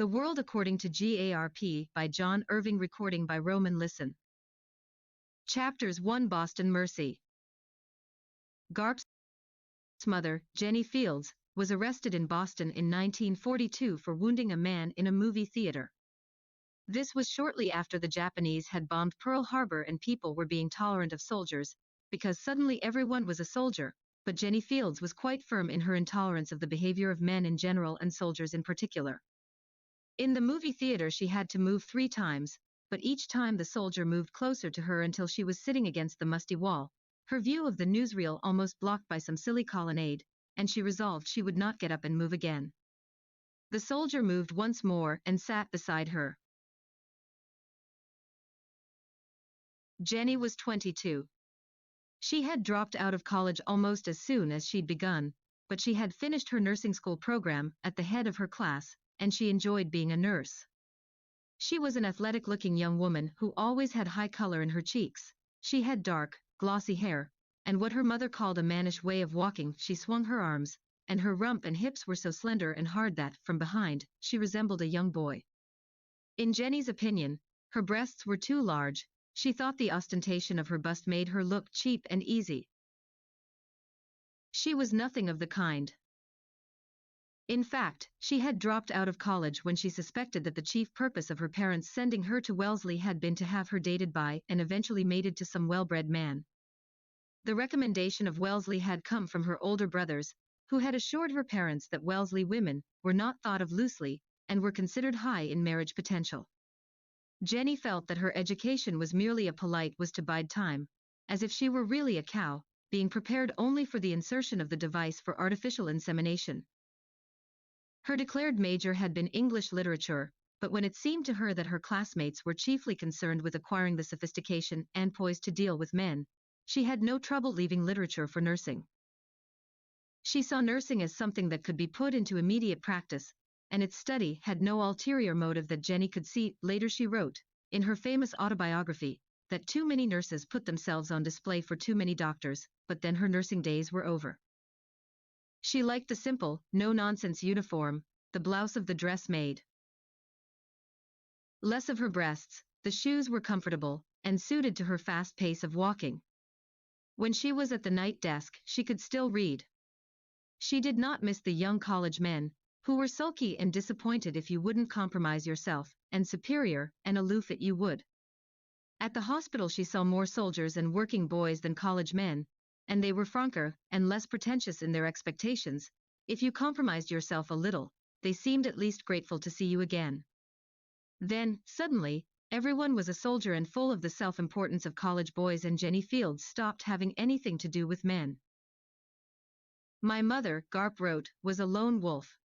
The World According to Garp by John Irving. Recording by Roman Listen. Chapters 1. Boston Mercy. Garp's mother, Jenny Fields, was arrested in Boston in 1942 for wounding a man in a movie theater. This was shortly after the Japanese had bombed Pearl Harbor and people were being tolerant of soldiers, because suddenly everyone was a soldier, but Jenny Fields was quite firm in her intolerance of the behavior of men in general and soldiers in particular. In the movie theater she had to move 3 times, but each time the soldier moved closer to her until she was sitting against the musty wall, her view of the newsreel almost blocked by some silly colonnade, and she resolved she would not get up and move again. The soldier moved once more and sat beside her. Jenny was 22. She had dropped out of college almost as soon as she'd begun, but she had finished her nursing school program at the head of her class, and she enjoyed being a nurse. She was an athletic-looking young woman who always had high color in her cheeks. She had dark, glossy hair, and what her mother called a mannish way of walking. She swung her arms, and her rump and hips were so slender and hard that, from behind, she resembled a young boy. In Jenny's opinion, her breasts were too large. She thought the ostentation of her bust made her look cheap and easy. She was nothing of the kind. In fact, she had dropped out of college when she suspected that the chief purpose of her parents sending her to Wellesley had been to have her dated by and eventually mated to some well-bred man. The recommendation of Wellesley had come from her older brothers, who had assured her parents that Wellesley women were not thought of loosely and were considered high in marriage potential. Jenny felt that her education was merely a polite was to bide time, as if she were really a cow, being prepared only for the insertion of the device for artificial insemination. Her declared major had been English literature, but when it seemed to her that her classmates were chiefly concerned with acquiring the sophistication and poise to deal with men, she had no trouble leaving literature for nursing. She saw nursing as something that could be put into immediate practice, and its study had no ulterior motive that Jenny could see. Later she wrote, in her famous autobiography, that too many nurses put themselves on display for too many doctors, but then her nursing days were over. She liked the simple, no-nonsense uniform, the blouse of the dress maid. Less of her breasts, the shoes were comfortable, and suited to her fast pace of walking. When she was at the night desk, she could still read. She did not miss the young college men, who were sulky and disappointed if you wouldn't compromise yourself, and superior and aloof if you would. At the hospital she saw more soldiers and working boys than college men, and they were franker and less pretentious in their expectations. If you compromised yourself a little, they seemed at least grateful to see you again. Then, suddenly, everyone was a soldier and full of the self-importance of college boys, and Jenny Fields stopped having anything to do with men. My mother, Garp wrote, was a lone wolf.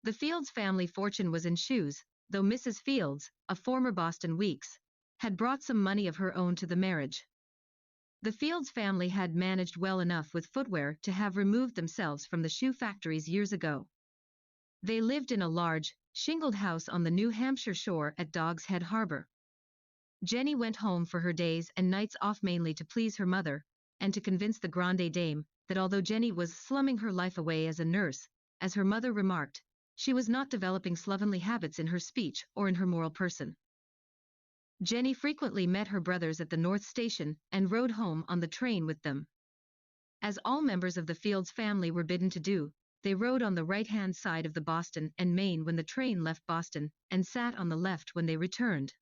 The Fields family fortune was in shoes, though Mrs. Fields, a former Boston Weeks, had brought some money of her own to the marriage. The Fields family had managed well enough with footwear to have removed themselves from the shoe factories years ago. They lived in a large, shingled house on the New Hampshire shore at Dog's Head Harbor. Jenny went home for her days and nights off mainly to please her mother, and to convince the grande dame that although Jenny was slumming her life away as a nurse, as her mother remarked, she was not developing slovenly habits in her speech or in her moral person. Jenny frequently met her brothers at the North Station and rode home on the train with them. As all members of the Fields family were bidden to do, they rode on the right-hand side of the Boston and Maine when the train left Boston, and sat on the left when they returned.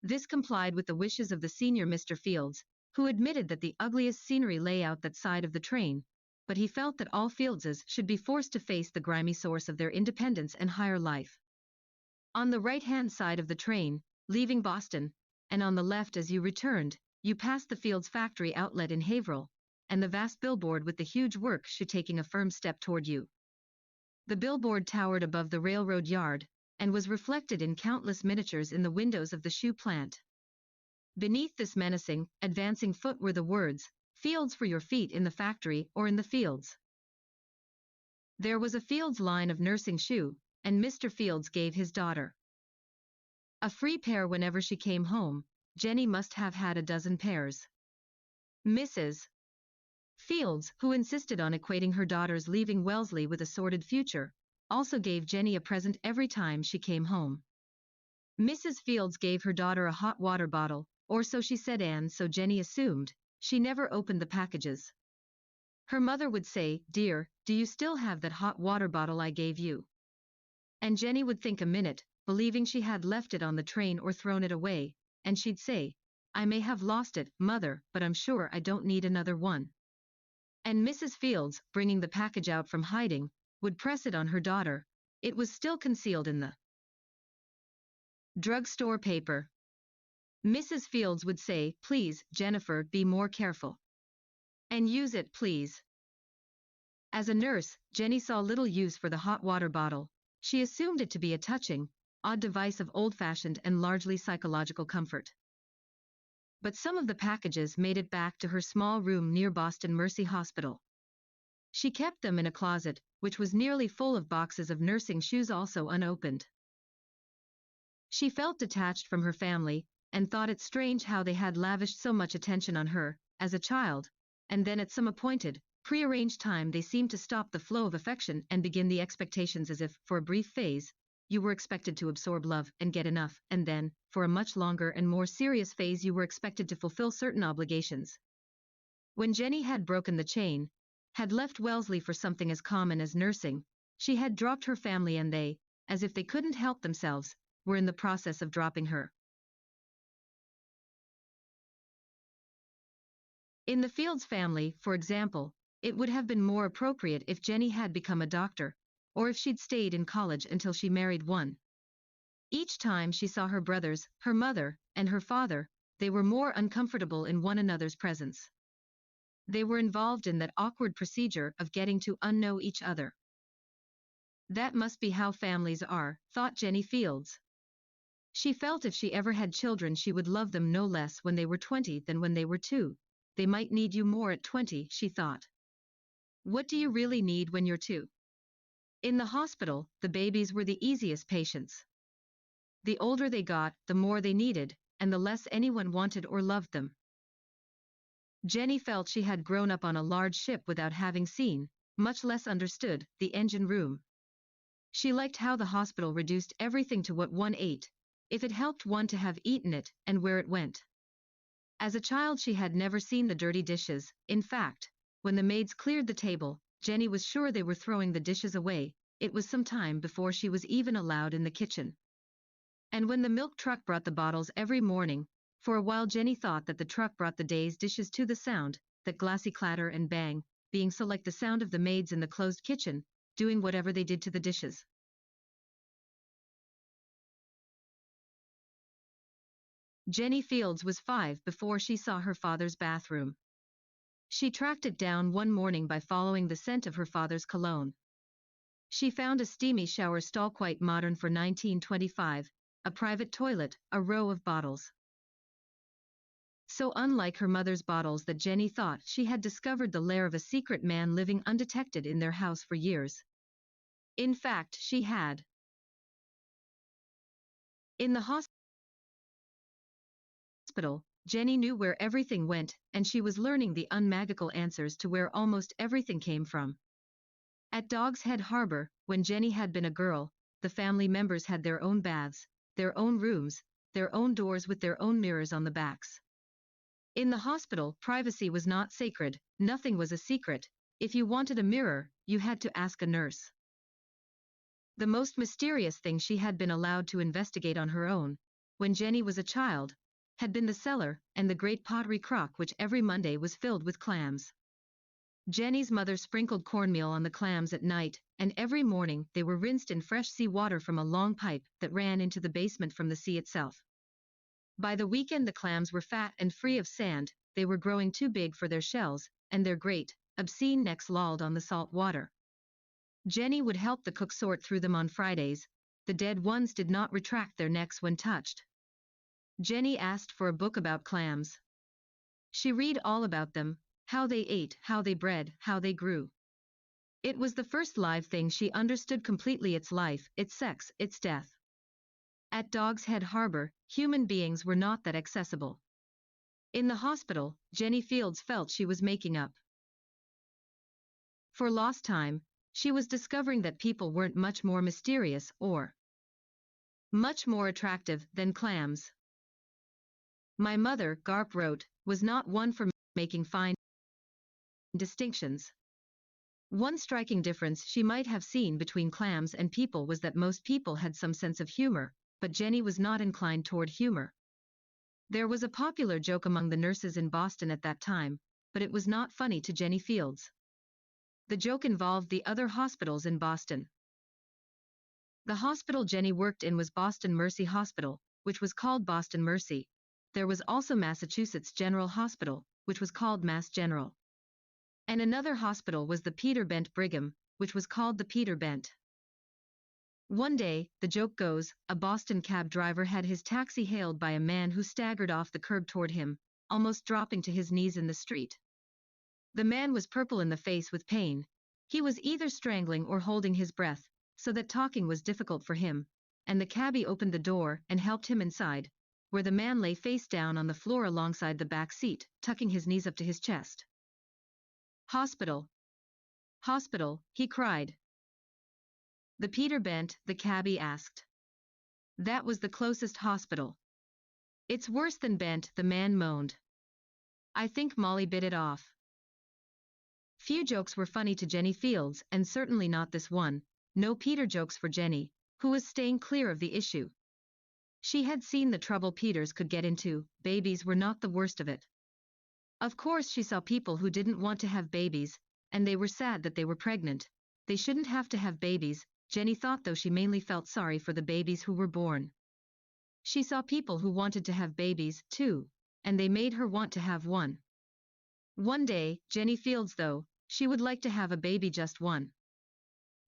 This complied with the wishes of the senior Mr. Fields, who admitted that the ugliest scenery lay out that side of the train, but he felt that all Fieldses should be forced to face the grimy source of their independence and higher life. On the right-hand side of the train, leaving Boston, and on the left as you returned, you passed the Fields factory outlet in Haverhill, and the vast billboard with the huge work shoe taking a firm step toward you. The billboard towered above the railroad yard, and was reflected in countless miniatures in the windows of the shoe plant. Beneath this menacing, advancing foot were the words, "Fields for your feet in the factory or in the fields." There was a Fields line of nursing shoe, and Mr. Fields gave his daughter a free pair whenever she came home. Jenny must have had a dozen pairs. Mrs. Fields, who insisted on equating her daughter's leaving Wellesley with a sordid future, also gave Jenny a present every time she came home. Mrs. Fields gave her daughter a hot water bottle, or so she said, and so Jenny assumed. She never opened the packages. Her mother would say, "Dear, do you still have that hot water bottle I gave you?" And Jenny would think a minute, believing she had left it on the train or thrown it away, and she'd say, "I may have lost it, Mother, but I'm sure I don't need another one." And Mrs. Fields, bringing the package out from hiding, would press it on her daughter. It was still concealed in the drugstore paper. Mrs. Fields would say, "Please, Jennifer, be more careful. And use it, please." As a nurse, Jenny saw little use for the hot water bottle. She assumed it to be a touching, odd device of old-fashioned and largely psychological comfort. But some of the packages made it back to her small room near Boston Mercy Hospital. She kept them in a closet, which was nearly full of boxes of nursing shoes also unopened. She felt detached from her family, and thought it strange how they had lavished so much attention on her, as a child, and then at some appointed, prearranged time they seemed to stop the flow of affection and begin the expectations as if, for a brief phase, you were expected to absorb love and get enough, and then, for a much longer and more serious phase you were expected to fulfill certain obligations. When Jenny had broken the chain, had left Wellesley for something as common as nursing, she had dropped her family, and they, as if they couldn't help themselves, were in the process of dropping her. In the Fields family, for example, it would have been more appropriate if Jenny had become a doctor, or if she'd stayed in college until she married one. Each time she saw her brothers, her mother, and her father, they were more uncomfortable in one another's presence. They were involved in that awkward procedure of getting to unknow each other. That must be how families are, thought Jenny Fields. She felt if she ever had children she would love them no less when they were 20 than when they were 2. They might need you more at 20, she thought. What do you really need when you're 2? In the hospital, the babies were the easiest patients. The older they got, the more they needed, and the less anyone wanted or loved them. Jenny felt she had grown up on a large ship without having seen, much less understood, the engine room. She liked how the hospital reduced everything to what one ate, if it helped one to have eaten it, and where it went. As a child she had never seen the dirty dishes. In fact, when the maids cleared the table, Jenny was sure they were throwing the dishes away. It was some time before she was even allowed in the kitchen. And when the milk truck brought the bottles every morning, for a while Jenny thought that the truck brought the day's dishes to the sound, that glassy clatter and bang, being so like the sound of the maids in the closed kitchen, doing whatever they did to the dishes. Jenny Fields was 5 before she saw her father's bathroom. She tracked it down one morning by following the scent of her father's cologne. She found a steamy shower stall quite modern for 1925, a private toilet, a row of bottles. So unlike her mother's bottles that Jenny thought she had discovered the lair of a secret man living undetected in their house for years. In fact, she had. In the hospital, Jenny knew where everything went, and she was learning the unmagical answers to where almost everything came from. At Dog's Head Harbor, when Jenny had been a girl, the family members had their own baths, their own rooms, their own doors with their own mirrors on the backs. In the hospital, privacy was not sacred, nothing was a secret. If you wanted a mirror, you had to ask a nurse. The most mysterious thing she had been allowed to investigate on her own, when Jenny was a child, had been the cellar, and the great pottery crock which every Monday was filled with clams. Jenny's mother sprinkled cornmeal on the clams at night, and every morning they were rinsed in fresh sea water from a long pipe that ran into the basement from the sea itself. By the weekend the clams were fat and free of sand, they were growing too big for their shells, and their great, obscene necks lolled on the salt water. Jenny would help the cook sort through them on Fridays. The dead ones did not retract their necks when touched. Jenny asked for a book about clams. She read all about them, how they ate, how they bred, how they grew. It was the first live thing she understood completely, its life, its sex, its death. At Dog's Head Harbor, human beings were not that accessible. In the hospital, Jenny Fields felt she was making up for lost time. She was discovering that people weren't much more mysterious or much more attractive than clams. My mother, Garp wrote, was not one for making fine distinctions. One striking difference she might have seen between clams and people was that most people had some sense of humor, but Jenny was not inclined toward humor. There was a popular joke among the nurses in Boston at that time, but it was not funny to Jenny Fields. The joke involved the other hospitals in Boston. The hospital Jenny worked in was Boston Mercy Hospital, which was called Boston Mercy. There was also Massachusetts General Hospital, which was called Mass General. And another hospital was the Peter Bent Brigham, which was called the Peter Bent. One day, the joke goes, a Boston cab driver had his taxi hailed by a man who staggered off the curb toward him, almost dropping to his knees in the street. The man was purple in the face with pain. He was either strangling or holding his breath, so that talking was difficult for him, and the cabbie opened the door and helped him inside, where the man lay face down on the floor alongside the back seat, tucking his knees up to his chest. Hospital. Hospital, he cried. The Peter Bent, the cabbie asked. That was the closest hospital. It's worse than Bent, the man moaned. I think Molly bit it off. Few jokes were funny to Jenny Fields, and certainly not this one. No Peter jokes for Jenny, who was staying clear of the issue. She had seen the trouble Peters could get into. Babies were not the worst of it. Of course she saw people who didn't want to have babies, and they were sad that they were pregnant. They shouldn't have to have babies, Jenny thought, though she mainly felt sorry for the babies who were born. She saw people who wanted to have babies, too, and they made her want to have one. One day, Jenny Fields, though, she would like to have a baby, just one.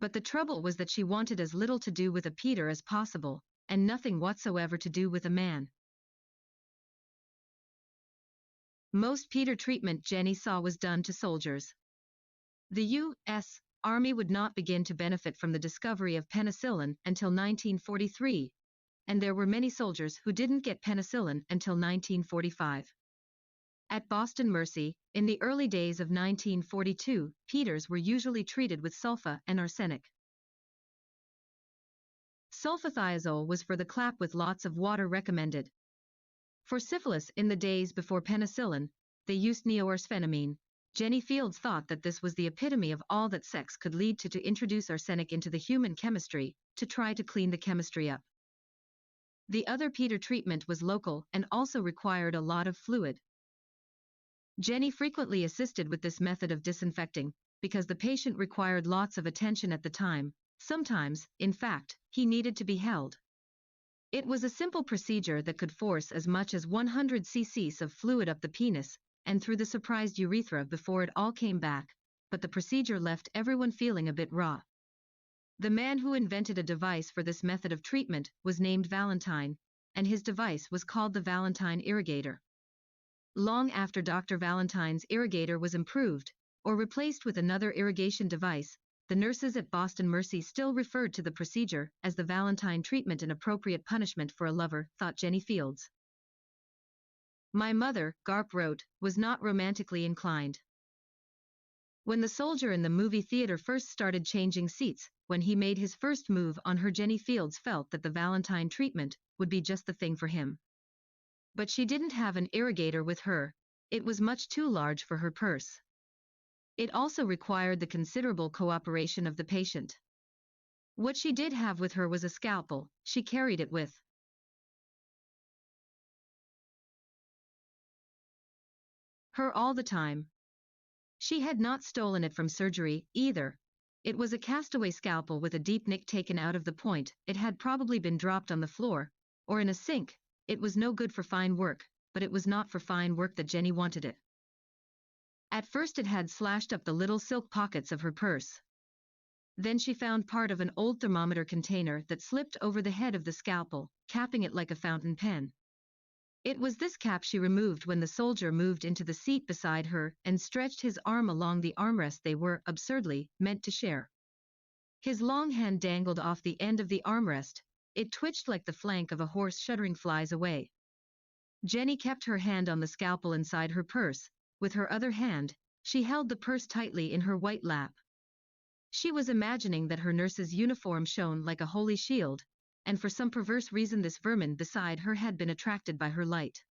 But the trouble was that she wanted as little to do with a Peter as possible, and nothing whatsoever to do with a man. Most Peter treatment Jenny saw was done to soldiers. The U.S. Army would not begin to benefit from the discovery of penicillin until 1943, and there were many soldiers who didn't get penicillin until 1945. At Boston Mercy, in the early days of 1942, Peters were usually treated with sulfa and arsenic. Sulfathiazole was for the clap with lots of water recommended. For syphilis in the days before penicillin, they used neoarspheniamine. Jenny Fields thought that this was the epitome of all that sex could lead to introduce arsenic into the human chemistry, to try to clean the chemistry up. The other Peter treatment was local and also required a lot of fluid. Jenny frequently assisted with this method of disinfecting, because the patient required lots of attention at the time. Sometimes, in fact, he needed to be held. It was a simple procedure that could force as much as 100 cc's of fluid up the penis and through the surprised urethra before it all came back, but the procedure left everyone feeling a bit raw. The man who invented a device for this method of treatment was named Valentine, and his device was called the Valentine irrigator. Long after Dr. Valentine's irrigator was improved, or replaced with another irrigation device, the nurses at Boston Mercy still referred to the procedure as the Valentine treatment, an appropriate punishment for a lover, thought Jenny Fields. My mother, Garp wrote, was not romantically inclined. When the soldier in the movie theater first started changing seats, when he made his first move on her, Jenny Fields felt that the Valentine treatment would be just the thing for him. But she didn't have an irrigator with her. It was much too large for her purse. It also required the considerable cooperation of the patient. What she did have with her was a scalpel. She carried it with her all the time. She had not stolen it from surgery, either. It was a castaway scalpel with a deep nick taken out of the point. It had probably been dropped on the floor, or in a sink. It was no good for fine work, but it was not for fine work that Jenny wanted it. At first it had slashed up the little silk pockets of her purse. Then she found part of an old thermometer container that slipped over the head of the scalpel, capping it like a fountain pen. It was this cap she removed when the soldier moved into the seat beside her and stretched his arm along the armrest they were, absurdly, meant to share. His long hand dangled off the end of the armrest. It twitched like the flank of a horse shuddering flies away. Jenny kept her hand on the scalpel inside her purse. With her other hand, she held the purse tightly in her white lap. She was imagining that her nurse's uniform shone like a holy shield, and for some perverse reason this vermin beside her had been attracted by her light.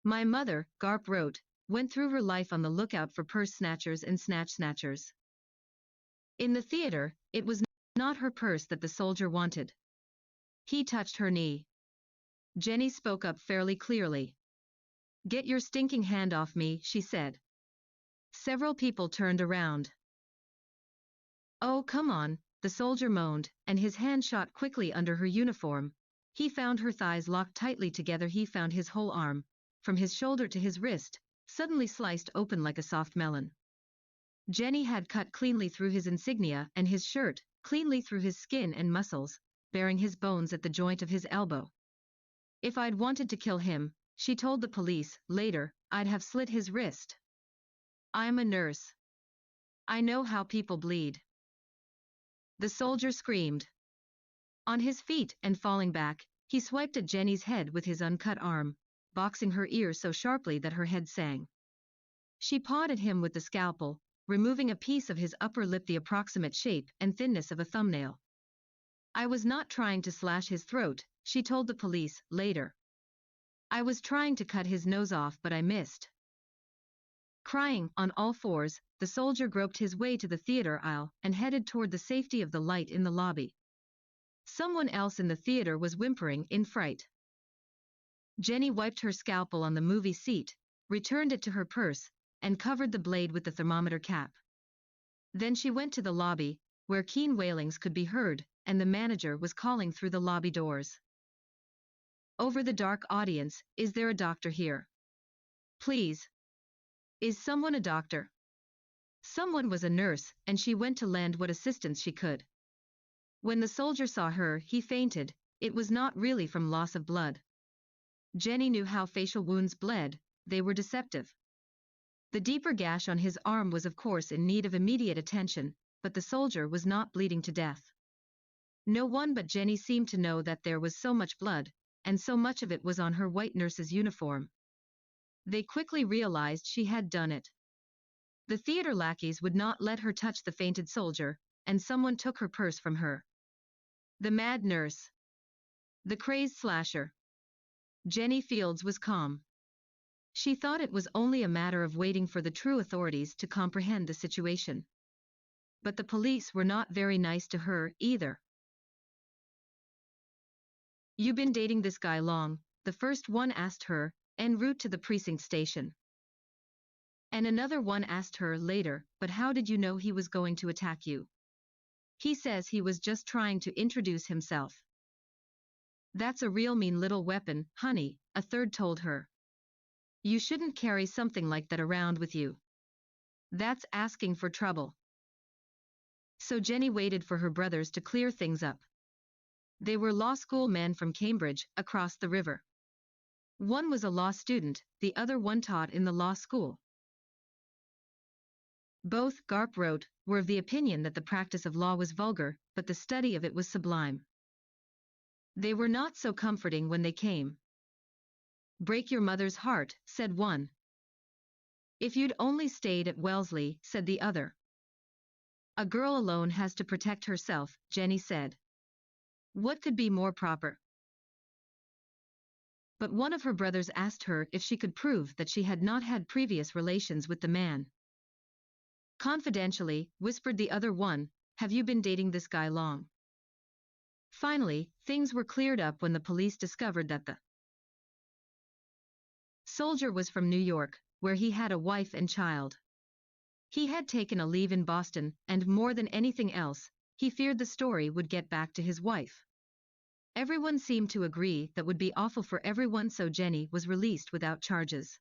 My mother, Garp wrote, went through her life on the lookout for purse snatchers and snatchers. In the theater, it was not her purse that the soldier wanted. He touched her knee. Jenny spoke up fairly clearly. "Get your stinking hand off me," she said. Several people turned around. "Oh, come on," the soldier moaned, and his hand shot quickly under her uniform. He found her thighs locked tightly together. He found his whole arm, from his shoulder to his wrist, suddenly sliced open like a soft melon. Jenny had cut cleanly through his insignia and his shirt, cleanly through his skin and muscles, baring his bones at the joint of his elbow. "If I'd wanted to kill him," she told the police later, "I'd have slit his wrist. I'm a nurse. I know how people bleed." The soldier screamed. On his feet and falling back, he swiped at Jenny's head with his uncut arm, boxing her ear so sharply that her head sang. She pawed at him with the scalpel, removing a piece of his upper lip the approximate shape and thinness of a thumbnail. "I was not trying to slash his throat," she told the police later. "I was trying to cut his nose off, but I missed." Crying on all fours, the soldier groped his way to the theater aisle and headed toward the safety of the light in the lobby. Someone else in the theater was whimpering in fright. Jenny wiped her scalpel on the movie seat, returned it to her purse, and covered the blade with the thermometer cap. Then she went to the lobby, where keen wailings could be heard, and the manager was calling through the lobby doors. Over the dark audience, "Is there a doctor here? Please. Is someone a doctor?" Someone was a nurse, and she went to lend what assistance she could. When the soldier saw her, he fainted. It was not really from loss of blood. Jenny knew how facial wounds bled, they were deceptive. The deeper gash on his arm was of course in need of immediate attention, but the soldier was not bleeding to death. No one but Jenny seemed to know that there was so much blood, and so much of it was on her white nurse's uniform. They quickly realized she had done it. The theater lackeys would not let her touch the fainted soldier, and someone took her purse from her. The mad nurse. The crazed slasher. Jenny Fields was calm. She thought it was only a matter of waiting for the true authorities to comprehend the situation. But the police were not very nice to her either. "You been dating this guy long?" the first one asked her, en route to the precinct station. And another one asked her later, "But how did you know he was going to attack you?" "He says he was just trying to introduce himself." "That's a real mean little weapon, honey," a third told her. "You shouldn't carry something like that around with you. That's asking for trouble." So Jenny waited for her brothers to clear things up. They were law school men from Cambridge, across the river. One was a law student, the other one taught in the law school. Both, Garp wrote, were of the opinion that the practice of law was vulgar, but the study of it was sublime. They were not so comforting when they came. "Break your mother's heart," said one. "If you'd only stayed at Wellesley," said the other. "A girl alone has to protect herself," Jenny said. "What could be more proper?" But one of her brothers asked her if she could prove that she had not had previous relations with the man. "Confidentially," whispered the other one, "have you been dating this guy long?" Finally, things were cleared up when the police discovered that the soldier was from New York, where he had a wife and child. He had taken a leave in Boston, and more than anything else, he feared the story would get back to his wife. Everyone seemed to agree that would be awful for everyone, so Jenny was released without charges.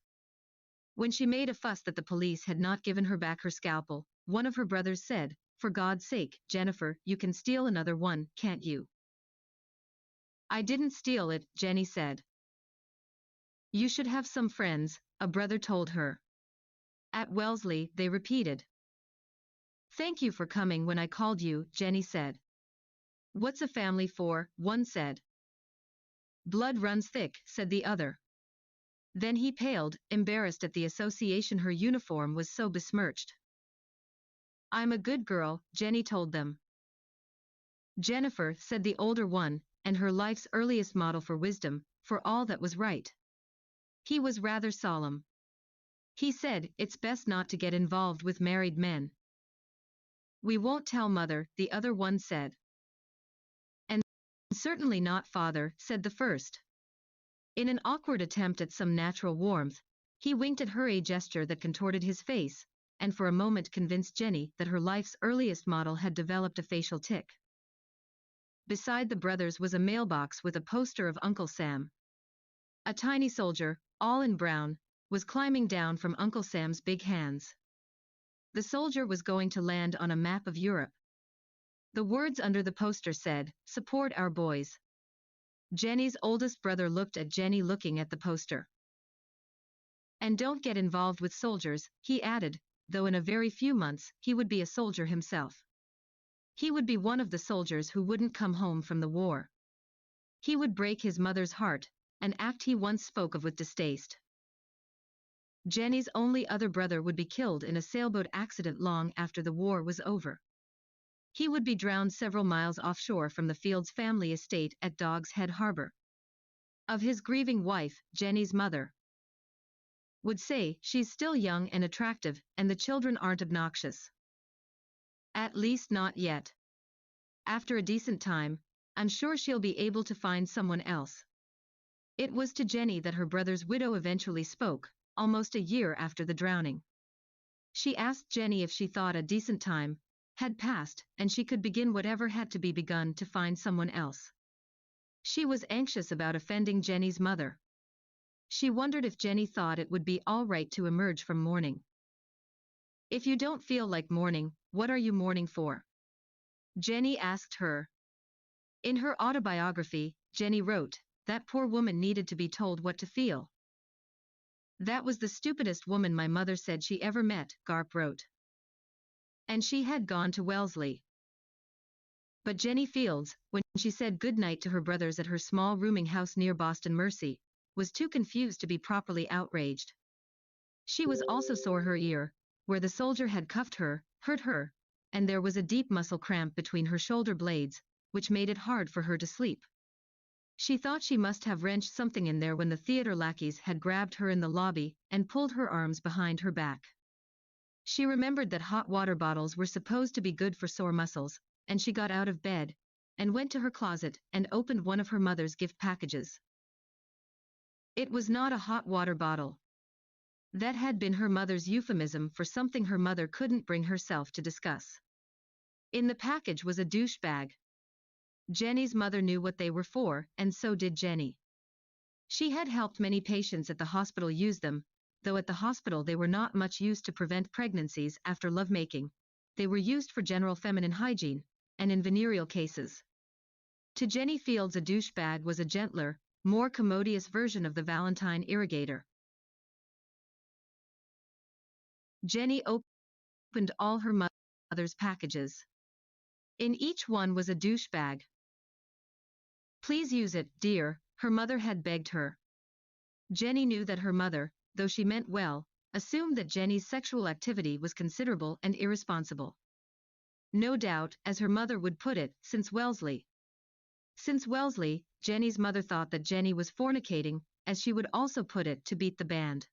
When she made a fuss that the police had not given her back her scalpel, one of her brothers said, "For God's sake, Jennifer, you can steal another one, can't you?" "I didn't steal it," Jenny said. "You should have some friends," a brother told her. "At Wellesley," they repeated. "Thank you for coming when I called you," Jenny said. "What's a family for?" one said. "Blood runs thick," said the other. Then he paled, embarrassed at the association her uniform was so besmirched. I'm a good girl, Jenny told them. Jennifer, said the older one, and her life's earliest model for wisdom, for all that was right. He was rather solemn. He said, it's best not to get involved with married men. We won't tell Mother, the other one said. And certainly not Father, said the first. In an awkward attempt at some natural warmth, he winked at her, a gesture that contorted his face, and for a moment convinced Jenny that her life's earliest model had developed a facial tic. Beside the brothers was a mailbox with a poster of Uncle Sam. A tiny soldier, all in brown, was climbing down from Uncle Sam's big hands. The soldier was going to land on a map of Europe. The words under the poster said, "Support our boys." Jenny's oldest brother looked at Jenny looking at the poster. "And don't get involved with soldiers," he added, though in a very few months he would be a soldier himself. He would be one of the soldiers who wouldn't come home from the war. He would break his mother's heart, an act he once spoke of with distaste. Jenny's only other brother would be killed in a sailboat accident long after the war was over. He would be drowned several miles offshore from the Fields family estate at Dog's Head Harbor. Of his grieving wife, Jenny's mother would say, "She's still young and attractive, and the children aren't obnoxious. At least not yet. After a decent time, I'm sure she'll be able to find someone else." It was to Jenny that her brother's widow eventually spoke, almost a year after the drowning. She asked Jenny if she thought a decent time had passed and she could begin whatever had to be begun to find someone else. She was anxious about offending Jenny's mother. She wondered if Jenny thought it would be all right to emerge from mourning. "If you don't feel like mourning, what are you mourning for?" Jenny asked her. In her autobiography, Jenny wrote, "That poor woman needed to be told what to feel. That was the stupidest woman my mother said she ever met," Garp wrote. And she had gone to Wellesley. But Jenny Fields, when she said good night to her brothers at her small rooming house near Boston Mercy, was too confused to be properly outraged. She was also sore her ear, where the soldier had cuffed her, hurt her, and there was a deep muscle cramp between her shoulder blades, which made it hard for her to sleep. She thought she must have wrenched something in there when the theater lackeys had grabbed her in the lobby and pulled her arms behind her back. She remembered that hot water bottles were supposed to be good for sore muscles, and she got out of bed and went to her closet and opened one of her mother's gift packages. It was not a hot water bottle. That had been her mother's euphemism for something her mother couldn't bring herself to discuss. In the package was a douche bag. Jenny's mother knew what they were for, and so did Jenny. She had helped many patients at the hospital use them, though at the hospital they were not much used to prevent pregnancies after lovemaking. They were used for general feminine hygiene, and in venereal cases. To Jenny Fields, a douche bag was a gentler, more commodious version of the Valentine irrigator. Jenny opened all her mother's packages. In each one was a douche bag. "Please use it, dear," her mother had begged her. Jenny knew that her mother, though she meant well, assumed that Jenny's sexual activity was considerable and irresponsible. No doubt, as her mother would put it, since Wellesley. Since Wellesley, Jenny's mother thought that Jenny was fornicating, as she would also put it, to beat the band.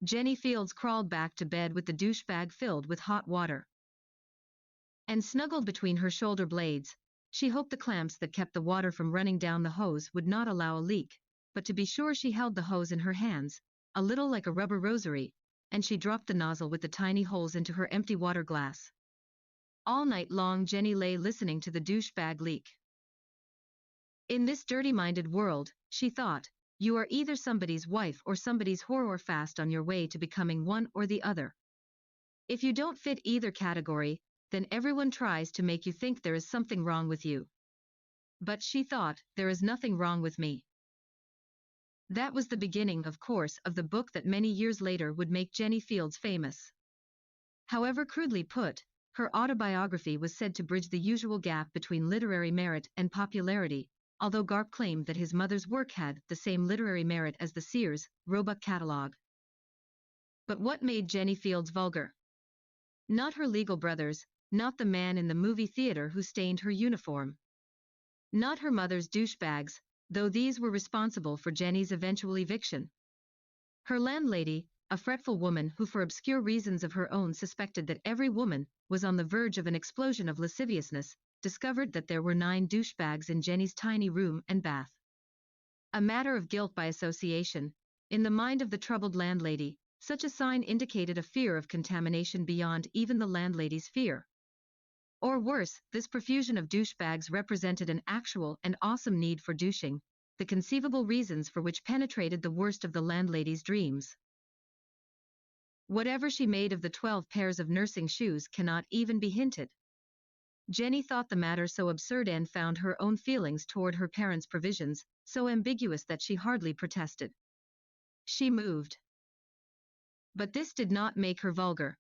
Jenny Fields crawled back to bed with the douche bag filled with hot water. And snuggled between her shoulder blades, she hoped the clamps that kept the water from running down the hose would not allow a leak, but to be sure she held the hose in her hands, a little like a rubber rosary, and she dropped the nozzle with the tiny holes into her empty water glass. All night long Jenny lay listening to the douche bag leak. In this dirty-minded world, she thought, you are either somebody's wife or somebody's whore, or fast on your way to becoming one or the other. If you don't fit either category, then everyone tries to make you think there is something wrong with you. But she thought, there is nothing wrong with me. That was the beginning, of course, of the book that many years later would make Jenny Fields famous. However crudely put, her autobiography was said to bridge the usual gap between literary merit and popularity, although Garp claimed that his mother's work had the same literary merit as the Sears, Roebuck catalog. But what made Jenny Fields vulgar? Not her legal brothers, not the man in the movie theater who stained her uniform. Not her mother's douchebags, though these were responsible for Jenny's eventual eviction. Her landlady, a fretful woman who for obscure reasons of her own suspected that every woman was on the verge of an explosion of lasciviousness, discovered that there were 9 douchebags in Jenny's tiny room and bath. A matter of guilt by association. In the mind of the troubled landlady, such a sign indicated a fear of contamination beyond even the landlady's fear. Or worse, this profusion of douchebags represented an actual and awesome need for douching, the conceivable reasons for which penetrated the worst of the landlady's dreams. Whatever she made of the 12 pairs of nursing shoes cannot even be hinted. Jenny thought the matter so absurd and found her own feelings toward her parents' provisions so ambiguous that she hardly protested. She moved. But this did not make her vulgar.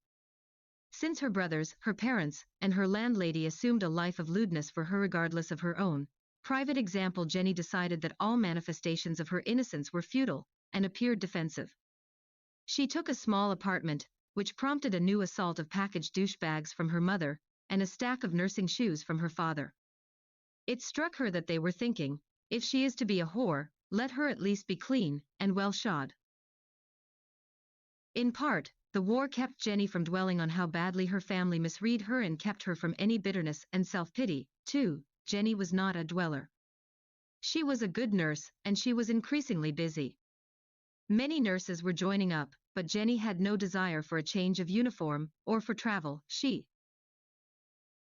Since her brothers, her parents, and her landlady assumed a life of lewdness for her regardless of her own private example, Jenny decided that all manifestations of her innocence were futile, and appeared defensive. She took a small apartment, which prompted a new assault of packaged douchebags from her mother, and a stack of nursing shoes from her father. It struck her that they were thinking, if she is to be a whore, let her at least be clean and well shod. In part, the war kept Jenny from dwelling on how badly her family misread her and kept her from any bitterness and self-pity, too. Jenny was not a dweller. She was a good nurse, and she was increasingly busy. Many nurses were joining up, but Jenny had no desire for a change of uniform, or for travel. She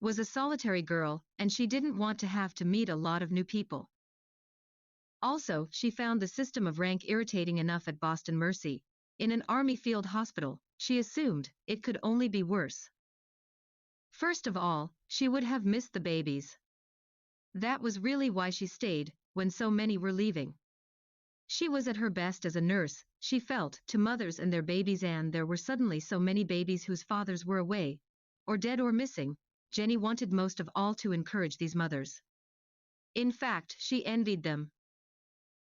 was a solitary girl, and she didn't want to have to meet a lot of new people. Also, she found the system of rank irritating enough at Boston Mercy. In an army field hospital, she assumed it could only be worse. First of all, she would have missed the babies. That was really why she stayed, when so many were leaving. She was at her best as a nurse, she felt, to mothers and their babies, and there were suddenly so many babies whose fathers were away, or dead or missing. Jenny wanted most of all to encourage these mothers. In fact, she envied them.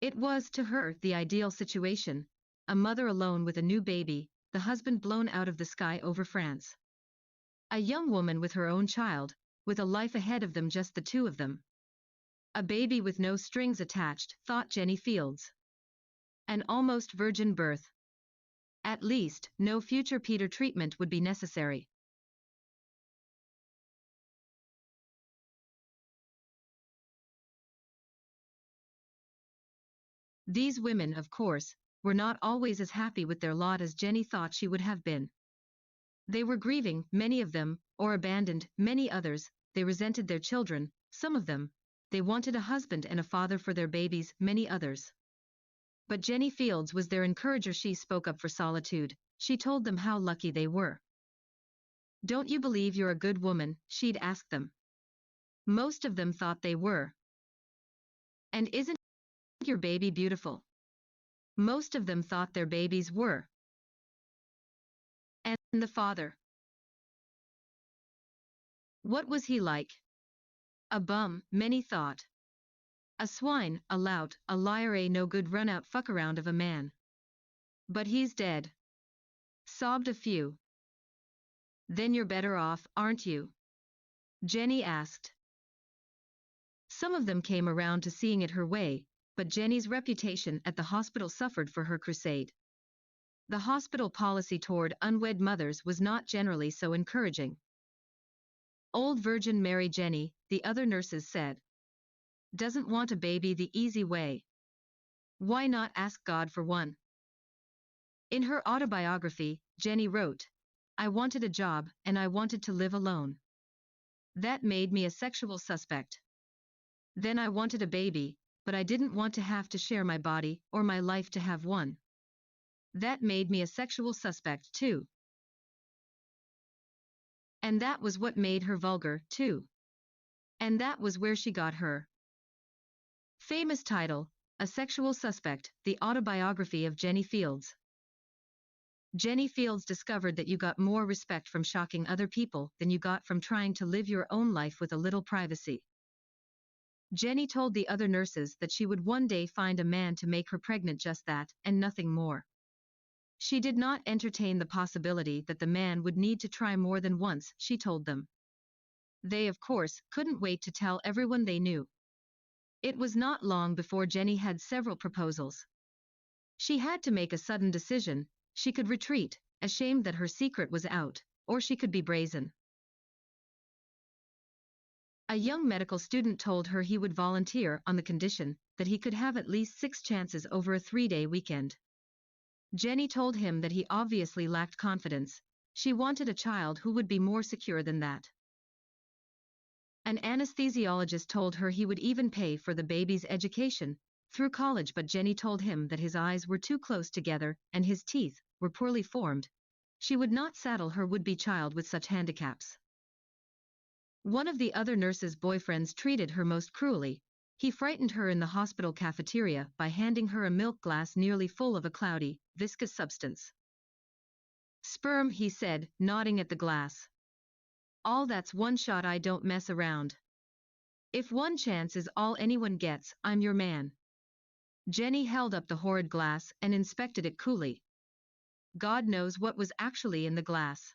It was, to her, the ideal situation. A mother alone with a new baby, the husband blown out of the sky over France. A young woman with her own child, with a life ahead of them, just the two of them. A baby with no strings attached, thought Jenny Fields. An almost virgin birth. At least, no future Peter treatment would be necessary. These women, of course, were not always as happy with their lot as Jenny thought she would have been. They were grieving, many of them, or abandoned, many others, they resented their children, some of them, they wanted a husband and a father for their babies, many others. But Jenny Fields was their encourager. She spoke up for solitude, she told them how lucky they were. Don't you believe you're a good woman, she'd ask them. Most of them thought they were. And isn't your baby beautiful? Most of them thought their babies were. And the father? What was he like? A bum, many thought. A swine, a lout, a liar, a no-good run-out fuck-around of a man. But he's dead. Sobbed a few. Then you're better off, aren't you? Jenny asked. Some of them came around to seeing it her way, but Jenny's reputation at the hospital suffered for her crusade. The hospital policy toward unwed mothers was not generally so encouraging. Old Virgin Mary Jenny, the other nurses said, doesn't want a baby the easy way. Why not ask God for one? In her autobiography, Jenny wrote, I wanted a job, and I wanted to live alone. That made me a sexual suspect. Then I wanted a baby, but I didn't want to have to share my body or my life to have one. That made me a sexual suspect too. And that was what made her vulgar, too. And that was where she got her famous title, A Sexual Suspect, the autobiography of Jenny Fields. Jenny Fields discovered that you got more respect from shocking other people than you got from trying to live your own life with a little privacy. Jenny told the other nurses that she would one day find a man to make her pregnant, just that, and nothing more. She did not entertain the possibility that the man would need to try more than once, she told them. They, of course, couldn't wait to tell everyone they knew. It was not long before Jenny had several proposals. She had to make a sudden decision. She could retreat, ashamed that her secret was out, or she could be brazen. A young medical student told her he would volunteer on the condition that he could have at least 6 chances over a 3-day weekend. Jenny told him that he obviously lacked confidence. She wanted a child who would be more secure than that. An anesthesiologist told her he would even pay for the baby's education through college, but Jenny told him that his eyes were too close together and his teeth were poorly formed. She would not saddle her would-be child with such handicaps. One of the other nurse's boyfriends treated her most cruelly. He frightened her in the hospital cafeteria by handing her a milk glass nearly full of a cloudy, viscous substance. "Sperm," he said, nodding at the glass. "All that's one shot, I don't mess around. If one chance is all anyone gets, I'm your man." Jenny held up the horrid glass and inspected it coolly. God knows what was actually in the glass.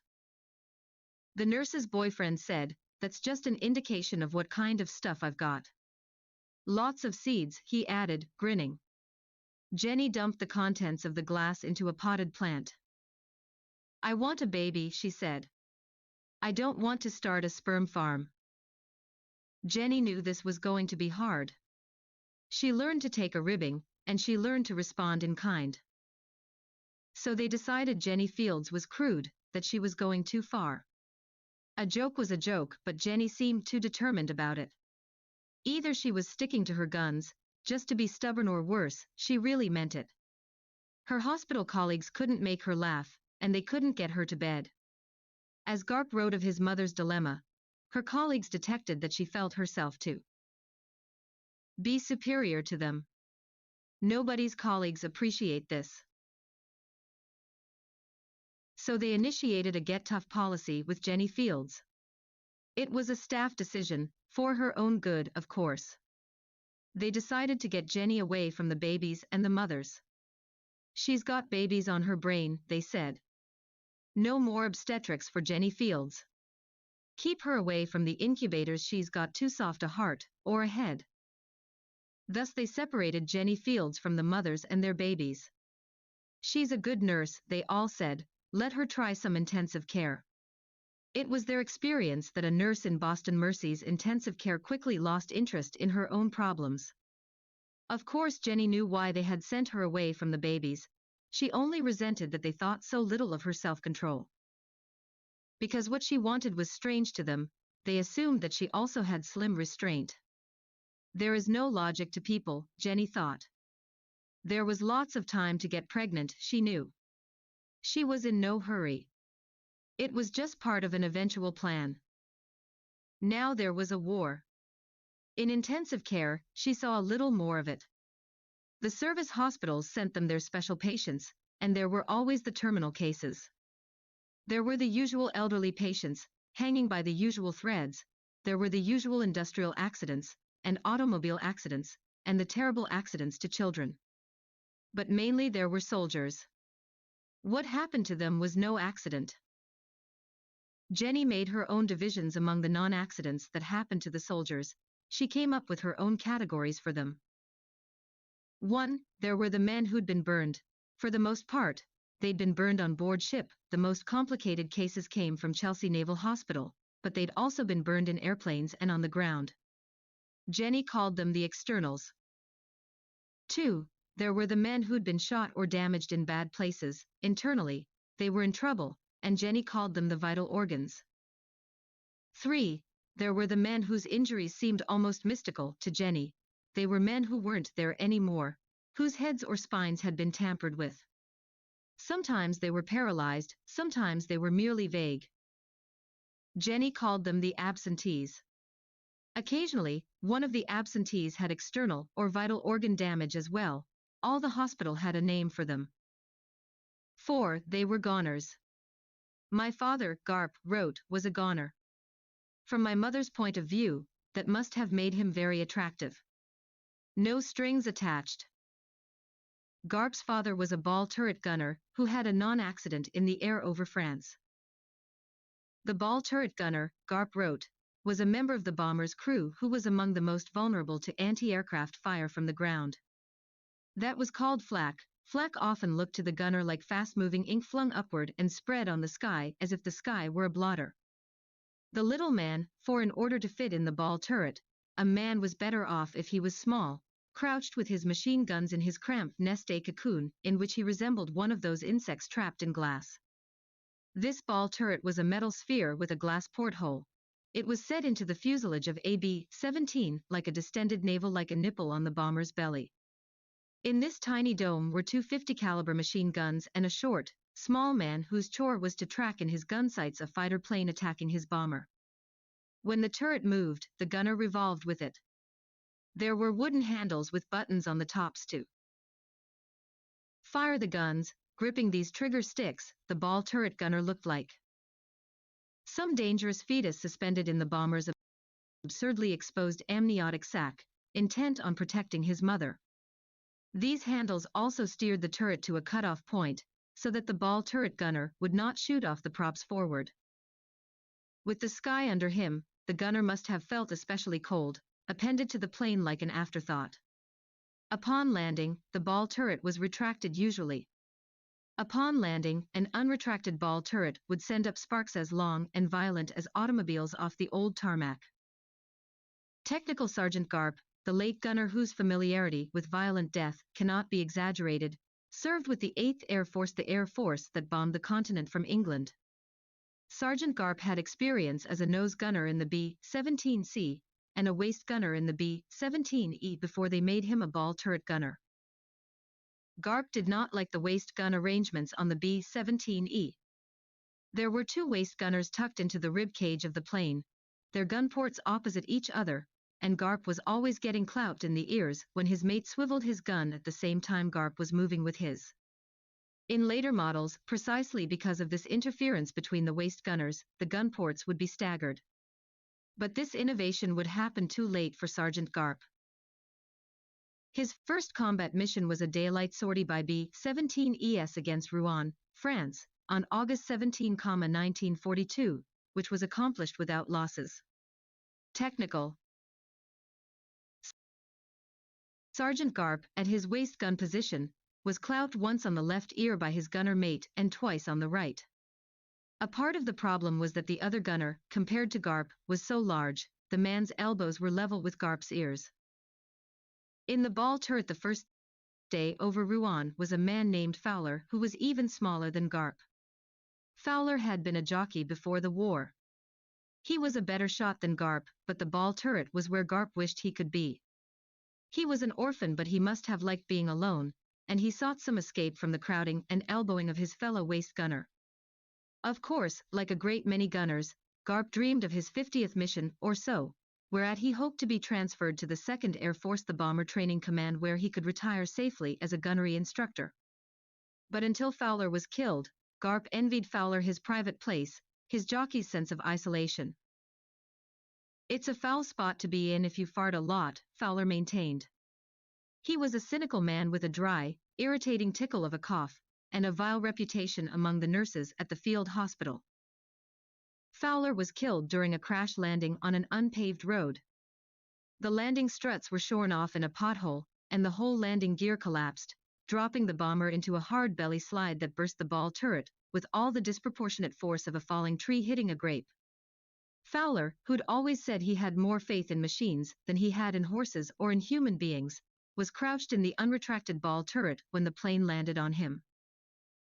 The nurse's boyfriend said, "That's just an indication of what kind of stuff I've got." "Lots of seeds," he added, grinning. Jenny dumped the contents of the glass into a potted plant. "I want a baby," she said. "I don't want to start a sperm farm." Jenny knew this was going to be hard. She learned to take a ribbing, and she learned to respond in kind. So they decided Jenny Fields was crude, that she was going too far. A joke was a joke, but Jenny seemed too determined about it. Either she was sticking to her guns, just to be stubborn, or worse, she really meant it. Her hospital colleagues couldn't make her laugh, and they couldn't get her to bed. As Garp wrote of his mother's dilemma, her colleagues detected that she felt herself to be superior to them. Nobody's colleagues appreciate this. So they initiated a get tough policy with Jenny Fields. It was a staff decision, for her own good, of course. They decided to get Jenny away from the babies and the mothers. "She's got babies on her brain," they said. "No more obstetrics for Jenny Fields. Keep her away from the incubators, she's got too soft a heart, or a head." Thus they separated Jenny Fields from the mothers and their babies. "She's a good nurse," they all said, "let her try some intensive care." It was their experience that a nurse in Boston Mercy's intensive care quickly lost interest in her own problems. Of course Jenny knew why they had sent her away from the babies. She only resented that they thought so little of her self-control. Because what she wanted was strange to them, they assumed that she also had slim restraint. There is no logic to people, Jenny thought. There was lots of time to get pregnant, she knew. She was in no hurry. It was just part of an eventual plan. Now there was a war. In intensive care, she saw a little more of it. The service hospitals sent them their special patients, and there were always the terminal cases. There were the usual elderly patients, hanging by the usual threads. There were the usual industrial accidents, and automobile accidents, and the terrible accidents to children. But mainly there were soldiers. What happened to them was no accident. Jenny made her own divisions among the non-accidents that happened to the soldiers. She came up with her own categories for them. 1. There were the men who'd been burned. For the most part, they'd been burned on board ship. The most complicated cases came from Chelsea Naval Hospital, but they'd also been burned in airplanes and on the ground. Jenny called them the externals. 2. There were the men who'd been shot or damaged in bad places. Internally, they were in trouble, and Jenny called them the vital organs. 3. There were the men whose injuries seemed almost mystical to Jenny. They were men who weren't there anymore, whose heads or spines had been tampered with. Sometimes they were paralyzed, sometimes they were merely vague. Jenny called them the absentees. Occasionally, one of the absentees had external or vital organ damage as well. All the hospital had a name for them. 4. They were goners. My father, Garp wrote, was a goner. From my mother's point of view, that must have made him very attractive. No strings attached. Garp's father was a ball turret gunner who had a non-accident in the air over France. The ball turret gunner, Garp wrote, was a member of the bomber's crew who was among the most vulnerable to anti-aircraft fire from the ground. That was called flak. Flak often looked to the gunner like fast-moving ink flung upward and spread on the sky as if the sky were a blotter. The little man, for in order to fit in the ball turret, a man was better off if he was small, crouched with his machine guns in his cramped nest-egg cocoon, in which he resembled one of those insects trapped in glass. This ball turret was a metal sphere with a glass porthole. It was set into the fuselage of a B-17 like a distended navel, like a nipple on the bomber's belly. In this tiny dome were two 50 caliber machine guns and a short, small man whose chore was to track in his gun sights a fighter plane attacking his bomber. When the turret moved, the gunner revolved with it. There were wooden handles with buttons on the tops to fire the guns. Gripping these trigger sticks, the ball turret gunner looked like some dangerous fetus suspended in the bomber's absurdly exposed amniotic sac, intent on protecting his mother. These handles also steered the turret to a cutoff point, so that the ball turret gunner would not shoot off the props forward. With the sky under him, the gunner must have felt especially cold, appended to the plane like an afterthought. Upon landing, the ball turret was retracted usually. Upon landing, an unretracted ball turret would send up sparks as long and violent as automobiles off the old tarmac. Technical Sergeant Garp, the late gunner whose familiarity with violent death cannot be exaggerated, served with the 8th Air Force, the Air Force that bombed the continent from England. Sergeant Garp had experience as a nose gunner in the B-17C and a waist gunner in the B-17E before they made him a ball turret gunner. Garp did not like the waist gun arrangements on the B-17E. There were two waist gunners tucked into the rib cage of the plane, their gun ports opposite each other, and Garp was always getting clout in the ears when his mate swiveled his gun at the same time Garp was moving with his. In later models, precisely because of this interference between the waist gunners, the gun ports would be staggered. But this innovation would happen too late for Sergeant Garp. His first combat mission was a daylight sortie by B-17ES against Rouen, France, on August 17, 1942, which was accomplished without losses. Technical. Sergeant Garp, at his waist gun position, was clout once on the left ear by his gunner mate and twice on the right. A part of the problem was that the other gunner, compared to Garp, was so large, the man's elbows were level with Garp's ears. In the ball turret the first day over Rouen was a man named Fowler who was even smaller than Garp. Fowler had been a jockey before the war. He was a better shot than Garp, but the ball turret was where Garp wished he could be. He was an orphan, but he must have liked being alone, and he sought some escape from the crowding and elbowing of his fellow waist gunner. Of course, like a great many gunners, Garp dreamed of his 50th mission or so, whereat he hoped to be transferred to the 2nd Air Force, the Bomber Training Command, where he could retire safely as a gunnery instructor. But until Fowler was killed, Garp envied Fowler his private place, his jockey's sense of isolation. "It's a foul spot to be in if you fart a lot," Fowler maintained. He was a cynical man with a dry, irritating tickle of a cough, and a vile reputation among the nurses at the field hospital. Fowler was killed during a crash landing on an unpaved road. The landing struts were shorn off in a pothole, and the whole landing gear collapsed, dropping the bomber into a hard belly slide that burst the ball turret, with all the disproportionate force of a falling tree hitting a grape. Fowler, who'd always said he had more faith in machines than he had in horses or in human beings, was crouched in the unretracted ball turret when the plane landed on him.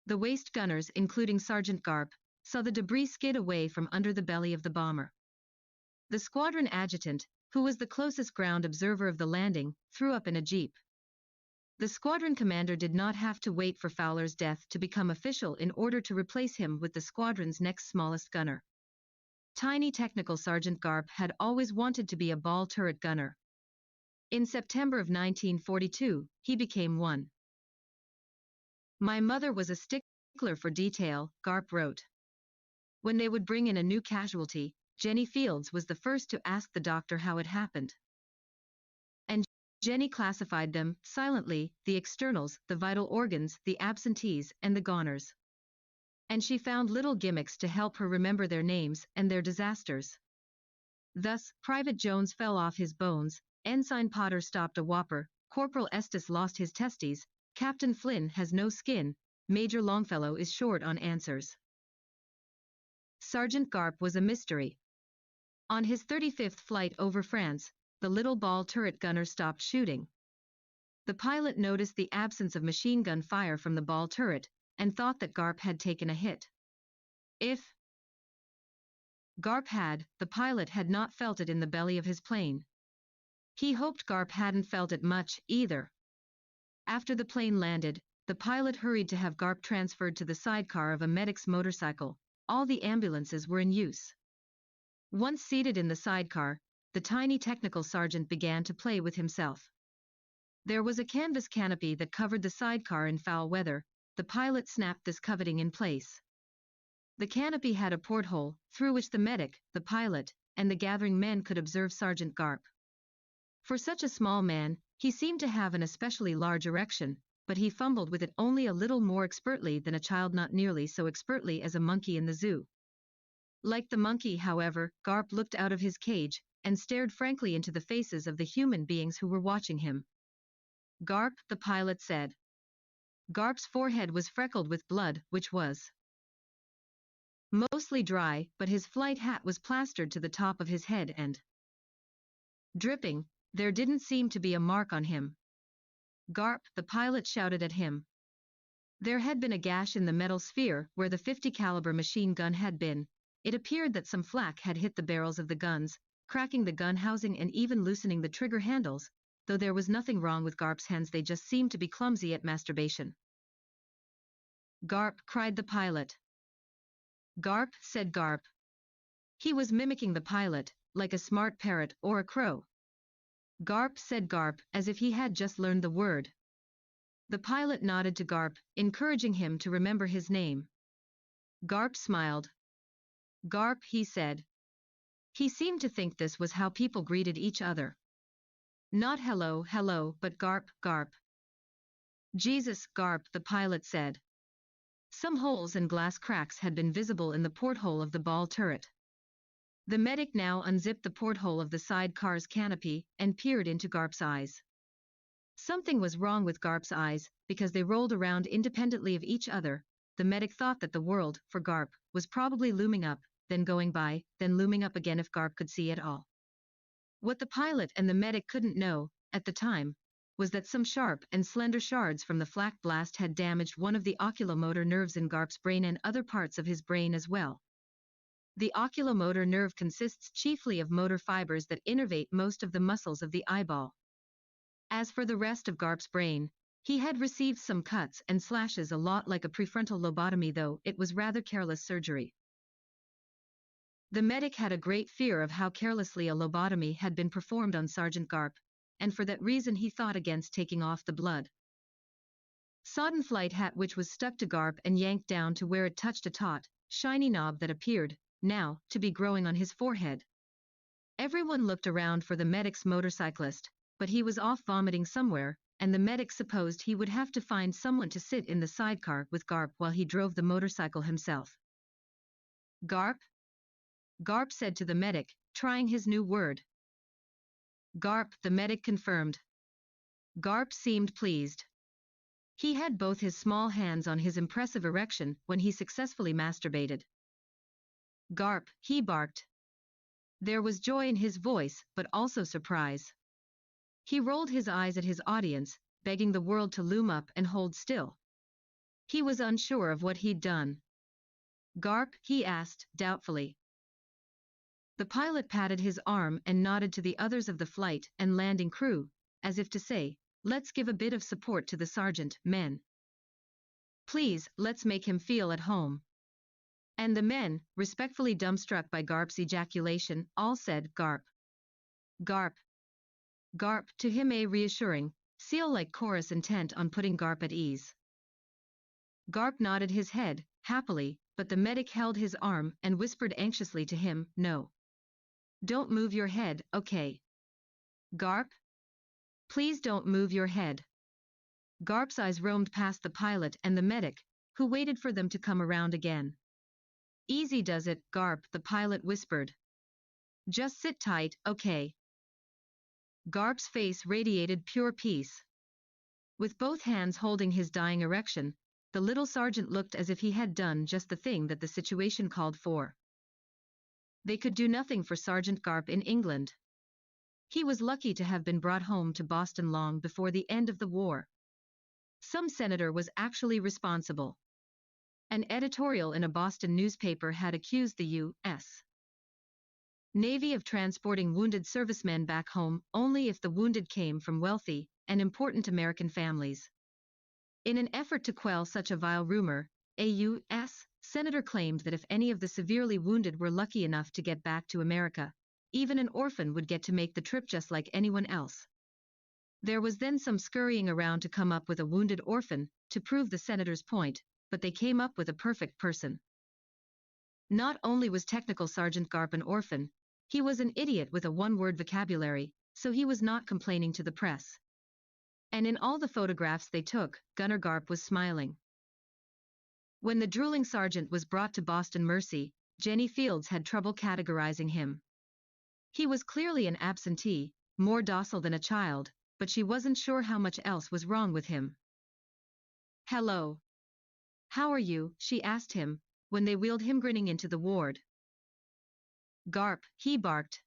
The waist gunners, including Sergeant Garp, saw the debris skid away from under the belly of the bomber. The squadron adjutant, who was the closest ground observer of the landing, threw up in a jeep. The squadron commander did not have to wait for Fowler's death to become official in order to replace him with the squadron's next smallest gunner. Tiny Technical Sergeant Garp had always wanted to be a ball turret gunner. In September of 1942, he became one. "My mother was a stickler for detail," Garp wrote. When they would bring in a new casualty, Jenny Fields was the first to ask the doctor how it happened. And Jenny classified them, silently, the externals, the vital organs, the absentees, and the goners. And she found little gimmicks to help her remember their names and their disasters. Thus, Private Jones fell off his bones, Ensign Potter stopped a whopper, Corporal Estes lost his testes, Captain Flynn has no skin, Major Longfellow is short on answers. Sergeant Garp was a mystery. On his 35th flight over France, the little ball turret gunner stopped shooting. The pilot noticed the absence of machine gun fire from the ball turret, and thought that Garp had taken a hit. If Garp had, the pilot had not felt it in the belly of his plane. He hoped Garp hadn't felt it much, either. After the plane landed, the pilot hurried to have Garp transferred to the sidecar of a medic's motorcycle. All the ambulances were in use. Once seated in the sidecar, the tiny technical sergeant began to play with himself. There was a canvas canopy that covered the sidecar in foul weather. The pilot snapped this coveting in place. The canopy had a porthole, through which the medic, the pilot, and the gathering men could observe Sergeant Garp. For such a small man, he seemed to have an especially large erection, but he fumbled with it only a little more expertly than a child, not nearly so expertly as a monkey in the zoo. Like the monkey, however, Garp looked out of his cage, and stared frankly into the faces of the human beings who were watching him. Garp, the pilot said. Garp's forehead was freckled with blood, which was mostly dry, but his flight hat was plastered to the top of his head and dripping. There didn't seem to be a mark on him. Garp, the pilot shouted at him. There had been a gash in the metal sphere where the 50 caliber machine gun had been. It appeared that some flak had hit the barrels of the guns, cracking the gun housing and even loosening the trigger handles, though there was nothing wrong with Garp's hands, they just seemed to be clumsy at masturbation. Garp, cried the pilot. Garp, said Garp. He was mimicking the pilot, like a smart parrot or a crow. Garp, said Garp, as if he had just learned the word. The pilot nodded to Garp, encouraging him to remember his name. Garp smiled. Garp, he said. He seemed to think this was how people greeted each other. Not hello, hello, but Garp, Garp. Jesus, Garp, the pilot said. Some holes and glass cracks had been visible in the porthole of the ball turret. The medic now unzipped the porthole of the sidecar's canopy and peered into Garp's eyes. Something was wrong with Garp's eyes, because they rolled around independently of each other. The medic thought that the world, for Garp, was probably looming up, then going by, then looming up again if Garp could see at all. What the pilot and the medic couldn't know, at the time, was that some sharp and slender shards from the flak blast had damaged one of the oculomotor nerves in Garp's brain and other parts of his brain as well. The oculomotor nerve consists chiefly of motor fibers that innervate most of the muscles of the eyeball. As for the rest of Garp's brain, he had received some cuts and slashes, a lot like a prefrontal lobotomy, though it was rather careless surgery. The medic had a great fear of how carelessly a lobotomy had been performed on Sergeant Garp, and for that reason he thought against taking off the blood sodden flight hat which was stuck to Garp and yanked down to where it touched a taut, shiny knob that appeared, now, to be growing on his forehead. Everyone looked around for the medic's motorcyclist, but he was off vomiting somewhere, and the medic supposed he would have to find someone to sit in the sidecar with Garp while he drove the motorcycle himself. Garp? Garp said to the medic, trying his new word. Garp, the medic confirmed. Garp seemed pleased. He had both his small hands on his impressive erection when he successfully masturbated. Garp, he barked. There was joy in his voice, but also surprise. He rolled his eyes at his audience, begging the world to loom up and hold still. He was unsure of what he'd done. Garp, he asked, doubtfully. The pilot patted his arm and nodded to the others of the flight and landing crew, as if to say, let's give a bit of support to the sergeant, men. Please, let's make him feel at home. And the men, respectfully dumbstruck by Garp's ejaculation, all said, Garp. Garp. Garp, to him a reassuring, seal-like chorus intent on putting Garp at ease. Garp nodded his head, happily, but the medic held his arm and whispered anxiously to him, no. Don't move your head, okay? Garp? Please don't move your head. Garp's eyes roamed past the pilot and the medic, who waited for them to come around again. Easy does it, Garp, the pilot whispered. Just sit tight, okay? Garp's face radiated pure peace. With both hands holding his dying erection, the little sergeant looked as if he had done just the thing that the situation called for. They could do nothing for Sergeant Garp in England. He was lucky to have been brought home to Boston long before the end of the war. Some senator was actually responsible. An editorial in a Boston newspaper had accused the U.S. Navy of transporting wounded servicemen back home only if the wounded came from wealthy and important American families. In an effort to quell such a vile rumor, a U.S. senator claimed that if any of the severely wounded were lucky enough to get back to America, even an orphan would get to make the trip just like anyone else. There was then some scurrying around to come up with a wounded orphan to prove the senator's point, but they came up with a perfect person. Not only was Technical Sergeant Garp an orphan, he was an idiot with a one-word vocabulary, so he was not complaining to the press. And in all the photographs they took, Gunner Garp was smiling. When the drooling sergeant was brought to Boston Mercy, Jenny Fields had trouble categorizing him. He was clearly an absentee, more docile than a child, but she wasn't sure how much else was wrong with him. Hello. How are you? She asked him, when they wheeled him grinning into the ward. Garp, he barked.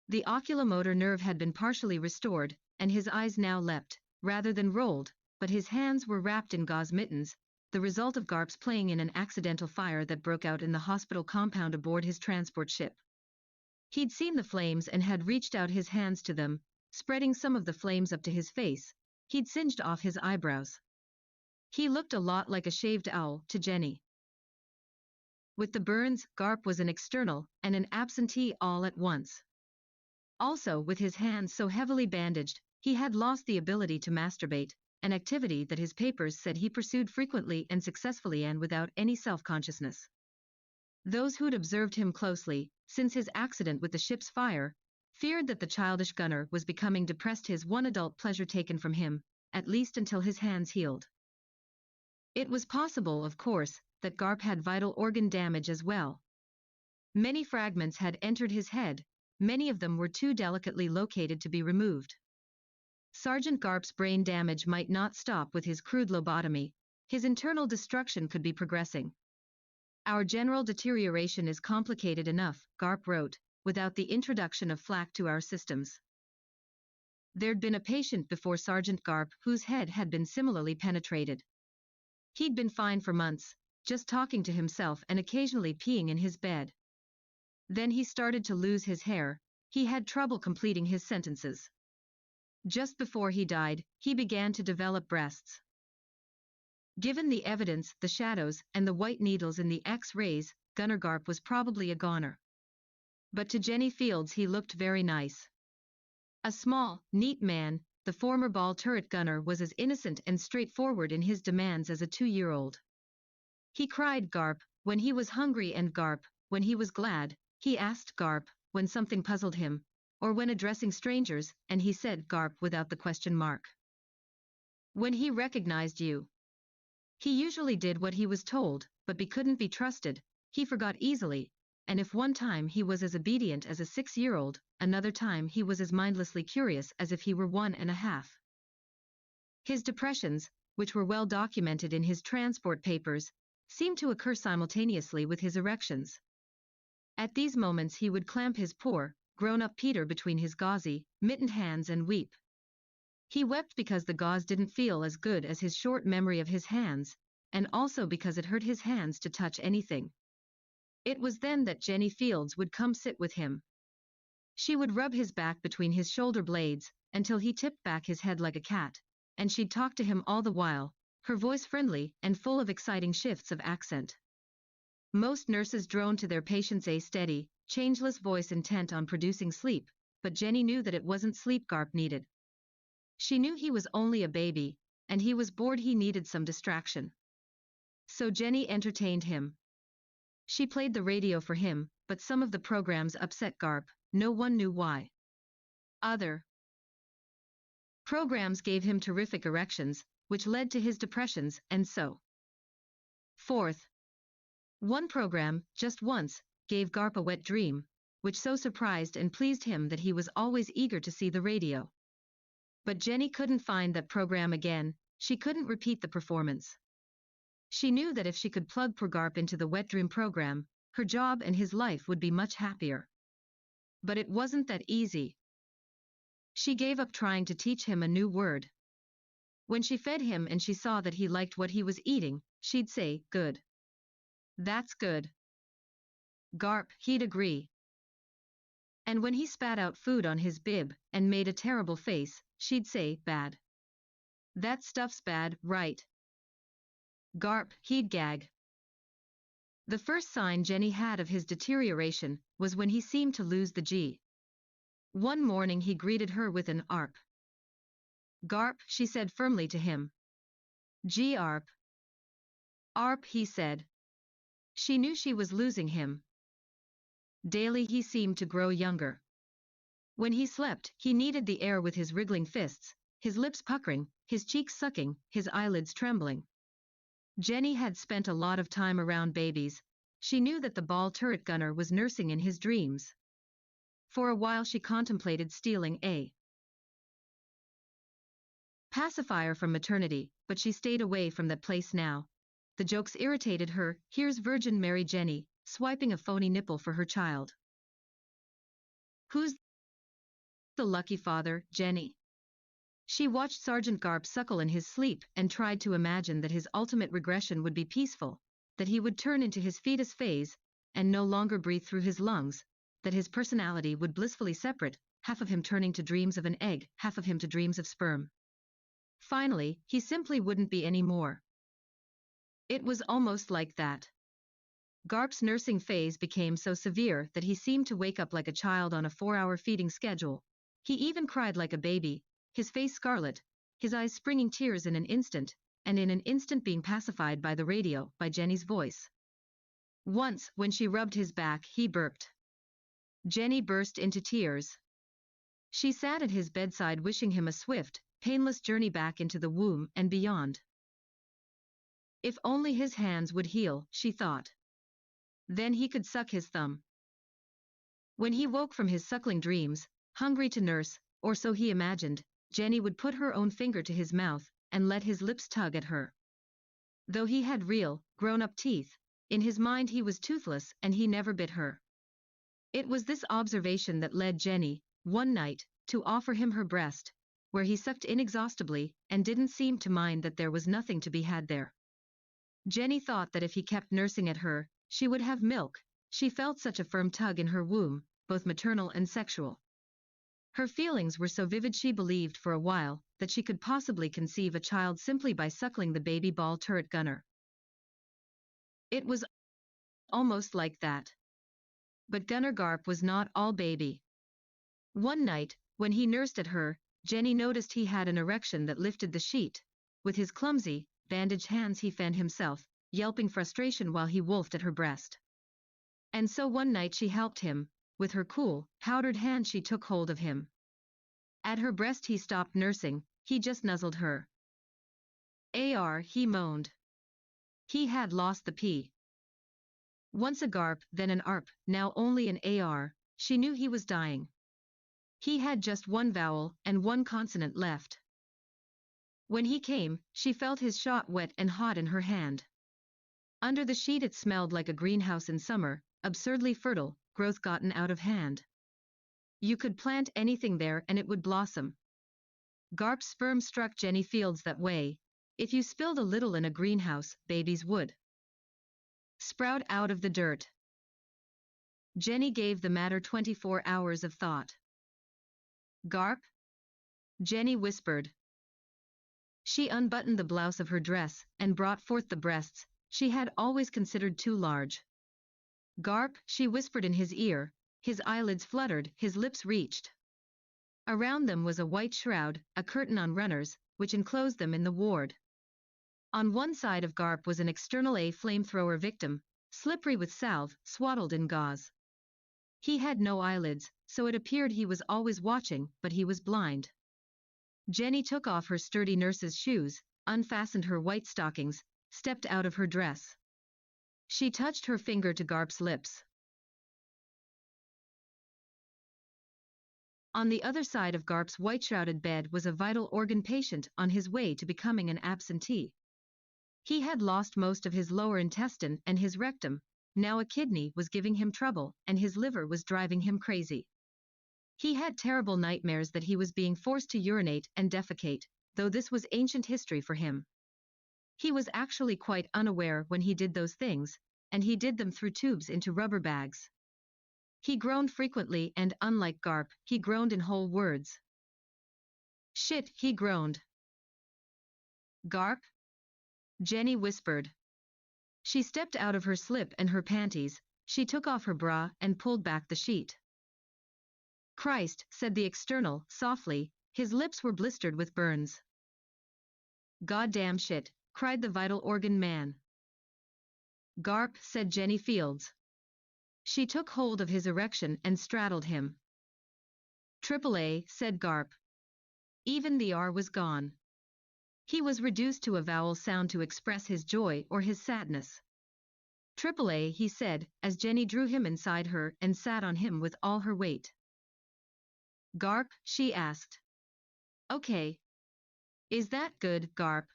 The oculomotor nerve had been partially restored, and his eyes now leapt, rather than rolled, but his hands were wrapped in gauze mittens, the result of Garp's playing in an accidental fire that broke out in the hospital compound aboard his transport ship. He'd seen the flames and had reached out his hands to them, spreading some of the flames up to his face. He'd singed off his eyebrows. He looked a lot like a shaved owl to Jenny. With the burns, Garp was an external and an absentee all at once. Also, with his hands so heavily bandaged, he had lost the ability to masturbate, an activity that his papers said he pursued frequently and successfully and without any self-consciousness. Those who'd observed him closely, since his accident with the ship's fire, feared that the childish gunner was becoming depressed, his one adult pleasure taken from him, at least until his hands healed. It was possible, of course, that Garp had vital organ damage as well. Many fragments had entered his head, many of them were too delicately located to be removed. Sergeant Garp's brain damage might not stop with his crude lobotomy, his internal destruction could be progressing. Our general deterioration is complicated enough, Garp wrote, without the introduction of flak to our systems. There'd been a patient before Sergeant Garp whose head had been similarly penetrated. He'd been fine for months, just talking to himself and occasionally peeing in his bed. Then he started to lose his hair, he had trouble completing his sentences. Just before he died, he began to develop breasts. Given the evidence, the shadows, and the white needles in the X-rays, Gunner Garp was probably a goner. But to Jenny Fields he looked very nice. A small, neat man, the former ball turret gunner was as innocent and straightforward in his demands as a 2-year-old. He cried Garp when he was hungry and Garp when he was glad, he asked Garp when something puzzled him, or when addressing strangers, and he said Garp without the question mark. When he recognized you. He usually did what he was told, but he couldn't be trusted, he forgot easily, and if one time he was as obedient as a 6-year-old, another time he was as mindlessly curious as if he were 1.5. His depressions, which were well documented in his transport papers, seemed to occur simultaneously with his erections. At these moments he would clamp his poor, grown-up Peter between his gauzy, mittened hands and weep. He wept because the gauze didn't feel as good as his short memory of his hands, and also because it hurt his hands to touch anything. It was then that Jenny Fields would come sit with him. She would rub his back between his shoulder blades, until he tipped back his head like a cat, and she'd talk to him all the while, her voice friendly and full of exciting shifts of accent. Most nurses droned to their patients' a steady, changeless voice intent on producing sleep, but Jenny knew that it wasn't sleep Garp needed. She knew he was only a baby, and he was bored, he needed some distraction. So Jenny entertained him. She played the radio for him, but some of the programs upset Garp, no one knew why. Other Programs gave him terrific erections, which led to his depressions, and so forth. One program, just once, gave Garp a wet dream, which so surprised and pleased him that he was always eager to see the radio. But Jenny couldn't find that program again, she couldn't repeat the performance. She knew that if she could plug poor Garp into the wet dream program, her job and his life would be much happier. But it wasn't that easy. She gave up trying to teach him a new word. When she fed him and she saw that he liked what he was eating, she'd say, "Good. That's good. Garp," he'd agree. And when he spat out food on his bib and made a terrible face, she'd say, "Bad. That stuff's bad, right? Garp," he'd gag. The first sign Jenny had of his deterioration was when he seemed to lose the G. One morning he greeted her with an "Arp." "Garp," she said firmly to him. "G-arp." "Arp," he said. She knew she was losing him. Daily he seemed to grow younger. When he slept, he kneaded the air with his wriggling fists, his lips puckering, his cheeks sucking, his eyelids trembling. Jenny had spent a lot of time around babies. She knew that the ball turret gunner was nursing in his dreams. For a while she contemplated stealing a pacifier from maternity, but she stayed away from that place now. The jokes irritated her. Here's Virgin Mary Jenny, swiping a phony nipple for her child. Who's the lucky father, Jenny? She watched Sergeant Garp suckle in his sleep and tried to imagine that his ultimate regression would be peaceful, that he would turn into his fetus phase and no longer breathe through his lungs, that his personality would blissfully separate, half of him turning to dreams of an egg, half of him to dreams of sperm. Finally, he simply wouldn't be any more. It was almost like that. Garp's nursing phase became so severe that he seemed to wake up like a child on a 4-hour feeding schedule. He even cried like a baby, his face scarlet, his eyes springing tears in an instant, and in an instant being pacified by the radio, by Jenny's voice. Once, when she rubbed his back, he burped. Jenny burst into tears. She sat at his bedside wishing him a swift, painless journey back into the womb and beyond. If only his hands would heal, she thought. Then he could suck his thumb. When he woke from his suckling dreams, hungry to nurse, or so he imagined, Jenny would put her own finger to his mouth and let his lips tug at her. Though he had real, grown-up teeth, in his mind he was toothless and he never bit her. It was this observation that led Jenny, one night, to offer him her breast, where he sucked inexhaustibly and didn't seem to mind that there was nothing to be had there. Jenny thought that if he kept nursing at her, she would have milk. She felt such a firm tug in her womb, both maternal and sexual. Her feelings were so vivid she believed for a while that she could possibly conceive a child simply by suckling the baby ball turret gunner. It was almost like that. But Gunner Garp was not all baby. One night, when he nursed at her, Jenny noticed he had an erection that lifted the sheet. With his clumsy, bandaged hands he fanned himself, yelping frustration while he wolfed at her breast. And so one night she helped him. With her cool, powdered hand she took hold of him. At her breast he stopped nursing, he just nuzzled her. "Ar," he moaned. He had lost the P. Once a Garp, then an Arp, now only an Ar, she knew he was dying. He had just one vowel and one consonant left. When he came, she felt his shot wet and hot in her hand. Under the sheet it smelled like a greenhouse in summer, absurdly fertile, growth gotten out of hand. You could plant anything there and it would blossom. Garp's sperm struck Jenny fields that way. If you spilled a little in a greenhouse, babies would sprout out of the dirt. Jenny gave the matter 24 hours of thought. "Garp?" Jenny whispered. She unbuttoned the blouse of her dress and brought forth the breasts she had always considered too large. "Garp," she whispered in his ear, his eyelids fluttered, his lips reached. Around them was a white shroud, a curtain on runners, which enclosed them in the ward. On one side of Garp was an external A flamethrower victim, slippery with salve, swaddled in gauze. He had no eyelids, so it appeared he was always watching, but he was blind. Jenny took off her sturdy nurse's shoes, unfastened her white stockings, stepped out of her dress. She touched her finger to Garp's lips. On the other side of Garp's white-shrouded bed was a vital organ patient on his way to becoming an absentee. He had lost most of his lower intestine and his rectum. Now a kidney was giving him trouble, and his liver was driving him crazy. He had terrible nightmares that he was being forced to urinate and defecate, though this was ancient history for him. He was actually quite unaware when he did those things, and he did them through tubes into rubber bags. He groaned frequently and, unlike Garp, he groaned in whole words. "Shit," he groaned. "Garp?" Jenny whispered. She stepped out of her slip and her panties, she took off her bra and pulled back the sheet. "Christ," said the external, softly, his lips were blistered with burns. "Goddamn shit," cried the vital organ man. "Garp," said Jenny Fields. She took hold of his erection and straddled him. "AAA," said Garp. Even the R was gone. He was reduced to a vowel sound to express his joy or his sadness. "AAA," he said, as Jenny drew him inside her and sat on him with all her weight. "Garp?" she asked. "Okay. Is that good, Garp?"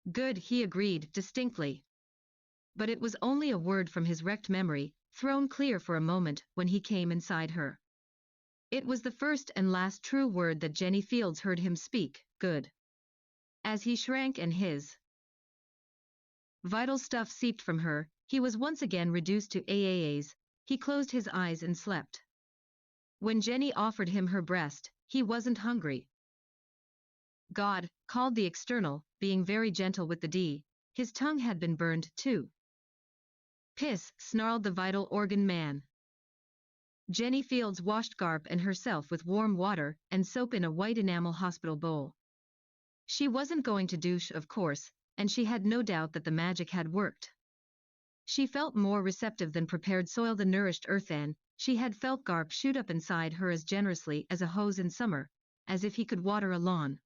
"Good," he agreed, distinctly. But it was only a word from his wrecked memory, thrown clear for a moment when he came inside her. It was the first and last true word that Jenny Fields heard him speak, good. As he shrank and his vital stuff seeped from her, he was once again reduced to AAAs. He closed his eyes and slept. When Jenny offered him her breast, he wasn't hungry. "God," called the external, being very gentle with the D. His tongue had been burned, too. "Piss," snarled the vital organ man. Jenny Fields washed Garp and herself with warm water and soap in a white enamel hospital bowl. She wasn't going to douche, of course, and she had no doubt that the magic had worked. She felt more receptive than prepared soil the nourished earth, and she had felt Garp shoot up inside her as generously as a hose in summer, as if he could water a lawn.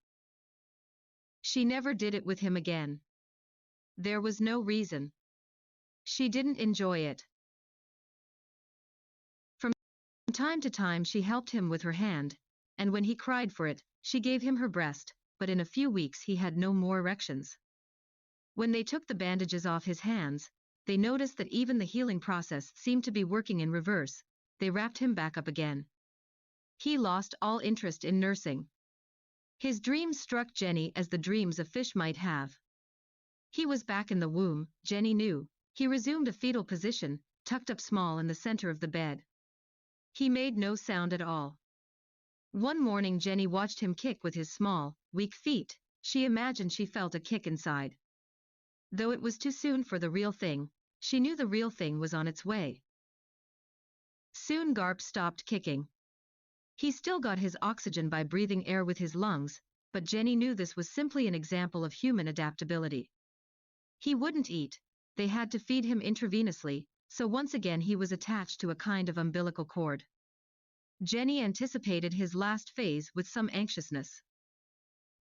She never did it with him again. There was no reason. She didn't enjoy it. From time to time she helped him with her hand, and when he cried for it, she gave him her breast, but in a few weeks he had no more erections. When they took the bandages off his hands, they noticed that even the healing process seemed to be working in reverse. They wrapped him back up again. He lost all interest in nursing. His dreams struck Jenny as the dreams a fish might have. He was back in the womb, Jenny knew. He resumed a fetal position, tucked up small in the center of the bed. He made no sound at all. One morning Jenny watched him kick with his small, weak feet. She imagined she felt a kick inside. Though it was too soon for the real thing, she knew the real thing was on its way. Soon Garp stopped kicking. He still got his oxygen by breathing air with his lungs, but Jenny knew this was simply an example of human adaptability. He wouldn't eat. They had to feed him intravenously, so once again he was attached to a kind of umbilical cord. Jenny anticipated his last phase with some anxiousness.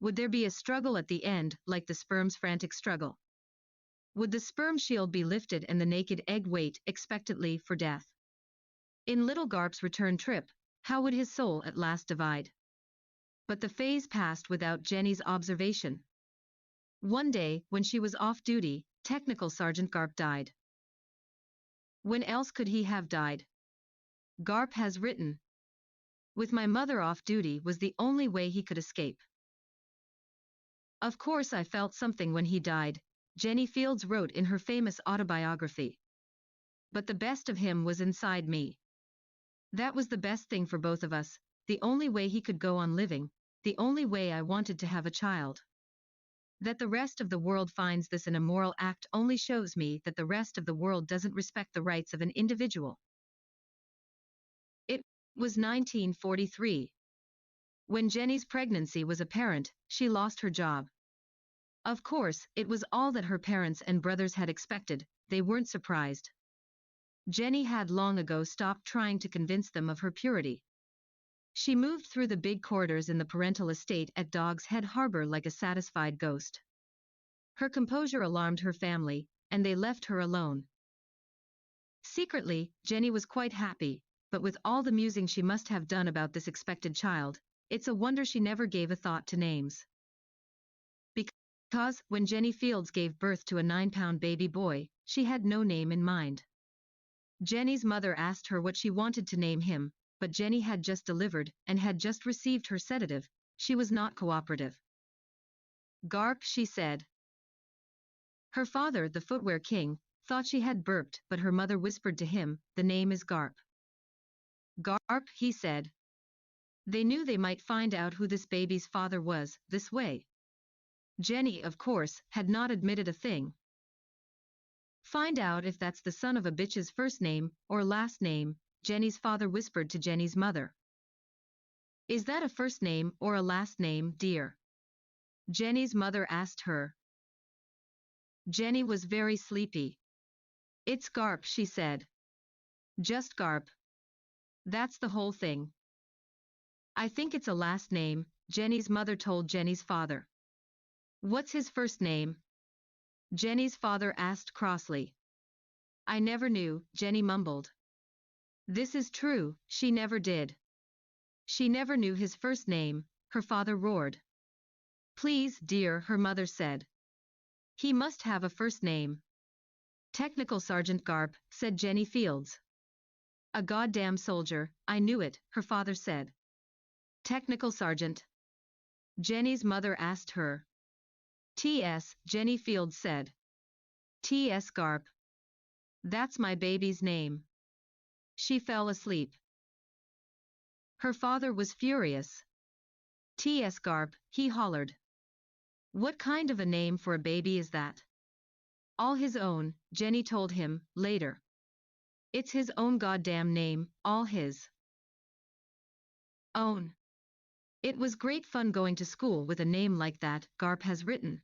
Would there be a struggle at the end, like the sperm's frantic struggle? Would the sperm shield be lifted and the naked egg wait expectantly for death? In little Garp's return trip, how would his soul at last divide? But the phase passed without Jenny's observation. One day, when she was off duty, Technical Sergeant Garp died. When else could he have died? Garp has written, "With my mother off duty was the only way he could escape." Of course I felt something when he died, Jenny Fields wrote in her famous autobiography. But the best of him was inside me. That was the best thing for both of us, the only way he could go on living, the only way I wanted to have a child. That the rest of the world finds this an immoral act only shows me that the rest of the world doesn't respect the rights of an individual. It was 1943. When Jenny's pregnancy was apparent, she lost her job. Of course, it was all that her parents and brothers had expected. They weren't surprised. Jenny had long ago stopped trying to convince them of her purity. She moved through the big corridors in the parental estate at Dog's Head Harbor like a satisfied ghost. Her composure alarmed her family, and they left her alone. Secretly, Jenny was quite happy, but with all the musing she must have done about this expected child, it's a wonder she never gave a thought to names. Because, when Jenny Fields gave birth to a 9-pound baby boy, she had no name in mind. Jenny's mother asked her what she wanted to name him, but Jenny had just delivered and had just received her sedative. She was not cooperative. Garp, she said. Her father, the footwear king, thought she had burped, but her mother whispered to him, "The name is Garp." Garp, he said. They knew they might find out who this baby's father was, this way. Jenny, of course, had not admitted a thing. "Find out if that's the son of a bitch's first name, or last name," Jenny's father whispered to Jenny's mother. "Is that a first name or a last name, dear?" Jenny's mother asked her. Jenny was very sleepy. "It's Garp," she said. "Just Garp. That's the whole thing." "I think it's a last name," Jenny's mother told Jenny's father. "What's his first name?" Jenny's father asked crossly. "I never knew," Jenny mumbled. "This is true, she never did." "She never knew his first name," her father roared. "Please, dear," her mother said. "He must have a first name." "Technical Sergeant Garp," said Jenny Fields. "A goddamn soldier, I knew it," her father said. "Technical Sergeant?" Jenny's mother asked her. "T.S., Jenny Fields said. "T.S. Garp. That's my baby's name." She fell asleep. Her father was furious. "T.S. Garp," he hollered. "What kind of a name for a baby is that?" "All his own," Jenny told him, later. "It's his own goddamn name, all his own. It was great fun going to school with a name like that," Garp has written.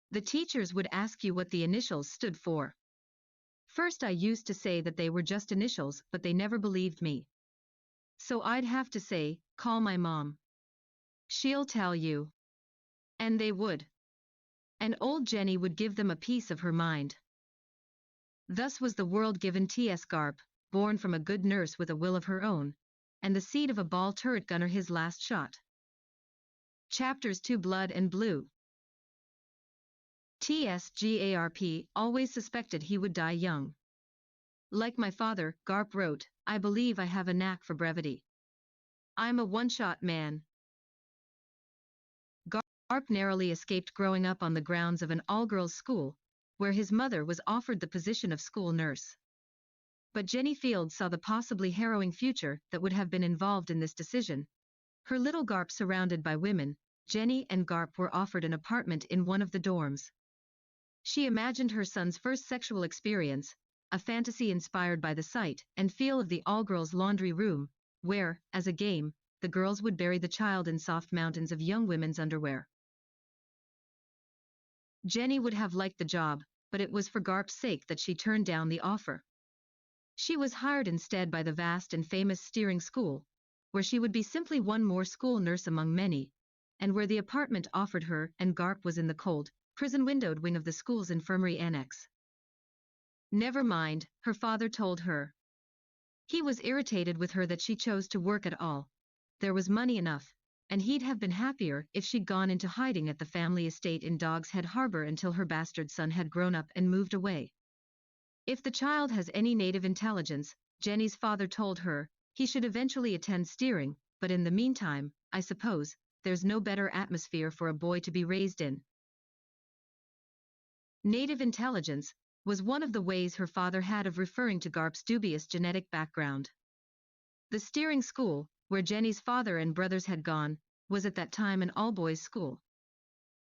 "The teachers would ask you what the initials stood for. First I used to say that they were just initials, but they never believed me. So I'd have to say, call my mom. She'll tell you." And they would. And old Jenny would give them a piece of her mind. Thus was the world given T.S. Garp, born from a good nurse with a will of her own, and the seed of a ball turret gunner his last shot. Chapters 2 Blood and Blue. T.S. Garp always suspected he would die young. "Like my father," Garp wrote, "I believe I have a knack for brevity. I'm a one-shot man." Garp narrowly escaped growing up on the grounds of an all-girls school, where his mother was offered the position of school nurse. But Jenny Fields saw the possibly harrowing future that would have been involved in this decision. Her little Garp surrounded by women, Jenny and Garp were offered an apartment in one of the dorms. She imagined her son's first sexual experience, a fantasy inspired by the sight and feel of the all-girls laundry room, where, as a game, the girls would bury the child in soft mountains of young women's underwear. Jenny would have liked the job, but it was for Garp's sake that she turned down the offer. She was hired instead by the vast and famous steering school, where she would be simply one more school nurse among many, and where the apartment offered her and Garp was in the cold, prison-windowed wing of the school's infirmary annex. Never mind, her father told her. He was irritated with her that she chose to work at all. There was money enough, and he'd have been happier if she'd gone into hiding at the family estate in Dog's Head Harbor until her bastard son had grown up and moved away. If the child has any native intelligence, Jenny's father told her, he should eventually attend steering, but in the meantime, I suppose, there's no better atmosphere for a boy to be raised in. Native intelligence was one of the ways her father had of referring to Garp's dubious genetic background. The steering school, where Jenny's father and brothers had gone, was at that time an all-boys school.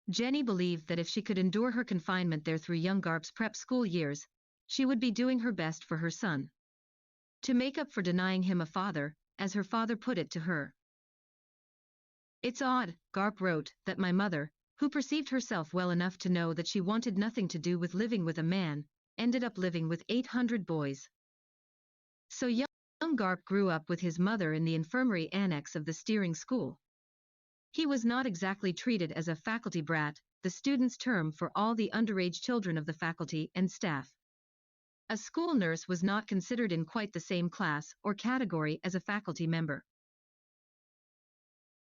Jenny believed that if she could endure her confinement there through young Garp's prep school years, she would be doing her best for her son. To make up for denying him a father, as her father put it to her. "It's odd," Garp wrote, "that my mother, who perceived herself well enough to know that she wanted nothing to do with living with a man, ended up living with 800 boys. So young Young Garp grew up with his mother in the infirmary annex of the steering school. He was not exactly treated as a faculty brat, the students' term for all the underage children of the faculty and staff. A school nurse was not considered in quite the same class or category as a faculty member.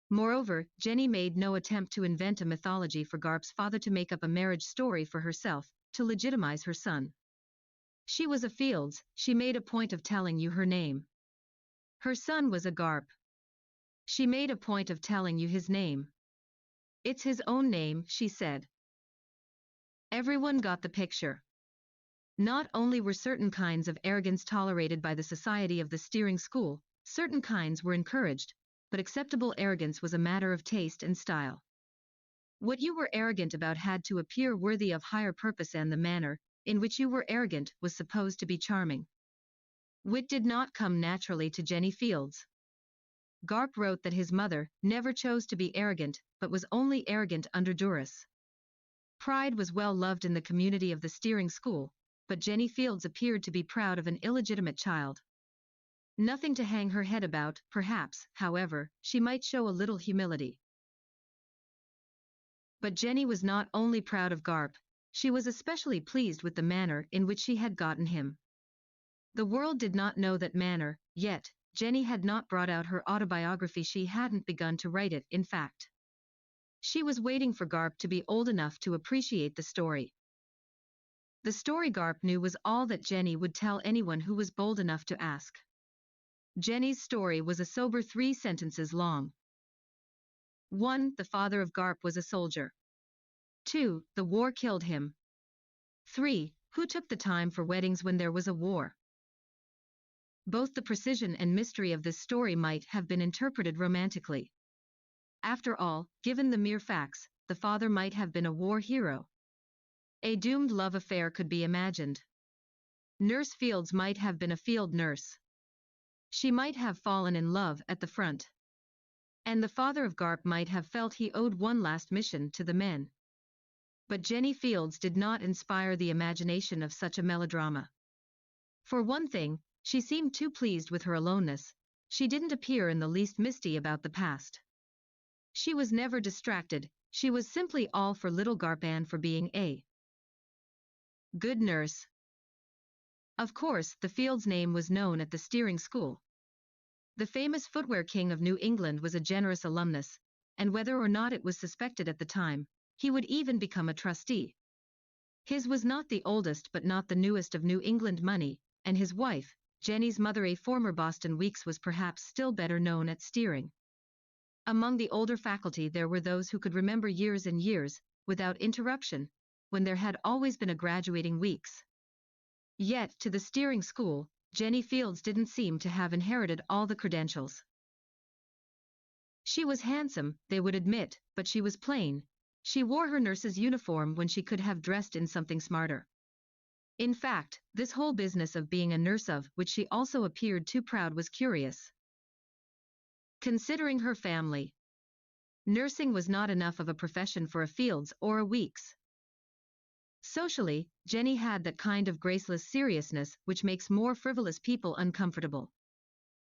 Moreover, Jenny made no attempt to invent a mythology for Garp's father to make up a marriage story for herself, to legitimize her son. She was a Fields, she made a point of telling you her name. Her son was a Garp. She made a point of telling you his name. It's his own name, she said. Everyone got the picture. Not only were certain kinds of arrogance tolerated by the society of the steering school, certain kinds were encouraged, but acceptable arrogance was a matter of taste and style. What you were arrogant about had to appear worthy of higher purpose, and the manner in which you were arrogant was supposed to be charming. Wit did not come naturally to Jenny Fields. Garp wrote that his mother never chose to be arrogant, but was only arrogant under duress. Pride was well loved in the community of the steering school, but Jenny Fields appeared to be proud of an illegitimate child. Nothing to hang her head about, perhaps, however, she might show a little humility. But Jenny was not only proud of Garp, she was especially pleased with the manner in which she had gotten him. The world did not know that manner, yet. Jenny had not brought out her autobiography, she hadn't begun to write it, in fact. She was waiting for Garp to be old enough to appreciate the story. The story Garp knew was all that Jenny would tell anyone who was bold enough to ask. Jenny's story was a sober 3 sentences long. 1. The father of Garp was a soldier. 2. The war killed him. 3. Who took the time for weddings when there was a war? Both the precision and mystery of this story might have been interpreted romantically. After all, given the mere facts, the father might have been a war hero. A doomed love affair could be imagined. Nurse Fields might have been a field nurse. She might have fallen in love at the front. And the father of Garp might have felt he owed one last mission to the men. But Jenny Fields did not inspire the imagination of such a melodrama. For one thing, she seemed too pleased with her aloneness. She didn't appear in the least misty about the past. She was never distracted, she was simply all for little Garp and for being a good nurse. Of course, the Fields name was known at the steering school. The famous footwear king of New England was a generous alumnus, and whether or not it was suspected at the time, he would even become a trustee. His was not the oldest but not the newest of New England money, and his wife, Jenny's mother, a former Boston Weeks, was perhaps still better known at steering. Among the older faculty there were those who could remember years and years, without interruption, when there had always been a graduating Weeks. Yet, to the steering school, Jenny Fields didn't seem to have inherited all the credentials. She was handsome, they would admit, but she was plain. She wore her nurse's uniform when she could have dressed in something smarter. In fact, this whole business of being a nurse, of which she also appeared too proud, was curious. Considering her family, nursing was not enough of a profession for a Fields or a Weeks. Socially, Jenny had that kind of graceless seriousness which makes more frivolous people uncomfortable.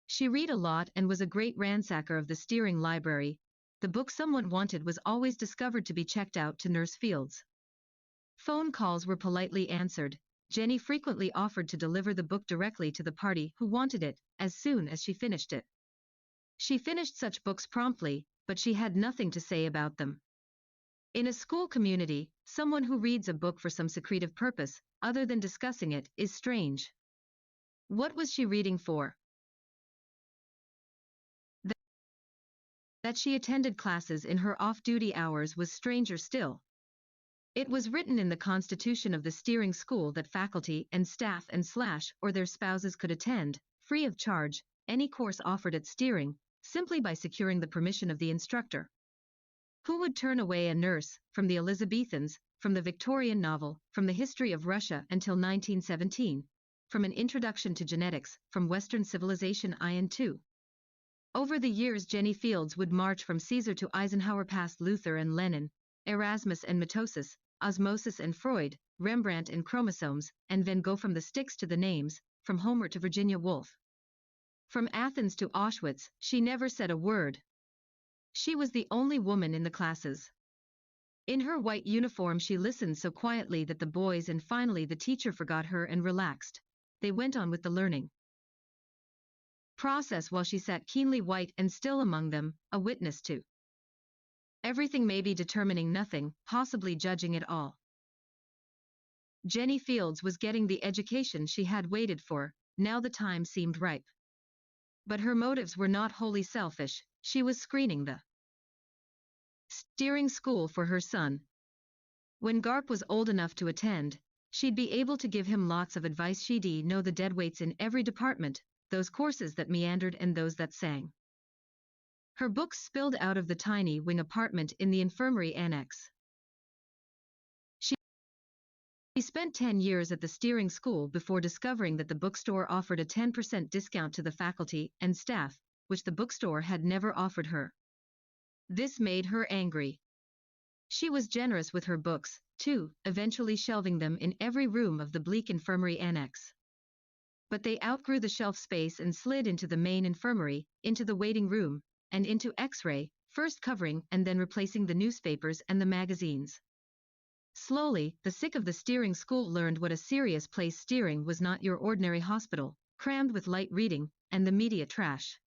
She read a lot and was a great ransacker of the steering library. The book someone wanted was always discovered to be checked out to Nurse Fields. Phone calls were politely answered. Jenny frequently offered to deliver the book directly to the party who wanted it, as soon as she finished it. She finished such books promptly, but she had nothing to say about them. In a school community, someone who reads a book for some secretive purpose, other than discussing it, is strange. What was she reading for? That she attended classes in her off-duty hours was stranger still. It was written in the constitution of the steering school that faculty and staff and or their spouses could attend, free of charge, any course offered at steering, simply by securing the permission of the instructor. Who would turn away a nurse, from the Elizabethans, from the Victorian novel, from the history of Russia until 1917, from an introduction to genetics, from Western civilization IN2? Over the years Jenny Fields would march from Caesar to Eisenhower, past Luther and Lenin, Erasmus and mitosis, osmosis and Freud, Rembrandt and chromosomes, and Van Gogh, from the sticks to the names, from Homer to Virginia Woolf. From Athens to Auschwitz, she never said a word. She was the only woman in the classes. In her white uniform she listened so quietly that the boys and finally the teacher forgot her and relaxed. They went on with the learning process while she sat keenly white and still among them, a witness to everything, maybe determining nothing, possibly judging it all. Jenny Fields was getting the education she had waited for, now the time seemed ripe. But her motives were not wholly selfish, she was screening the steering school for her son. When Garp was old enough to attend, she'd be able to give him lots of advice. She'd know the deadweights in every department, those courses that meandered and those that sang. Her books spilled out of the tiny wing apartment in the infirmary annex. She spent 10 years at the steering school before discovering that the bookstore offered a 10% discount to the faculty and staff, which the bookstore had never offered her. This made her angry. She was generous with her books, too, eventually shelving them in every room of the bleak infirmary annex. But they outgrew the shelf space and slid into the main infirmary, into the waiting room, and into X-ray, first covering and then replacing the newspapers and the magazines. Slowly, the sick of the steering school learned what a serious place steering was, not your ordinary hospital, crammed with light reading and the media trash.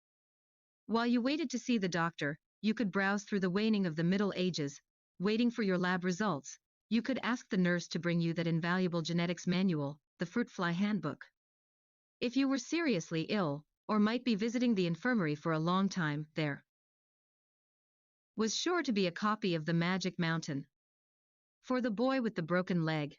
While you waited to see the doctor, you could browse through the waning of the Middle Ages, waiting for your lab results. You could ask the nurse to bring you that invaluable genetics manual, the fruit fly handbook. If you were seriously ill, or might be visiting the infirmary for a long time, there was sure to be a copy of the Magic Mountain. For the boy with the broken leg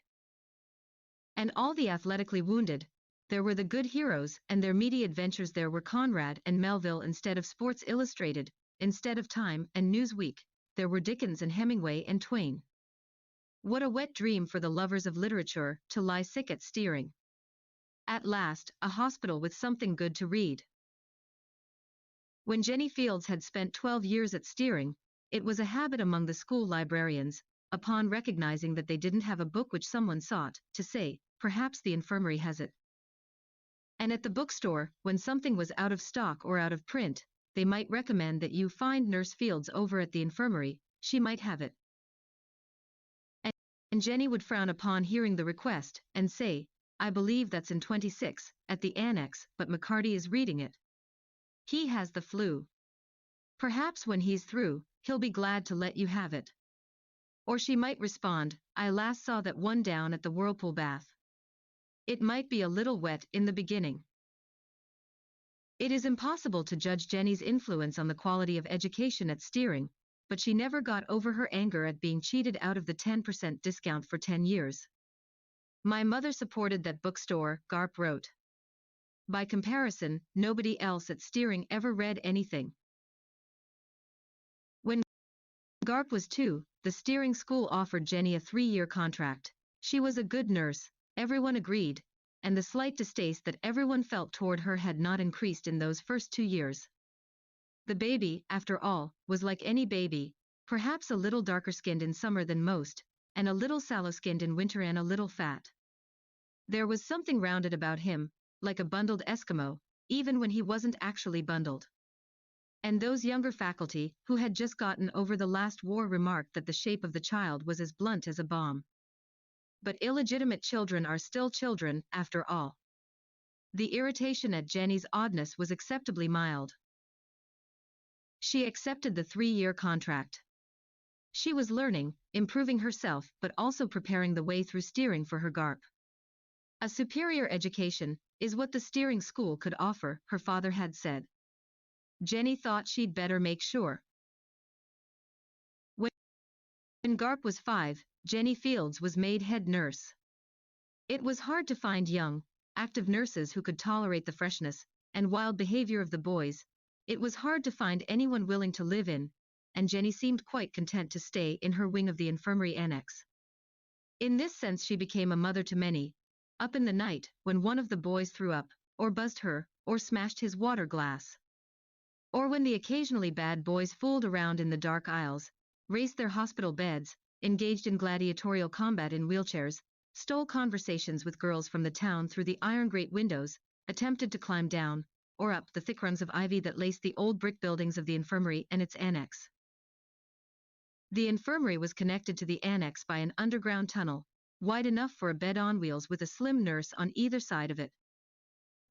and all the athletically wounded, there were the good heroes and their meaty adventures. There were Conrad and Melville instead of Sports Illustrated, instead of Time and Newsweek. There were Dickens and Hemingway and Twain. What a wet dream for the lovers of literature, to lie sick at steering. At last, a hospital with something good to read. When Jenny Fields had spent 12 years at steering, it was a habit among the school librarians, upon recognizing that they didn't have a book which someone sought, to say, perhaps the infirmary has it. And at the bookstore, when something was out of stock or out of print, they might recommend that you find Nurse Fields over at the infirmary, she might have it. And Jenny would frown upon hearing the request, and say, I believe that's in 26, at the annex, but McCarty is reading it. He has the flu. Perhaps when he's through, he'll be glad to let you have it. Or she might respond, I last saw that one down at the whirlpool bath. It might be a little wet in the beginning. It is impossible to judge Jenny's influence on the quality of education at steering, but she never got over her anger at being cheated out of the 10% discount for 10 years. My mother supported that bookstore, Garp wrote. By comparison, nobody else at steering ever read anything. When Garp was 2, the steering school offered Jenny a 3-year contract. She was a good nurse, everyone agreed, and the slight distaste that everyone felt toward her had not increased in those first 2 years. The baby, after all, was like any baby, perhaps a little darker-skinned in summer than most, and a little sallow-skinned in winter and a little fat. There was something rounded about him, like a bundled Eskimo, even when he wasn't actually bundled. And those younger faculty, who had just gotten over the last war, remarked that the shape of the child was as blunt as a bomb. But illegitimate children are still children, after all. The irritation at Jenny's oddness was acceptably mild. She accepted the 3-year contract. She was learning, improving herself, but also preparing the way through steering for her Garp. A superior education is what the steering school could offer, her father had said. Jenny thought she'd better make sure. When Garp was 5, Jenny Fields was made head nurse. It was hard to find young, active nurses who could tolerate the freshness and wild behavior of the boys. It was hard to find anyone willing to live in, and Jenny seemed quite content to stay in her wing of the infirmary annex. In this sense she became a mother to many. Up in the night, when one of the boys threw up, or buzzed her, or smashed his water glass. Or when the occasionally bad boys fooled around in the dark aisles, raced their hospital beds, engaged in gladiatorial combat in wheelchairs, stole conversations with girls from the town through the iron grate windows, attempted to climb down, or up the thick rungs of ivy that laced the old brick buildings of the infirmary and its annex. The infirmary was connected to the annex by an underground tunnel, wide enough for a bed on wheels with a slim nurse on either side of it.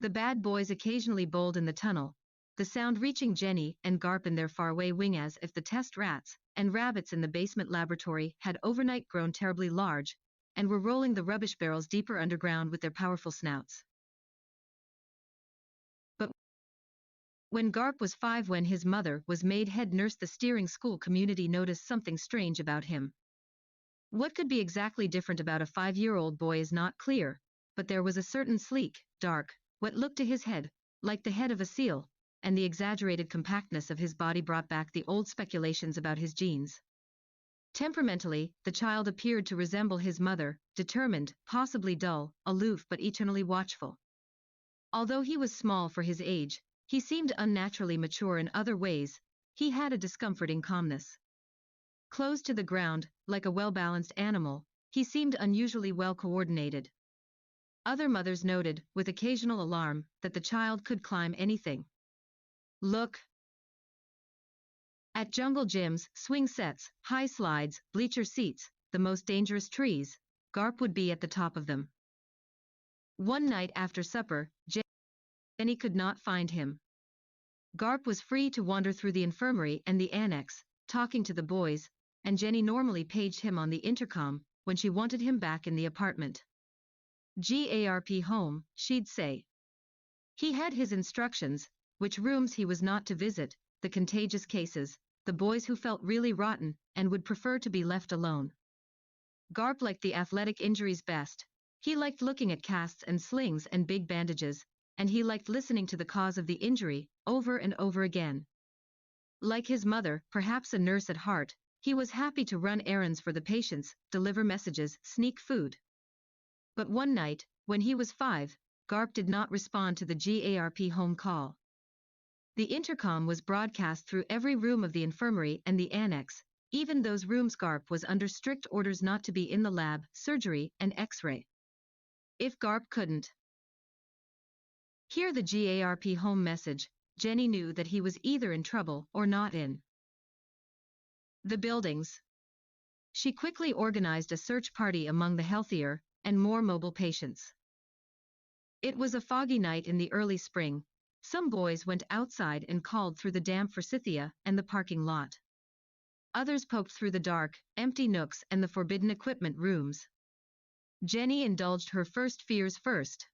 The bad boys occasionally bowled in the tunnel, the sound reaching Jenny and Garp in their faraway wing as if the test rats and rabbits in the basement laboratory had overnight grown terribly large, and were rolling the rubbish barrels deeper underground with their powerful snouts. But when Garp was 5, when his mother was made head nurse, the steering school community noticed something strange about him. What could be exactly different about a 5-year-old boy is not clear, but there was a certain sleek, dark, what looked to his head like the head of a seal, and the exaggerated compactness of his body brought back the old speculations about his genes. Temperamentally, the child appeared to resemble his mother, determined, possibly dull, aloof but eternally watchful. Although he was small for his age, he seemed unnaturally mature in other ways. He had a discomforting calmness. Close to the ground, like a well-balanced animal, he seemed unusually well coordinated. Other mothers noted, with occasional alarm, that the child could climb anything. Look at jungle gyms, swing sets, high slides, bleacher seats, the most dangerous trees. Garp would be at the top of them. One night after supper, Jenny could not find him. Garp was free to wander through the infirmary and the annex, talking to the boys, and Jenny normally paged him on the intercom when she wanted him back in the apartment. Garp home, she'd say. He had his instructions, which rooms he was not to visit, the contagious cases, the boys who felt really rotten and would prefer to be left alone. Garp liked the athletic injuries best. He liked looking at casts and slings and big bandages, and he liked listening to the cause of the injury over and over again. Like his mother, perhaps a nurse at heart, he was happy to run errands for the patients, deliver messages, sneak food. But one night, when he was 5, Garp did not respond to the Garp home call. The intercom was broadcast through every room of the infirmary and the annex, even those rooms Garp was under strict orders not to be in: the lab, surgery, and X-ray. If Garp couldn't hear the Garp home message, Jenny knew that he was either in trouble or not in the buildings. She quickly organized a search party among the healthier and more mobile patients. It was a foggy night in the early spring. Some boys went outside and called through the damp forsythia and the parking lot. Others poked through the dark, empty nooks and the forbidden equipment rooms. Jenny indulged her first fears first.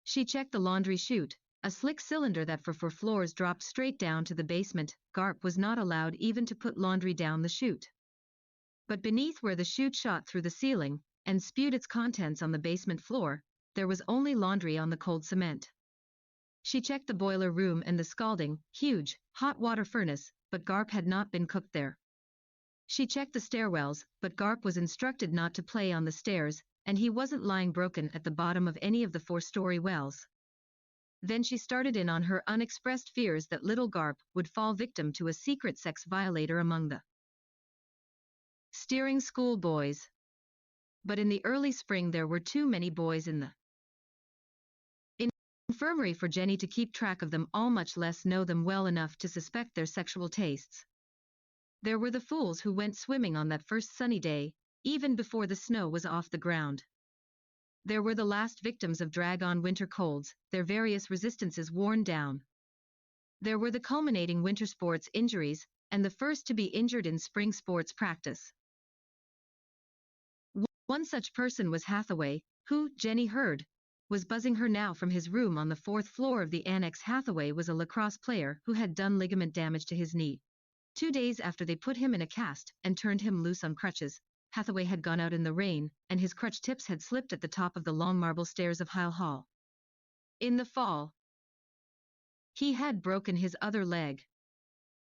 She checked the laundry chute, a slick cylinder that for 4 floors dropped straight down to the basement. Garp was not allowed even to put laundry down the chute. But beneath, where the chute shot through the ceiling and spewed its contents on the basement floor, there was only laundry on the cold cement. She checked the boiler room and the scalding, huge, hot water furnace, but Garp had not been cooked there. She checked the stairwells, but Garp was instructed not to play on the stairs, and he wasn't lying broken at the bottom of any of the 4-story wells. Then she started in on her unexpressed fears that little Garp would fall victim to a secret sex violator among the steering school boys. But in the early spring there were too many boys in the infirmary for Jenny to keep track of them all, much less know them well enough to suspect their sexual tastes. There were the fools who went swimming on that first sunny day, even before the snow was off the ground. There were the last victims of drag-on winter colds, their various resistances worn down. There were the culminating winter sports injuries, and the first to be injured in spring sports practice. One such person was Hathaway, who, Jenny heard, was buzzing her now from his room on the 4th floor of the annex. Hathaway was a lacrosse player who had done ligament damage to his knee. 2 days after they put him in a cast and turned him loose on crutches, Hathaway had gone out in the rain, and his crutch tips had slipped at the top of the long marble stairs of Hyle Hall. In the fall, he had broken his other leg.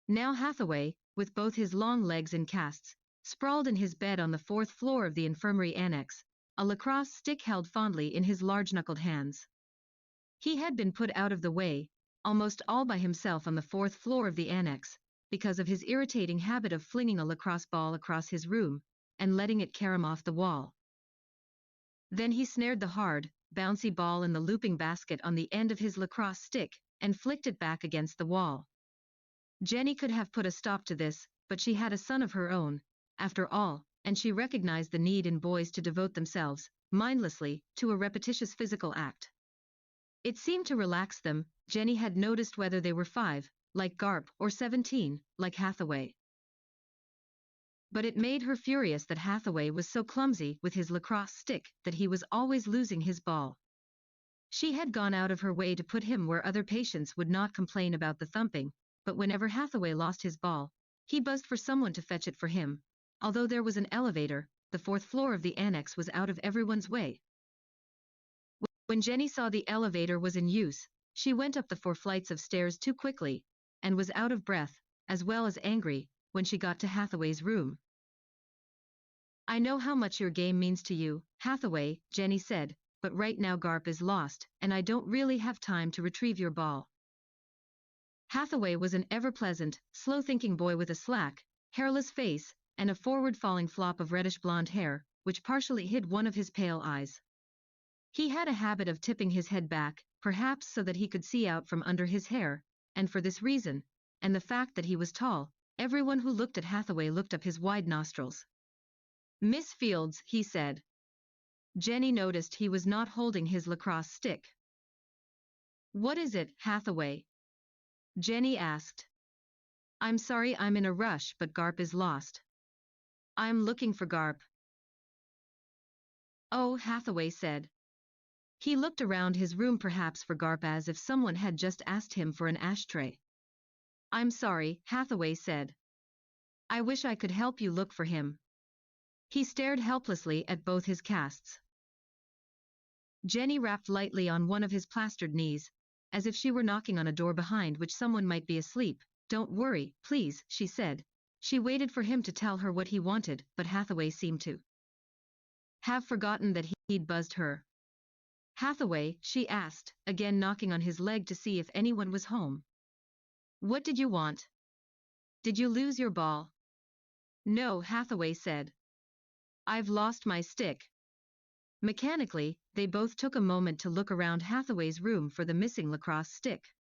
Now Hathaway, with both his long legs in casts, sprawled in his bed on the 4th floor of the infirmary annex, a lacrosse stick held fondly in his large-knuckled hands. He had been put out of the way, almost all by himself on the 4th floor of the annex, because of his irritating habit of flinging a lacrosse ball across his room and letting it carom off the wall. Then he snared the hard, bouncy ball in the looping basket on the end of his lacrosse stick, and flicked it back against the wall. Jenny could have put a stop to this, but she had a son of her own, after all, and she recognized the need in boys to devote themselves, mindlessly, to a repetitious physical act. It seemed to relax them. Jenny had noticed whether they were 5, like Garp, or 17, like Hathaway. But it made her furious that Hathaway was so clumsy with his lacrosse stick that he was always losing his ball. She had gone out of her way to put him where other patients would not complain about the thumping, but whenever Hathaway lost his ball, he buzzed for someone to fetch it for him. Although there was an elevator, the 4th floor of the annex was out of everyone's way. When Jenny saw the elevator was in use, she went up the 4 flights of stairs too quickly, and was out of breath, as well as angry, when she got to Hathaway's room. "I know how much your game means to you, Hathaway," Jenny said, "but right now Garp is lost, and I don't really have time to retrieve your ball." Hathaway was an ever-pleasant, slow-thinking boy with a slack, hairless face, and a forward-falling flop of reddish-blonde hair, which partially hid one of his pale eyes. He had a habit of tipping his head back, perhaps so that he could see out from under his hair, and for this reason, and the fact that he was tall, everyone who looked at Hathaway looked up his wide nostrils. "Miss Fields," he said. Jenny noticed he was not holding his lacrosse stick. "What is it, Hathaway?" Jenny asked. "I'm sorry I'm in a rush, but Garp is lost." "I'm looking for Garp." "Oh," Hathaway said. He looked around his room, perhaps for Garp, as if someone had just asked him for an ashtray. "I'm sorry," Hathaway said. "I wish I could help you look for him." He stared helplessly at both his casts. Jenny rapped lightly on one of his plastered knees, as if she were knocking on a door behind which someone might be asleep. "Don't worry, please," she said. She waited for him to tell her what he wanted, but Hathaway seemed to have forgotten that he'd buzzed her. "Hathaway," she asked, again knocking on his leg to see if anyone was home. "What did you want? Did you lose your ball?" "No," Hathaway said. "I've lost my stick." Mechanically, they both took a moment to look around Hathaway's room for the missing lacrosse stick.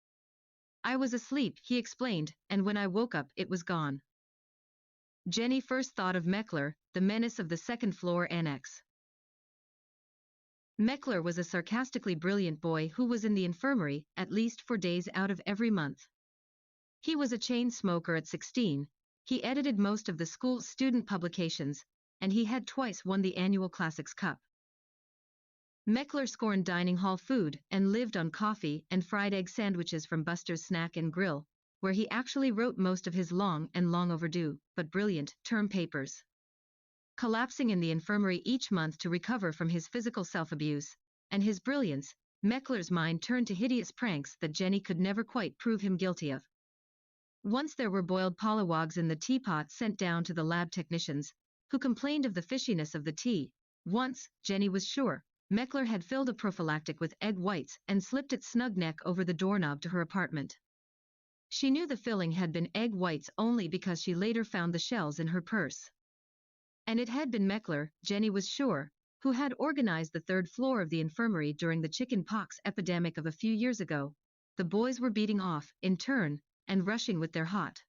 "I was asleep," he explained, "and when I woke up it was gone." Jenny first thought of Meckler, the menace of the 2nd floor annex. Meckler was a sarcastically brilliant boy who was in the infirmary at least 4 days out of every month. He was a chain smoker at 16, he edited most of the school's student publications, and he had twice won the annual Classics Cup. Meckler scorned dining hall food and lived on coffee and fried egg sandwiches from Buster's Snack and Grill, where he actually wrote most of his long overdue, but brilliant, term papers. Collapsing in the infirmary each month to recover from his physical self-abuse and his brilliance, Meckler's mind turned to hideous pranks that Jenny could never quite prove him guilty of. Once there were boiled pollywogs in the teapot sent down to the lab technicians, who complained of the fishiness of the tea. Once, Jenny was sure, Meckler had filled a prophylactic with egg whites and slipped its snug neck over the doorknob to her apartment. She knew the filling had been egg whites only because she later found the shells in her purse. And it had been Meckler, Jenny was sure, who had organized the 3rd floor of the infirmary during the chicken pox epidemic of a few years ago. The boys were beating off, in turn, and rushing with their hot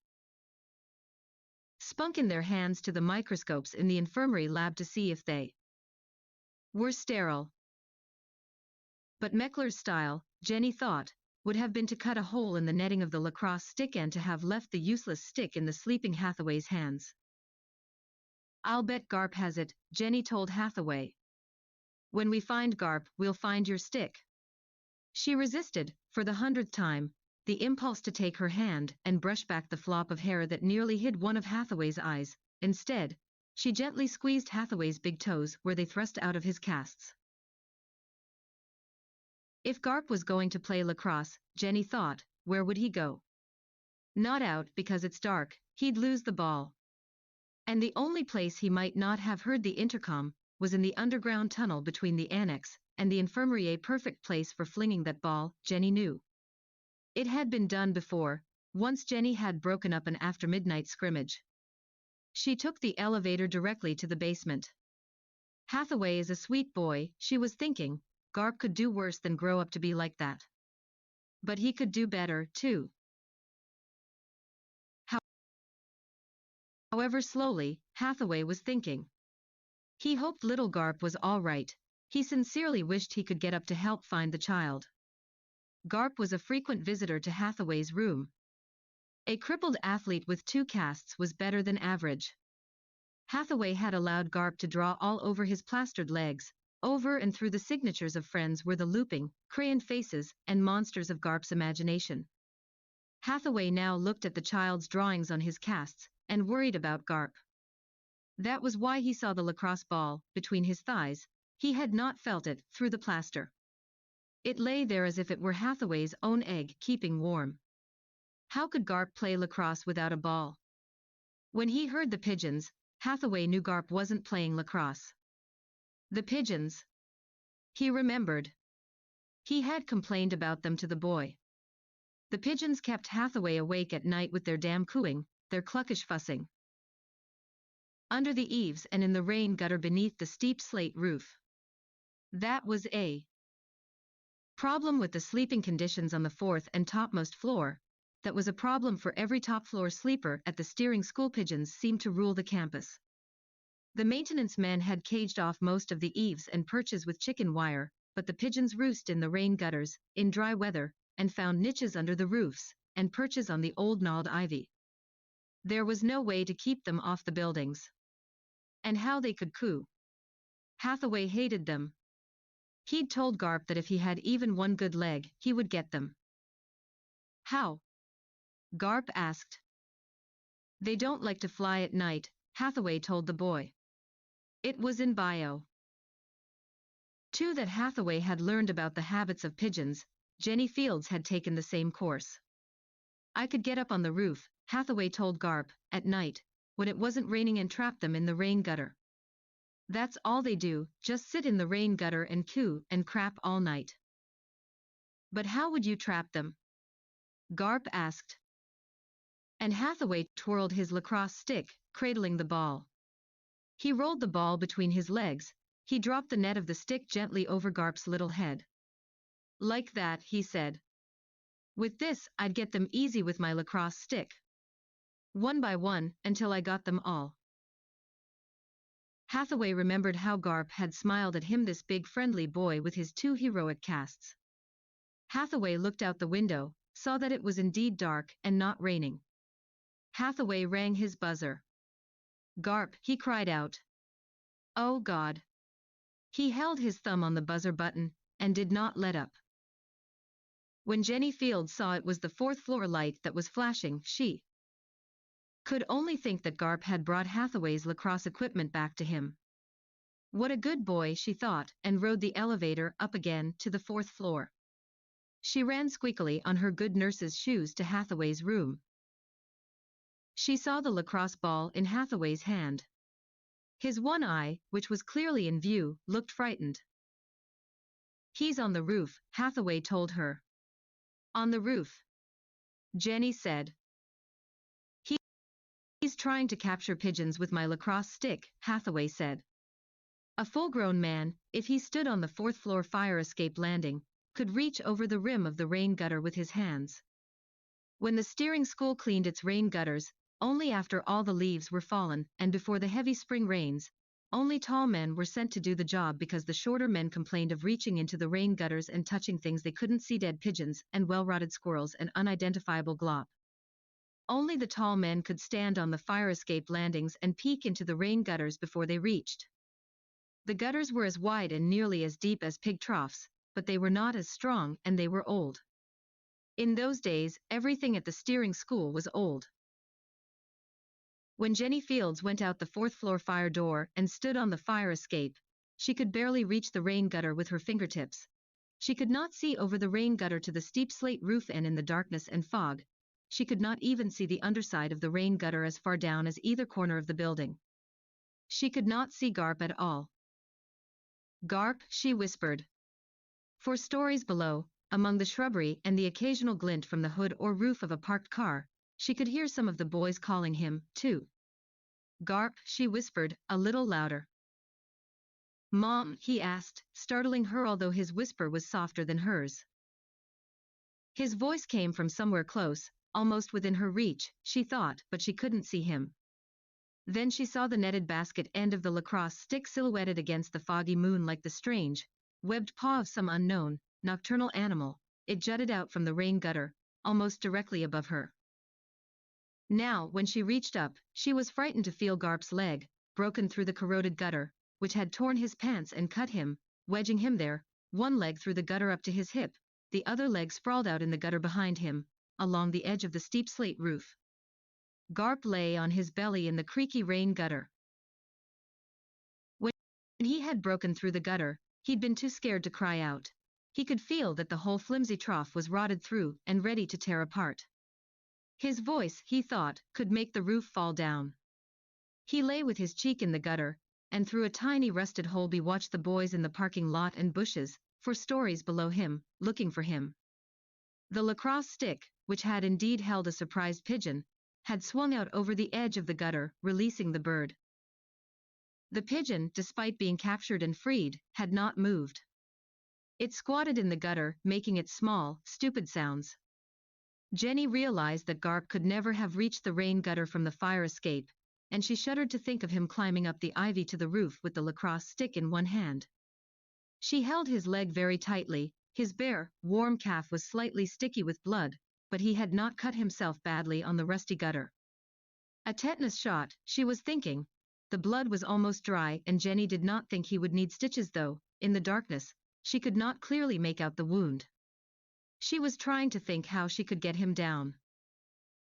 spunk in their hands to the microscopes in the infirmary lab to see if they were sterile. But Meckler's style, Jenny thought, would have been to cut a hole in the netting of the lacrosse stick and to have left the useless stick in the sleeping Hathaway's hands. "I'll bet Garp has it," Jenny told Hathaway. "When we find Garp, we'll find your stick." She resisted, for the 100th time, the impulse to take her hand and brush back the flop of hair that nearly hid one of Hathaway's eyes. Instead, she gently squeezed Hathaway's big toes where they thrust out of his casts. If Garp was going to play lacrosse, Jenny thought, where would he go? Not out, because it's dark, he'd lose the ball. And the only place he might not have heard the intercom was in the underground tunnel between the annex and the infirmary, a perfect place for flinging that ball, Jenny knew. It had been done before, once Jenny had broken up an after-midnight scrimmage. She took the elevator directly to the basement. Hathaway is a sweet boy, she was thinking. Garp could do worse than grow up to be like that. But he could do better, too. However slowly, Hathaway was thinking. He hoped little Garp was all right. He sincerely wished he could get up to help find the child. Garp was a frequent visitor to Hathaway's room. A crippled athlete with 2 casts was better than average. Hathaway had allowed Garp to draw all over his plastered legs. Over and through the signatures of friends were the looping, crayon faces, and monsters of Garp's imagination. Hathaway now looked at the child's drawings on his casts, and worried about Garp. That was why he saw the lacrosse ball between his thighs. He had not felt it through the plaster. It lay there as if it were Hathaway's own egg keeping warm. How could Garp play lacrosse without a ball? When he heard the pigeons, Hathaway knew Garp wasn't playing lacrosse. The pigeons. He remembered. He had complained about them to the boy. The pigeons kept Hathaway awake at night with their damn cooing, their cluckish fussing. Under the eaves and in the rain gutter beneath the steep slate roof. That was a problem with the sleeping conditions on the 4th and topmost floor. That was a problem for every top-floor sleeper at the steering school. Pigeons seemed to rule the campus. The maintenance men had caged off most of the eaves and perches with chicken wire, but the pigeons roost in the rain gutters, in dry weather, and found niches under the roofs, and perches on the old gnarled ivy. There was no way to keep them off the buildings. And how they could coo. Hathaway hated them. He'd told Garp that if he had even one good leg, he would get them. How? Garp asked. They don't like to fly at night, Hathaway told the boy. It was in Bio 2 that Hathaway had learned about the habits of pigeons. Jenny Fields had taken the same course. I could get up on the roof, Hathaway told Garp, at night, when it wasn't raining and trap them in the rain gutter. That's all they do, just sit in the rain gutter and coo and crap all night. But how would you trap them? Garp asked. And Hathaway twirled his lacrosse stick, cradling the ball. He rolled the ball between his legs. He dropped the net of the stick gently over Garp's little head. Like that, he said. With this, I'd get them easy with my lacrosse stick. One by one, until I got them all. Hathaway remembered how Garp had smiled at him, this big friendly boy with his 2 heroic casts. Hathaway looked out the window, saw that it was indeed dark and not raining. Hathaway rang his buzzer. Garp, he cried out. Oh God. He held his thumb on the buzzer button, and did not let up. When Jenny Fields saw it was the 4th floor light that was flashing, she could only think that Garp had brought Hathaway's lacrosse equipment back to him. What a good boy, she thought, and rode the elevator up again to the 4th floor. She ran squeakily on her good nurse's shoes to Hathaway's room. She saw the lacrosse ball in Hathaway's hand. His one eye, which was clearly in view, looked frightened. He's on the roof, Hathaway told her. On the roof. Jenny said. He's trying to capture pigeons with my lacrosse stick, Hathaway said. A full-grown man, if he stood on the 4th floor fire escape landing, could reach over the rim of the rain gutter with his hands. When the steering school cleaned its rain gutters, only after all the leaves were fallen and before the heavy spring rains, only tall men were sent to do the job because the shorter men complained of reaching into the rain gutters and touching things they couldn't see, dead pigeons and well-rotted squirrels and unidentifiable glop. Only the tall men could stand on the fire escape landings and peek into the rain gutters before they reached. The gutters were as wide and nearly as deep as pig troughs, but they were not as strong and they were old. In those days, everything at the steering school was old. When Jenny Fields went out the 4th floor fire door and stood on the fire escape, she could barely reach the rain gutter with her fingertips. She could not see over the rain gutter to the steep slate roof, and in the darkness and fog, she could not even see the underside of the rain gutter as far down as either corner of the building. She could not see Garp at all. Garp, she whispered. 4 stories below, among the shrubbery and the occasional glint from the hood or roof of a parked car, she could hear some of the boys calling him, too. Garp, she whispered, a little louder. Mom, he asked, startling her although his whisper was softer than hers. His voice came from somewhere close, almost within her reach, she thought, but she couldn't see him. Then she saw the netted basket end of the lacrosse stick silhouetted against the foggy moon like the strange, webbed paw of some unknown, nocturnal animal. It jutted out from the rain gutter, almost directly above her. Now, when she reached up, she was frightened to feel Garp's leg, broken through the corroded gutter, which had torn his pants and cut him, wedging him there, one leg through the gutter up to his hip, the other leg sprawled out in the gutter behind him, along the edge of the steep slate roof. Garp lay on his belly in the creaky rain gutter. When he had broken through the gutter, he'd been too scared to cry out. He could feel that the whole flimsy trough was rotted through and ready to tear apart. His voice, he thought, could make the roof fall down. He lay with his cheek in the gutter, and through a tiny rusted hole he watched the boys in the parking lot and bushes, for stories below him, looking for him. The lacrosse stick, which had indeed held a surprised pigeon, had swung out over the edge of the gutter, releasing the bird. The pigeon, despite being captured and freed, had not moved. It squatted in the gutter, making its small, stupid sounds. Jenny realized that Garp could never have reached the rain gutter from the fire escape, and she shuddered to think of him climbing up the ivy to the roof with the lacrosse stick in one hand. She held his leg very tightly. His bare, warm calf was slightly sticky with blood, but he had not cut himself badly on the rusty gutter. A tetanus shot, she was thinking. The blood was almost dry, and Jenny did not think he would need stitches, though, in the darkness, she could not clearly make out the wound. She was trying to think how she could get him down.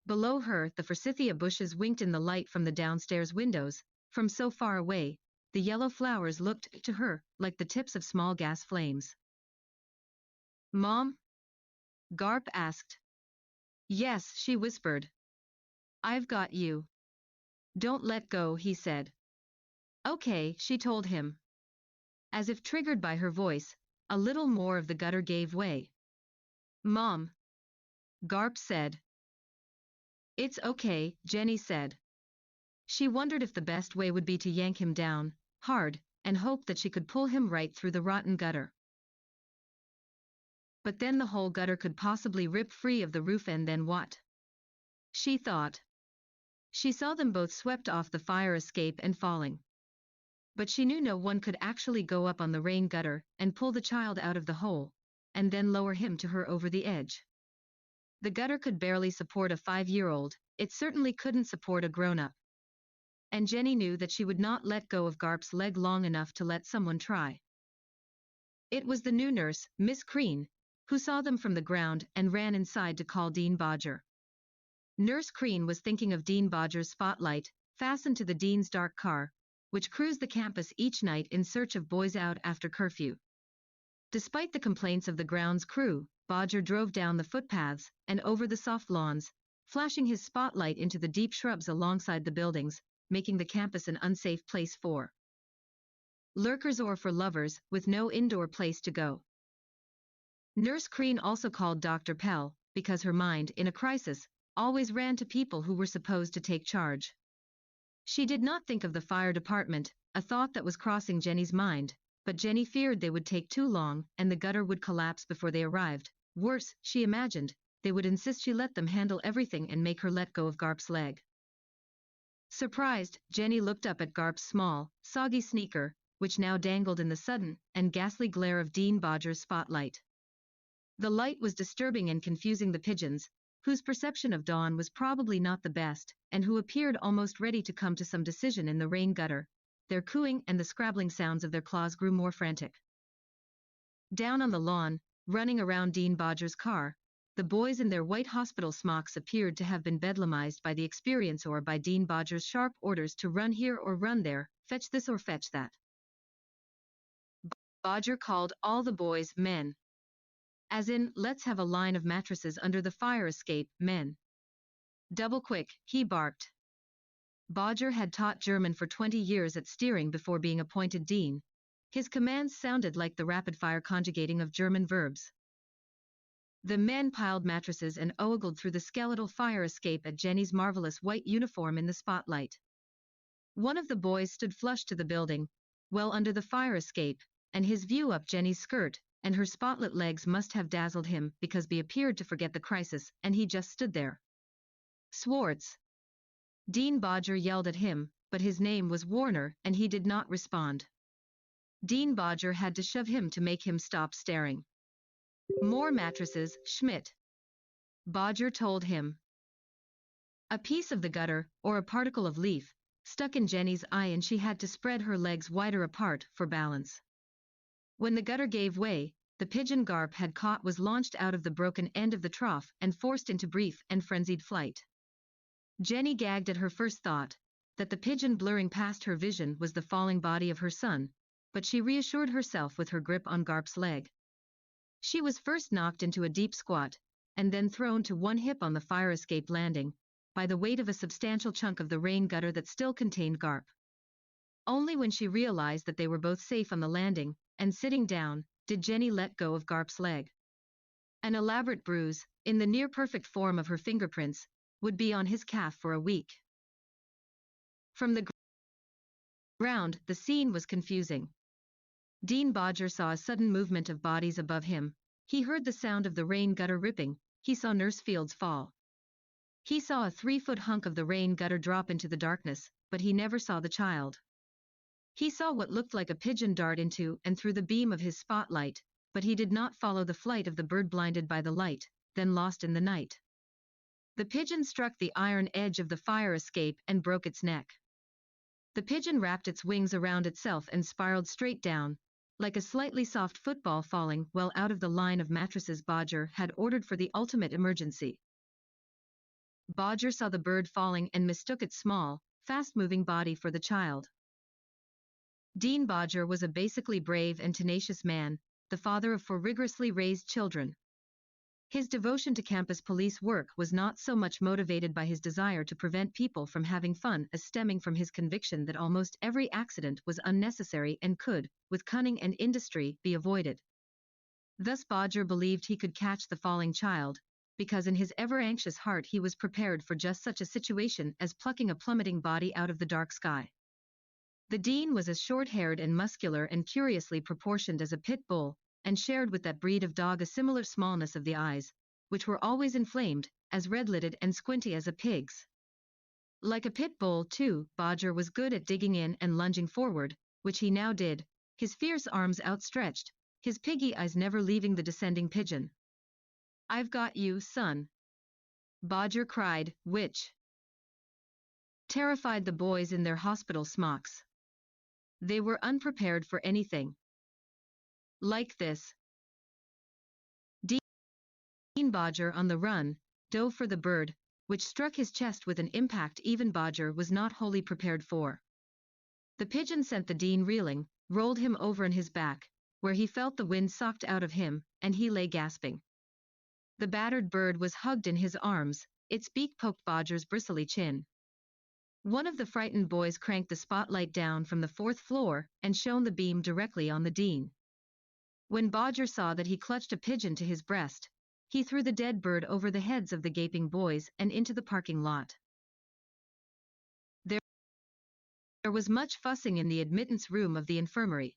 Below her, the forsythia bushes winked in the light from the downstairs windows. From so far away, the yellow flowers looked to her like the tips of small gas flames. "Mom?" Garp asked. "Yes," she whispered. "I've got you. Don't let go," he said. "Okay," she told him. As if triggered by her voice, a little more of the gutter gave way. "Mom," Garp said. "It's okay," Jenny said. She wondered if the best way would be to yank him down, hard, and hope that she could pull him right through the rotten gutter. But then the whole gutter could possibly rip free of the roof, and then what? She thought. She saw them both swept off the fire escape and falling. But she knew no one could actually go up on the rain gutter and pull the child out of the hole, and then lower him to her over the edge. The gutter could barely support a 5-year-old, it certainly couldn't support a grown-up. And Jenny knew that she would not let go of Garp's leg long enough to let someone try. It was the new nurse, Miss Crean, who saw them from the ground and ran inside to call Dean Bodger. Nurse Crean was thinking of Dean Bodger's spotlight, fastened to the dean's dark car, which cruised the campus each night in search of boys out after curfew. Despite the complaints of the grounds crew, Bodger drove down the footpaths and over the soft lawns, flashing his spotlight into the deep shrubs alongside the buildings, making the campus an unsafe place for lurkers or for lovers, with no indoor place to go. Nurse Crean also called Dr. Pell, because her mind, in a crisis, always ran to people who were supposed to take charge. She did not think of the fire department, a thought that was crossing Jenny's mind, but Jenny feared they would take too long and the gutter would collapse before they arrived. Worse, she imagined, they would insist she let them handle everything and make her let go of Garp's leg. Surprised, Jenny looked up at Garp's small, soggy sneaker, which now dangled in the sudden and ghastly glare of Dean Bodger's spotlight. The light was disturbing and confusing the pigeons, whose perception of dawn was probably not the best, and who appeared almost ready to come to some decision in the rain gutter. Their cooing and the scrabbling sounds of their claws grew more frantic. Down on the lawn, running around Dean Bodger's car, the boys in their white hospital smocks appeared to have been bedlamized by the experience or by Dean Bodger's sharp orders to run here or run there, fetch this or fetch that. Bodger called all the boys men. As in, let's have a line of mattresses under the fire escape, men. Double quick, he barked. Bodger had taught German for 20 years at steering before being appointed dean. His commands sounded like the rapid-fire conjugating of German verbs. The men piled mattresses and ogled through the skeletal fire escape at Jenny's marvelous white uniform in the spotlight. One of the boys stood flush to the building, well under the fire escape, and his view up Jenny's skirt, and her spotlit legs must have dazzled him because he appeared to forget the crisis, and he just stood there. Swartz. Dean Bodger yelled at him, but his name was Warner and he did not respond. Dean Bodger had to shove him to make him stop staring. More mattresses, Schmidt. Bodger told him. A piece of the gutter, or a particle of leaf, stuck in Jenny's eye and she had to spread her legs wider apart for balance. When the gutter gave way, the pigeon Garp had caught was launched out of the broken end of the trough and forced into brief and frenzied flight. Jenny gagged at her first thought, that the pigeon blurring past her vision was the falling body of her son, but she reassured herself with her grip on Garp's leg. She was first knocked into a deep squat, and then thrown to one hip on the fire escape landing, by the weight of a substantial chunk of the rain gutter that still contained Garp. Only when she realized that they were both safe on the landing, and sitting down, did Jenny let go of Garp's leg. An elaborate bruise, in the near-perfect form of her fingerprints, would be on his calf for a week. From the ground, the scene was confusing. Dean Bodger saw a sudden movement of bodies above him. He heard the sound of the rain gutter ripping. He saw Nurse Fields fall. He saw a 3-foot hunk of the rain gutter drop into the darkness, but he never saw the child. He saw what looked like a pigeon dart into and through the beam of his spotlight, but he did not follow the flight of the bird blinded by the light, then lost in the night. The pigeon struck the iron edge of the fire escape and broke its neck. The pigeon wrapped its wings around itself and spiraled straight down, like a slightly soft football falling well out of the line of mattresses Bodger had ordered for the ultimate emergency. Bodger saw the bird falling and mistook its small, fast-moving body for the child. Dean Bodger was a basically brave and tenacious man, the father of 4 rigorously raised children. His devotion to campus police work was not so much motivated by his desire to prevent people from having fun as stemming from his conviction that almost every accident was unnecessary and could, with cunning and industry, be avoided. Thus Bodger believed he could catch the falling child, because in his ever-anxious heart he was prepared for just such a situation as plucking a plummeting body out of the dark sky. The dean was as short-haired and muscular and curiously proportioned as a pit bull, and shared with that breed of dog a similar smallness of the eyes, which were always inflamed, as red-lidded and squinty as a pig's. Like a pit bull, too, Bodger was good at digging in and lunging forward, which he now did, his fierce arms outstretched, his piggy eyes never leaving the descending pigeon. "I've got you, son," Bodger cried, which terrified the boys in their hospital smocks. They were unprepared for anything like this. Dean Bodger, on the run, dove for the bird, which struck his chest with an impact even Bodger was not wholly prepared for. The pigeon sent the dean reeling, rolled him over on his back, where he felt the wind sucked out of him, and he lay gasping. The battered bird was hugged in his arms, its beak poked Bodger's bristly chin. One of the frightened boys cranked the spotlight down from the 4th floor and shone the beam directly on the dean. When Bodger saw that he clutched a pigeon to his breast, he threw the dead bird over the heads of the gaping boys and into the parking lot. There was much fussing in the admittance room of the infirmary.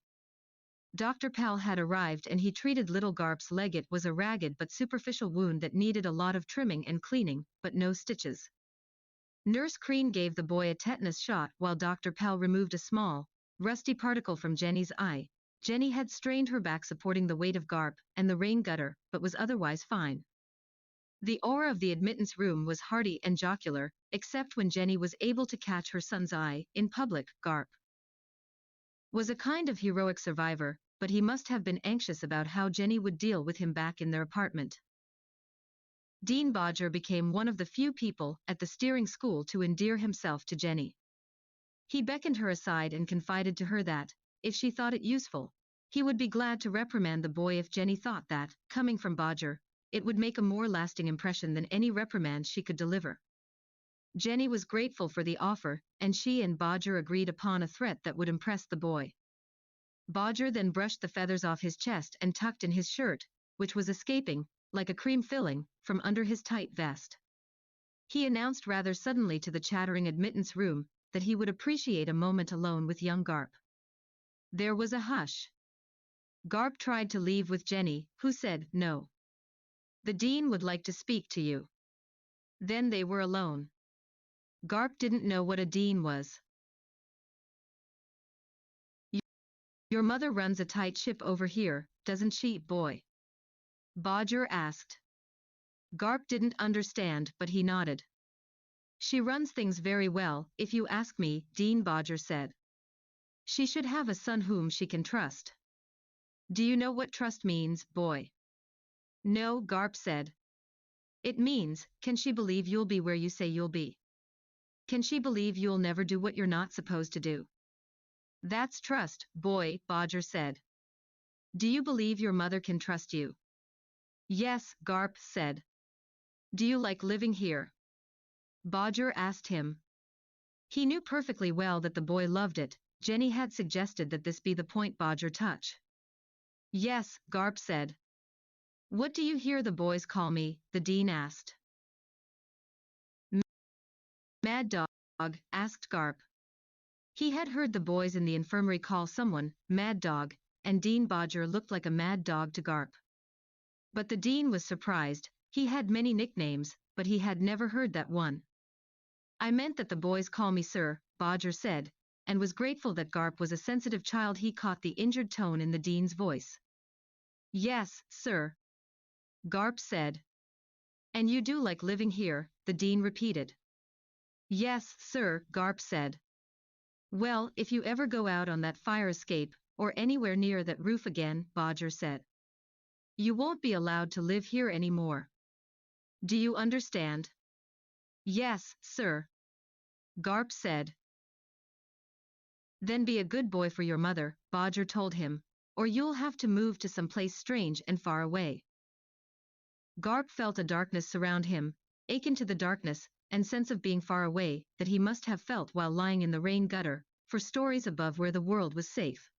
Dr. Pell had arrived and he treated little Garp's leg. It was a ragged but superficial wound that needed a lot of trimming and cleaning, but no stitches. Nurse Crean gave the boy a tetanus shot while Dr. Pell removed a small, rusty particle from Jenny's eye. Jenny had strained her back supporting the weight of Garp and the rain gutter, but was otherwise fine. The aura of the admittance room was hearty and jocular, except when Jenny was able to catch her son's eye. In public, Garp was a kind of heroic survivor, but he must have been anxious about how Jenny would deal with him back in their apartment. Dean Bodger became one of the few people at the steering school to endear himself to Jenny. He beckoned her aside and confided to her that, if she thought it useful, he would be glad to reprimand the boy if Jenny thought that, coming from Bodger, it would make a more lasting impression than any reprimand she could deliver. Jenny was grateful for the offer, and she and Bodger agreed upon a threat that would impress the boy. Bodger then brushed the feathers off his chest and tucked in his shirt, which was escaping, like a cream filling, from under his tight vest. He announced rather suddenly to the chattering admittance room that he would appreciate a moment alone with young Garp. There was a hush. Garp tried to leave with Jenny, who said, "No. The dean would like to speak to you." Then they were alone. Garp didn't know what a dean was. "Your mother runs a tight ship over here, doesn't she, boy?" Bodger asked. Garp didn't understand, but he nodded. "She runs things very well, if you ask me," Dean Bodger said. "She should have a son whom she can trust." "Do you know what trust means, boy?" "No," Garp said. "It means, can she believe you'll be where you say you'll be? Can she believe you'll never do what you're not supposed to do?" "That's trust, boy," Bodger said. "Do you believe your mother can trust you?" "Yes," Garp said. "Do you like living here?" Bodger asked him. He knew perfectly well that the boy loved it. Jenny had suggested that this be the point Bodger touch. "Yes," Garp said. "What do you hear the boys call me?" the dean asked. "Mad Dog," asked Garp. He had heard the boys in the infirmary call someone Mad Dog, and Dean Bodger looked like a mad dog to Garp. But the dean was surprised. He had many nicknames, but he had never heard that one. "I meant that the boys call me sir," Bodger said, and was grateful that Garp was a sensitive child. He caught the injured tone in the dean's voice. "Yes, sir," Garp said. "And you do like living here?" the dean repeated. "Yes, sir," Garp said. "Well, if you ever go out on that fire escape, or anywhere near that roof again," Bodger said, "you won't be allowed to live here anymore. Do you understand?" "Yes, sir," Garp said. "Then be a good boy for your mother," Bodger told him, "or you'll have to move to some place strange and far away." Garp felt a darkness surround him, akin to the darkness and sense of being far away that he must have felt while lying in the rain gutter, for stories above where the world was safe.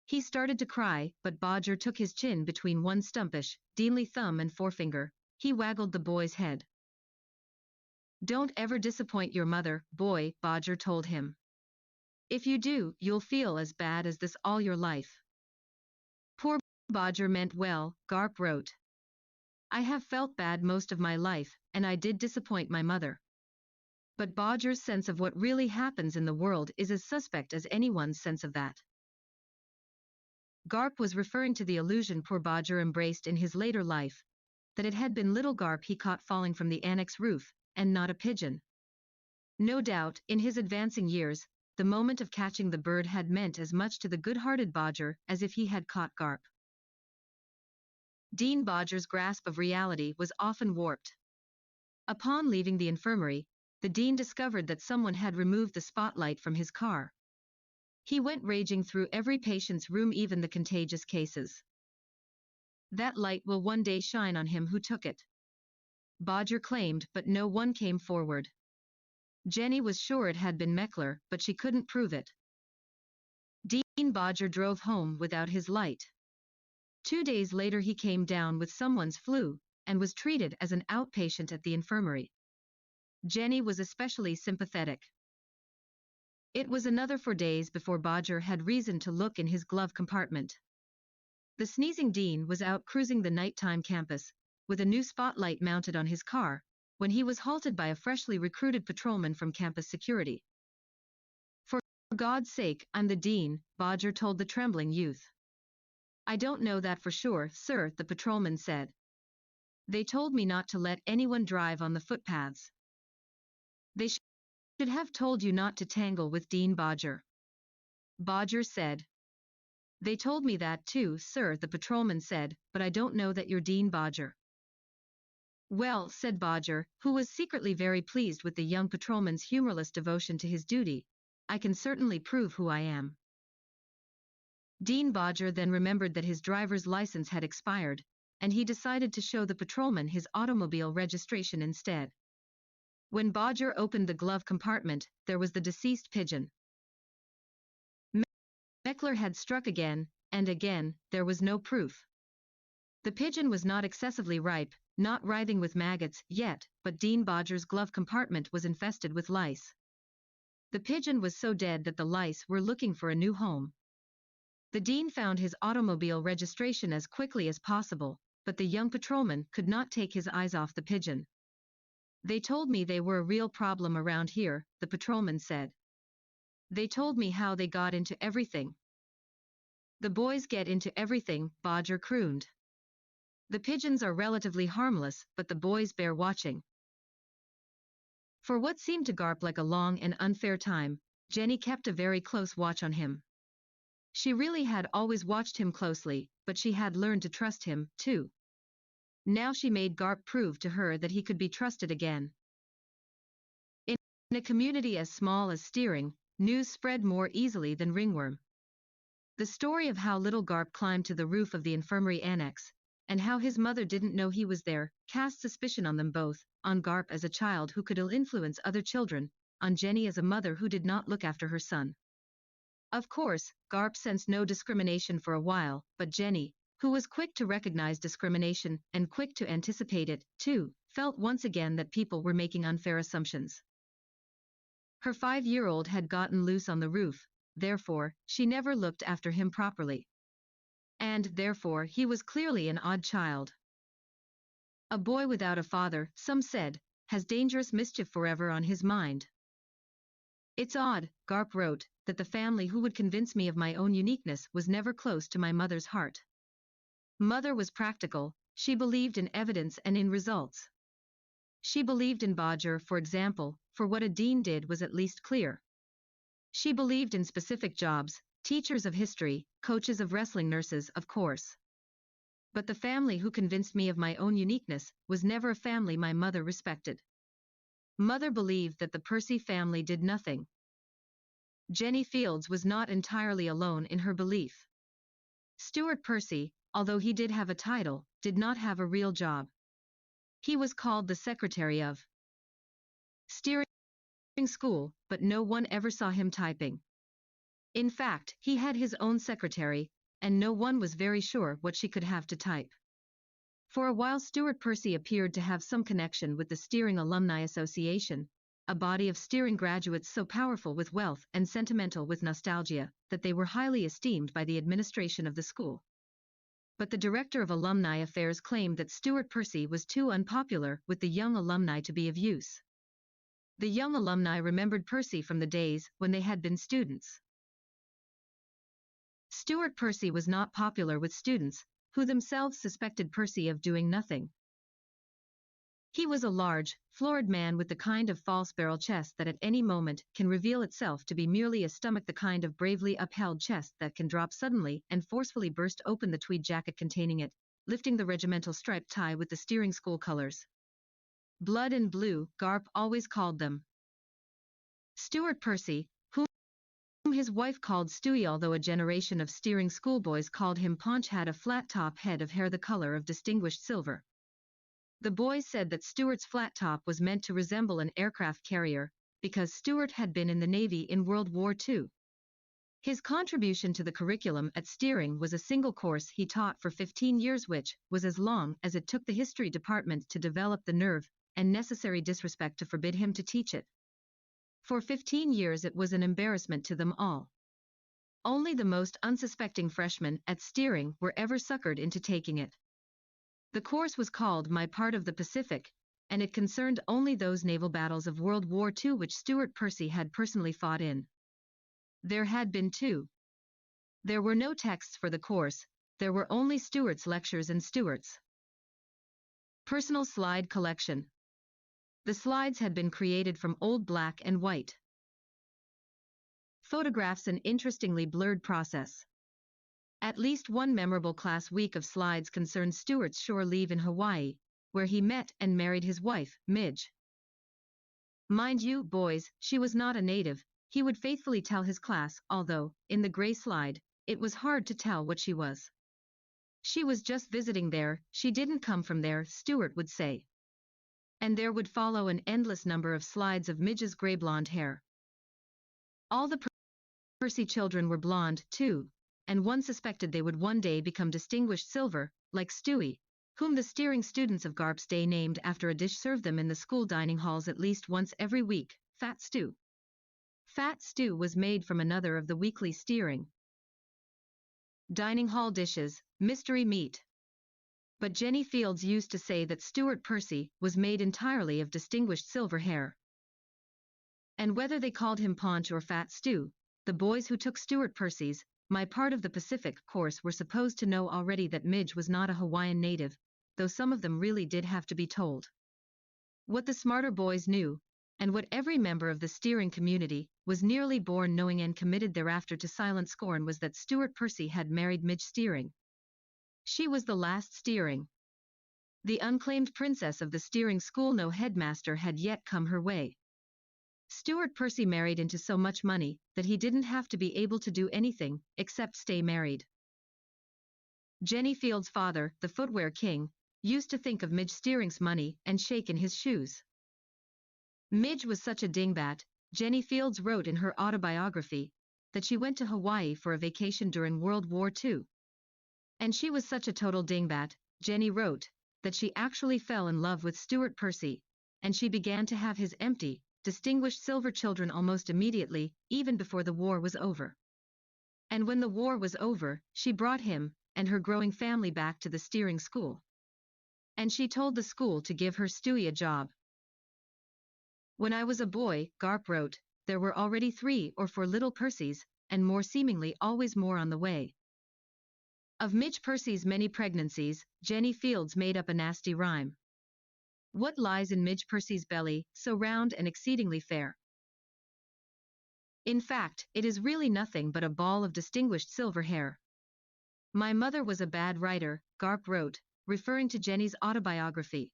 He started to cry, but Bodger took his chin between one stumpish, deanly thumb and forefinger. He waggled the boy's head. "Don't ever disappoint your mother, boy," Bodger told him. "If you do, you'll feel as bad as this all your life." Poor Bodger meant well, Garp wrote. "I have felt bad most of my life, and I did disappoint my mother." But Bodger's sense of what really happens in the world is as suspect as anyone's sense of that. Garp was referring to the illusion poor Bodger embraced in his later life, that it had been little Garp he caught falling from the annex roof, and not a pigeon. No doubt, in his advancing years, the moment of catching the bird had meant as much to the good-hearted Bodger as if he had caught Garp. Dean Bodger's grasp of reality was often warped. Upon leaving the infirmary, the dean discovered that someone had removed the spotlight from his car. He went raging through every patient's room, even the contagious cases. "That light will one day shine on him who took it," Bodger claimed, but no one came forward. Jenny was sure it had been Meckler, but she couldn't prove it. Dean Bodger drove home without his light. 2 days later he came down with someone's flu, and was treated as an outpatient at the infirmary. Jenny was especially sympathetic. It was another 4 days before Bodger had reason to look in his glove compartment. The sneezing dean was out cruising the nighttime campus, with a new spotlight mounted on his car, when he was halted by a freshly recruited patrolman from campus security. "For God's sake, I'm the dean," Bodger told the trembling youth. "I don't know that for sure, sir," the patrolman said. "They told me not to let anyone drive on the footpaths." "They should have told you not to tangle with Dean Bodger," Bodger said. "They told me that too, sir," the patrolman said, "but I don't know that you're Dean Bodger." "Well," said Bodger, who was secretly very pleased with the young patrolman's humorless devotion to his duty, "I can certainly prove who I am." Dean Bodger then remembered that his driver's license had expired, and he decided to show the patrolman his automobile registration instead. When Bodger opened the glove compartment, there was the deceased pigeon. Meckler had struck again, and again, there was no proof. The pigeon was not excessively ripe, not writhing with maggots yet, but Dean Bodger's glove compartment was infested with lice. The pigeon was so dead that the lice were looking for a new home. The dean found his automobile registration as quickly as possible, but the young patrolman could not take his eyes off the pigeon. They told me they were a real problem around here, the patrolman said. They told me how they got into everything. The boys get into everything, Bodger crooned. The pigeons are relatively harmless, but the boys bear watching. For what seemed to Garp like a long and unfair time, Jenny kept a very close watch on him. She really had always watched him closely, but she had learned to trust him, too. Now she made Garp prove to her that he could be trusted again. In a community as small as Steering, news spread more easily than ringworm. The story of how little Garp climbed to the roof of the infirmary annex, and how his mother didn't know he was there, cast suspicion on them both, on Garp as a child who could ill-influence other children, on Jenny as a mother who did not look after her son. Of course, Garp sensed no discrimination for a while, but Jenny, who was quick to recognize discrimination and quick to anticipate it, too, felt once again that people were making unfair assumptions. Her 5-year-old had gotten loose on the roof, therefore, she never looked after him properly. And, therefore, he was clearly an odd child. A boy without a father, some said, has dangerous mischief forever on his mind. It's odd, Garp wrote, that the family who would convince me of my own uniqueness was never close to my mother's heart. Mother was practical, she believed in evidence and in results. She believed in Bodger, for example, for what a dean did was at least clear. She believed in specific jobs, teachers of history, coaches of wrestling, nurses, of course. But the family who convinced me of my own uniqueness was never a family my mother respected. Mother believed that the Percy family did nothing. Jenny Fields was not entirely alone in her belief. Stuart Percy, although he did have a title, did not have a real job. He was called the secretary of Steering School, but no one ever saw him typing. In fact, he had his own secretary, and no one was very sure what she could have to type. For a while Stuart Percy appeared to have some connection with the Steering Alumni Association, a body of Steering graduates so powerful with wealth and sentimental with nostalgia, that they were highly esteemed by the administration of the school. But the director of alumni affairs claimed that Stuart Percy was too unpopular with the young alumni to be of use. The young alumni remembered Percy from the days when they had been students. Stuart Percy was not popular with students, who themselves suspected Percy of doing nothing. He was a large, florid man with the kind of false barrel chest that at any moment can reveal itself to be merely a stomach, the kind of bravely upheld chest that can drop suddenly and forcefully burst open the tweed jacket containing it, lifting the regimental striped tie with the Steering school colors. Blood and blue, Garp always called them. Stuart Percy, whom his wife called Stewie, although a generation of Steering schoolboys called him Paunch, had a flat-top head of hair the color of distinguished silver. The boys said that Stuart's flat top was meant to resemble an aircraft carrier, because Stuart had been in the Navy in World War II. His contribution to the curriculum at Steering was a single course he taught for 15 years, which was as long as it took the history department to develop the nerve and necessary disrespect to forbid him to teach it. For 15 years it was an embarrassment to them all. Only the most unsuspecting freshmen at Steering were ever suckered into taking it. The course was called My Part of the Pacific, and it concerned only those naval battles of World War II which Stuart Percy had personally fought in. There had been two. There were no texts for the course, there were only Stuart's lectures and Stuart's personal slide collection. The slides had been created from old black and white photographs, an interestingly blurred process. At least one memorable class week of slides concerned Stuart's shore leave in Hawaii, where he met and married his wife, Midge. Mind you, boys, she was not a native, he would faithfully tell his class, although, in the gray slide, it was hard to tell what she was. She was just visiting there, she didn't come from there, Stuart would say. And there would follow an endless number of slides of Midge's gray blonde hair. All the Percy children were blonde, too, and one suspected they would one day become distinguished silver, like Stewie, whom the Steering students of Garp's day named after a dish served them in the school dining halls at least once every week, Fat Stew. Fat Stew was made from another of the weekly Steering dining hall dishes, mystery meat. But Jenny Fields used to say that Stuart Percy was made entirely of distinguished silver hair. And whether they called him Paunch or Fat Stew, the boys who took Stuart Percy's My Part of the Pacific course were supposed to know already that Midge was not a Hawaiian native, though some of them really did have to be told. What the smarter boys knew, and what every member of the steering community was nearly born knowing and committed thereafter to silent scorn, was that Stuart Percy had married Midge Steering. She was the last steering. The unclaimed princess of the steering school. No headmaster had yet come her way. Stuart Percy married into so much money that he didn't have to be able to do anything except stay married. Jenny Fields' father, the footwear king, used to think of Midge Steering's money and shake in his shoes. Midge was such a dingbat, Jenny Fields wrote in her autobiography, that she went to Hawaii for a vacation during World War II. And she was such a total dingbat, Jenny wrote, that she actually fell in love with Stuart Percy, and she began to have his empty, distinguished silver children almost immediately, even before the war was over. And when the war was over, she brought him and her growing family back to the steering school. And she told the school to give her Stewie a job. When I was a boy, Garp wrote, there were already 3 or 4 little Percys, and more, seemingly always more on the way. Of Midge Percy's many pregnancies, Jenny Fields made up a nasty rhyme. What lies in Midge Percy's belly, so round and exceedingly fair? In fact, it is really nothing but a ball of distinguished silver hair. My mother was a bad writer, Garp wrote, referring to Jenny's autobiography.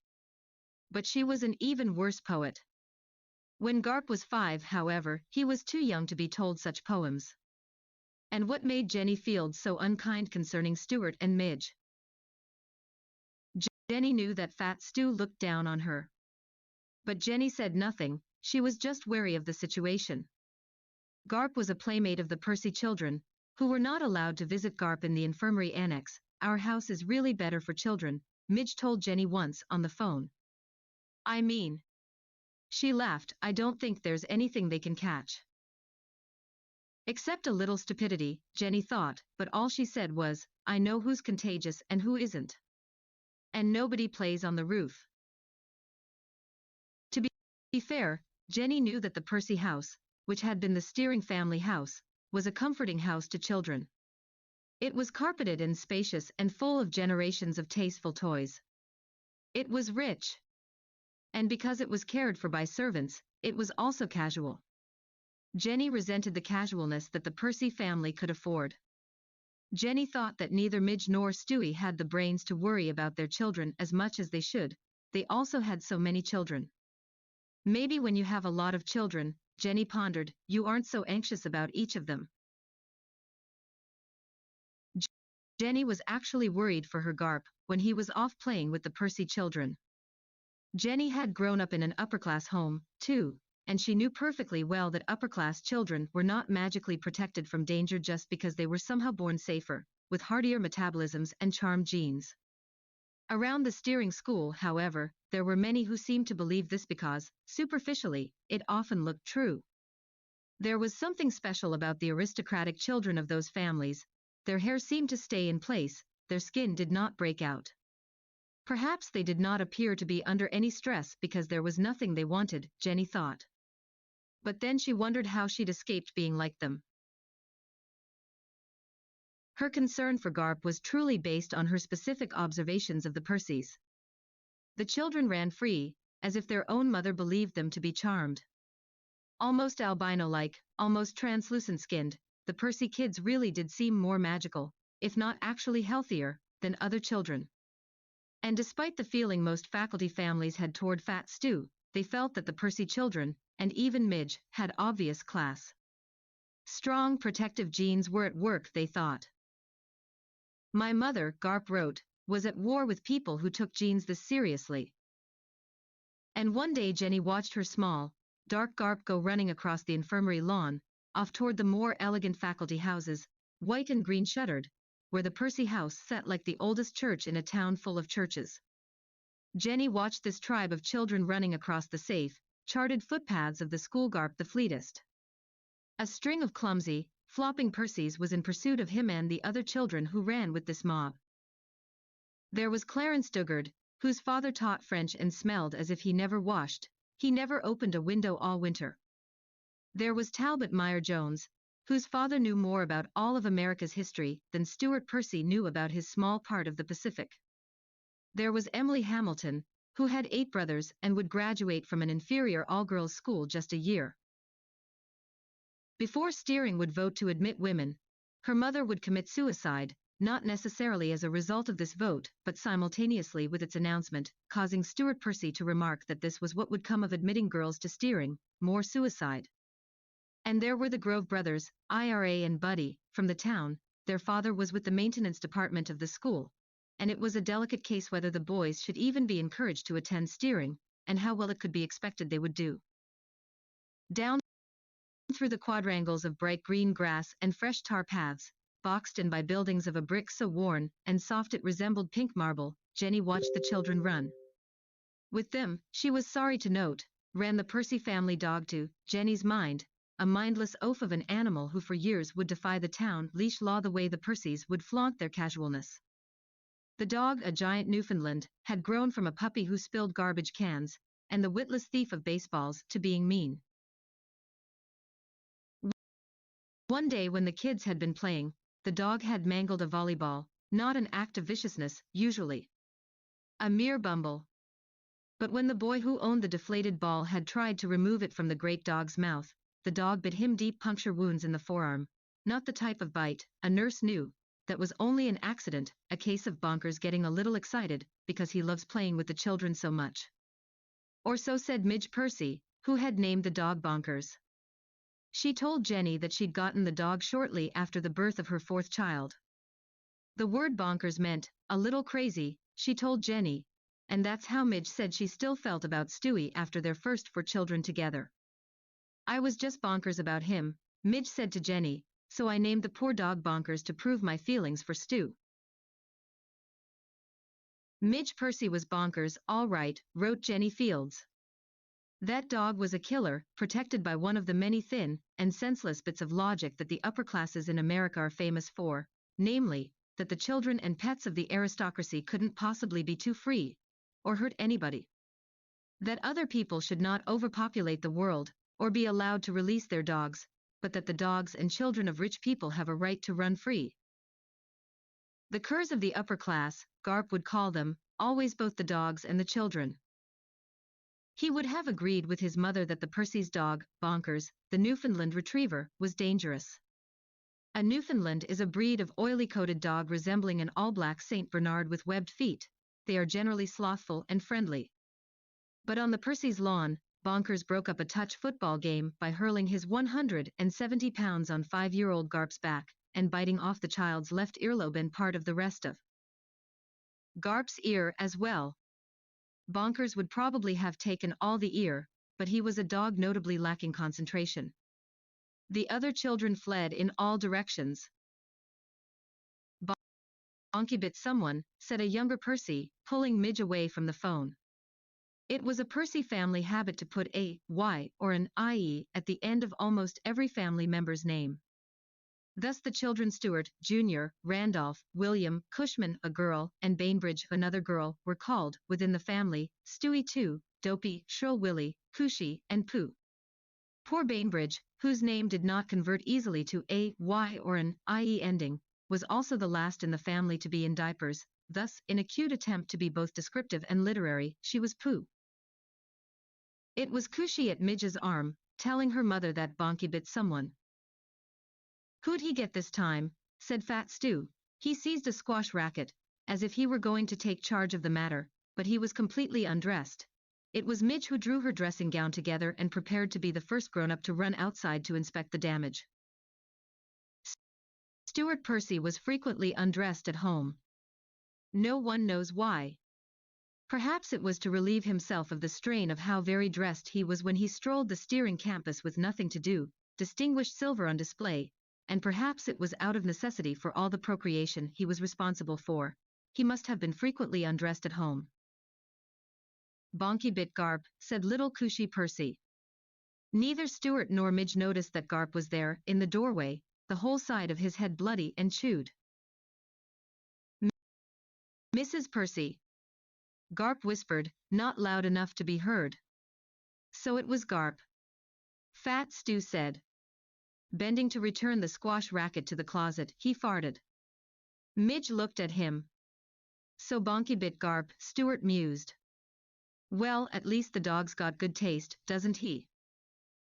But she was an even worse poet. When Garp was 5, however, he was too young to be told such poems. And what made Jenny Fields so unkind concerning Stuart and Midge? Jenny knew that Fat Stew looked down on her. But Jenny said nothing, she was just wary of the situation. Garp was a playmate of the Percy children, who were not allowed to visit Garp in the infirmary annex. Our house is really better for children, Midge told Jenny once on the phone. I mean. She laughed, I don't think there's anything they can catch. Except a little stupidity, Jenny thought, but all she said was, I know who's contagious and who isn't. And nobody plays on the roof. To be fair, Jenny knew that the Percy house, which had been the steering family house, was a comforting house to children. It was carpeted and spacious and full of generations of tasteful toys. It was rich. And because it was cared for by servants, it was also casual. Jenny resented the casualness that the Percy family could afford. Jenny thought that neither Midge nor Stewie had the brains to worry about their children as much as they should. They also had so many children. Maybe when you have a lot of children, Jenny pondered, you aren't so anxious about each of them. Jenny was actually worried for her Garp when he was off playing with the Percy children. Jenny had grown up in an upper-class home, too, and she knew perfectly well that upper-class children were not magically protected from danger just because they were somehow born safer, with hardier metabolisms and charmed genes. Around the steering school, however, there were many who seemed to believe this because, superficially, it often looked true. There was something special about the aristocratic children of those families. Their hair seemed to stay in place, their skin did not break out. Perhaps they did not appear to be under any stress because there was nothing they wanted, Jenny thought. But then she wondered how she'd escaped being like them. Her concern for Garp was truly based on her specific observations of the Percys. The children ran free, as if their own mother believed them to be charmed. Almost albino-like, almost translucent-skinned, the Percy kids really did seem more magical, if not actually healthier, than other children. And despite the feeling most faculty families had toward Fat Stew, they felt that the Percy children, and even Midge, had obvious class. Strong protective genes were at work, they thought. My mother, Garp wrote, was at war with people who took genes this seriously. And one day Jenny watched her small, dark Garp go running across the infirmary lawn, off toward the more elegant faculty houses, white and green shuttered, where the Percy house sat like the oldest church in a town full of churches. Jenny watched this tribe of children running across the safe, charted footpaths of the school Garp the fleetest. A string of clumsy, Flopping Percy's was in pursuit of him and the other children who ran with this mob. There was Clarence Dugard, whose father taught French and smelled as if he never washed. He never opened a window all winter. There was Talbot Meyer Jones, whose father knew more about all of America's history than Stuart Percy knew about his small part of the Pacific. There was Emily Hamilton, who had 8 brothers and would graduate from an inferior all-girls school just a year before steering would vote to admit women. Her mother would commit suicide, not necessarily as a result of this vote, but simultaneously with its announcement, causing Stuart Percy to remark that this was what would come of admitting girls to steering, more suicide. And there were the Grove brothers, Ira and Buddy, from the town. Their father was with the maintenance department of the school, and it was a delicate case whether the boys should even be encouraged to attend steering, and how well it could be expected they would do. Down through the quadrangles of bright green grass and fresh tar paths, boxed in by buildings of a brick so worn and soft it resembled pink marble, Jenny watched the children run. With them, she was sorry to note, ran the Percy family dog to Jenny's mind, a mindless oaf of an animal who for years would defy the town leash law the way the Percys would flaunt their casualness. The dog, a giant Newfoundland, had grown from a puppy who spilled garbage cans, and the witless thief of baseballs, to being mean. One day when the kids had been playing, the dog had mangled a volleyball, not an act of viciousness, usually a mere bumble. But when the boy who owned the deflated ball had tried to remove it from the great dog's mouth, the dog bit him deep puncture wounds in the forearm, not the type of bite, a nurse knew, that was only an accident, a case of Bonkers getting a little excited, because he loves playing with the children so much. Or so said Midge Percy, who had named the dog Bonkers. She told Jenny that she'd gotten the dog shortly after the birth of her 4th child. The word bonkers meant, a little crazy, she told Jenny, and that's how Midge said she still felt about Stewie after their first 4 children together. I was just bonkers about him, Midge said to Jenny, so I named the poor dog Bonkers to prove my feelings for Stu. Midge Percy was bonkers, all right, wrote Jenny Fields. That dog was a killer, protected by one of the many thin and senseless bits of logic that the upper classes in America are famous for, namely, that the children and pets of the aristocracy couldn't possibly be too free, or hurt anybody. That other people should not overpopulate the world, or be allowed to release their dogs, but that the dogs and children of rich people have a right to run free. The curs of the upper class, Garp would call them, always both the dogs and the children. He would have agreed with his mother that the Percy's dog, Bonkers, the Newfoundland retriever, was dangerous. A Newfoundland is a breed of oily-coated dog resembling an all-black Saint Bernard with webbed feet. They are generally slothful and friendly. But on the Percy's lawn, Bonkers broke up a touch football game by hurling his 170 pounds on 5-year-old Garp's back, and biting off the child's left earlobe and part of the rest of Garp's ear as well. Bonkers would probably have taken all the ear, but he was a dog notably lacking concentration. The other children fled in all directions. Bonky bit someone, said a younger Percy, pulling Midge away from the phone. It was a Percy family habit to put a Y or an IE at the end of almost every family member's name. Thus the children Stuart, Jr., Randolph, William, Cushman, a girl, and Bainbridge, another girl, were called, within the family, Stewie 2, Dopey, Shrill Willie, Cushy, and Pooh. Poor Bainbridge, whose name did not convert easily to a Y or an IE ending, was also the last in the family to be in diapers. Thus, in a cute attempt to be both descriptive and literary, she was Pooh. It was Cushy at Midge's arm, telling her mother that Bonky bit someone. Who'd he get this time? Said Fat Stu. He seized a squash racket, as if he were going to take charge of the matter, but he was completely undressed. It was Midge who drew her dressing gown together and prepared to be the first grown-up to run outside to inspect the damage. Stuart Percy was frequently undressed at home. No one knows why. Perhaps it was to relieve himself of the strain of how very dressed he was when he strolled the steering campus with nothing to do, distinguished silver on display, and perhaps it was out of necessity for all the procreation he was responsible for. He must have been frequently undressed at home. Bonky bit Garp, said little Cushy Percy. Neither Stuart nor Midge noticed that Garp was there, in the doorway, the whole side of his head bloody and chewed. Mrs. Percy, Garp whispered, not loud enough to be heard. So it was Garp. Fat Stu said. Bending to return the squash racket to the closet, he farted. Midge looked at him. So bonky bit Garp, Stuart mused. Well, at least the dog's got good taste, doesn't he?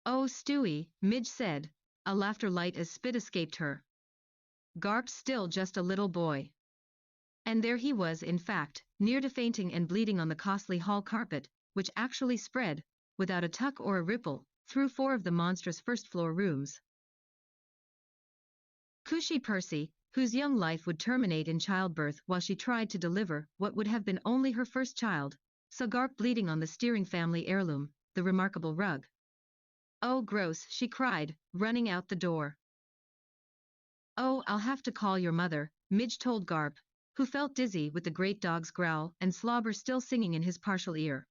Oh, Stewie, Midge said, a laughter light as spit escaped her. Garp's still just a little boy. And there he was, in fact, near to fainting and bleeding on the costly hall carpet, which actually spread, without a tuck or a ripple, through 4 of the monstrous first-floor rooms. Cushy Percy, whose young life would terminate in childbirth while she tried to deliver what would have been only her first child, saw Garp bleeding on the steering family heirloom, the remarkable rug. Oh, gross, she cried, running out the door. Oh, I'll have to call your mother, Midge told Garp, who felt dizzy with the great dog's growl and slobber still singing in his partial ear.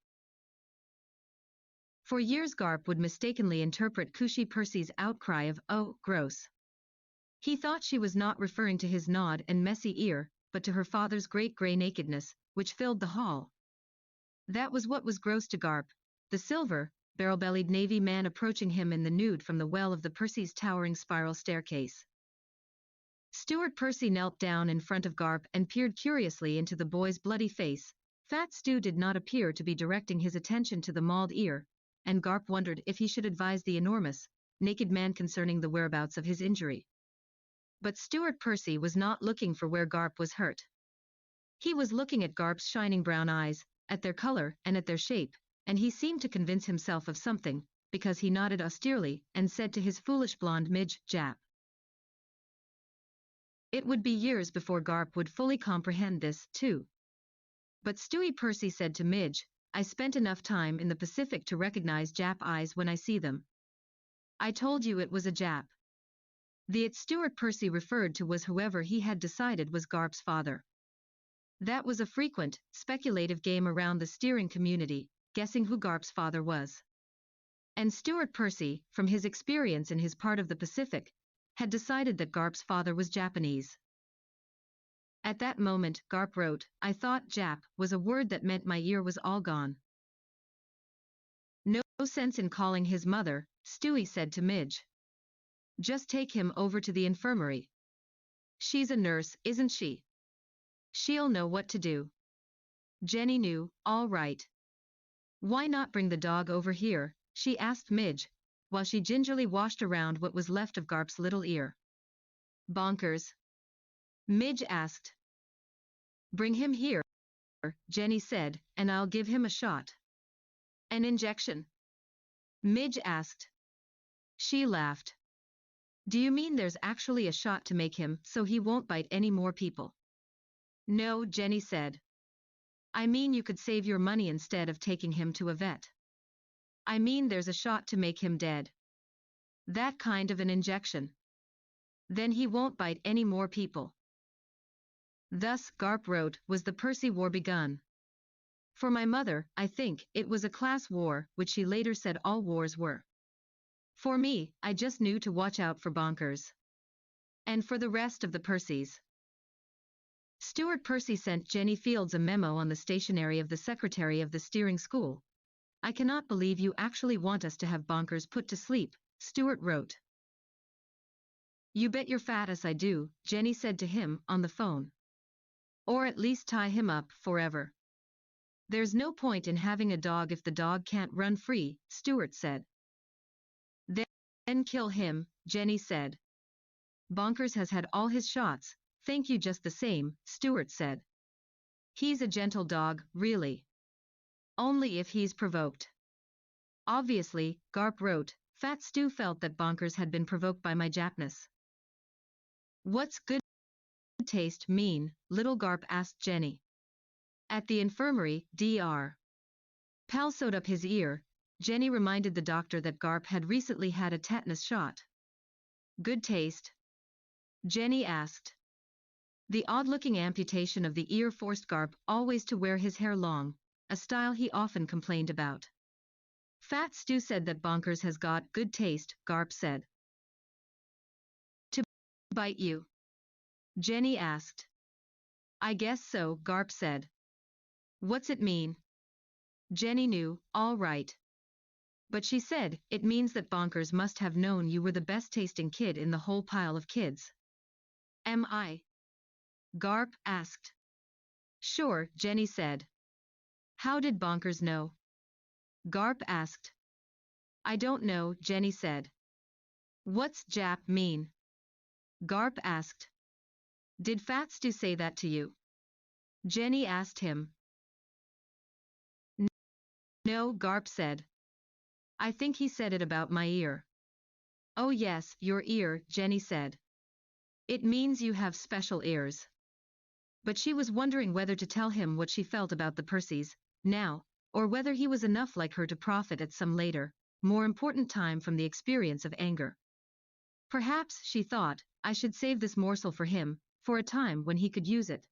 For years Garp would mistakenly interpret Cushy Percy's outcry of, oh, gross. He thought she was not referring to his gnawed and messy ear, but to her father's great grey nakedness, which filled the hall. That was what was gross to Garp, the silver, barrel-bellied navy man approaching him in the nude from the well of the Percy's towering spiral staircase. Stuart Percy knelt down in front of Garp and peered curiously into the boy's bloody face. Fat Stu did not appear to be directing his attention to the mauled ear, and Garp wondered if he should advise the enormous, naked man concerning the whereabouts of his injury. But Stuart Percy was not looking for where Garp was hurt. He was looking at Garp's shining brown eyes, at their color and at their shape, and he seemed to convince himself of something, because he nodded austerely and said to his foolish blonde Midge, Jap. It would be years before Garp would fully comprehend this, too. But Stewie Percy said to Midge, I spent enough time in the Pacific to recognize Jap eyes when I see them. I told you it was a Jap. The it Stuart Percy referred to was whoever he had decided was Garp's father. That was a frequent, speculative game around the steering community, guessing who Garp's father was. And Stuart Percy, from his experience in his part of the Pacific, had decided that Garp's father was Japanese. At that moment, Garp wrote, I thought Jap was a word that meant my ear was all gone. No sense in calling his mother, Stewie said to Midge. Just take him over to the infirmary. She's a nurse, isn't she? She'll know what to do. Jenny knew, all right. Why not bring the dog over here, she asked Midge, while she gingerly washed around what was left of Garp's little ear. Bonkers? Midge asked. Bring him here, Jenny said, and I'll give him a shot. An injection? Midge asked. She laughed. Do you mean there's actually a shot to make him so he won't bite any more people? No, Jenny said. I mean you could save your money instead of taking him to a vet. I mean there's a shot to make him dead. That kind of an injection. Then he won't bite any more people. Thus, Garp wrote, was the Percy War begun. For my mother, I think, it was a class war, which she later said all wars were. For me, I just knew to watch out for bonkers. And for the rest of the Percys. Stuart Percy sent Jenny Fields a memo on the stationery of the secretary of the steering school. I cannot believe you actually want us to have bonkers put to sleep, Stuart wrote. You bet your fat ass I do, Jenny said to him on the phone. Or at least tie him up forever. There's no point in having a dog if the dog can't run free, Stuart said. Then kill him, Jenny said. Bonkers has had all his shots, thank you just the same, Stuart said. He's a gentle dog, really. Only if he's provoked. Obviously, Garp wrote, Fat Stu felt that Bonkers had been provoked by my Japness. What's good taste mean, little Garp asked Jenny. At the infirmary, Dr. Pal sewed up his ear. Jenny reminded the doctor that Garp had recently had a tetanus shot. Good taste? Jenny asked. The odd-looking amputation of the ear forced Garp always to wear his hair long, a style he often complained about. Fat Stu said that Bonkers has got good taste, Garp said. To Bite you? Jenny asked. I guess so, Garp said. What's it mean? Jenny knew, all right. But she said, it means that Bonkers must have known you were the best tasting kid in the whole pile of kids. Am I? Garp asked. Sure, Jenny said. How did Bonkers know? Garp asked. I don't know, Jenny said. What's Jap mean? Garp asked. Did Fat Stu say that to you? Jenny asked him. No, Garp said. I think he said it about my ear. Oh yes, your ear, Jenny said. It means you have special ears. But she was wondering whether to tell him what she felt about the Percys, now, or whether he was enough like her to profit at some later, more important time from the experience of anger. Perhaps, she thought, I should save this morsel for him, for a time when he could use it.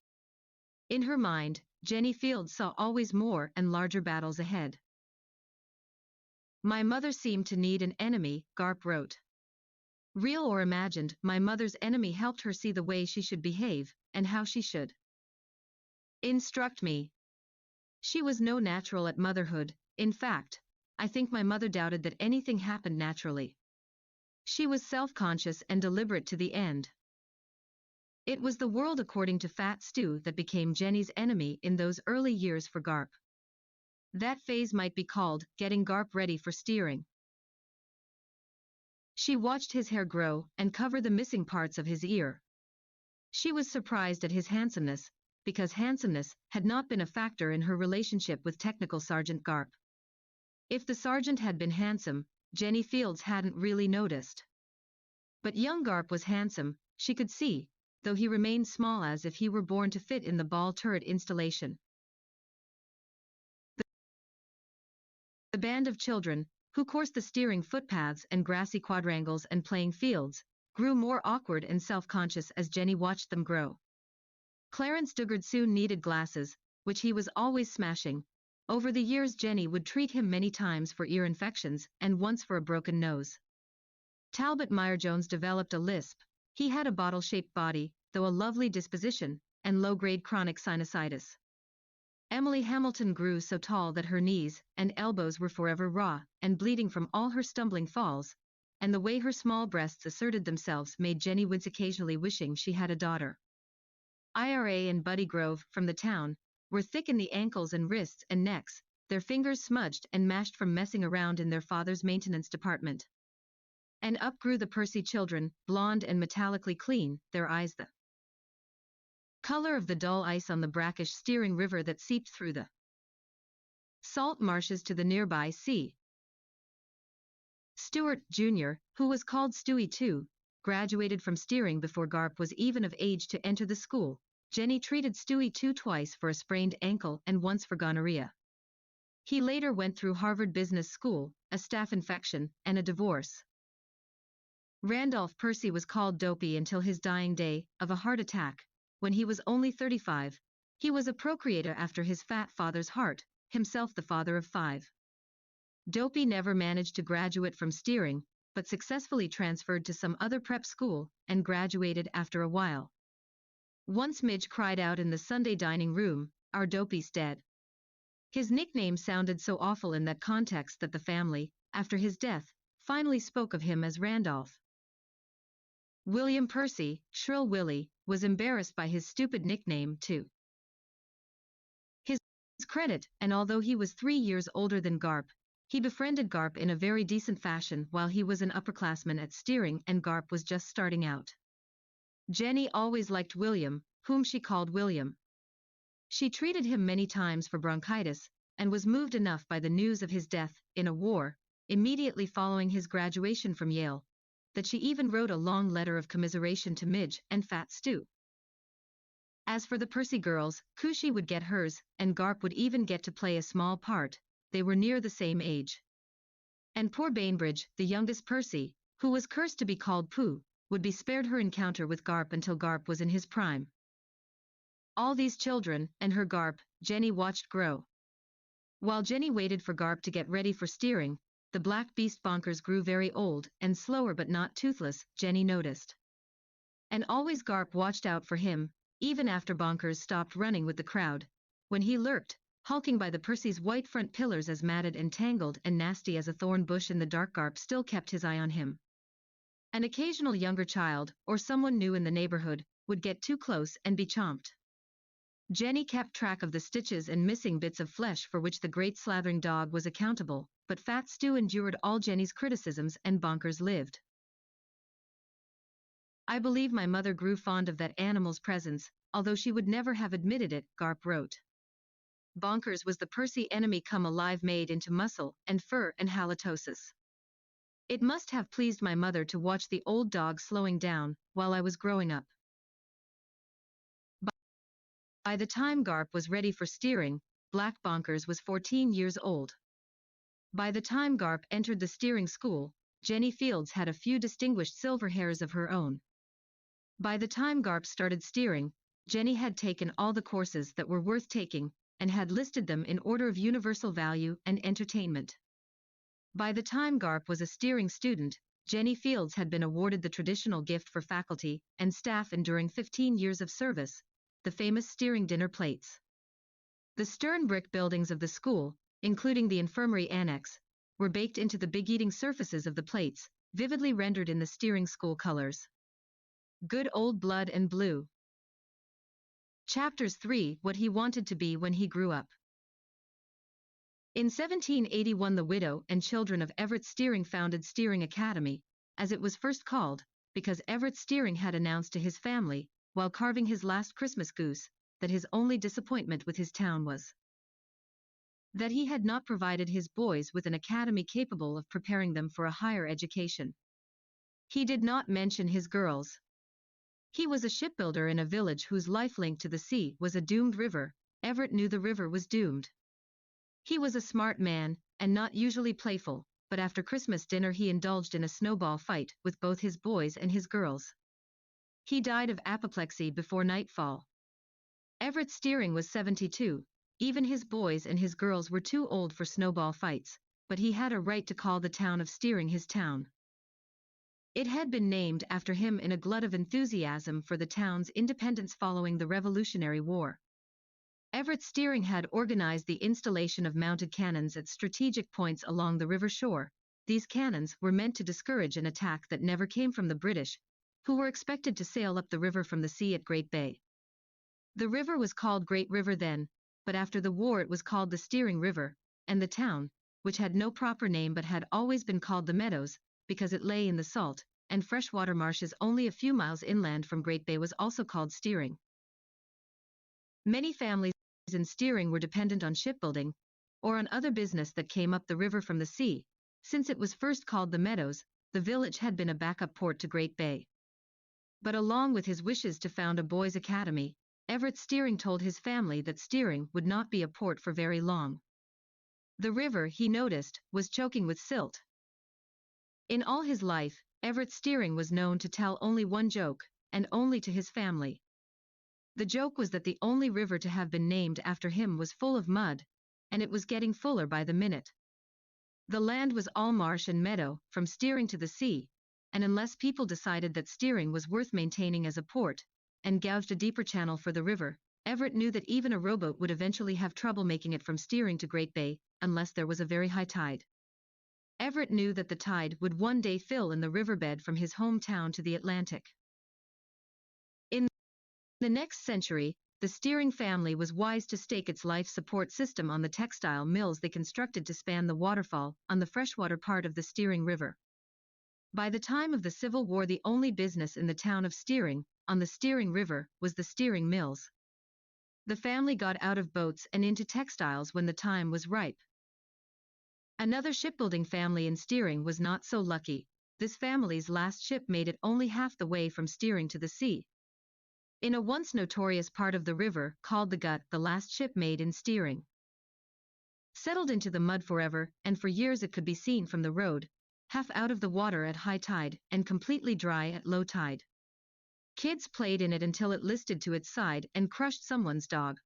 In her mind, Jenny Field saw always more and larger battles ahead. My mother seemed to need an enemy, Garp wrote. Real or imagined, my mother's enemy helped her see the way she should behave, and how she should instruct me. She was no natural at motherhood. In fact, I think my mother doubted that anything happened naturally. She was self-conscious and deliberate to the end. It was the world according to Fat Stu that became Jenny's enemy in those early years for Garp. That phase might be called getting Garp ready for steering. She watched his hair grow and cover the missing parts of his ear. She was surprised at his handsomeness, because handsomeness had not been a factor in her relationship with Technical Sergeant Garp. If the sergeant had been handsome, Jenny Fields hadn't really noticed. But young Garp was handsome, she could see, though he remained small as if he were born to fit in the ball turret installation. The band of children, who coursed the steering footpaths and grassy quadrangles and playing fields, grew more awkward and self-conscious as Jenny watched them grow. Clarence Dugard soon needed glasses, which he was always smashing. Over the years Jenny would treat him many times for ear infections and once for a broken nose. Talbot Meyer-Jones developed a lisp. He had a bottle-shaped body, though a lovely disposition, and low-grade chronic sinusitis. Emily Hamilton grew so tall that her knees and elbows were forever raw and bleeding from all her stumbling falls, and the way her small breasts asserted themselves made Jenny wince occasionally, wishing she had a daughter. Ira and Buddy Grove, from the town, were thick in the ankles and wrists and necks, their fingers smudged and mashed from messing around in their father's maintenance department. And up grew the Percy children, blonde and metallically clean, their eyes the color of the dull ice on the brackish steering river that seeped through the salt marshes to the nearby sea. Stewart, Jr., who was called Stewie too, graduated from steering before Garp was even of age to enter the school. Jenny treated Stewie too twice for a sprained ankle and once for gonorrhea. He later went through Harvard Business School, a staph infection, and a divorce. Randolph Percy was called Dopey until his dying day, of a heart attack, when he was only 35. He was a procreator after his fat father's heart, himself the father of 5. Dopey never managed to graduate from steering, but successfully transferred to some other prep school, and graduated after a while. Once Midge cried out in the Sunday dining room, "Our Dopey's dead." His nickname sounded so awful in that context that the family, after his death, finally spoke of him as Randolph. William Percy, Shrill Willie, was embarrassed by his stupid nickname to his credit, and although he was 3 years older than Garp, he befriended Garp in a very decent fashion while he was an upperclassman at steering and Garp was just starting out. Jenny always liked William, whom she called William. She treated him many times for bronchitis, and was moved enough by the news of his death, in a war, immediately following his graduation from Yale, that she even wrote a long letter of commiseration to Midge and Fat Stu. As for the Percy girls, Cushy would get hers, and Garp would even get to play a small part. They were near the same age. And poor Bainbridge, the youngest Percy, who was cursed to be called Pooh, would be spared her encounter with Garp until Garp was in his prime. All these children, and her Garp, Jenny watched grow. While Jenny waited for Garp to get ready for steering, the black beast Bonkers grew very old and slower but not toothless, Jenny noticed. And always Garp watched out for him, even after Bonkers stopped running with the crowd. When he lurked, hulking by the Percy's white front pillars as matted and tangled and nasty as a thorn bush in the dark, Garp still kept his eye on him. An occasional younger child, or someone new in the neighborhood, would get too close and be chomped. Jenny kept track of the stitches and missing bits of flesh for which the great slathering dog was accountable, but Fat Stu endured all Jenny's criticisms and Bonkers lived. I believe my mother grew fond of that animal's presence, although she would never have admitted it, Garp wrote. Bonkers was the Percy enemy come alive, made into muscle and fur and halitosis. It must have pleased my mother to watch the old dog slowing down while I was growing up. By the time Garp was ready for steering, Black Bonkers was 14 years old. By the time Garp entered the steering school, Jenny Fields had a few distinguished silver hairs of her own. By the time Garp started steering, Jenny had taken all the courses that were worth taking, and had listed them in order of universal value and entertainment. By the time Garp was a steering student, Jenny Fields had been awarded the traditional gift for faculty and staff enduring 15 years of service, the famous steering dinner plates. The stern brick buildings of the school, including the infirmary annex, were baked into the big eating surfaces of the plates, vividly rendered in the steering school colors. Good old blood and blue. Chapters 3: What he wanted to be when he grew up. In 1781 the widow and children of Everett Steering founded Steering Academy, as it was first called, because Everett Steering had announced to his family, while carving his last Christmas goose, that his only disappointment with his town was that he had not provided his boys with an academy capable of preparing them for a higher education. He did not mention his girls. He was a shipbuilder in a village whose life link to the sea was a doomed river. Everett knew the river was doomed. He was a smart man, and not usually playful, but after Christmas dinner he indulged in a snowball fight with both his boys and his girls. He died of apoplexy before nightfall. Everett Steering was 72, even his boys and his girls were too old for snowball fights, but he had a right to call the town of Steering his town. It had been named after him in a glut of enthusiasm for the town's independence following the Revolutionary War. Everett Steering had organized the installation of mounted cannons at strategic points along the river shore. These cannons were meant to discourage an attack that never came from the British, who were expected to sail up the river from the sea at Great Bay. The river was called Great River then, but after the war it was called the Steering River, and the town, which had no proper name but had always been called the Meadows, because it lay in the salt and freshwater marshes only a few miles inland from Great Bay, was also called Steering. Many families in Steering were dependent on shipbuilding, or on other business that came up the river from the sea. Since it was first called the Meadows, the village had been a backup port to Great Bay. But along with his wishes to found a boys' academy, Everett Steering told his family that Steering would not be a port for very long. The river, he noticed, was choking with silt. In all his life, Everett Steering was known to tell only one joke, and only to his family. The joke was that the only river to have been named after him was full of mud, and it was getting fuller by the minute. The land was all marsh and meadow, from Steering to the sea, and unless people decided that Steering was worth maintaining as a port, and gouged a deeper channel for the river, Everett knew that even a rowboat would eventually have trouble making it from Steering to Great Bay, unless there was a very high tide. Everett knew that the tide would one day fill in the riverbed from his hometown to the Atlantic. In the next century, the Steering family was wise to stake its life support system on the textile mills they constructed to span the waterfall on the freshwater part of the Steering River. By the time of the Civil War, the only business in the town of Steering, on the Steering River, was the Steering Mills. The family got out of boats and into textiles when the time was ripe. Another shipbuilding family in Steering was not so lucky. This family's last ship made it only half the way from Steering to the sea. In a once notorious part of the river, called the Gut, the last ship made in Steering settled into the mud forever, and for years it could be seen from the road, half out of the water at high tide, and completely dry at low tide. Kids played in it until it listed to its side and crushed someone's dog.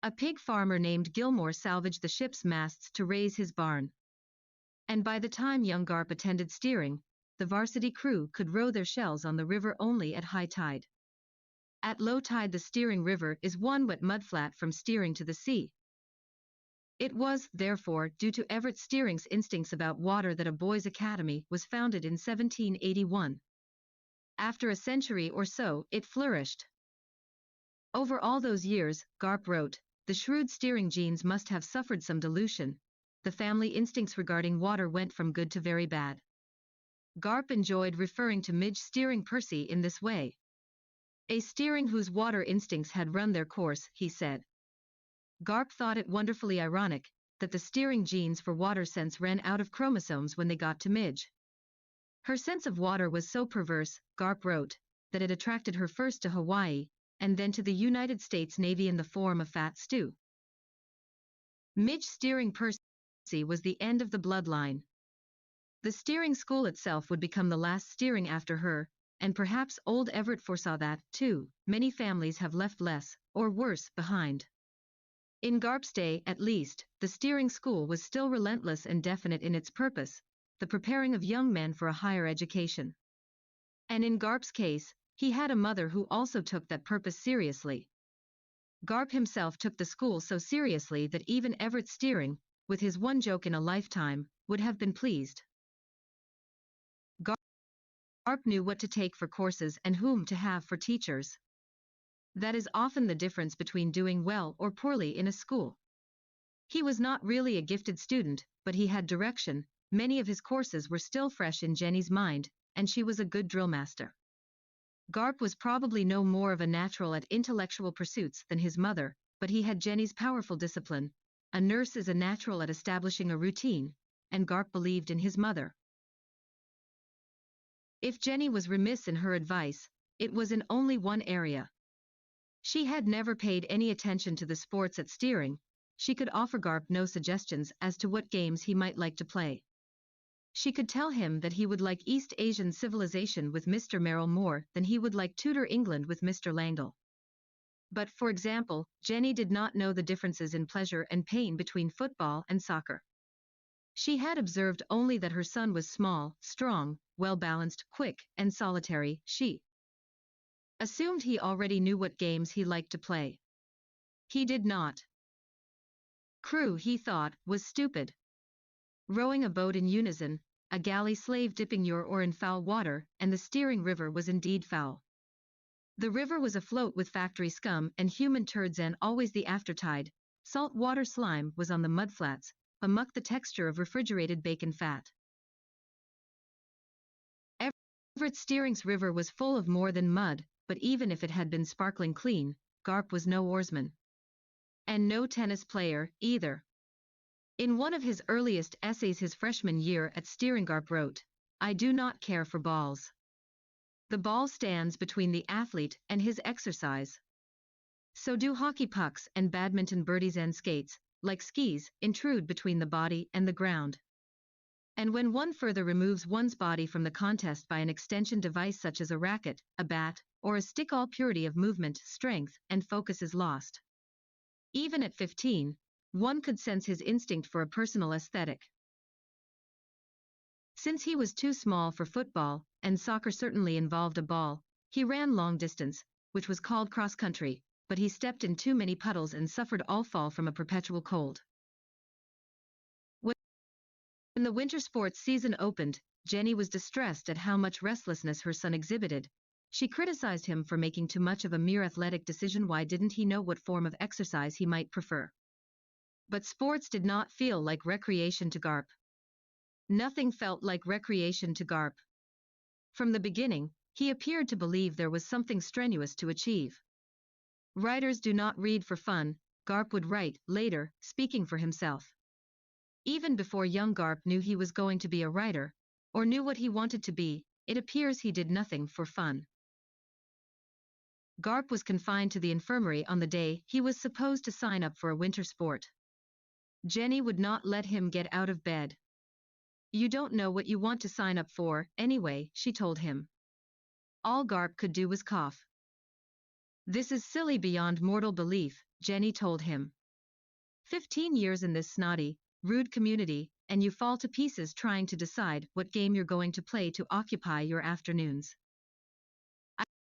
A pig farmer named Gilmore salvaged the ship's masts to raise his barn. And by the time young Garp attended Steering, the varsity crew could row their shells on the river only at high tide. At low tide the steering river is one wet mudflat from steering to the sea. It was, therefore, due to Everett Steering's instincts about water that a boys' academy was founded in 1781. After a century or so, it flourished. Over all those years, Garp wrote, the shrewd steering genes must have suffered some dilution. The family instincts regarding water went from good to very bad. Garp enjoyed referring to Midge steering Percy in this way. A steering whose water instincts had run their course, he said. Garp thought it wonderfully ironic that the steering genes for water sense ran out of chromosomes when they got to Midge. Her sense of water was so perverse, Garp wrote, that it attracted her first to Hawaii, and then to the United States Navy in the form of fat stew. Midge steering Percy was the end of the bloodline. The steering school itself would become the last steering after her, and perhaps old Everett foresaw that, too, many families have left less, or worse, behind. In Garp's day, at least, the steering school was still relentless and definite in its purpose, the preparing of young men for a higher education. And in Garp's case, he had a mother who also took that purpose seriously. Garp himself took the school so seriously that even Everett Steering, with his one joke in a lifetime, would have been pleased. Garp knew what to take for courses and whom to have for teachers. That is often the difference between doing well or poorly in a school. He was not really a gifted student, but he had direction. Many of his courses were still fresh in Jenny's mind, and she was a good drill master. Garp was probably no more of a natural at intellectual pursuits than his mother, but he had Jenny's powerful discipline. A nurse is a natural at establishing a routine, and Garp believed in his mother. If Jenny was remiss in her advice, it was in only one area. She had never paid any attention to the sports at steering. She could offer Garp no suggestions as to what games he might like to play. She could tell him that he would like East Asian civilization with Mr. Merrill more than he would like Tudor England with Mr. Langle. But, for example, Jenny did not know the differences in pleasure and pain between football and soccer. She had observed only that her son was small, strong, well-balanced, quick, and solitary. She assumed he already knew what games he liked to play. He did not. Crew, he thought, was stupid. Rowing a boat in unison, a galley slave dipping your oar in foul water, and the steering river was indeed foul. The river was afloat with factory scum and human turds, and always the aftertide, salt water slime was on the mudflats, amok the texture of refrigerated bacon fat. Everett Steering's river was full of more than mud, but even if it had been sparkling clean, Garp was no oarsman. And no tennis player, either. In one of his earliest essays his freshman year at steering, Garp wrote, I do not care for balls. The ball stands between the athlete and his exercise. So do hockey pucks and badminton birdies, and skates, like skis, intrude between the body and the ground. And when one further removes one's body from the contest by an extension device such as a racket, a bat, or a stick, all purity of movement, strength, and focus is lost. Even at 15, one could sense his instinct for a personal aesthetic. Since he was too small for football, and soccer certainly involved a ball, he ran long distance, which was called cross-country, but he stepped in too many puddles and suffered all fall from a perpetual cold. When the winter sports season opened, Jenny was distressed at how much restlessness her son exhibited. She criticized him for making too much of a mere athletic decision. Why didn't he know what form of exercise he might prefer? But sports did not feel like recreation to Garp. Nothing felt like recreation to Garp. From the beginning, he appeared to believe there was something strenuous to achieve. Writers do not read for fun, Garp would write, later, speaking for himself. Even before young Garp knew he was going to be a writer, or knew what he wanted to be, it appears he did nothing for fun. Garp was confined to the infirmary on the day he was supposed to sign up for a winter sport. Jenny would not let him get out of bed. You don't know what you want to sign up for, anyway, she told him. All Garp could do was cough. This is silly beyond mortal belief, Jenny told him. 15 years in this snotty, rude community, and you fall to pieces trying to decide what game you're going to play to occupy your afternoons.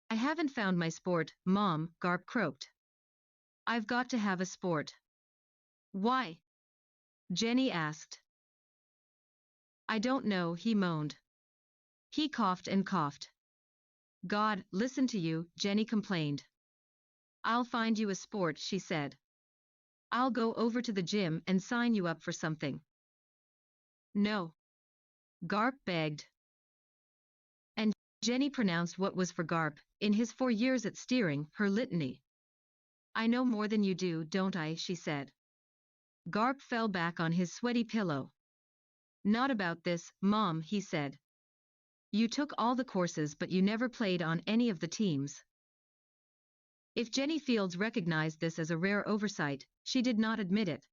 I haven't found my sport, Mom, Garp croaked. I've got to have a sport. Why? Jenny asked. I don't know, he moaned. He coughed and coughed. God, listen to you, Jenny complained. I'll find you a sport, she said. I'll go over to the gym and sign you up for something. No. Garp begged. And Jenny pronounced what was for Garp, in his 4 years at steering, her litany. I know more than you do, don't I, she said. Garp fell back on his sweaty pillow. Not about this, Mom, he said. You took all the courses but you never played on any of the teams. If Jenny Fields recognized this as a rare oversight, she did not admit it.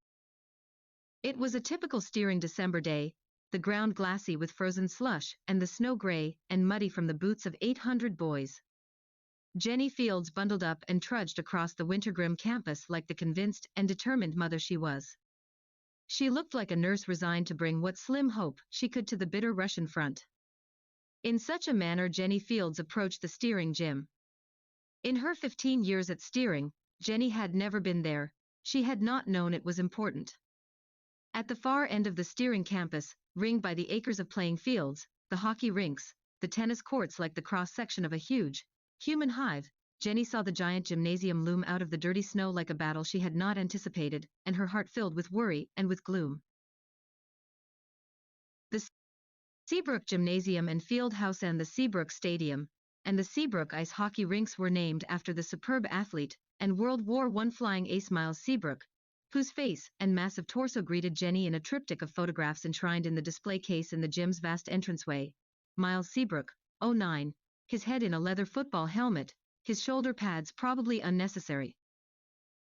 It was a typical steering December day, the ground glassy with frozen slush and the snow gray and muddy from the boots of 800 boys. Jenny Fields bundled up and trudged across the winter-grim campus like the convinced and determined mother she was. She looked like a nurse resigned to bring what slim hope she could to the bitter Russian front. In such a manner Jenny Fields approached the steering gym. In her 15 years at steering, Jenny had never been there, she had not known it was important. At the far end of the steering campus, ringed by the acres of playing fields, the hockey rinks, the tennis courts like the cross-section of a huge, human hive, Jenny saw the giant gymnasium loom out of the dirty snow like a battle she had not anticipated, and her heart filled with worry and with gloom. The Seabrook Gymnasium and Field House and the Seabrook Stadium, and the Seabrook ice hockey rinks were named after the superb athlete and World War I flying ace Miles Seabrook, whose face and massive torso greeted Jenny in a triptych of photographs enshrined in the display case in the gym's vast entranceway. Miles Seabrook, 09, his head in a leather football helmet, his shoulder pads probably unnecessary.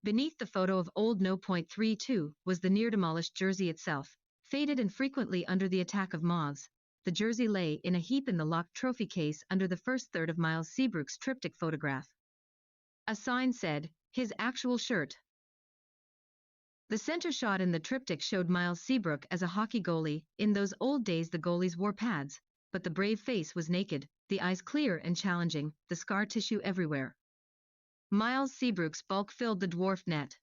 Beneath the photo of old No. 32 was the near-demolished jersey itself, faded and frequently under the attack of moths. The jersey lay in a heap in the locked trophy case under the first third of Miles Seabrook's triptych photograph. A sign said, his actual shirt. The center shot in the triptych showed Miles Seabrook as a hockey goalie. In those old days the goalies wore pads, but the brave face was naked, the eyes clear and challenging, the scar tissue everywhere. Miles Seabrook's bulk filled the dwarf net.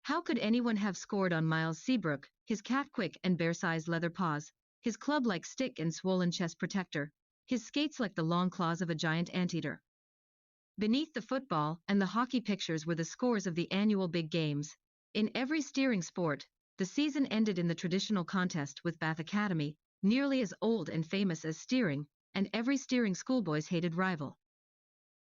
How could anyone have scored on Miles Seabrook, his cat-quick and bear-sized leather paws, his club-like stick and swollen chest protector, his skates like the long claws of a giant anteater? Beneath the football and the hockey pictures were the scores of the annual big games. In every steering sport, the season ended in the traditional contest with Bath Academy, nearly as old and famous as steering, and every steering schoolboy's hated rival.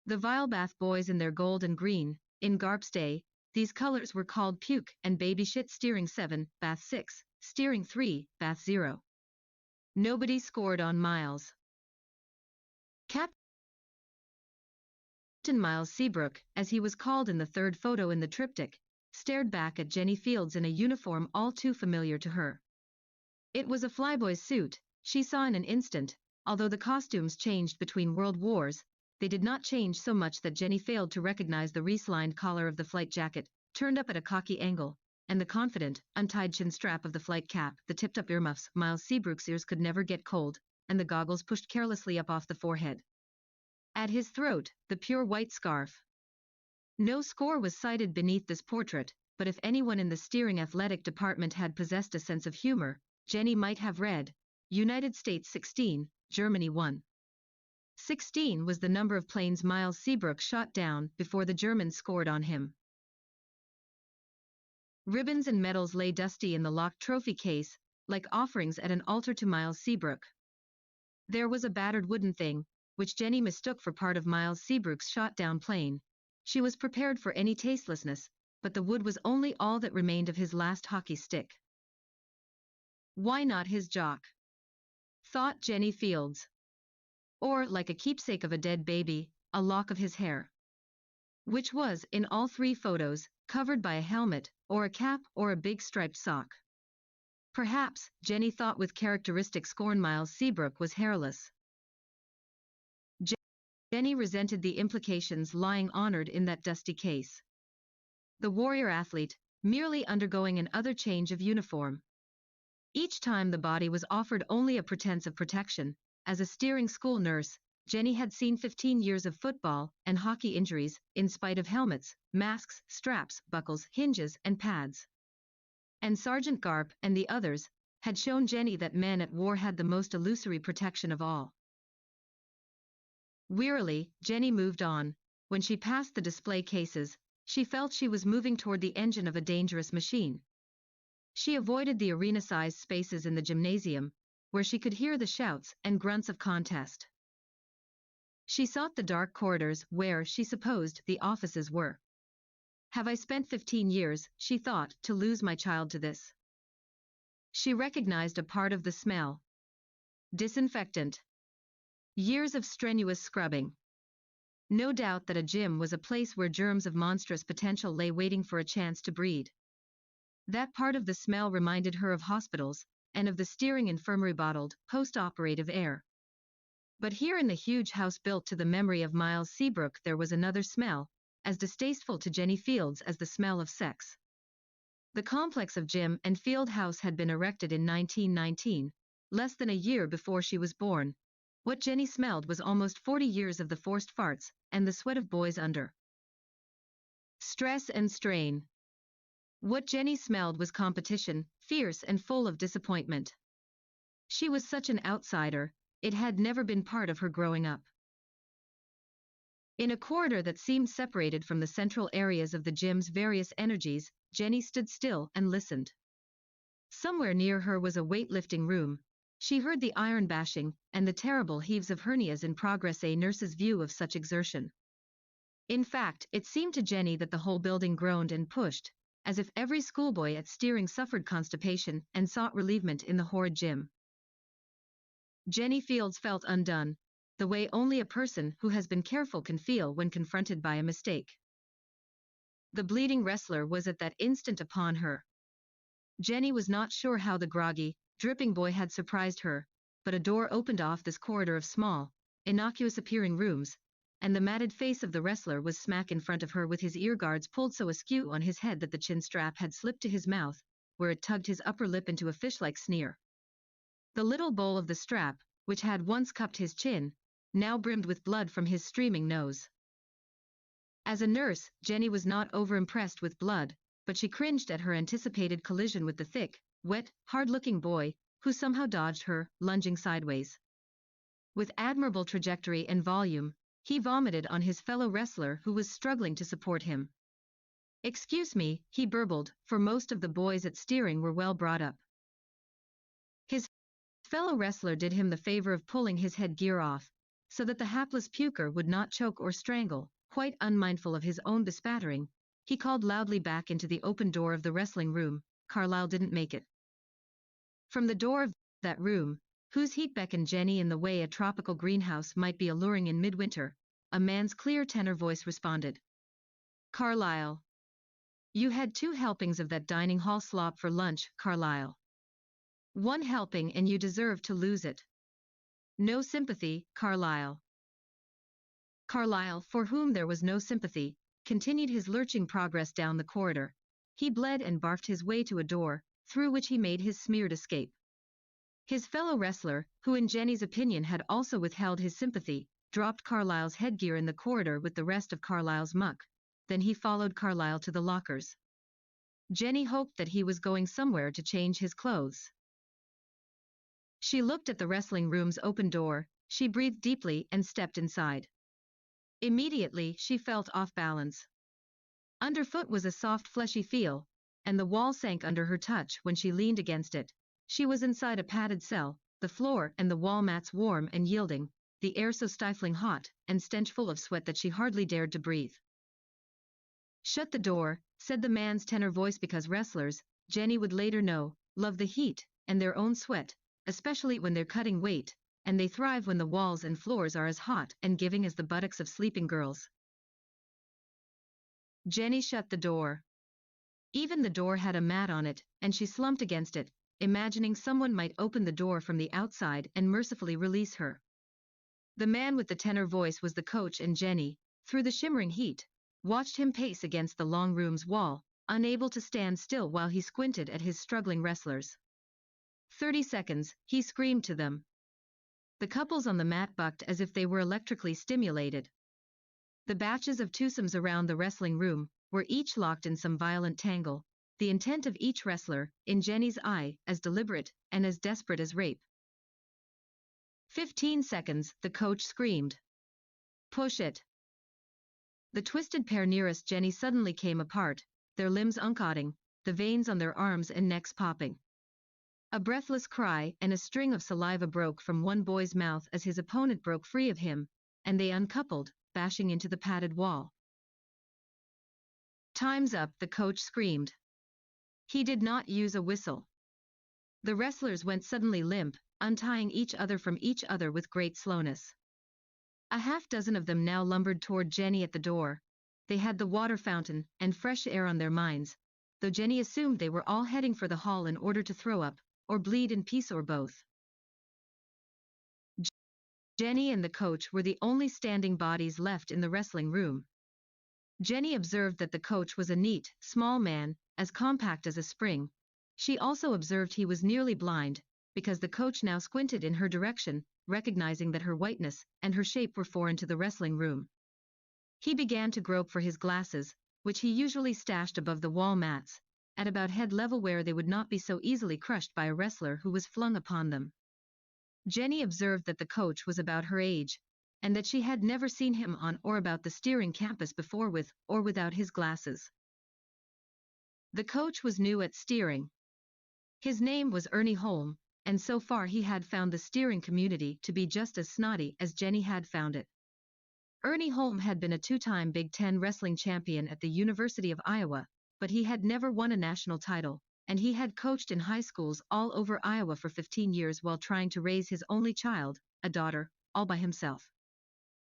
The vile Bath boys in their gold and green, in Garp's day, these colors were called puke and baby shit. Steering 7, Bath 6, steering 3, Bath 0. Nobody scored on Miles. Captain Miles Seabrook, as he was called in the third photo in the triptych, stared back at Jenny Fields in a uniform all too familiar to her. It was a flyboy's suit, she saw in an instant. Although the costumes changed between world wars, they did not change so much that Jenny failed to recognize the wreath-lined collar of the flight jacket, turned up at a cocky angle, and the confident, untied chin strap of the flight cap, the tipped-up earmuffs. Miles Seabrook's ears could never get cold, and the goggles pushed carelessly up off the forehead. At his throat, the pure white scarf. No score was cited beneath this portrait, but if anyone in the steering athletic department had possessed a sense of humor, Jenny might have read, United States 16, Germany 1. 16 was the number of planes Miles Seabrook shot down before the Germans scored on him. Ribbons and medals lay dusty in the locked trophy case, like offerings at an altar to Miles Seabrook. There was a battered wooden thing, which Jenny mistook for part of Miles Seabrook's shot-down plane. She was prepared for any tastelessness, but the wood was only all that remained of his last hockey stick. Why not his jock? Thought Jenny Fields. Or, like a keepsake of a dead baby, a lock of his hair. Which was, in all three photos, covered by a helmet, or a cap, or a big striped sock. Perhaps, Jenny thought with characteristic scorn, Miles Seabrook was hairless. Jenny resented the implications lying honored in that dusty case. The warrior athlete, merely undergoing an other change of uniform. Each time the body was offered only a pretense of protection. As a steering school nurse, Jenny had seen 15 years of football and hockey injuries, in spite of helmets, masks, straps, buckles, hinges, and pads. And Sergeant Garp and the others had shown Jenny that men at war had the most illusory protection of all. Wearily, Jenny moved on. When she passed the display cases, she felt she was moving toward the engine of a dangerous machine. She avoided the arena-sized spaces in the gymnasium, where she could hear the shouts and grunts of contest. She sought the dark corridors where, she supposed, the offices were. Have I spent 15 years, she thought, to lose my child to this? She recognized a part of the smell. Disinfectant. Years of strenuous scrubbing. No doubt that a gym was a place where germs of monstrous potential lay waiting for a chance to breed. That part of the smell reminded her of hospitals, and of the steering infirmary bottled, post-operative air. But here in the huge house built to the memory of Miles Seabrook there was another smell, as distasteful to Jenny Fields as the smell of sex. The complex of gym and field house had been erected in 1919, less than a year before she was born. What Jenny smelled was almost 40 years of the forced farts, and the sweat of boys under stress and strain. What Jenny smelled was competition, fierce and full of disappointment. She was such an outsider, it had never been part of her growing up. In a corridor that seemed separated from the central areas of the gym's various energies, Jenny stood still and listened. Somewhere near her was a weightlifting room. She heard the iron bashing, and the terrible heaves of hernias in progress, a nurse's view of such exertion. In fact, it seemed to Jenny that the whole building groaned and pushed, as if every schoolboy at steering suffered constipation and sought relievement in the horrid gym. Jenny Fields felt undone, the way only a person who has been careful can feel when confronted by a mistake. The bleeding wrestler was at that instant upon her. Jenny was not sure how the groggy, dripping boy had surprised her, but a door opened off this corridor of small, innocuous-appearing rooms, and the matted face of the wrestler was smack in front of her with his ear guards pulled so askew on his head that the chin strap had slipped to his mouth, where it tugged his upper lip into a fish-like sneer. The little bowl of the strap, which had once cupped his chin, now brimmed with blood from his streaming nose. As a nurse, Jenny was not over-impressed with blood, but she cringed at her anticipated collision with the thick, wet, hard-looking boy, who somehow dodged her, lunging sideways. With admirable trajectory and volume, he vomited on his fellow wrestler who was struggling to support him. "Excuse me," he burbled, for most of the boys at steering were well brought up. His fellow wrestler did him the favor of pulling his headgear off, so that the hapless puker would not choke or strangle. Quite unmindful of his own bespattering, he called loudly back into the open door of the wrestling room, "Carlyle didn't make it." From the door of that room, whose heat beckoned Jenny in the way a tropical greenhouse might be alluring in midwinter, a man's clear tenor voice responded. "Carlyle. You had 2 helpings of that dining hall slop for lunch, Carlyle. 1 helping and you deserve to lose it. No sympathy, Carlyle." Carlyle, for whom there was no sympathy, continued his lurching progress down the corridor. He bled and barfed his way to a door, through which he made his smeared escape. His fellow wrestler, who in Jenny's opinion had also withheld his sympathy, dropped Carlyle's headgear in the corridor with the rest of Carlyle's muck. Then he followed Carlyle to the lockers. Jenny hoped that he was going somewhere to change his clothes. She looked at the wrestling room's open door, she breathed deeply and stepped inside. Immediately, she felt off balance. Underfoot was a soft fleshy feel, and the wall sank under her touch when she leaned against it. She was inside a padded cell, the floor and the wall mats warm and yielding, the air so stifling hot and stenchful of sweat that she hardly dared to breathe. "Shut the door," said the man's tenor voice, because wrestlers, Jenny would later know, love the heat and their own sweat, especially when they're cutting weight, and they thrive when the walls and floors are as hot and giving as the buttocks of sleeping girls. Jenny shut the door. Even the door had a mat on it, and she slumped against it, imagining someone might open the door from the outside and mercifully release her. The man with the tenor voice was the coach, and Jenny, through the shimmering heat, watched him pace against the long room's wall, unable to stand still while he squinted at his struggling wrestlers. 30 seconds, he screamed to them. The couples on the mat bucked as if they were electrically stimulated. The batches of twosomes around the wrestling room were each locked in some violent tangle, the intent of each wrestler, in Jenny's eye, as deliberate and as desperate as rape. 15 seconds, the coach screamed. Push it. The twisted pair nearest Jenny suddenly came apart, their limbs uncotting, the veins on their arms and necks popping. A breathless cry and a string of saliva broke from one boy's mouth as his opponent broke free of him, and they uncoupled, bashing into the padded wall. Time's up, the coach screamed. He did not use a whistle. The wrestlers went suddenly limp, untying each other from each other with great slowness. A half-dozen of them now lumbered toward Jenny at the door. They had the water fountain and fresh air on their minds, though Jenny assumed they were all heading for the hall in order to throw up, or bleed in peace, or both. Jenny and the coach were the only standing bodies left in the wrestling room. Jenny observed that the coach was a neat, small man, as compact as a spring. She also observed he was nearly blind, because the coach now squinted in her direction, recognizing that her whiteness and her shape were foreign to the wrestling room. He began to grope for his glasses, which he usually stashed above the wall mats, at about head level where they would not be so easily crushed by a wrestler who was flung upon them. Jenny observed that the coach was about her age, and that she had never seen him on or about the steering campus before with or without his glasses. The coach was new at steering. His name was Ernie Holm, and so far he had found the steering community to be just as snotty as Jenny had found it. Ernie Holm had been a two-time Big Ten wrestling champion at the University of Iowa, but he had never won a national title, and he had coached in high schools all over Iowa for 15 years while trying to raise his only child, a daughter, all by himself.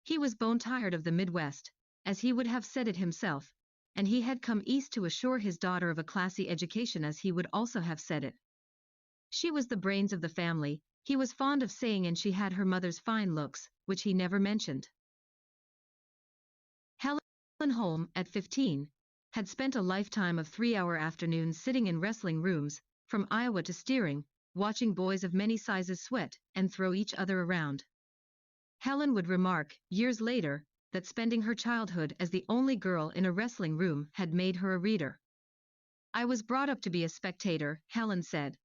He was bone-tired of the Midwest, as he would have said it himself, and he had come east to assure his daughter of a classy education, as he would also have said it. She was the brains of the family, he was fond of saying, and she had her mother's fine looks, which he never mentioned. Helen Holm, at 15, had spent a lifetime of 3-hour afternoons sitting in wrestling rooms, from Iowa to steering, watching boys of many sizes sweat and throw each other around. Helen would remark, years later, that spending her childhood as the only girl in a wrestling room had made her a reader. "I was brought up to be a spectator," Helen said.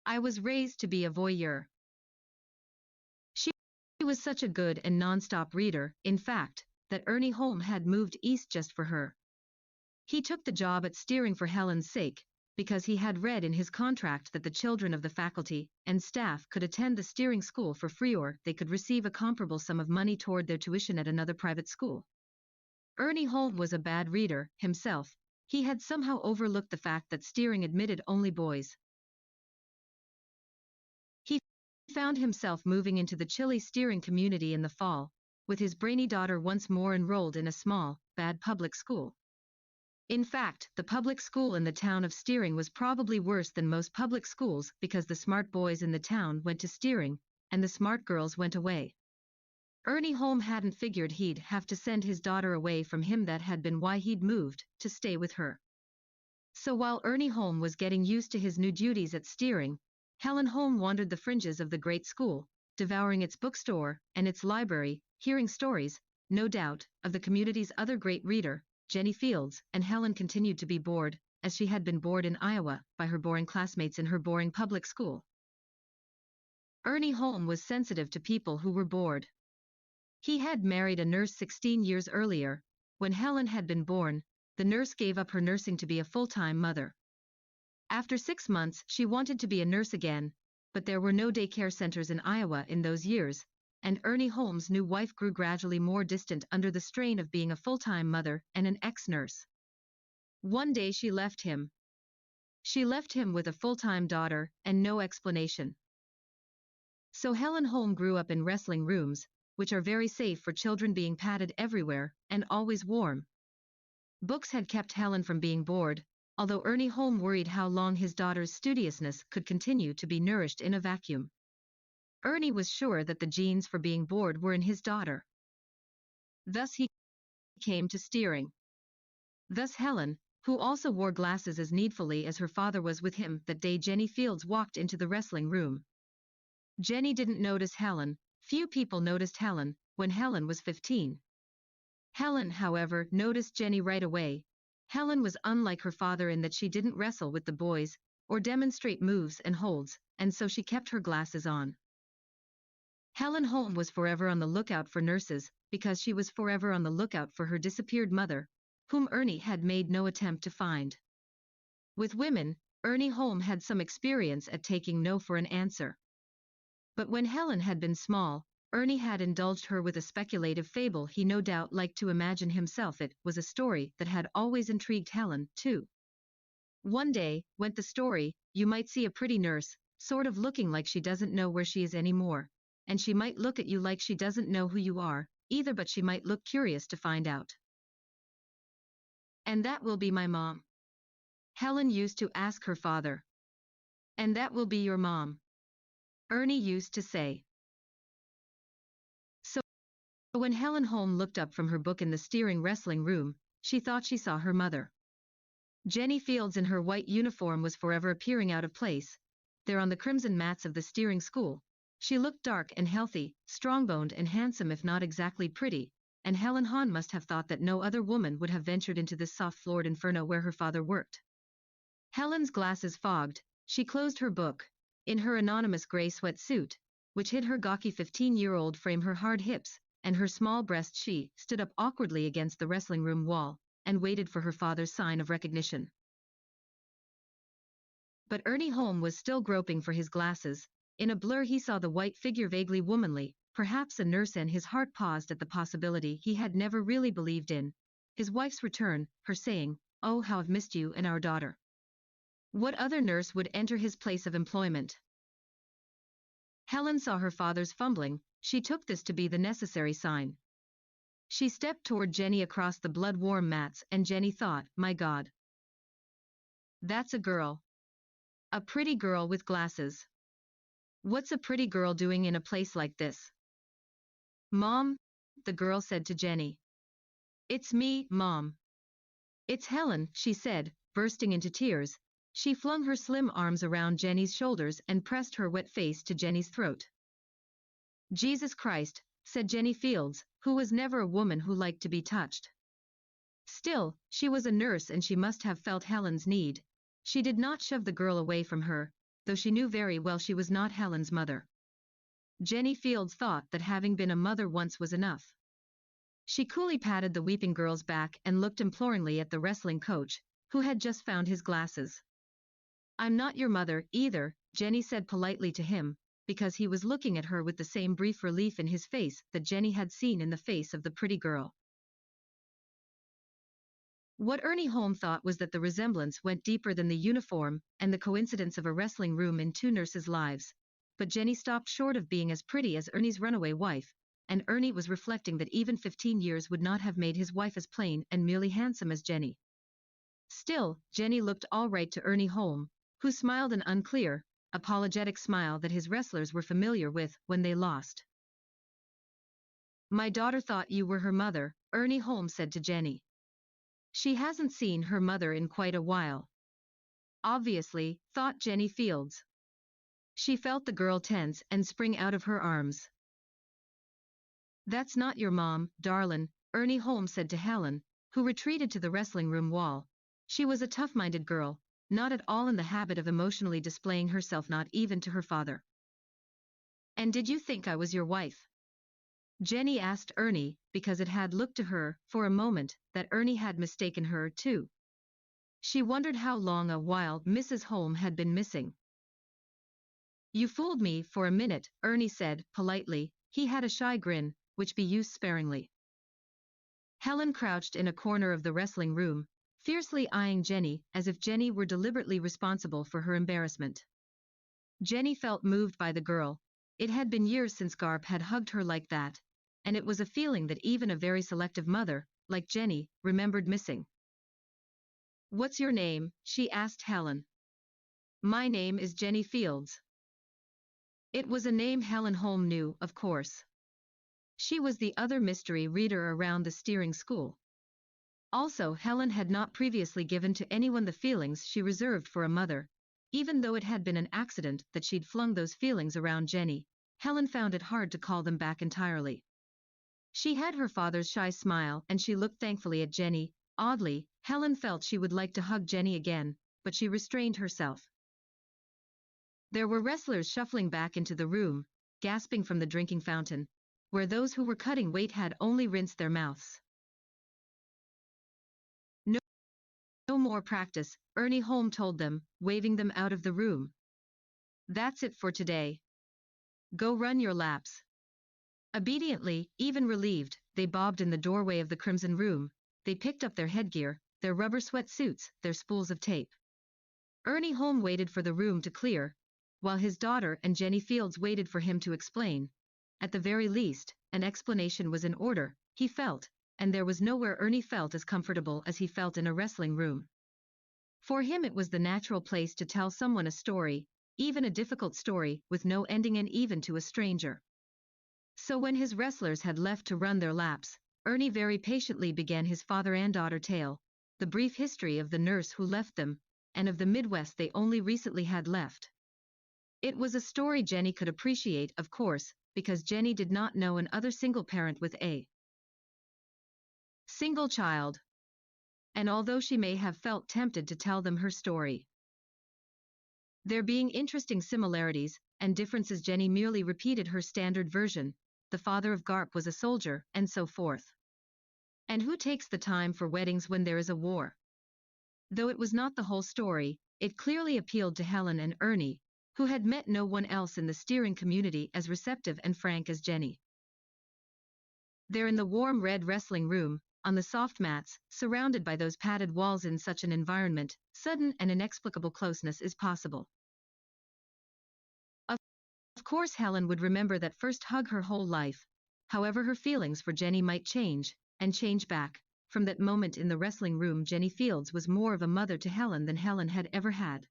"I was raised to be a voyeur." She was such a good and non-stop reader, in fact, that Ernie Holm had moved east just for her. He took the job at steering for Helen's sake, because he had read in his contract that the children of the faculty and staff could attend the steering school for free, or they could receive a comparable sum of money toward their tuition at another private school. Ernie Holm was a bad reader himself. He had somehow overlooked the fact that steering admitted only boys. He found himself moving into the chilly steering community in the fall, with his brainy daughter once more enrolled in a small, bad public school. In fact, the public school in the town of Steering was probably worse than most public schools, because the smart boys in the town went to Steering, and the smart girls went away. Ernie Holm hadn't figured he'd have to send his daughter away from him. That had been why he'd moved, to stay with her. So while Ernie Holm was getting used to his new duties at Steering, Helen Holm wandered the fringes of the great school, devouring its bookstore and its library, hearing stories, no doubt, of the community's other great reader, Jenny Fields, and Helen continued to be bored, as she had been bored in Iowa, by her boring classmates in her boring public school. Ernie Holm was sensitive to people who were bored. He had married a nurse 16 years earlier. When Helen had been born, the nurse gave up her nursing to be a full-time mother. After 6 months, she wanted to be a nurse again, but there were no daycare centers in Iowa in those years, and Ernie Holm's new wife grew gradually more distant under the strain of being a full-time mother and an ex-nurse. One day she left him. She left him with a full-time daughter and no explanation. So Helen Holm grew up in wrestling rooms, which are very safe for children, being padded everywhere and always warm. Books had kept Helen from being bored, although Ernie Holm worried how long his daughter's studiousness could continue to be nourished in a vacuum. Ernie was sure that the genes for being bored were in his daughter. Thus he came to Steering. Thus Helen, who also wore glasses as needfully as her father was with him that day. Jenny Fields walked into the wrestling room. Jenny didn't notice Helen. Few people noticed Helen when Helen was 15. Helen, however, noticed Jenny right away. Helen was unlike her father in that she didn't wrestle with the boys, or demonstrate moves and holds, and so she kept her glasses on. Helen Holm was forever on the lookout for nurses, because she was forever on the lookout for her disappeared mother, whom Ernie had made no attempt to find. With women, Ernie Holm had some experience at taking no for an answer. But when Helen had been small, Ernie had indulged her with a speculative fable he no doubt liked to imagine himself. It was a story that had always intrigued Helen, too. One day, went the story, you might see a pretty nurse, sort of looking like she doesn't know where she is anymore, and she might look at you like she doesn't know who you are, either, but she might look curious to find out. And that will be my mom. Helen used to ask her father. And that will be your mom. Ernie used to say. So when Helen Holm looked up from her book in the steering wrestling room, she thought she saw her mother. Jenny Fields in her white uniform was forever appearing out of place, there on the crimson mats of the steering school. She looked dark and healthy, strong-boned and handsome if not exactly pretty, and Helen Hahn must have thought that no other woman would have ventured into this soft-floored inferno where her father worked. Helen's glasses fogged, she closed her book. In her anonymous gray sweatsuit, which hid her gawky 15-year-old frame, her hard hips, and her small breasts, she stood up awkwardly against the wrestling room wall, and waited for her father's sign of recognition. But Ernie Holm was still groping for his glasses. In a blur he saw the white figure, vaguely womanly, perhaps a nurse, and his heart paused at the possibility he had never really believed in. His wife's return, her saying, "Oh, how I've missed you and our daughter." What other nurse would enter his place of employment? Helen saw her father's fumbling. She took this to be the necessary sign. She stepped toward Jenny across the blood-warm mats, and Jenny thought, my God. That's a girl. A pretty girl with glasses. What's a pretty girl doing in a place like this? Mom, the girl said to Jenny. It's me, Mom. It's Helen, she said, bursting into tears. She flung her slim arms around Jenny's shoulders and pressed her wet face to Jenny's throat. Jesus Christ, said Jenny Fields, who was never a woman who liked to be touched. Still, she was a nurse and she must have felt Helen's need. She did not shove the girl away from her, though she knew very well she was not Helen's mother. Jenny Fields thought that having been a mother once was enough. She coolly patted the weeping girl's back and looked imploringly at the wrestling coach, who had just found his glasses. I'm not your mother, either, Jenny said politely to him, because he was looking at her with the same brief relief in his face that Jenny had seen in the face of the pretty girl. What Ernie Holm thought was that the resemblance went deeper than the uniform and the coincidence of a wrestling room in two nurses' lives. But Jenny stopped short of being as pretty as Ernie's runaway wife, and Ernie was reflecting that even 15 years would not have made his wife as plain and merely handsome as Jenny. Still, Jenny looked all right to Ernie Holm, who smiled an unclear, apologetic smile that his wrestlers were familiar with when they lost. My daughter thought you were her mother, Ernie Holm said to Jenny. She hasn't seen her mother in quite a while. Obviously, thought Jenny Fields. She felt the girl tense and spring out of her arms. That's not your mom, darlin', Ernie Holm said to Helen, who retreated to the wrestling room wall. She was a tough-minded girl, not at all in the habit of emotionally displaying herself, not even to her father. And did you think I was your wife? Jenny asked Ernie, because it had looked to her, for a moment, that Ernie had mistaken her, too. She wondered how long a while Mrs. Holm had been missing. You fooled me for a minute, Ernie said, politely. He had a shy grin, which be used sparingly. Helen crouched in a corner of the wrestling room, fiercely eyeing Jenny, as if Jenny were deliberately responsible for her embarrassment. Jenny felt moved by the girl. It had been years since Garp had hugged her like that, and it was a feeling that even a very selective mother, like Jenny, remembered missing. What's your name? She asked Helen. My name is Jenny Fields. It was a name Helen Holm knew, of course. She was the other mystery reader around the steering school. Also, Helen had not previously given to anyone the feelings she reserved for a mother. Even though it had been an accident that she'd flung those feelings around Jenny, Helen found it hard to call them back entirely. She had her father's shy smile and she looked thankfully at Jenny. Oddly, Helen felt she would like to hug Jenny again, but she restrained herself. There were wrestlers shuffling back into the room, gasping from the drinking fountain, where those who were cutting weight had only rinsed their mouths. No more practice, Ernie Holm told them, waving them out of the room. That's it for today. Go run your laps. Obediently, even relieved, they bobbed in the doorway of the Crimson Room. They picked up their headgear, their rubber sweatsuits, their spools of tape. Ernie Holm waited for the room to clear, while his daughter and Jenny Fields waited for him to explain. At the very least, an explanation was in order, he felt, and there was nowhere Ernie felt as comfortable as he felt in a wrestling room. For him it was the natural place to tell someone a story, even a difficult story, with no ending and even to a stranger. So when his wrestlers had left to run their laps, Ernie very patiently began his father and daughter tale, the brief history of the nurse who left them, and of the Midwest they only recently had left. It was a story Jenny could appreciate, of course, because Jenny did not know another single parent with a single child. And although she may have felt tempted to tell them her story, there being interesting similarities and differences, Jenny merely repeated her standard version. The father of Garp was a soldier, and so forth. And who takes the time for weddings when there is a war? Though it was not the whole story, it clearly appealed to Helen and Ernie, who had met no one else in the steering community as receptive and frank as Jenny. There in the warm red wrestling room, on the soft mats, surrounded by those padded walls, in such an environment, sudden and inexplicable closeness is possible. Of course Helen would remember that first hug her whole life. However, her feelings for Jenny might change, and change back. From that moment in the wrestling room, Jenny Fields was more of a mother to Helen than Helen had ever had.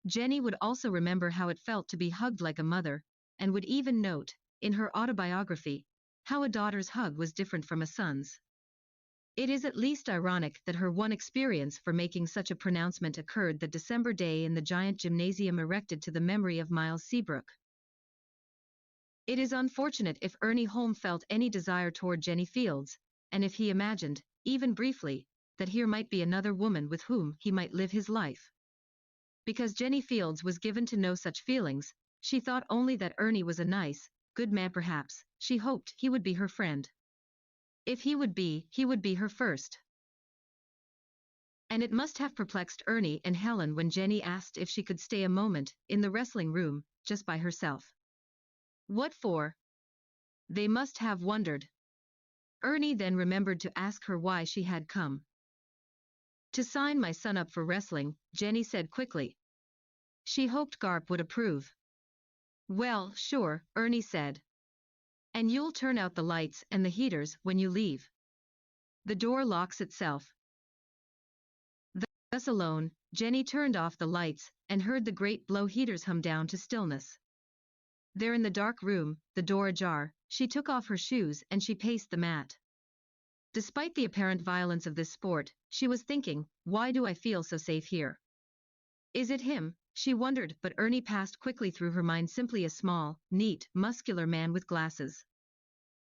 Jenny would also remember how it felt to be hugged like a mother, and would even note, in her autobiography, how a daughter's hug was different from a son's. It is at least ironic that her one experience for making such a pronouncement occurred that December day in the giant gymnasium erected to the memory of Miles Seabrook. It is unfortunate if Ernie Holm felt any desire toward Jenny Fields, and if he imagined, even briefly, that here might be another woman with whom he might live his life. Because Jenny Fields was given to no such feelings, she thought only that Ernie was a nice, good man. Perhaps she hoped he would be her friend. If he would be her first. And it must have perplexed Ernie and Helen when Jenny asked if she could stay a moment in the wrestling room, just by herself. What for? They must have wondered. Ernie then remembered to ask her why she had come. To sign my son up for wrestling, Jenny said quickly. She hoped Garp would approve. Well, sure, Ernie said. And you'll turn out the lights and the heaters when you leave. The door locks itself. Thus alone, Jenny turned off the lights and heard the great blow heaters hum down to stillness. There in the dark room, the door ajar, she took off her shoes and she paced the mat. Despite the apparent violence of this sport, she was thinking, why do I feel so safe here? Is it him? She wondered, but Ernie passed quickly through her mind, simply a small, neat, muscular man with glasses.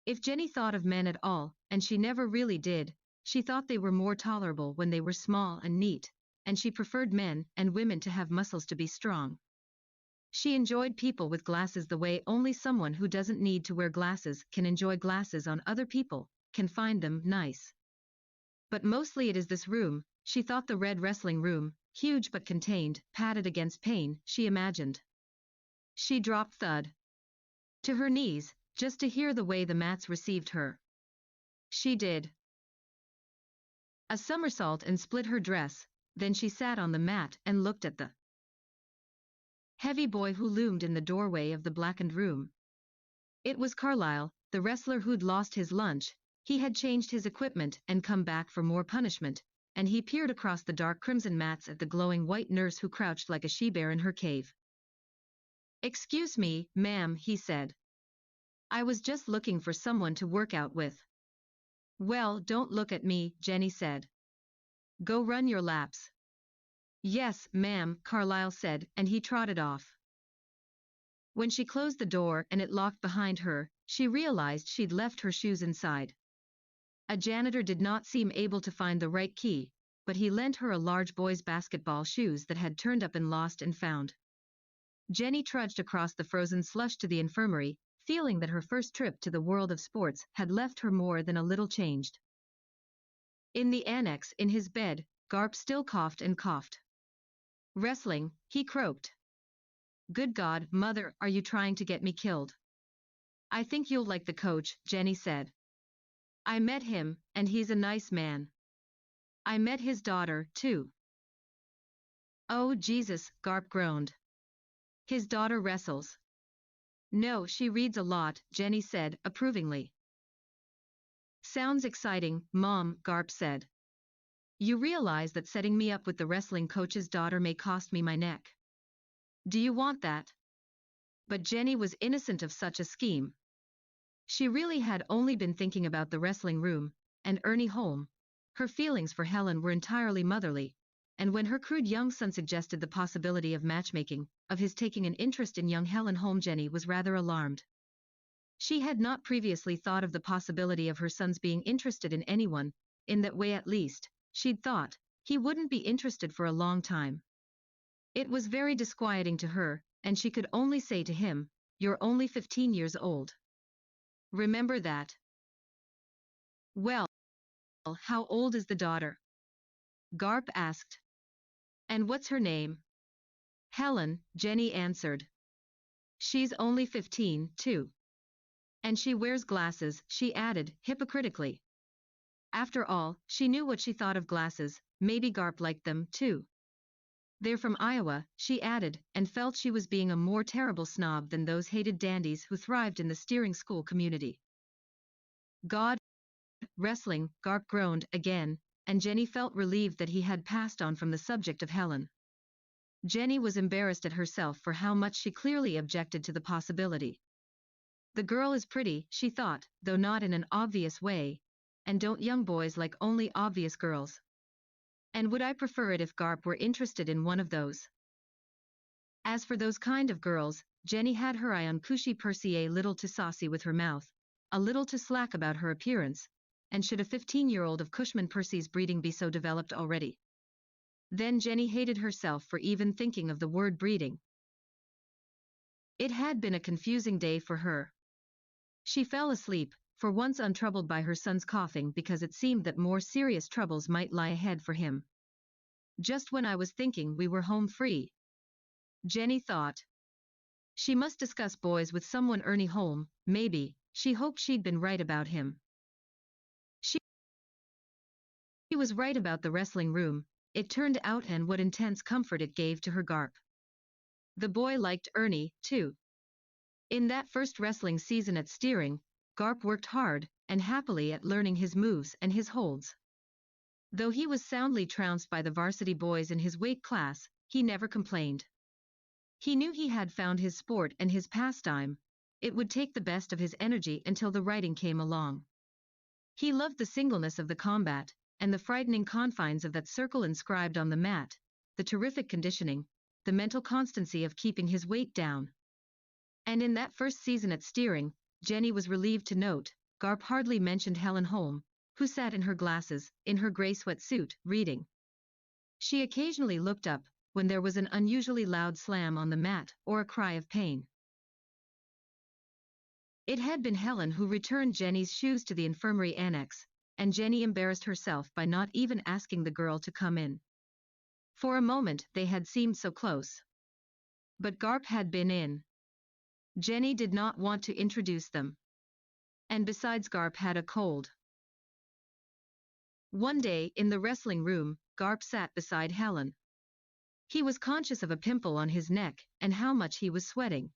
If Jenny thought of men at all, and she never really did, she thought they were more tolerable when they were small and neat, and she preferred men and women to have muscles to be strong. She enjoyed people with glasses the way only someone who doesn't need to wear glasses can enjoy glasses on other people, can find them nice. But mostly it is this room, she thought, the red wrestling room, huge but contained, padded against pain, she imagined. She dropped thud to her knees, just to hear the way the mats received her. She did a somersault and split her dress, then she sat on the mat and looked at the heavy boy who loomed in the doorway of the blackened room. It was Carlyle, the wrestler who'd lost his lunch. He had changed his equipment and come back for more punishment, and he peered across the dark crimson mats at the glowing white nurse who crouched like a she-bear in her cave. Excuse me, ma'am, he said. I was just looking for someone to work out with. Well, don't look at me, Jenny said. Go run your laps. Yes, ma'am, Carlyle said, and he trotted off. When she closed the door and it locked behind her, she realized she'd left her shoes inside. A janitor did not seem able to find the right key, but he lent her a large boy's basketball shoes that had turned up in Lost and Found. Jenny trudged across the frozen slush to the infirmary, feeling that her first trip to the world of sports had left her more than a little changed. In the annex, in his bed, Garp still coughed and coughed. Wrestling, he croaked. Good God, Mother, are you trying to get me killed? I think you'll like the coach, Jenny said. I met him, and he's a nice man. I met his daughter, too. Oh, Jesus, Garp groaned. His daughter wrestles. No, she reads a lot, Jenny said, approvingly. Sounds exciting, Mom, Garp said. You realize that setting me up with the wrestling coach's daughter may cost me my neck. Do you want that? But Jenny was innocent of such a scheme. She really had only been thinking about the wrestling room, and Ernie Holm. Her feelings for Helen were entirely motherly, and when her crude young son suggested the possibility of matchmaking, of his taking an interest in young Helen Holm, Jenny was rather alarmed. She had not previously thought of the possibility of her son's being interested in anyone, in that way at least, she'd thought, he wouldn't be interested for a long time. It was very disquieting to her, and she could only say to him, You're only 15 years old. Remember that. Well, how old is the daughter? Garp asked. And what's her name? Helen, Jenny answered. She's only 15, too. And she wears glasses, she added, hypocritically. After all, she knew what she thought of glasses, maybe Garp liked them, too. They're from Iowa, she added, and felt she was being a more terrible snob than those hated dandies who thrived in the steering school community. God, wrestling, Garp groaned again, and Jenny felt relieved that he had passed on from the subject of Helen. Jenny was embarrassed at herself for how much she clearly objected to the possibility. The girl is pretty, she thought, though not in an obvious way, and don't young boys like only obvious girls? And would I prefer it if Garp were interested in one of those? As for those kind of girls, Jenny had her eye on Cushy Percy, a little too saucy with her mouth, a little too slack about her appearance, and should a 15-year-old of Cushman Percy's breeding be so developed already? Then Jenny hated herself for even thinking of the word breeding. It had been a confusing day for her. She fell asleep, for once untroubled by her son's coughing, because it seemed that more serious troubles might lie ahead for him. Just when I was thinking we were home free, Jenny thought. She must discuss boys with someone. Ernie Holm, maybe. She hoped she'd been right about him. She was right about the wrestling room, it turned out, and what intense comfort it gave to her Garp. The boy liked Ernie, too. In that first wrestling season at steering, Garp worked hard and happily at learning his moves and his holds. Though he was soundly trounced by the varsity boys in his weight class, he never complained. He knew he had found his sport and his pastime. It would take the best of his energy until the writing came along. He loved the singleness of the combat, and the frightening confines of that circle inscribed on the mat, the terrific conditioning, the mental constancy of keeping his weight down. And in that first season at steering, Jenny was relieved to note, Garp hardly mentioned Helen Holm, who sat in her glasses, in her gray sweatsuit, reading. She occasionally looked up, when there was an unusually loud slam on the mat, or a cry of pain. It had been Helen who returned Jenny's shoes to the infirmary annex, and Jenny embarrassed herself by not even asking the girl to come in. For a moment they had seemed so close. But Garp had been in. Jenny did not want to introduce them. And besides, Garp had a cold. One day, in the wrestling room, Garp sat beside Helen. He was conscious of a pimple on his neck, and how much he was sweating.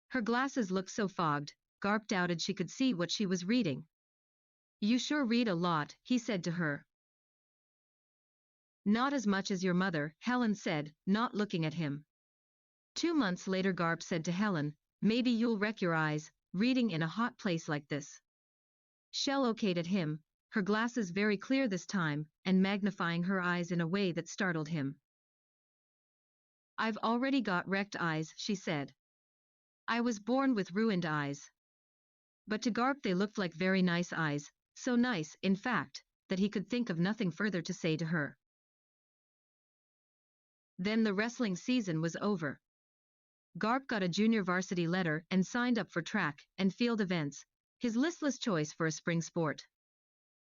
Her glasses looked so fogged, Garp doubted she could see what she was reading. You sure read a lot, he said to her. Not as much as your mother, Helen said, not looking at him. 2 months later, Garp said to Helen, maybe you'll wreck your eyes, reading in a hot place like this. Shell okayed at him, her glasses very clear this time, and magnifying her eyes in a way that startled him. "I've already got wrecked eyes," she said. "I was born with ruined eyes." But to Garp they looked like very nice eyes, so nice, in fact, that he could think of nothing further to say to her. Then the wrestling season was over. Garp got a junior varsity letter and signed up for track and field events, his listless choice for a spring sport.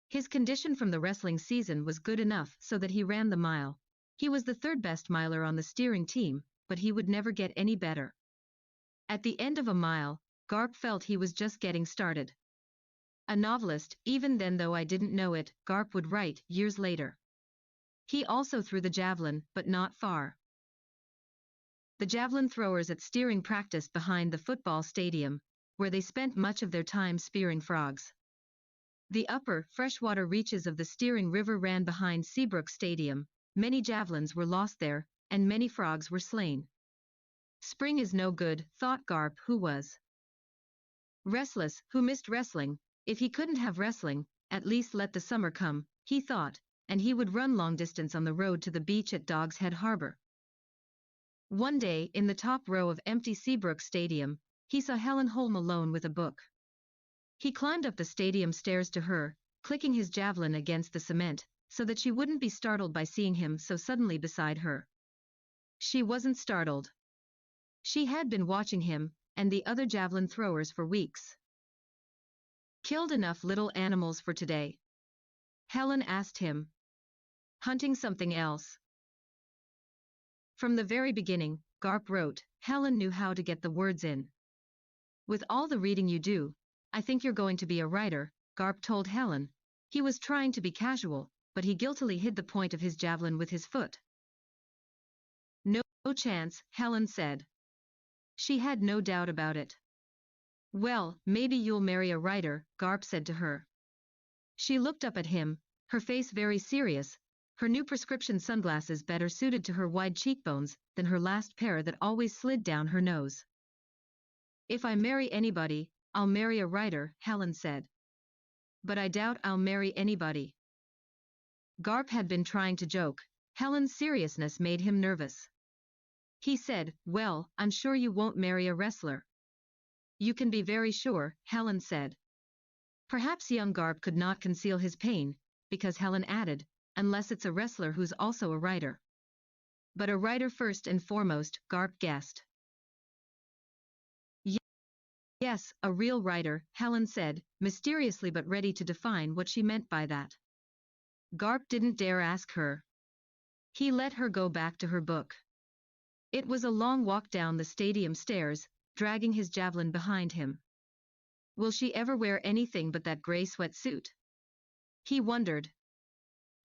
His condition from the wrestling season was good enough so that he ran the mile. He was the third best miler on the steering team, but he would never get any better. At the end of a mile, Garp felt he was just getting started. A novelist, even then though I didn't know it, Garp would write years later. He also threw the javelin, but not far. The javelin throwers at steering practiced behind the football stadium, where they spent much of their time spearing frogs. The upper, freshwater reaches of the steering river ran behind Seabrook Stadium. Many javelins were lost there, and many frogs were slain. Spring is no good, thought Garp, who was restless, who missed wrestling. If he couldn't have wrestling, at least let the summer come, he thought, and he would run long distance on the road to the beach at Dog's Head Harbor. One day, in the top row of empty Seabrook Stadium, he saw Helen Holm alone with a book. He climbed up the stadium stairs to her, clicking his javelin against the cement, so that she wouldn't be startled by seeing him so suddenly beside her. She wasn't startled. She had been watching him, and the other javelin throwers for weeks. "Killed enough little animals for today?" Helen asked him. "Hunting something else?" From the very beginning, Garp wrote, Helen knew how to get the words in. "With all the reading you do, I think you're going to be a writer," Garp told Helen. He was trying to be casual, but he guiltily hid the point of his javelin with his foot. No chance," Helen said. She had no doubt about it. "Well, maybe you'll marry a writer," Garp said to her. She looked up at him, her face very serious, her new prescription sunglasses better suited to her wide cheekbones than her last pair that always slid down her nose. "If I marry anybody, I'll marry a writer," Helen said. "But I doubt I'll marry anybody." Garp had been trying to joke. Helen's seriousness made him nervous. He said, "Well, I'm sure you won't marry a wrestler." "You can be very sure," Helen said. Perhaps young Garp could not conceal his pain, because Helen added, "Unless it's a wrestler who's also a writer." But a writer first and foremost, Garp guessed. "Yes, a real writer," Helen said, mysteriously but ready to define what she meant by that. Garp didn't dare ask her. He let her go back to her book. It was a long walk down the stadium stairs, dragging his javelin behind him. Will she ever wear anything but that gray sweatsuit? He wondered.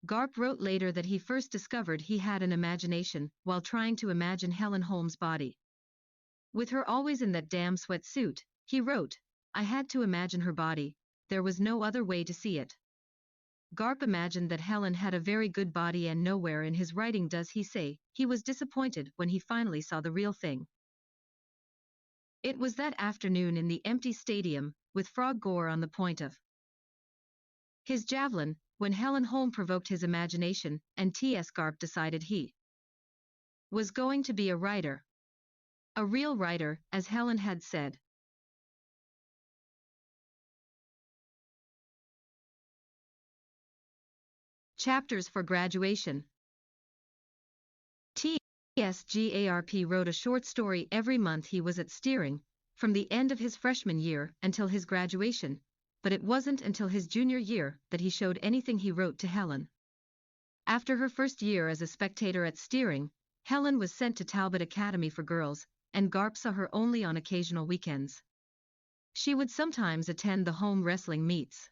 Garp wrote later that he first discovered he had an imagination while trying to imagine Helen Holm's body. With her always in that damn sweatsuit, he wrote, "I had to imagine her body, there was no other way to see it." Garp imagined that Helen had a very good body, and nowhere in his writing does he say he was disappointed when he finally saw the real thing. It was that afternoon in the empty stadium, with frog gore on the point of his javelin, when Helen Holm provoked his imagination, and T.S. Garp decided he was going to be a writer. A real writer, as Helen had said. Chapters for graduation. T.S. Garp wrote a short story every month he was at steering, from the end of his freshman year until his graduation, but it wasn't until his junior year that he showed anything he wrote to Helen. After her first year as a spectator at steering, Helen was sent to Talbot Academy for Girls, and Garp saw her only on occasional weekends. She would sometimes attend the home wrestling meets.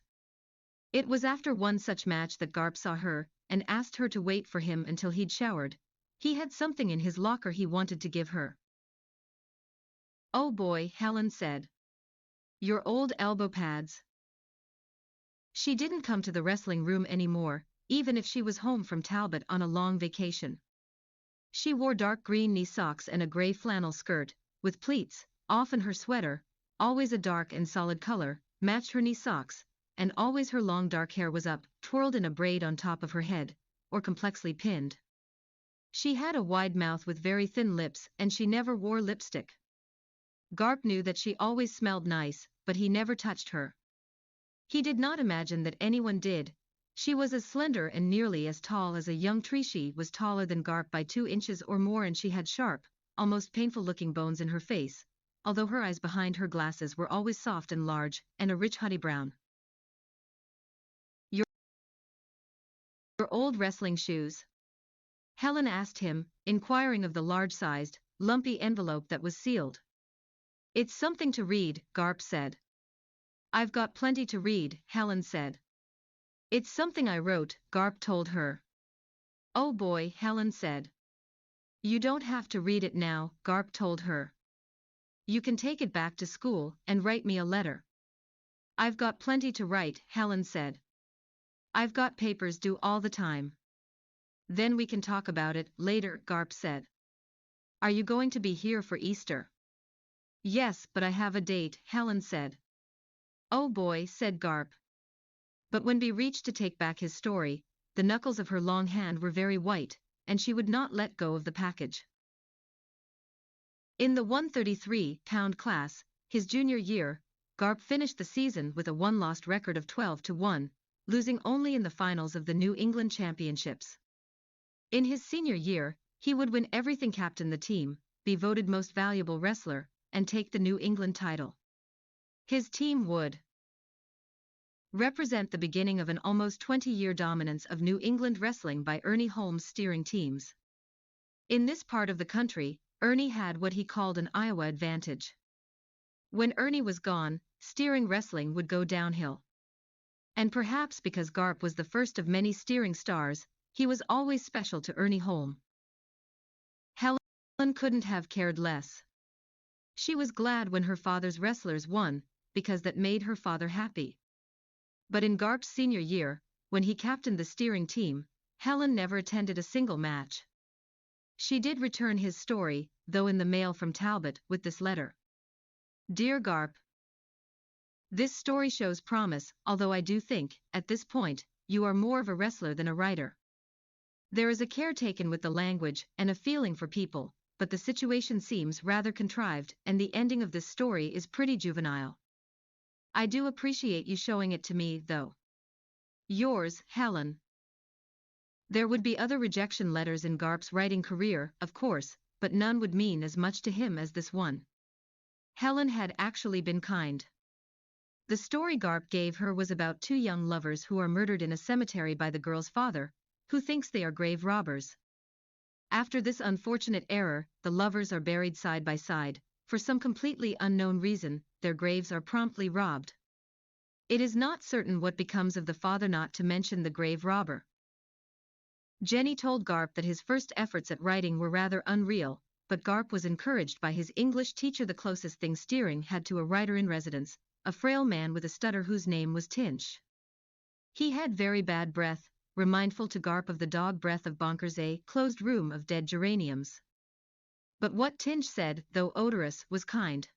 It was after one such match that Garp saw her, and asked her to wait for him until he'd showered. He had something in his locker he wanted to give her. "Oh boy," Helen said. "Your old elbow pads." She didn't come to the wrestling room anymore, even if she was home from Talbot on a long vacation. She wore dark green knee socks and a gray flannel skirt, with pleats. Often her sweater, always a dark and solid color, matched her knee socks, and always her long dark hair was up, twirled in a braid on top of her head, or complexly pinned. She had a wide mouth with very thin lips, and she never wore lipstick. Garp knew that she always smelled nice, but he never touched her. He did not imagine that anyone did. She was as slender and nearly as tall as a young tree. She was taller than Garp by 2 inches or more, and she had sharp, almost painful-looking bones in her face, although her eyes behind her glasses were always soft and large, and a rich honey brown. Your old wrestling shoes? Helen asked him, inquiring of the large-sized, lumpy envelope that was sealed. It's something to read, Garp said. I've got plenty to read, Helen said. It's something I wrote, Garp told her. Oh boy, Helen said. You don't have to read it now, Garp told her. You can take it back to school and write me a letter. I've got plenty to write, Helen said. I've got papers due all the time. Then we can talk about it later, Garp said. Are you going to be here for Easter? Yes, but I have a date, Helen said. Oh boy, said Garp. But when Bea reached to take back his story, the knuckles of her long hand were very white, and she would not let go of the package. In the 133-pound class, his junior year, Garp finished the season with a one-loss record of 12-1, losing only in the finals of the New England Championships. In his senior year, he would win everything: captain the team, be voted most valuable wrestler, and take the New England title. His team would represent the beginning of an almost 20-year dominance of New England wrestling by Ernie Holmes' steering teams. In this part of the country, Ernie had what he called an Iowa advantage. When Ernie was gone, steering wrestling would go downhill. And perhaps because Garp was the first of many steering stars, he was always special to Ernie Holmes. Helen couldn't have cared less. She was glad when her father's wrestlers won, because that made her father happy. But in Garp's senior year, when he captained the steering team, Helen never attended a single match. She did return his story, though in the mail from Talbot, with this letter. Dear Garp, this story shows promise, although I do think, at this point, you are more of a wrestler than a writer. There is a care taken with the language and a feeling for people, but the situation seems rather contrived, and the ending of this story is pretty juvenile. I do appreciate you showing it to me, though. Yours, Helen. There would be other rejection letters in Garp's writing career, of course, but none would mean as much to him as this one. Helen had actually been kind. The story Garp gave her was about 2 young lovers who are murdered in a cemetery by the girl's father, who thinks they are grave robbers. After this unfortunate error, the lovers are buried side by side. For some completely unknown reason, their graves are promptly robbed. It is not certain what becomes of the father, not to mention the grave robber. Jenny told Garp that his first efforts at writing were rather unreal, but Garp was encouraged by his English teacher. The closest thing steering had to a writer-in-residence, a frail man with a stutter whose name was Tinch. He had very bad breath, remindful to Garp of the dog breath of Bonkers, a closed room of dead geraniums. But what Tinch said, though odorous, was kind.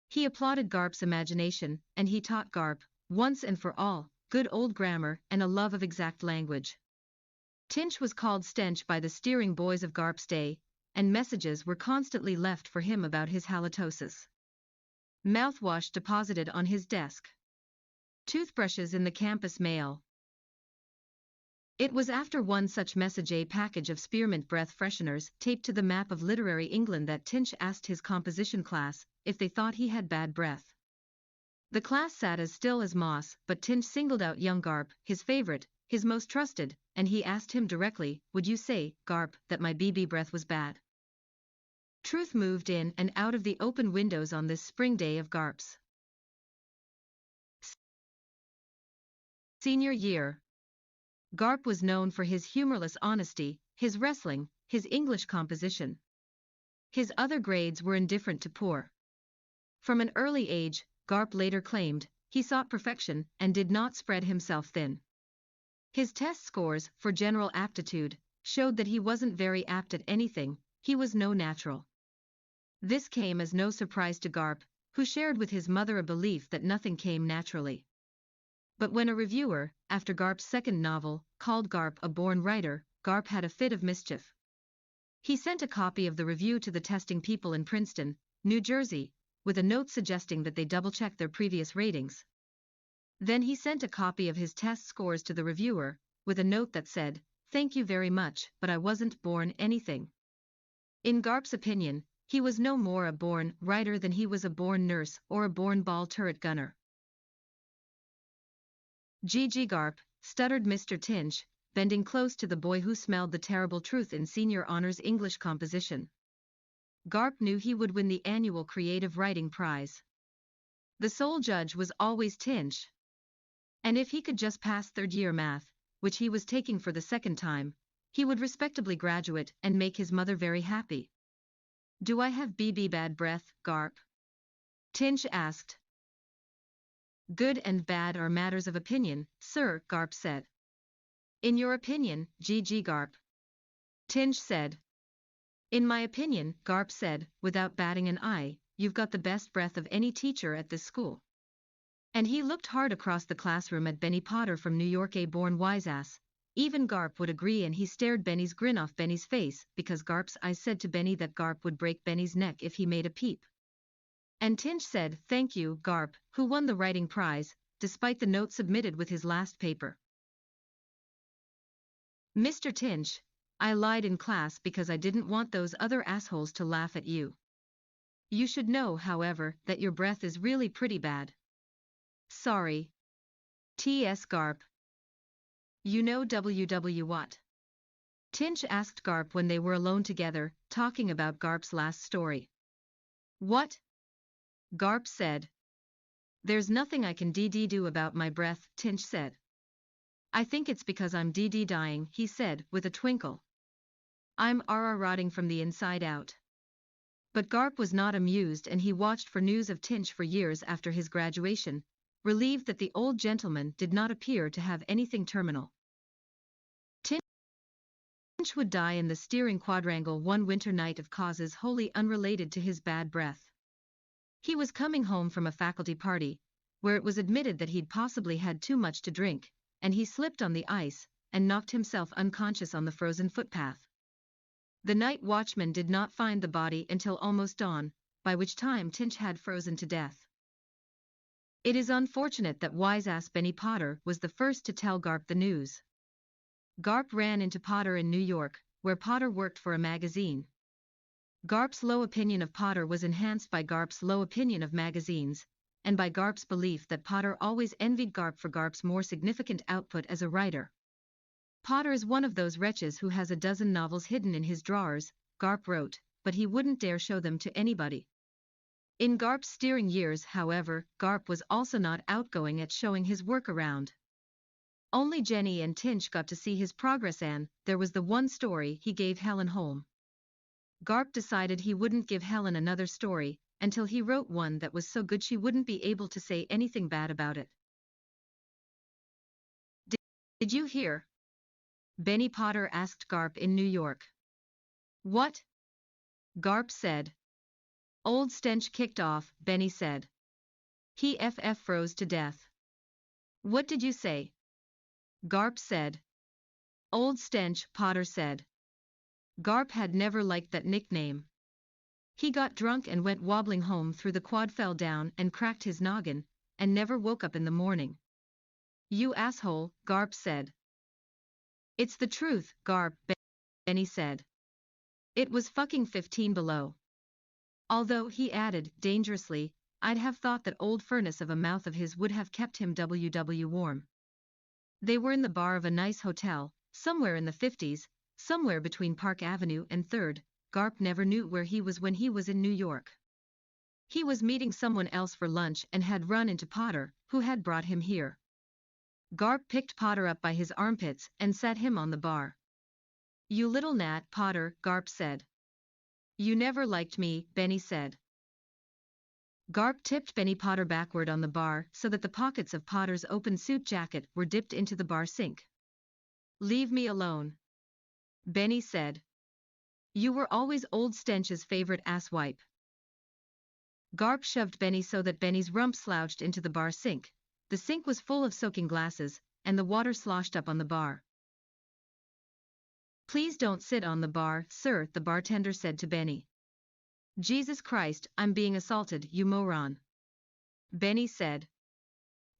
He applauded Garp's imagination, and he taught Garp, once and for all, good old grammar and a love of exact language. Tinch was called Stench by the steering boys of Garp's day, and messages were constantly left for him about his halitosis. Mouthwash deposited on his desk. Toothbrushes in the campus mail. It was after one such message, a package of spearmint breath fresheners taped to the map of literary England, that Tinch asked his composition class if they thought he had bad breath. The class sat as still as moss, but Tinch singled out young Garp, his favorite, his most trusted, and he asked him directly, "Would you say, Garp, that my BB breath was bad?" Truth moved in and out of the open windows on this spring day of Garp's senior year. Garp was known for his humorless honesty, his wrestling, his English composition. His other grades were indifferent to poor. From an early age, Garp later claimed, he sought perfection and did not spread himself thin. His test scores for general aptitude showed that he wasn't very apt at anything. He was no natural. This came as no surprise to Garp, who shared with his mother a belief that nothing came naturally. But when a reviewer, after Garp's second novel, called Garp a born writer, Garp had a fit of mischief. He sent a copy of the review to the testing people in Princeton, New Jersey, with a note suggesting that they double-check their previous ratings. Then he sent a copy of his test scores to the reviewer, with a note that said, "Thank you very much, but I wasn't born anything." In Garp's opinion, he was no more a born writer than he was a born nurse or a born ball turret gunner. G.G. Garp, stuttered Mr. Tinch, bending close to the boy who smelled the terrible truth in senior honors English composition. Garp knew he would win the annual creative writing prize. The sole judge was always Tinch. And if he could just pass third-year math, which he was taking for the second time, he would respectably graduate and make his mother very happy. "Do I have BB bad breath, Garp?" Tinch asked. "Good and bad are matters of opinion, sir," Garp said. "In your opinion, G.G. Garp?" Tinch said. "In my opinion," Garp said, without batting an eye, "you've got the best breath of any teacher at this school." And he looked hard across the classroom at Benny Potter from New York, a born wiseass. Even Garp would agree, and he stared Benny's grin off Benny's face, because Garp's eyes said to Benny that Garp would break Benny's neck if he made a peep. And Tinch said, "Thank you, Garp, who won the writing prize, despite the note submitted with his last paper." "Mr. Tinch, I lied in class because I didn't want those other assholes to laugh at you. You should know, however, that your breath is really pretty bad." "Sorry. T.S. Garp." "You know W.W. what?" Tinch asked Garp when they were alone together, talking about Garp's last story. "What?" Garp said. "There's nothing I can do about my breath," Tinch said. "I think it's because I'm dying," he said, with a twinkle. "I'm rotting from the inside out." But Garp was not amused, and he watched for news of Tinch for years after his graduation, relieved that the old gentleman did not appear to have anything terminal. Tinch would die in the steering quadrangle one winter night of causes wholly unrelated to his bad breath. He was coming home from a faculty party, where it was admitted that he'd possibly had too much to drink, and he slipped on the ice, and knocked himself unconscious on the frozen footpath. The night watchman did not find the body until almost dawn, by which time Tinch had frozen to death. It is unfortunate that wise-ass Benny Potter was the first to tell Garp the news. Garp ran into Potter in New York, where Potter worked for a magazine. Garp's low opinion of Potter was enhanced by Garp's low opinion of magazines, and by Garp's belief that Potter always envied Garp for Garp's more significant output as a writer. "Potter is one of those wretches who has a dozen novels hidden in his drawers," Garp wrote, but he wouldn't dare show them to anybody. In Garp's steering years, however, Garp was also not outgoing at showing his work around. Only Jenny and Tinch got to see his progress, and there was the one story he gave Helen home. Garp decided he wouldn't give Helen another story until he wrote one that was so good she wouldn't be able to say anything bad about it. Did you hear?" Benny Potter asked Garp in New York. "What?" Garp said. "Old Stench kicked off," Benny said. "He froze to death." "What did you say?" Garp said. "Old Stench," Potter said. Garp had never liked that nickname. He got drunk and went wobbling home through the quad, fell down and cracked his noggin, and never woke up in the morning. "You asshole," Garp said. "It's the truth, Garp," Benny said. "It was fucking 15 below. Although," he added, dangerously, "I'd have thought that old furnace of a mouth of his would have kept him warm." They were in the bar of a nice hotel, somewhere in the 50s, somewhere between Park Avenue and 3rd, Garp never knew where he was when he was in New York. He was meeting someone else for lunch and had run into Potter, who had brought him here. Garp picked Potter up by his armpits and sat him on the bar. "You little gnat, Potter," Garp said. "You never liked me," Benny said. Garp tipped Benny Potter backward on the bar so that the pockets of Potter's open suit jacket were dipped into the bar sink. "Leave me alone," Benny said. "You were always Old Stench's favorite asswipe." Garp shoved Benny so that Benny's rump slouched into the bar sink, The sink was full of soaking glasses, and the water sloshed up on the bar. "Please don't sit on the bar, sir," the bartender said to Benny. "Jesus Christ, I'm being assaulted, you moron," Benny said.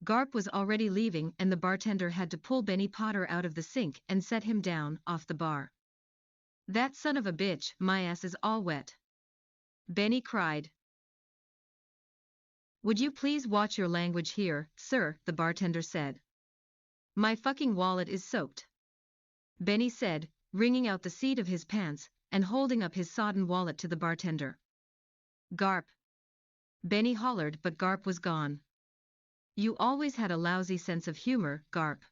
Garp was already leaving and the bartender had to pull Benny Potter out of the sink and set him down off the bar. "That son of a bitch, my ass is all wet," Benny cried. "Would you please watch your language here, sir," the bartender said. "My fucking wallet is soaked," Benny said, wringing out the seat of his pants and holding up his sodden wallet to the bartender. "Garp," Benny hollered, but Garp was gone. "You always had a lousy sense of humor, Garp."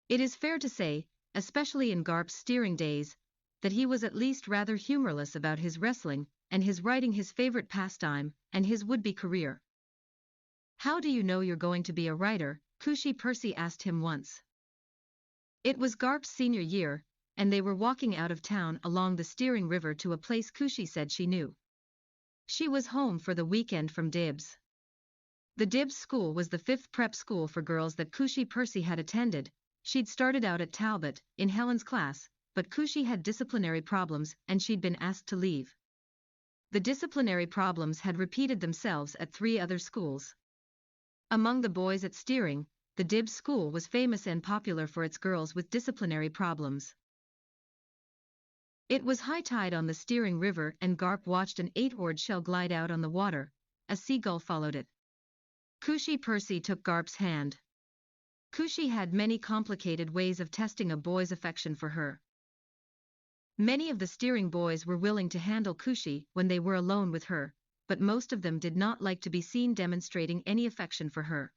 It is fair to say, especially in Garp's steering days, that he was at least rather humorless about his wrestling, and his writing his favorite pastime, and his would-be career. "How do you know you're going to be a writer?" Cushy Percy asked him once. It was Garp's senior year, and they were walking out of town along the steering river to a place Cushy said she knew. She was home for the weekend from Dibs. The Dibs school was the 5th prep school for girls that Cushy Percy had attended. She'd started out at Talbot, in Helen's class, but Cushy had disciplinary problems and she'd been asked to leave. The disciplinary problems had repeated themselves at 3 other schools. Among the boys at steering, the Dibs school was famous and popular for its girls with disciplinary problems. It was high tide on the steering river and Garp watched an 8-oared shell glide out on the water. A seagull followed it. Cushy Percy took Garp's hand. Cushy had many complicated ways of testing a boy's affection for her. Many of the steering boys were willing to handle Cushy when they were alone with her, but most of them did not like to be seen demonstrating any affection for her.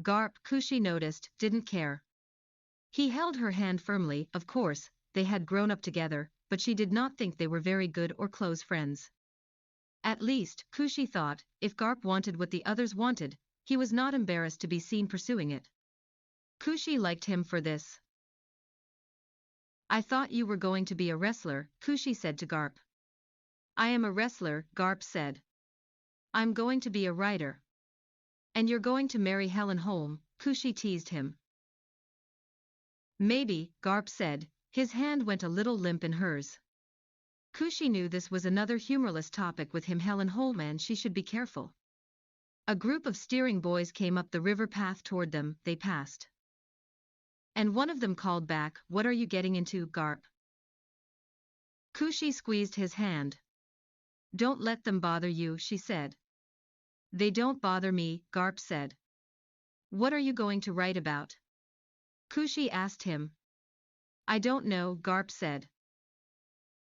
Garp, Cushy noticed, didn't care. He held her hand firmly, of course, they had grown up together, but she did not think they were very good or close friends. At least, Cushy thought, if Garp wanted what the others wanted, he was not embarrassed to be seen pursuing it. Cushy liked him for this. "I thought you were going to be a wrestler," Cushy said to Garp. "I am a wrestler," Garp said. "I'm going to be a writer." "And you're going to marry Helen Holm," Cushy teased him. "Maybe," Garp said, his hand went a little limp in hers. Cushy knew this was another humorless topic with him. Helen Holm, and she should be careful. A group of steering boys came up the river path toward them. They passed. And one of them called back, "What are you getting into, Garp?" Cushy squeezed his hand. "Don't let them bother you," she said. "They don't bother me," Garp said. "What are you going to write about?" Cushy asked him. "I don't know," Garp said.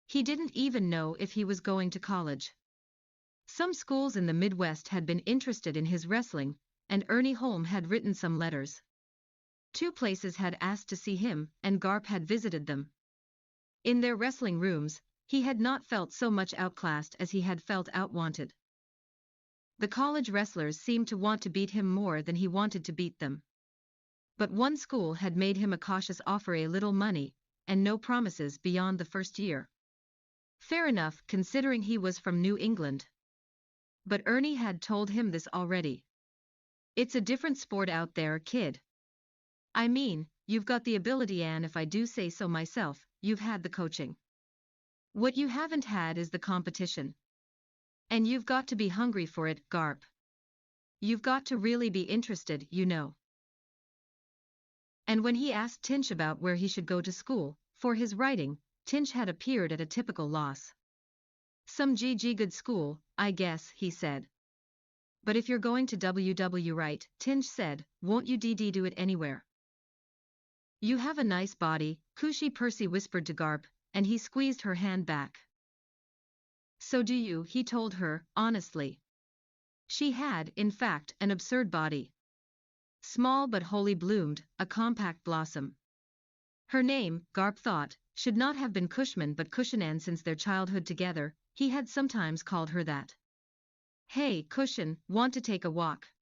He didn't even know if he was going to college. Some schools in the Midwest had been interested in his wrestling, and Ernie Holm had written some letters. 2 places had asked to see him, and Garp had visited them. In their wrestling rooms, he had not felt so much outclassed as he had felt outwanted. The college wrestlers seemed to want to beat him more than he wanted to beat them. But one school had made him a cautious offer, a little money, and no promises beyond the first year. Fair enough, considering he was from New England. But Ernie had told him this already. "It's a different sport out there, kid. I mean, you've got the ability, and if I do say so myself, you've had the coaching. What you haven't had is the competition. And you've got to be hungry for it, Garp. You've got to really be interested, you know." And when he asked Tinch about where he should go to school for his writing, Tinch had appeared at a typical loss. "Some GG good school, I guess," he said. "But if you're going to WW right," Tinch said, "won't you do it anywhere?" "You have a nice body," Cushy Percy whispered to Garp, and he squeezed her hand back. "So do you," he told her, honestly. She had, in fact, an absurd body. Small but wholly bloomed, a compact blossom. Her name, Garp thought, should not have been Cushman but Cushion, and since their childhood together, he had sometimes called her that. "Hey, Cushion, want to take a walk?"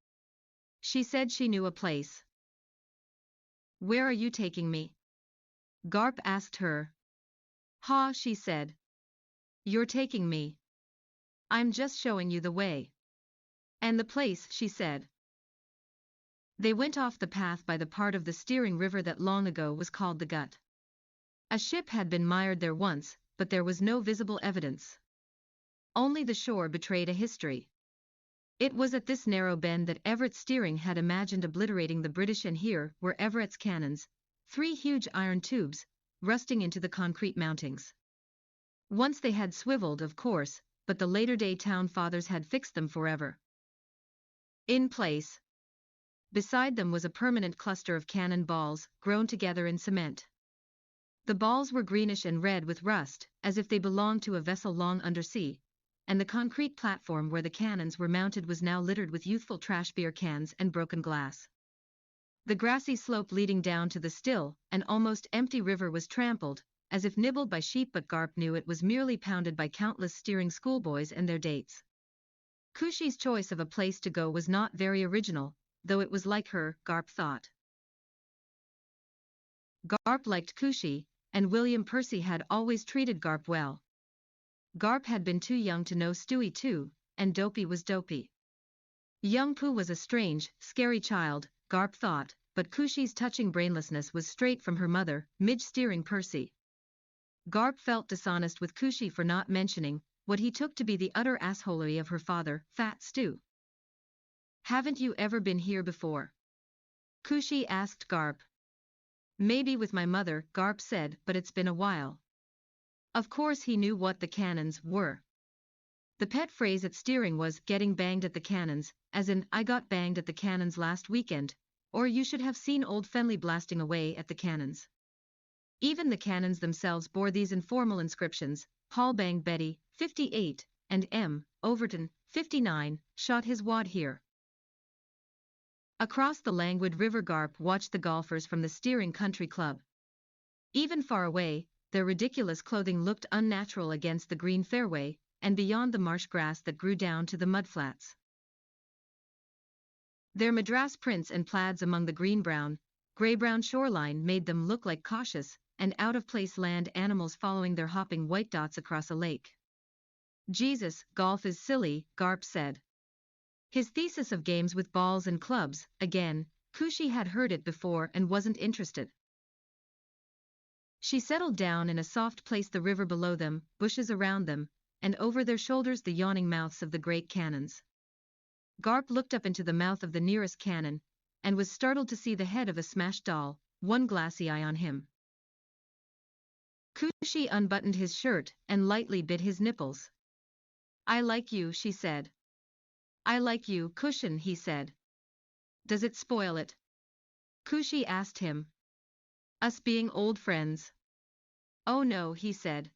She said she knew a place. "Where are you taking me?" Garp asked her. "Ha," she said. "You're taking me. I'm just showing you the way." "And the place," she said. They went off the path by the part of the steering river that long ago was called the Gut. A ship had been mired there once, but there was no visible evidence. Only the shore betrayed a history. It was at this narrow bend that Everett's steering had imagined obliterating the British, and here were Everett's cannons, 3 huge iron tubes, rusting into the concrete mountings. Once they had swiveled, of course, but the later-day town fathers had fixed them forever. In place. Beside them was a permanent cluster of cannon balls, grown together in cement. The balls were greenish and red with rust, as if they belonged to a vessel long undersea, and the concrete platform where the cannons were mounted was now littered with youthful trash beer cans and broken glass. The grassy slope leading down to the still and almost empty river was trampled, as if nibbled by sheep, but Garp knew it was merely pounded by countless steering schoolboys and their dates. Cushy's choice of a place to go was not very original, though it was like her, Garp thought. Garp liked Cushy, and William Percy had always treated Garp well. Garp had been too young to know Stewie too, and Dopey was Dopey. Young Pooh was a strange, scary child, Garp thought, but Cushy's touching brainlessness was straight from her mother, Midge steering Percy. Garp felt dishonest with Cushy for not mentioning what he took to be the utter assholery of her father, Fat Stew. "Haven't you ever been here before?" Cushy asked Garp. "Maybe with my mother," Garp said, "but it's been a while." Of course he knew what the cannons were. The pet phrase at steering was "getting banged at the cannons," as in "I got banged at the cannons last weekend," or "you should have seen old Fenley blasting away at the cannons." Even the cannons themselves bore these informal inscriptions: "Paul banged Betty, 58, and M. Overton, 59, shot his wad here." Across the languid river Garp watched the golfers from the steering country club. Even far away, their ridiculous clothing looked unnatural against the green fairway, and beyond the marsh grass that grew down to the mudflats. Their madras prints and plaids among the green-brown, gray-brown shoreline made them look like cautious and out-of-place land animals following their hopping white dots across a lake. "Jesus, golf is silly," Garp said. His thesis of games with balls and clubs, again, Cushy had heard it before and wasn't interested. She settled down in a soft place, the river below them, bushes around them, and over their shoulders the yawning mouths of the great cannons. Garp looked up into the mouth of the nearest cannon, and was startled to see the head of a smashed doll, one glassy eye on him. Cushy unbuttoned his shirt and lightly bit his nipples. "I like you," she said. "I like you, Cushion," he said. "Does it spoil it?" Cushy asked him. "Us being old friends?" "Oh no," he said.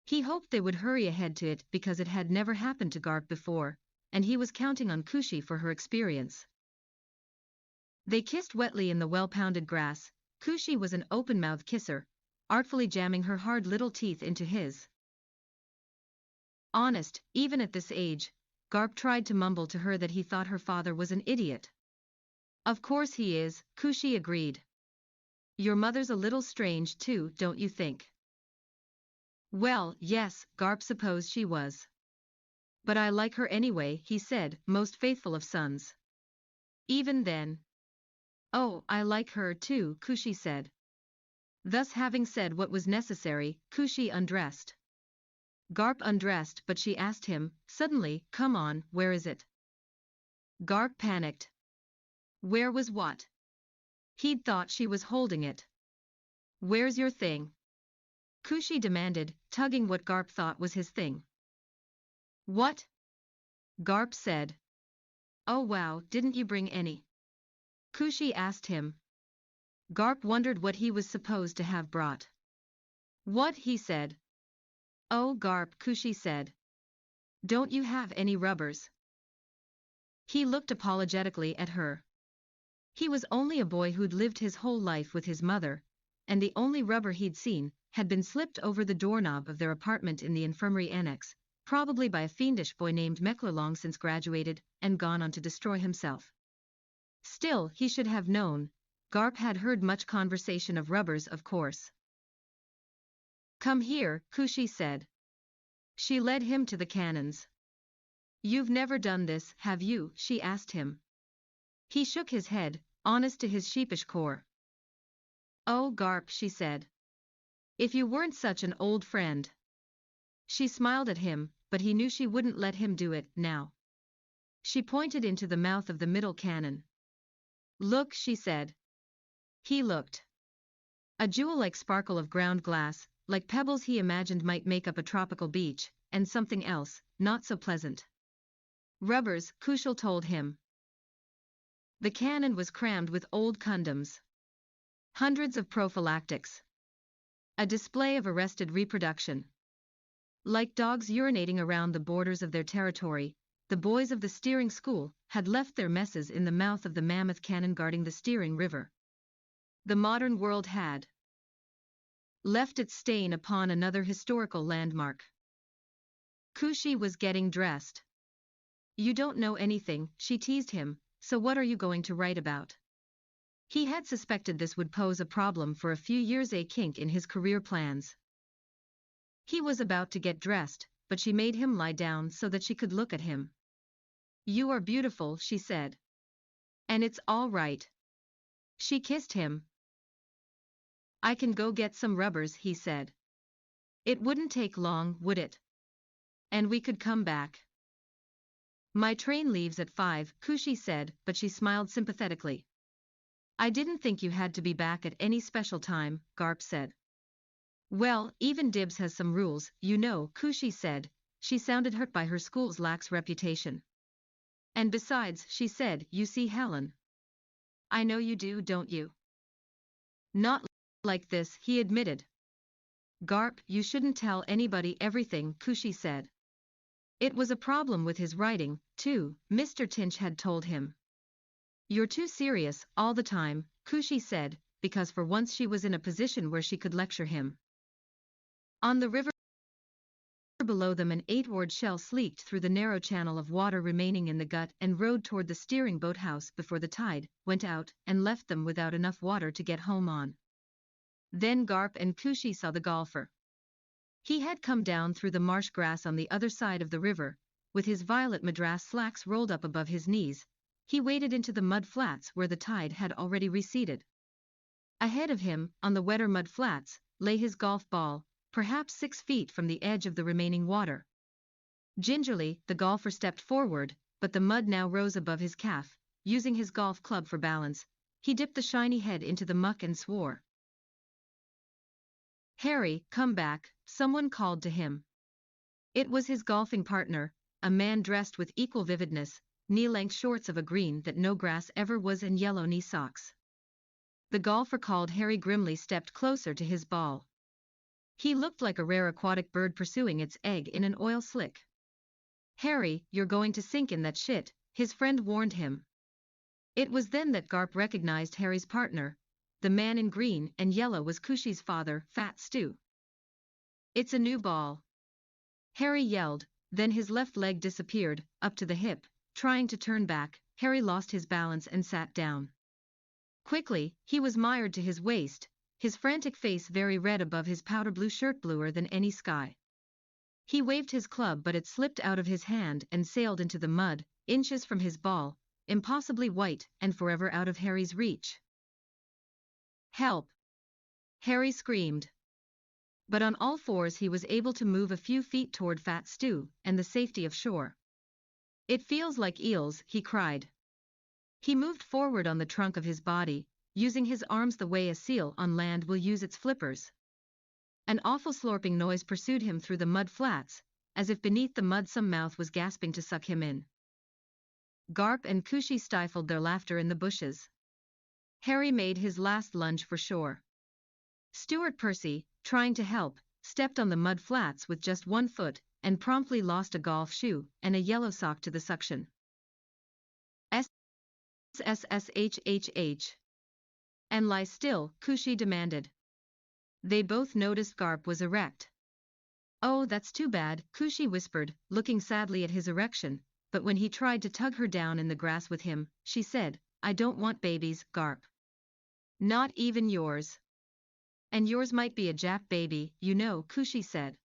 He hoped they would hurry ahead to it because it had never happened to Garp before, and he was counting on Cushy for her experience. They kissed wetly in the well-pounded grass. Cushy was an open-mouthed kisser, artfully jamming her hard little teeth into his. Honest, even at this age, Garp tried to mumble to her that he thought her father was an idiot. "Of course he is," Cushy agreed. "Your mother's a little strange too, don't you think?" "Well, yes," Garp supposed she was. "But I like her anyway," he said, most faithful of sons. Even then. "Oh, I like her too," Cushy said. Thus, having said what was necessary, Cushy undressed. Garp undressed, but she asked him, suddenly, "Come on, where is it?" Garp panicked. Where was what? He'd thought she was holding it. "Where's your thing?" Cushy demanded, tugging what Garp thought was his thing. "What?" Garp said. "Oh wow, didn't you bring any?" Cushy asked him. Garp wondered what he was supposed to have brought. "What?" he said. "Oh Garp," Cushy said. "Don't you have any rubbers?" He looked apologetically at her. He was only a boy who'd lived his whole life with his mother, and the only rubber he'd seen had been slipped over the doorknob of their apartment in the infirmary annex, probably by a fiendish boy named Meckler long since graduated and gone on to destroy himself. Still, he should have known. Garp had heard much conversation of rubbers, of course. "Come here," Cushy said. She led him to the cannons. "You've never done this, have you?" she asked him. He shook his head, honest to his sheepish core. Oh, Garp, she said. If you weren't such an old friend. She smiled at him, but he knew she wouldn't let him do it, now. She pointed into the mouth of the middle cannon. Look, she said. He looked. A jewel-like sparkle of ground glass, like pebbles he imagined might make up a tropical beach, and something else, not so pleasant. Rubbers, Kushal told him. The cannon was crammed with old condoms. Hundreds of prophylactics. A display of arrested reproduction. Like dogs urinating around the borders of their territory, the boys of the steering school had left their messes in the mouth of the mammoth cannon guarding the steering river. The modern world had left its stain upon another historical landmark. Kushi was getting dressed. You don't know anything, she teased him, so what are you going to write about? He had suspected this would pose a problem for a few years, a kink in his career plans. He was about to get dressed, but she made him lie down so that she could look at him. You are beautiful, she said. And it's all right. She kissed him. I can go get some rubbers, he said. It wouldn't take long, would it? And we could come back. My train leaves at 5, Kushi said, but she smiled sympathetically. I didn't think you had to be back at any special time, Garp said. Well, even Dibs has some rules, you know, Kushi said. She sounded hurt by her school's lax reputation. And besides, she said, you see Helen. I know you do, don't you? Not like this, he admitted. Garp, you shouldn't tell anybody everything, Kushi said. It was a problem with his writing, too, Mr. Tinch had told him. You're too serious, all the time, Kushi said, because for once she was in a position where she could lecture him. On the river below them an 8-oared shell sleeked through the narrow channel of water remaining in the gut and rowed toward the steering boathouse before the tide went out and left them without enough water to get home on. Then Garp and Kushi saw the golfer. He had come down through the marsh grass on the other side of the river, with his violet madras slacks rolled up above his knees. He waded into the mud flats where the tide had already receded. Ahead of him, on the wetter mud flats, lay his golf ball, perhaps 6 feet from the edge of the remaining water. Gingerly, the golfer stepped forward, but the mud now rose above his calf. Using his golf club for balance, he dipped the shiny head into the muck and swore. Harry, come back, someone called to him. It was his golfing partner, a man dressed with equal vividness, knee-length shorts of a green that no grass ever was and yellow knee socks. The golfer called Harry grimly stepped closer to his ball. He looked like a rare aquatic bird pursuing its egg in an oil slick. Harry, you're going to sink in that shit, his friend warned him. It was then that Garp recognized Harry's partner. The man in green and yellow was Kushi's father, Fat Stu. It's a new ball. Harry yelled, then his left leg disappeared, up to the hip. Trying to turn back, Harry lost his balance and sat down. Quickly, he was mired to his waist, his frantic face very red above his powder blue shirt, bluer than any sky. He waved his club, but it slipped out of his hand and sailed into the mud, inches from his ball, impossibly white and forever out of Harry's reach. Help! Harry screamed. But on all fours he was able to move a few feet toward Fat Stu and the safety of shore. It feels like eels, he cried. He moved forward on the trunk of his body, using his arms the way a seal on land will use its flippers. An awful slurping noise pursued him through the mud flats, as if beneath the mud some mouth was gasping to suck him in. Garp and Kushi stifled their laughter in the bushes. Harry made his last lunge for shore. Stuart Percy, trying to help, stepped on the mud flats with just one foot, and promptly lost a golf shoe and a yellow sock to the suction. SSSHHH. And lie still, Kushi demanded. They both noticed Garp was erect. Oh, that's too bad, Kushi whispered, looking sadly at his erection, but when he tried to tug her down in the grass with him, she said, I don't want babies, Garp. Not even yours. And yours might be a Jap baby, you know, Kushi said.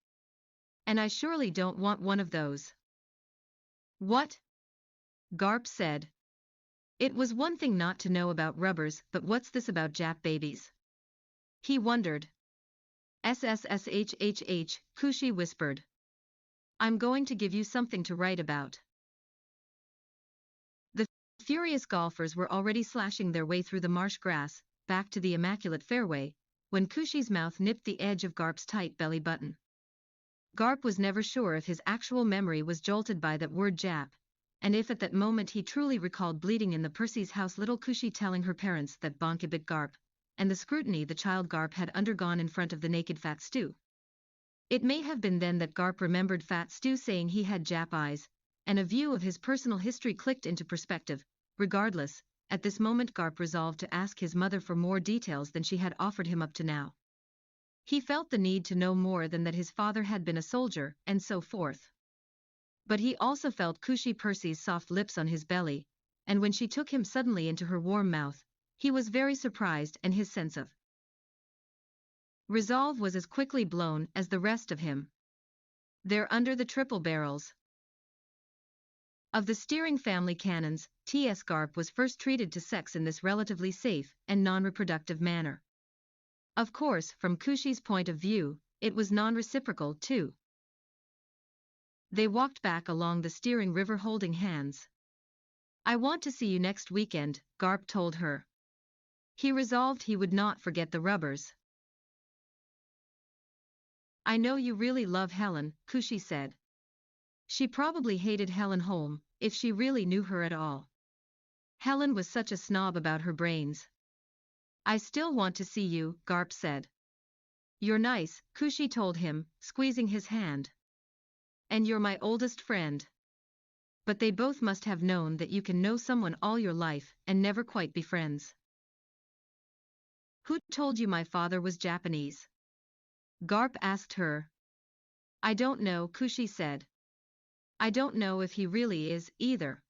And I surely don't want one of those. What? Garp said. It was one thing not to know about rubbers, but what's this about Jap babies? He wondered. SSSHHH, Kushi whispered. I'm going to give you something to write about. The furious golfers were already slashing their way through the marsh grass, back to the immaculate fairway, when Kushi's mouth nipped the edge of Garp's tight belly button. Garp was never sure if his actual memory was jolted by that word Jap, and if at that moment he truly recalled bleeding in the Percy's house little Kushi telling her parents that bonkibit Garp, and the scrutiny the child Garp had undergone in front of the naked Fat Stew. It may have been then that Garp remembered Fat Stew saying he had Jap eyes, and a view of his personal history clicked into perspective. Regardless, at this moment Garp resolved to ask his mother for more details than she had offered him up to now. He felt the need to know more than that his father had been a soldier, and so forth. But he also felt Kushi Percy's soft lips on his belly, and when she took him suddenly into her warm mouth, he was very surprised, and his sense of resolve was as quickly blown as the rest of him. There under the triple barrels of the steering family cannons, T.S. Garp was first treated to sex in this relatively safe and non-reproductive manner. Of course, from Kushi's point of view, it was non-reciprocal too. They walked back along the steering river holding hands. I want to see you next weekend, Garp told her. He resolved he would not forget the rubbers. I know you really love Helen, Kushi said. She probably hated Helen Holm, if she really knew her at all. Helen was such a snob about her brains. I still want to see you, Garp said. You're nice, Kushi told him, squeezing his hand. And you're my oldest friend. But they both must have known that you can know someone all your life and never quite be friends. Who told you my father was Japanese? Garp asked her. I don't know, Kushi said. I don't know if he really is, either.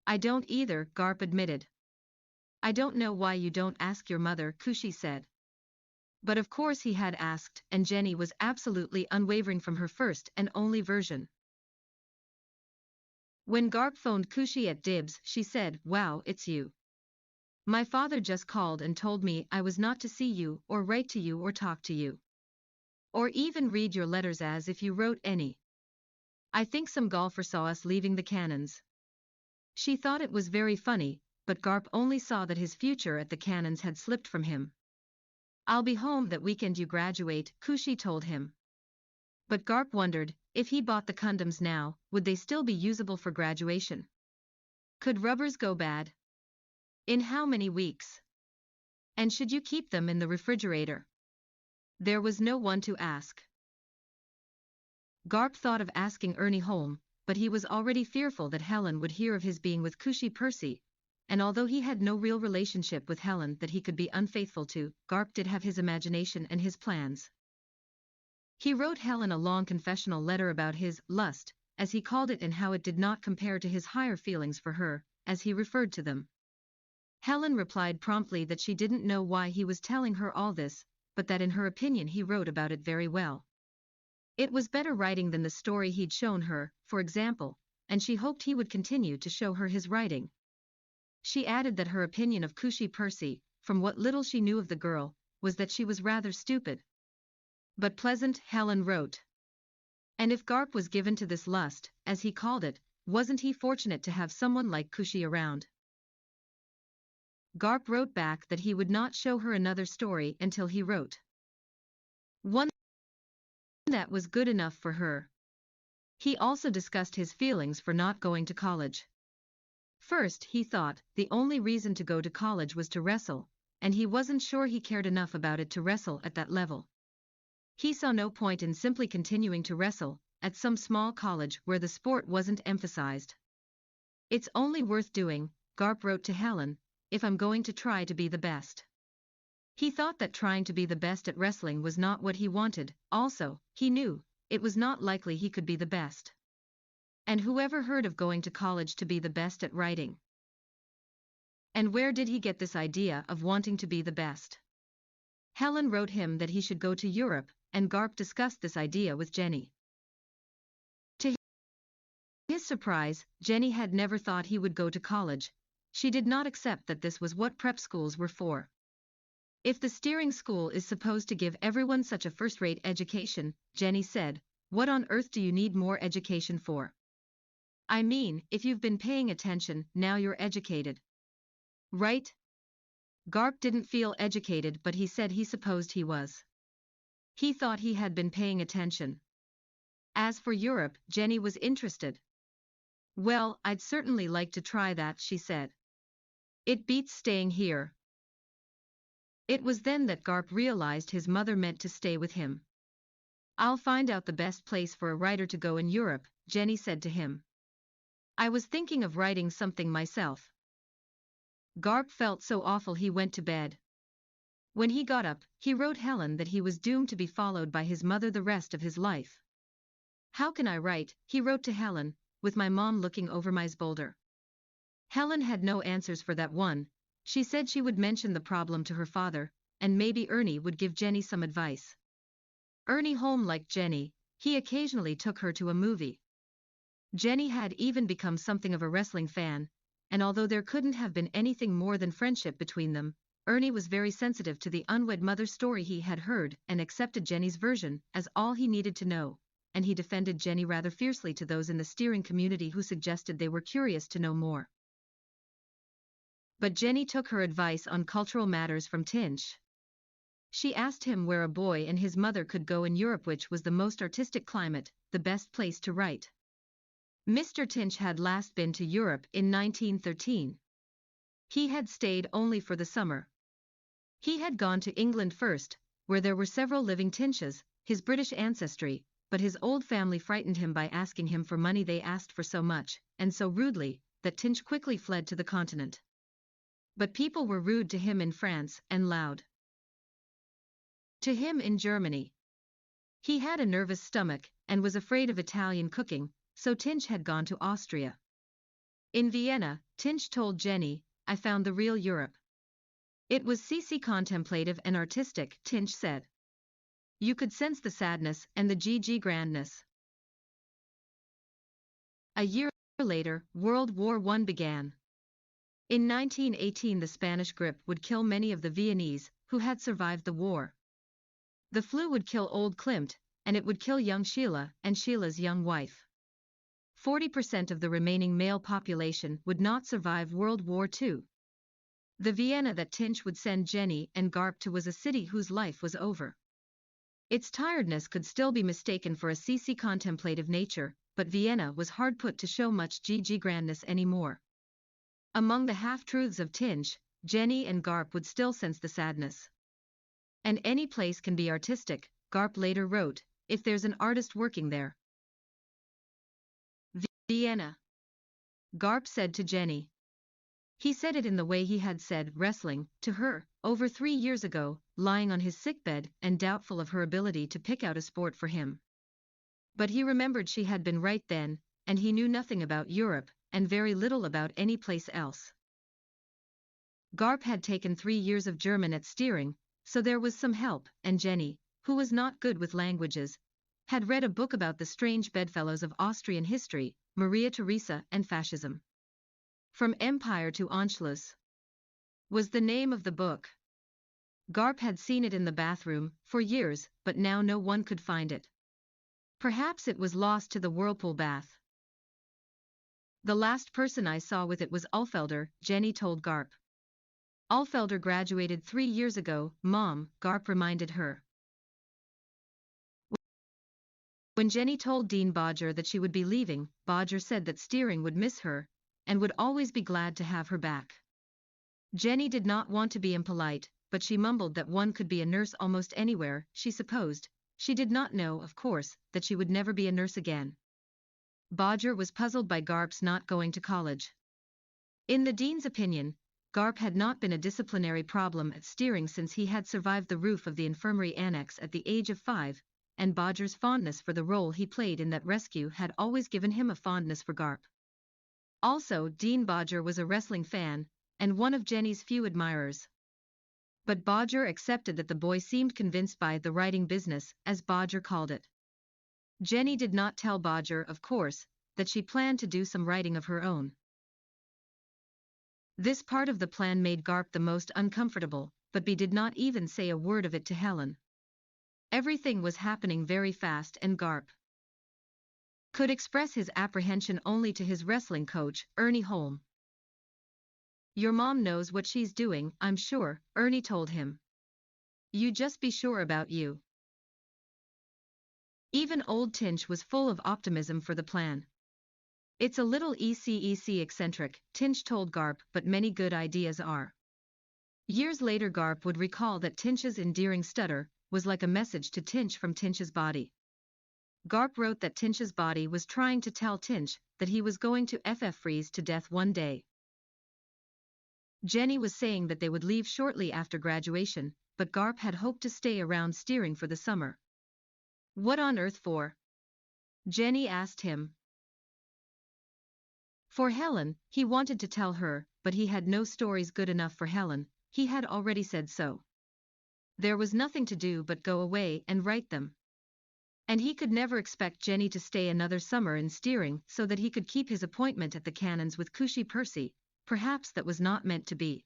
I don't either, Garp admitted. I don't know why you don't ask your mother, Kushi said. But of course he had asked, and Jenny was absolutely unwavering from her first and only version. When Garp phoned Kushi at Dibs, she said, Wow, it's you. My father just called and told me I was not to see you, or write to you, or talk to you. Or even read your letters as if you wrote any. I think some golfer saw us leaving the cannons. She thought it was very funny, but Garp only saw that his future at the cannons had slipped from him. I'll be home that weekend you graduate, Kushi told him. But Garp wondered, if he bought the condoms now, would they still be usable for graduation? Could rubbers go bad? In how many weeks? And should you keep them in the refrigerator? There was no one to ask. Garp thought of asking Ernie Holm, but he was already fearful that Helen would hear of his being with Kushi Percy, and although he had no real relationship with Helen that he could be unfaithful to, Garp did have his imagination and his plans. He wrote Helen a long confessional letter about his lust, as he called it, and how it did not compare to his higher feelings for her, as he referred to them. Helen replied promptly that she didn't know why he was telling her all this, but that in her opinion he wrote about it very well. It was better writing than the story he'd shown her, for example, and she hoped he would continue to show her his writing. She added that her opinion of Kushi Percy, from what little she knew of the girl, was that she was rather stupid. But pleasant, Helen wrote. And if Garp was given to this lust, as he called it, wasn't he fortunate to have someone like Kushi around? Garp wrote back that he would not show her another story until he wrote one that was good enough for her. He also discussed his feelings for not going to college. First, he thought the only reason to go to college was to wrestle, and he wasn't sure he cared enough about it to wrestle at that level. He saw no point in simply continuing to wrestle at some small college where the sport wasn't emphasized. It's only worth doing, Garp wrote to Helen, if I'm going to try to be the best. He thought that trying to be the best at wrestling was not what he wanted. Also, he knew it was not likely he could be the best. And whoever heard of going to college to be the best at writing? And where did he get this idea of wanting to be the best? Helen wrote him that he should go to Europe, and Garp discussed this idea with Jenny. To his surprise, Jenny had never thought he would go to college, she did not accept that this was what prep schools were for. If the steering school is supposed to give everyone such a first-rate education, Jenny said, what on earth do you need more education for? I mean, if you've been paying attention, now you're educated. Right? Garp didn't feel educated, but he said he supposed he was. He thought he had been paying attention. As for Europe, Jenny was interested. Well, I'd certainly like to try that, she said. It beats staying here. It was then that Garp realized his mother meant to stay with him. I'll find out the best place for a writer to go in Europe, Jenny said to him. I was thinking of writing something myself. Garp felt so awful he went to bed. When he got up, he wrote Helen that he was doomed to be followed by his mother the rest of his life. How can I write, he wrote to Helen, with my mom looking over my boulder. Helen had no answers for that one. She said she would mention the problem to her father, and maybe Ernie would give Jenny some advice. Ernie Holm liked Jenny, he occasionally took her to a movie. Jenny had even become something of a wrestling fan, and although there couldn't have been anything more than friendship between them, Ernie was very sensitive to the unwed mother story he had heard and accepted Jenny's version as all he needed to know, and he defended Jenny rather fiercely to those in the steering community who suggested they were curious to know more. But Jenny took her advice on cultural matters from Tinch. She asked him where a boy and his mother could go in Europe, which was the most artistic climate, the best place to write. Mr. Tinch had last been to Europe in 1913. He had stayed only for the summer. He had gone to England first, where there were several living Tinches, his British ancestry, but his old family frightened him by asking him for money. They asked for so much, and so rudely, that Tinch quickly fled to the continent. But people were rude to him in France and loud to him in Germany. He had a nervous stomach and was afraid of Italian cooking, so Tinch had gone to Austria. In Vienna, Tinch told Jenny, I found the real Europe. It was contemplative and artistic, Tinch said. You could sense the sadness and the grandness. A year later, World War I began. In 1918 the Spanish grippe would kill many of the Viennese, who had survived the war. The flu would kill old Klimt, and it would kill young Sheila and Sheila's young wife. 40% of the remaining male population would not survive World War II. The Vienna that Tinch would send Jenny and Garp to was a city whose life was over. Its tiredness could still be mistaken for a contemplative nature, but Vienna was hard put to show much grandness anymore. Among the half-truths of Tinch, Jenny and Garp would still sense the sadness. And any place can be artistic, Garp later wrote, if there's an artist working there. Vienna. Garp said to Jenny. He said it in the way he had said wrestling to her, over 3 years ago, lying on his sickbed and doubtful of her ability to pick out a sport for him. But he remembered she had been right then, and he knew nothing about Europe, and very little about any place else. Garp had taken 3 years of German at steering, so there was some help, and Jenny, who was not good with languages, had read a book about the strange bedfellows of Austrian history, Maria Theresa and fascism. From Empire to Anschluss was the name of the book. Garp had seen it in the bathroom for years, but now no one could find it. Perhaps it was lost to the whirlpool bath. The last person I saw with it was Ulfelder, Jenny told Garp. Ulfelder graduated 3 years ago, Mom, Garp reminded her. When Jenny told Dean Bodger that she would be leaving, Bodger said that steering would miss her, and would always be glad to have her back. Jenny did not want to be impolite, but she mumbled that one could be a nurse almost anywhere, she supposed. She did not know, of course, that she would never be a nurse again. Bodger was puzzled by Garp's not going to college. In the dean's opinion, Garp had not been a disciplinary problem at steering since he had survived the roof of the infirmary annex at the age of 5, and Bodger's fondness for the role he played in that rescue had always given him a fondness for Garp. Also, Dean Bodger was a wrestling fan, and one of Jenny's few admirers. But Bodger accepted that the boy seemed convinced by the writing business, as Bodger called it. Jenny did not tell Bodger, of course, that she planned to do some writing of her own. This part of the plan made Garp the most uncomfortable, but he did not even say a word of it to Helen. Everything was happening very fast and Garp could express his apprehension only to his wrestling coach, Ernie Holm. "Your mom knows what she's doing, I'm sure," Ernie told him. "You just be sure about you." Even old Tinch was full of optimism for the plan. "It's a little eccentric," Tinch told Garp, "but many good ideas are." Years later Garp would recall that Tinch's endearing stutter was like a message to Tinch from Tinch's body. Garp wrote that Tinch's body was trying to tell Tinch that he was going to freeze to death one day. Jenny was saying that they would leave shortly after graduation, but Garp had hoped to stay around steering for the summer. "What on earth for?" Jenny asked him. For Helen, he wanted to tell her, but he had no stories good enough for Helen, he had already said so. There was nothing to do but go away and write them. And he could never expect Jenny to stay another summer in steering so that he could keep his appointment at the Cannons with Cushy Percy, perhaps that was not meant to be.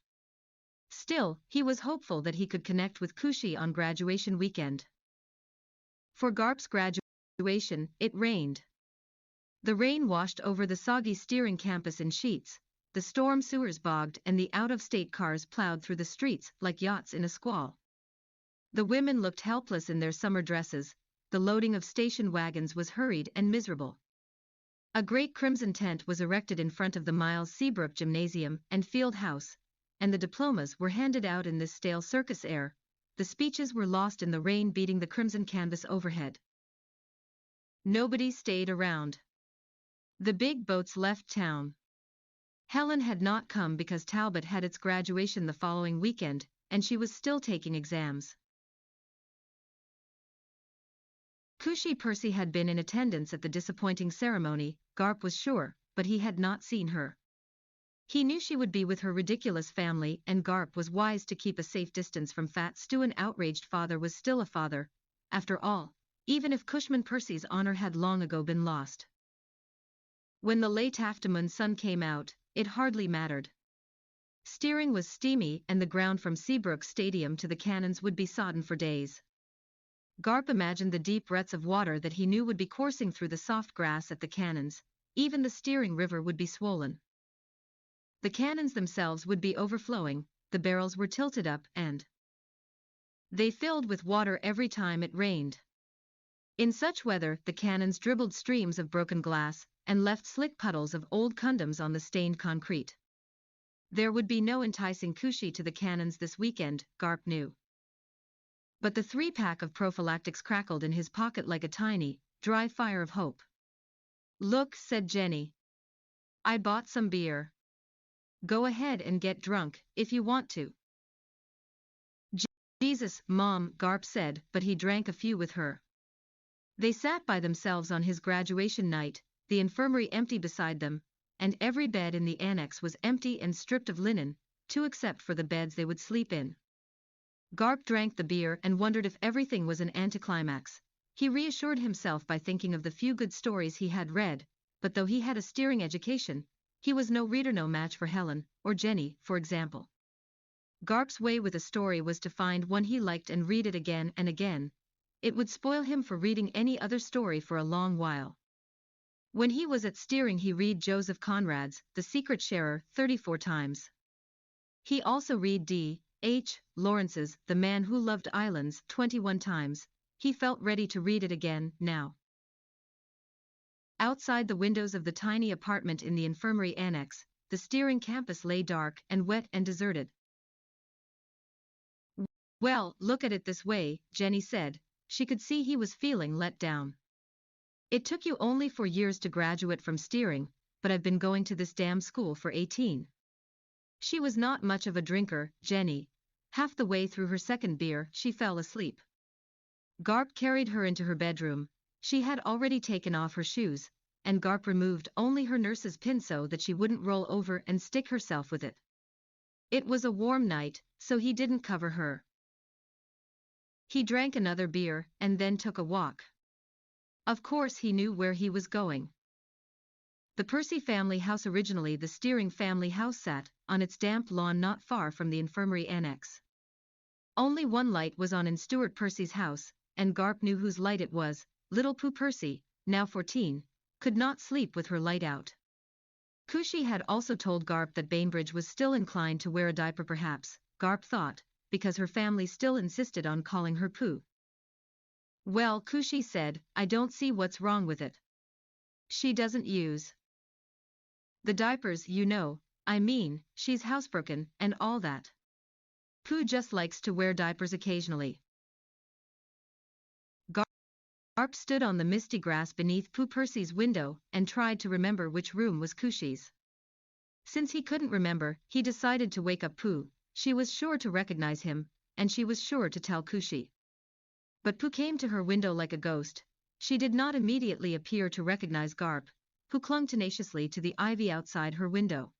Still, he was hopeful that he could connect with Cushy on graduation weekend. For Garp's graduation, it rained. The rain washed over the soggy steering campus in sheets, the storm sewers bogged and the out-of-state cars plowed through the streets like yachts in a squall. The women looked helpless in their summer dresses, the loading of station wagons was hurried and miserable. A great crimson tent was erected in front of the Miles Seabrook Gymnasium and Field House, and the diplomas were handed out in this stale circus air. The speeches were lost in the rain beating the crimson canvas overhead. Nobody stayed around. The big boats left town. Helen had not come because Talbot had its graduation the following weekend, and she was still taking exams. Cushy Percy had been in attendance at the disappointing ceremony, Garp was sure, but he had not seen her. He knew she would be with her ridiculous family, and Garp was wise to keep a safe distance from Fat Stu. An outraged father was still a father, after all, even if Cushman Percy's honor had long ago been lost. When the late afternoon sun came out, it hardly mattered. Steering was steamy and the ground from Seabrook Stadium to the Cannons would be sodden for days. Garp imagined the deep ruts of water that he knew would be coursing through the soft grass at the Cannons, even the steering river would be swollen. The cannons themselves would be overflowing, the barrels were tilted up and they filled with water every time it rained. In such weather the cannons dribbled streams of broken glass and left slick puddles of old condoms on the stained concrete. There would be no enticing Cushy to the Cannons this weekend, Garp knew. But the 3-pack of prophylactics crackled in his pocket like a tiny, dry fire of hope. "Look," said Jenny. "I bought some beer. Go ahead and get drunk, if you want to." "Jesus, Mom," Garp said, but he drank a few with her. They sat by themselves on his graduation night, the infirmary empty beside them, and every bed in the annex was empty and stripped of linen, two except for the beds they would sleep in. Garp drank the beer and wondered if everything was an anticlimax. He reassured himself by thinking of the few good stories he had read, but though he had a steering education, he was no reader, no match for Helen, or Jenny, for example. Garp's way with a story was to find one he liked and read it again and again. It would spoil him for reading any other story for a long while. When he was at steering he read Joseph Conrad's The Secret Sharer 34 times. He also read D.H. Lawrence's The Man Who Loved Islands 21 times. He felt ready to read it again, now. Outside the windows of the tiny apartment in the infirmary annex, the steering campus lay dark and wet and deserted. "Well, look at it this way," Jenny said. She could see he was feeling let down. "It took you only 4 years to graduate from steering, but I've been going to this damn school for 18. She was not much of a drinker, Jenny. Half the way through her second beer, she fell asleep. Garp carried her into her bedroom. She had already taken off her shoes, and Garp removed only her nurse's pin so that she wouldn't roll over and stick herself with it. It was a warm night, so he didn't cover her. He drank another beer, and then took a walk. Of course he knew where he was going. The Percy family house, originally the Steering family house, sat on its damp lawn not far from the infirmary annex. Only one light was on in Stuart Percy's house, and Garp knew whose light it was. Little Pooh Percy, now 14, could not sleep with her light out. Cushy had also told Garp that Bainbridge was still inclined to wear a diaper, perhaps, Garp thought, because her family still insisted on calling her Pooh. Well, Cushy said, I don't see what's wrong with it. She doesn't use the diapers, you know. I mean, she's housebroken and all that. Pooh just likes to wear diapers occasionally. Garp stood on the misty grass beneath Pooh Percy's window and tried to remember which room was Cushy's. Since he couldn't remember, he decided to wake up Pooh. She was sure to recognize him, and she was sure to tell Cushy. But Pooh came to her window like a ghost. She did not immediately appear to recognize Garp, who clung tenaciously to the ivy outside her window.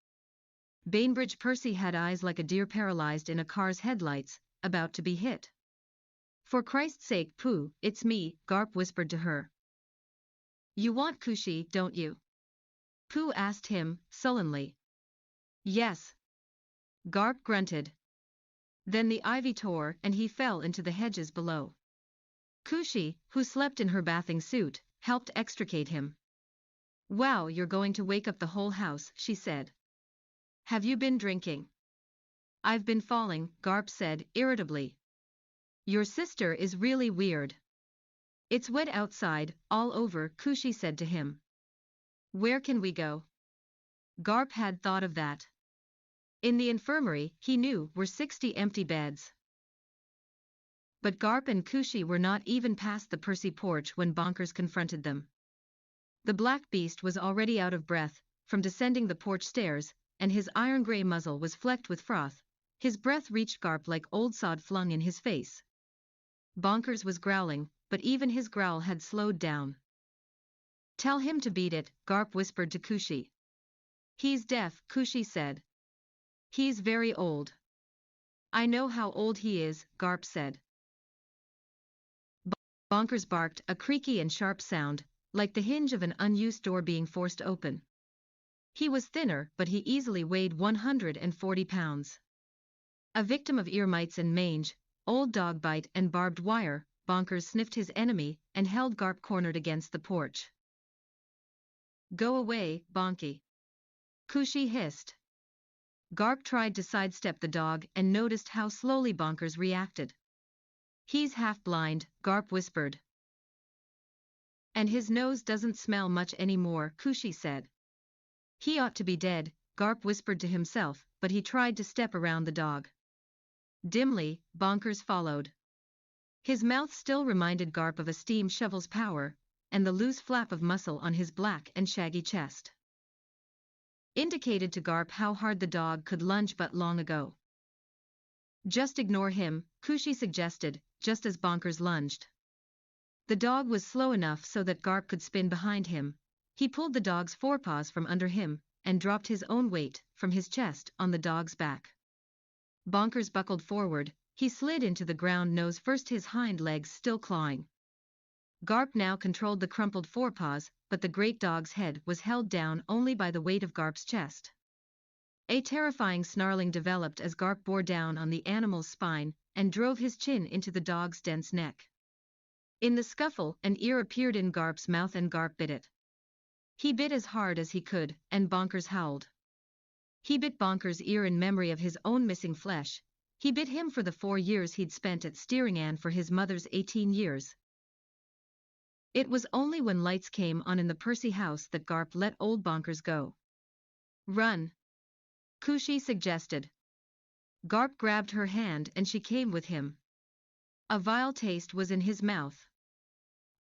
Bainbridge Percy had eyes like a deer paralyzed in a car's headlights, about to be hit. For Christ's sake, Pooh, it's me, Garp whispered to her. You want Cushy, don't you? Pooh asked him, sullenly. Yes. Garp grunted. Then the ivy tore and he fell into the hedges below. Cushy, who slept in her bathing suit, helped extricate him. Wow, you're going to wake up the whole house, she said. Have you been drinking? I've been falling, Garp said, irritably. Your sister is really weird. It's wet outside, all over, Cushy said to him. Where can we go? Garp had thought of that. In the infirmary, he knew, were 60 empty beds. But Garp and Cushy were not even past the Percy porch when Bonkers confronted them. The black beast was already out of breath from descending the porch stairs, and his iron-gray muzzle was flecked with froth. His breath reached Garp like old sod flung in his face. Bonkers was growling, but even his growl had slowed down. Tell him to beat it, Garp whispered to Cushy. He's deaf, Cushy said. He's very old. I know how old he is, Garp said. Bonkers barked, a creaky and sharp sound, like the hinge of an unused door being forced open. He was thinner, but he easily weighed 140 pounds. A victim of ear mites and mange, old dog bite and barbed wire, Bonkers sniffed his enemy and held Garp cornered against the porch. Go away, Bonky. Cushy hissed. Garp tried to sidestep the dog and noticed how slowly Bonkers reacted. He's half blind, Garp whispered. And his nose doesn't smell much anymore, Cushy said. He ought to be dead, Garp whispered to himself, but he tried to step around the dog. Dimly, Bonkers followed. His mouth still reminded Garp of a steam shovel's power, and the loose flap of muscle on his black and shaggy chest indicated to Garp how hard the dog could lunge but long ago. Just ignore him, Cushy suggested, just as Bonkers lunged. The dog was slow enough so that Garp could spin behind him. He pulled the dog's forepaws from under him, and dropped his own weight, from his chest, on the dog's back. Bonkers buckled forward, he slid into the ground nose first, his hind legs still clawing. Garp now controlled the crumpled forepaws, but the great dog's head was held down only by the weight of Garp's chest. A terrifying snarling developed as Garp bore down on the animal's spine, and drove his chin into the dog's dense neck. In the scuffle, an ear appeared in Garp's mouth and Garp bit it. He bit as hard as he could, and Bonkers howled. He bit Bonkers' ear in memory of his own missing flesh. He bit him for the 4 years he'd spent at steering and for his mother's 18 years. It was only when lights came on in the Percy house that Garp let old Bonkers go. Run, Cushy suggested. Garp grabbed her hand and she came with him. A vile taste was in his mouth.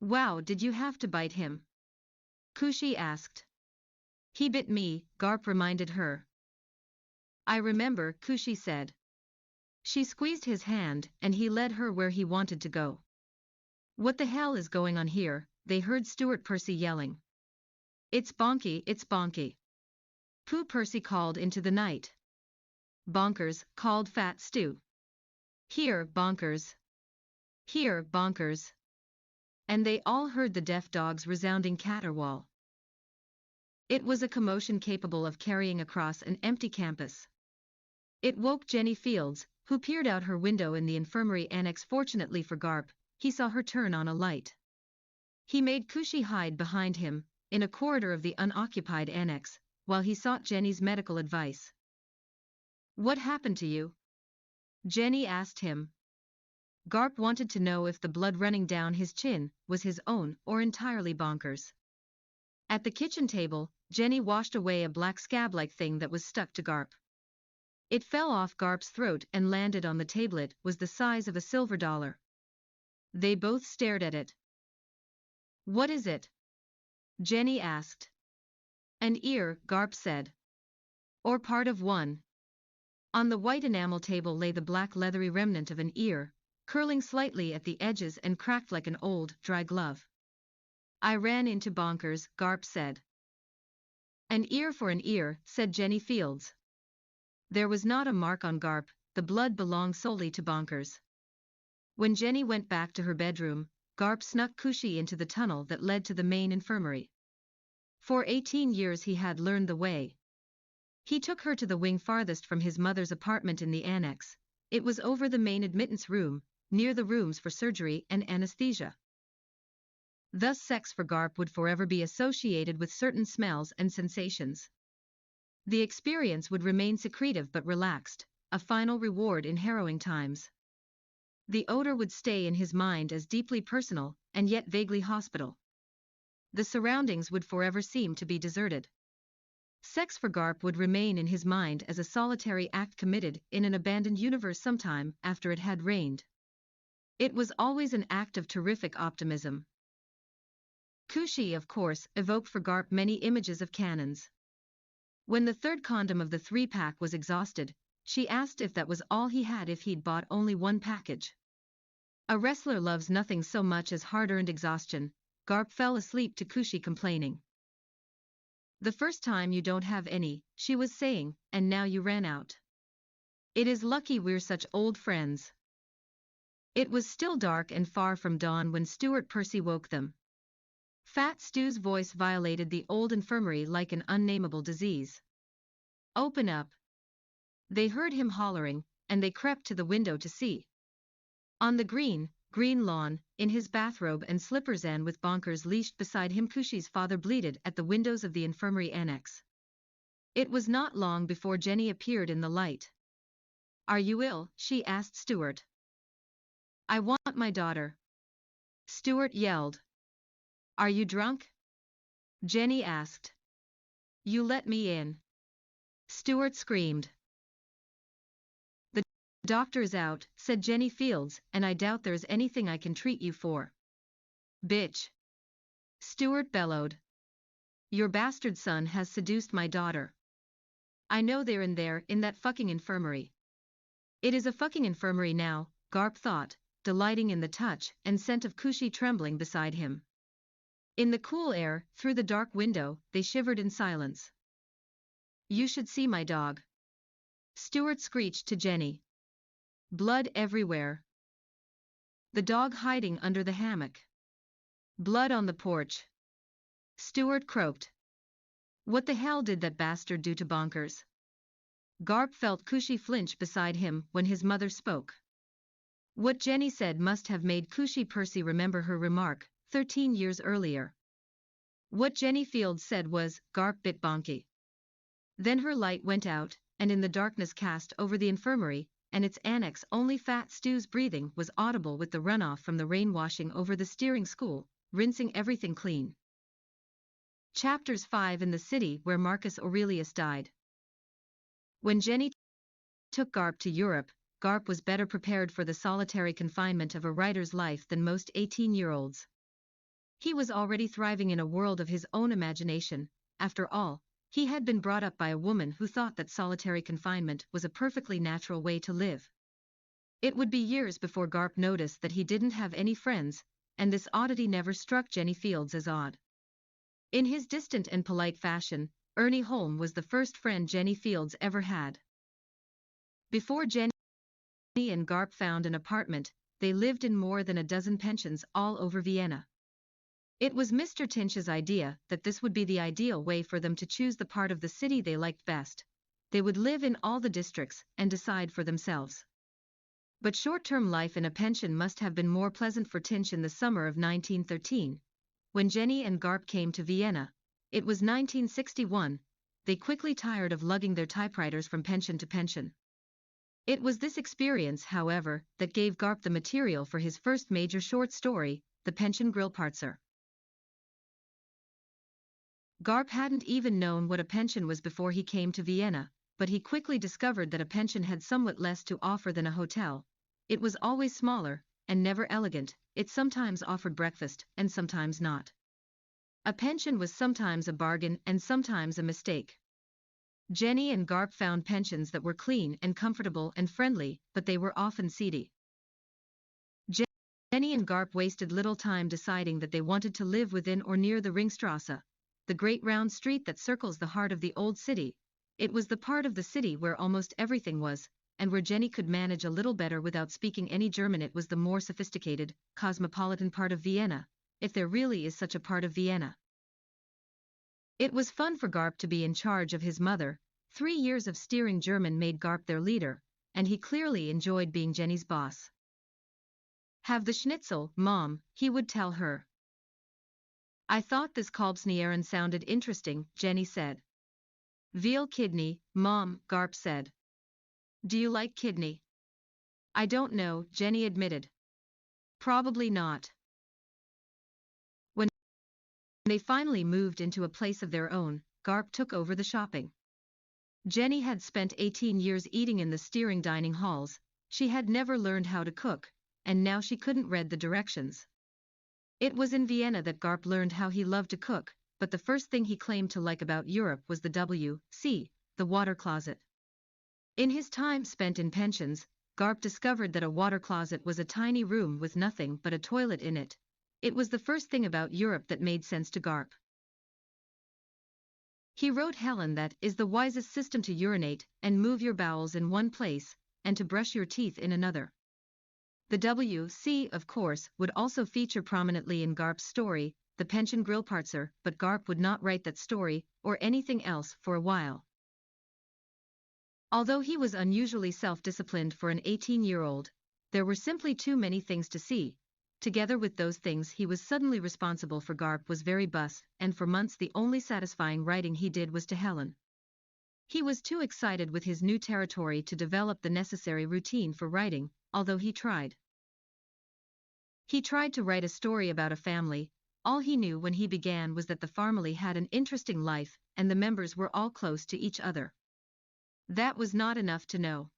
Wow, did you have to bite him? Cushy asked. He bit me, Garp reminded her. I remember, Cushy said. She squeezed his hand and he led her where he wanted to go. What the hell is going on here? They heard Stuart Percy yelling. It's Bonky, it's Bonky. Pooh Percy called into the night. Bonkers, called Fat Stu. Here, Bonkers. Here, Bonkers. And they all heard the deaf dog's resounding caterwaul. It was a commotion capable of carrying across an empty campus. It woke Jenny Fields, who peered out her window in the infirmary annex. Fortunately for Garp, he saw her turn on a light. He made Kushi hide behind him, in a corridor of the unoccupied annex, while he sought Jenny's medical advice. "What happened to you?" Jenny asked him. Garp wanted to know if the blood running down his chin was his own or entirely bonkers. At the kitchen table, Jenny washed away a black scab-like thing that was stuck to Garp. It fell off Garp's throat and landed on the tablet. Was the size of a silver dollar. They both stared at it. "What is it?" Jenny asked. "An ear," Garp said. "Or part of one." On the white enamel table lay the black leathery remnant of an ear, curling slightly at the edges and cracked like an old, dry glove. "I ran into Bonkers," Garp said. "An ear for an ear," said Jenny Fields. There was not a mark on Garp, the blood belonged solely to Bonkers. When Jenny went back to her bedroom, Garp snuck Kushi into the tunnel that led to the main infirmary. For 18 years he had learned the way. He took her to the wing farthest from his mother's apartment in the annex. It was over the main admittance room, near the rooms for surgery and anesthesia. Thus sex for Garp would forever be associated with certain smells and sensations. The experience would remain secretive but relaxed, a final reward in harrowing times. The odor would stay in his mind as deeply personal, and yet vaguely hospital. The surroundings would forever seem to be deserted. Sex for Garp would remain in his mind as a solitary act committed in an abandoned universe sometime after it had rained. It was always an act of terrific optimism. Kushi, of course, evoked for Garp many images of cannons. When the third condom of the 3-pack was exhausted, she asked if that was all he had if he'd bought only one package. A wrestler loves nothing so much as hard-earned exhaustion. Garp fell asleep to Kushi complaining. "The first time you don't have any," she was saying, "and now you ran out. It is lucky we're such old friends." It was still dark and far from dawn when Stuart Percy woke them. Fat Stu's voice violated the old infirmary like an unnamable disease. "Open up." They heard him hollering, and they crept to the window to see. On the green lawn, in his bathrobe and slippers and with Bonkers leashed beside him, Kushi's father bleated at the windows of the infirmary annex. It was not long before Jenny appeared in the light. "Are you ill?" she asked Stuart. "I want my daughter," Stuart yelled. "Are you drunk?" Jenny asked. "You let me in," Stuart screamed. "The doctor's out," said Jenny Fields, "and I doubt there's anything I can treat you for." "Bitch," Stuart bellowed. "Your bastard son has seduced my daughter. I know they're in there, in that fucking infirmary." It is a fucking infirmary now, Garp thought, delighting in the touch and scent of Kushi trembling beside him. In the cool air, through the dark window, they shivered in silence. "You should see my dog," Stuart screeched to Jenny. "Blood everywhere. The dog hiding under the hammock. Blood on the porch." Stuart croaked. "What the hell did that bastard do to Bonkers?" Garp felt Kushi flinch beside him when his mother spoke. What Jenny said must have made Kushi Percy remember her remark 13 years earlier. What Jenny Fields said was, "Garp bit Bonky." Then her light went out, and in the darkness cast over the infirmary and its annex only Fat Stu's breathing was audible with the runoff from the rain washing over the steering school, rinsing everything clean. Chapters 5 In the city where Marcus Aurelius died. When Jenny took Garp to Europe, Garp was better prepared for the solitary confinement of a writer's life than most 18-year-olds. He was already thriving in a world of his own imagination. After all, he had been brought up by a woman who thought that solitary confinement was a perfectly natural way to live. It would be years before Garp noticed that he didn't have any friends, and this oddity never struck Jenny Fields as odd. In his distant and polite fashion, Ernie Holm was the first friend Jenny Fields ever had. Before Jenny and Garp found an apartment, they lived in more than a dozen pensions all over Vienna. It was Mr. Tinch's idea that this would be the ideal way for them to choose the part of the city they liked best. They would live in all the districts and decide for themselves. But short-term life in a pension must have been more pleasant for Tinch in the summer of 1913. When Jenny and Garp came to Vienna, it was 1961, they quickly tired of lugging their typewriters from pension to pension. It was this experience, however, that gave Garp the material for his first major short story, The Pension Grillparzer. Garp hadn't even known what a pension was before he came to Vienna, but he quickly discovered that a pension had somewhat less to offer than a hotel. It was always smaller, and never elegant. It sometimes offered breakfast, and sometimes not. A pension was sometimes a bargain and sometimes a mistake. Jenny and Garp found pensions that were clean and comfortable and friendly, but they were often seedy. Jenny and Garp wasted little time deciding that they wanted to live within or near the Ringstrasse, the great round street that circles the heart of the old city. It was the part of the city where almost everything was, and where Jenny could manage a little better without speaking any German. It was the more sophisticated, cosmopolitan part of Vienna, if there really is such a part of Vienna. It was fun for Garp to be in charge of his mother. 3 years of steering German made Garp their leader, and he clearly enjoyed being Jenny's boss. "Have the schnitzel, Mom," he would tell her. "I thought this Kalbsnieren sounded interesting," Jenny said. "Veal kidney, Mom," Garp said. "Do you like kidney?" "I don't know," Jenny admitted. "Probably not." When they finally moved into a place of their own, Garp took over the shopping. Jenny had spent 18 years eating in the steering dining halls. She had never learned how to cook, and now she couldn't read the directions. It was in Vienna that Garp learned how he loved to cook, but the first thing he claimed to like about Europe was the W.C., the water closet. In his time spent in pensions, Garp discovered that a water closet was a tiny room with nothing but a toilet in it. It was the first thing about Europe that made sense to Garp. He wrote Helen that is the wisest system to urinate and move your bowels in one place, and to brush your teeth in another. The W.C., of course, would also feature prominently in Garp's story, The Pension Grillparzer, but Garp would not write that story, or anything else, for a while. Although he was unusually self-disciplined for an 18-year-old, there were simply too many things to see. Together with those things he was suddenly responsible for. Garp was very bus, and for months the only satisfying writing he did was to Helen. He was too excited with his new territory to develop the necessary routine for writing, although he tried. He tried to write a story about a family. All he knew when he began was that the family had an interesting life, and the members were all close to each other. That was not enough to know.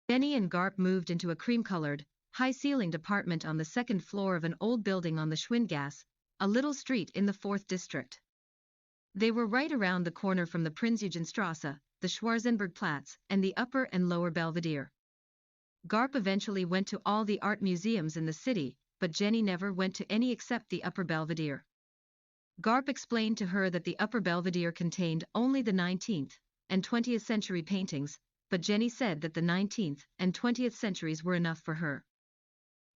Jenny and Garp moved into a cream-colored, high-ceilinged apartment on the second floor of an old building on the Schwindgasse, a little street in the 4th district. They were right around the corner from the Prinzjugenstrasse, the Schwarzenbergplatz, and the Upper and Lower Belvedere. Garp eventually went to all the art museums in the city, but Jenny never went to any except the Upper Belvedere. Garp explained to her that the Upper Belvedere contained only the 19th and 20th century paintings, but Jenny said that the 19th and 20th centuries were enough for her.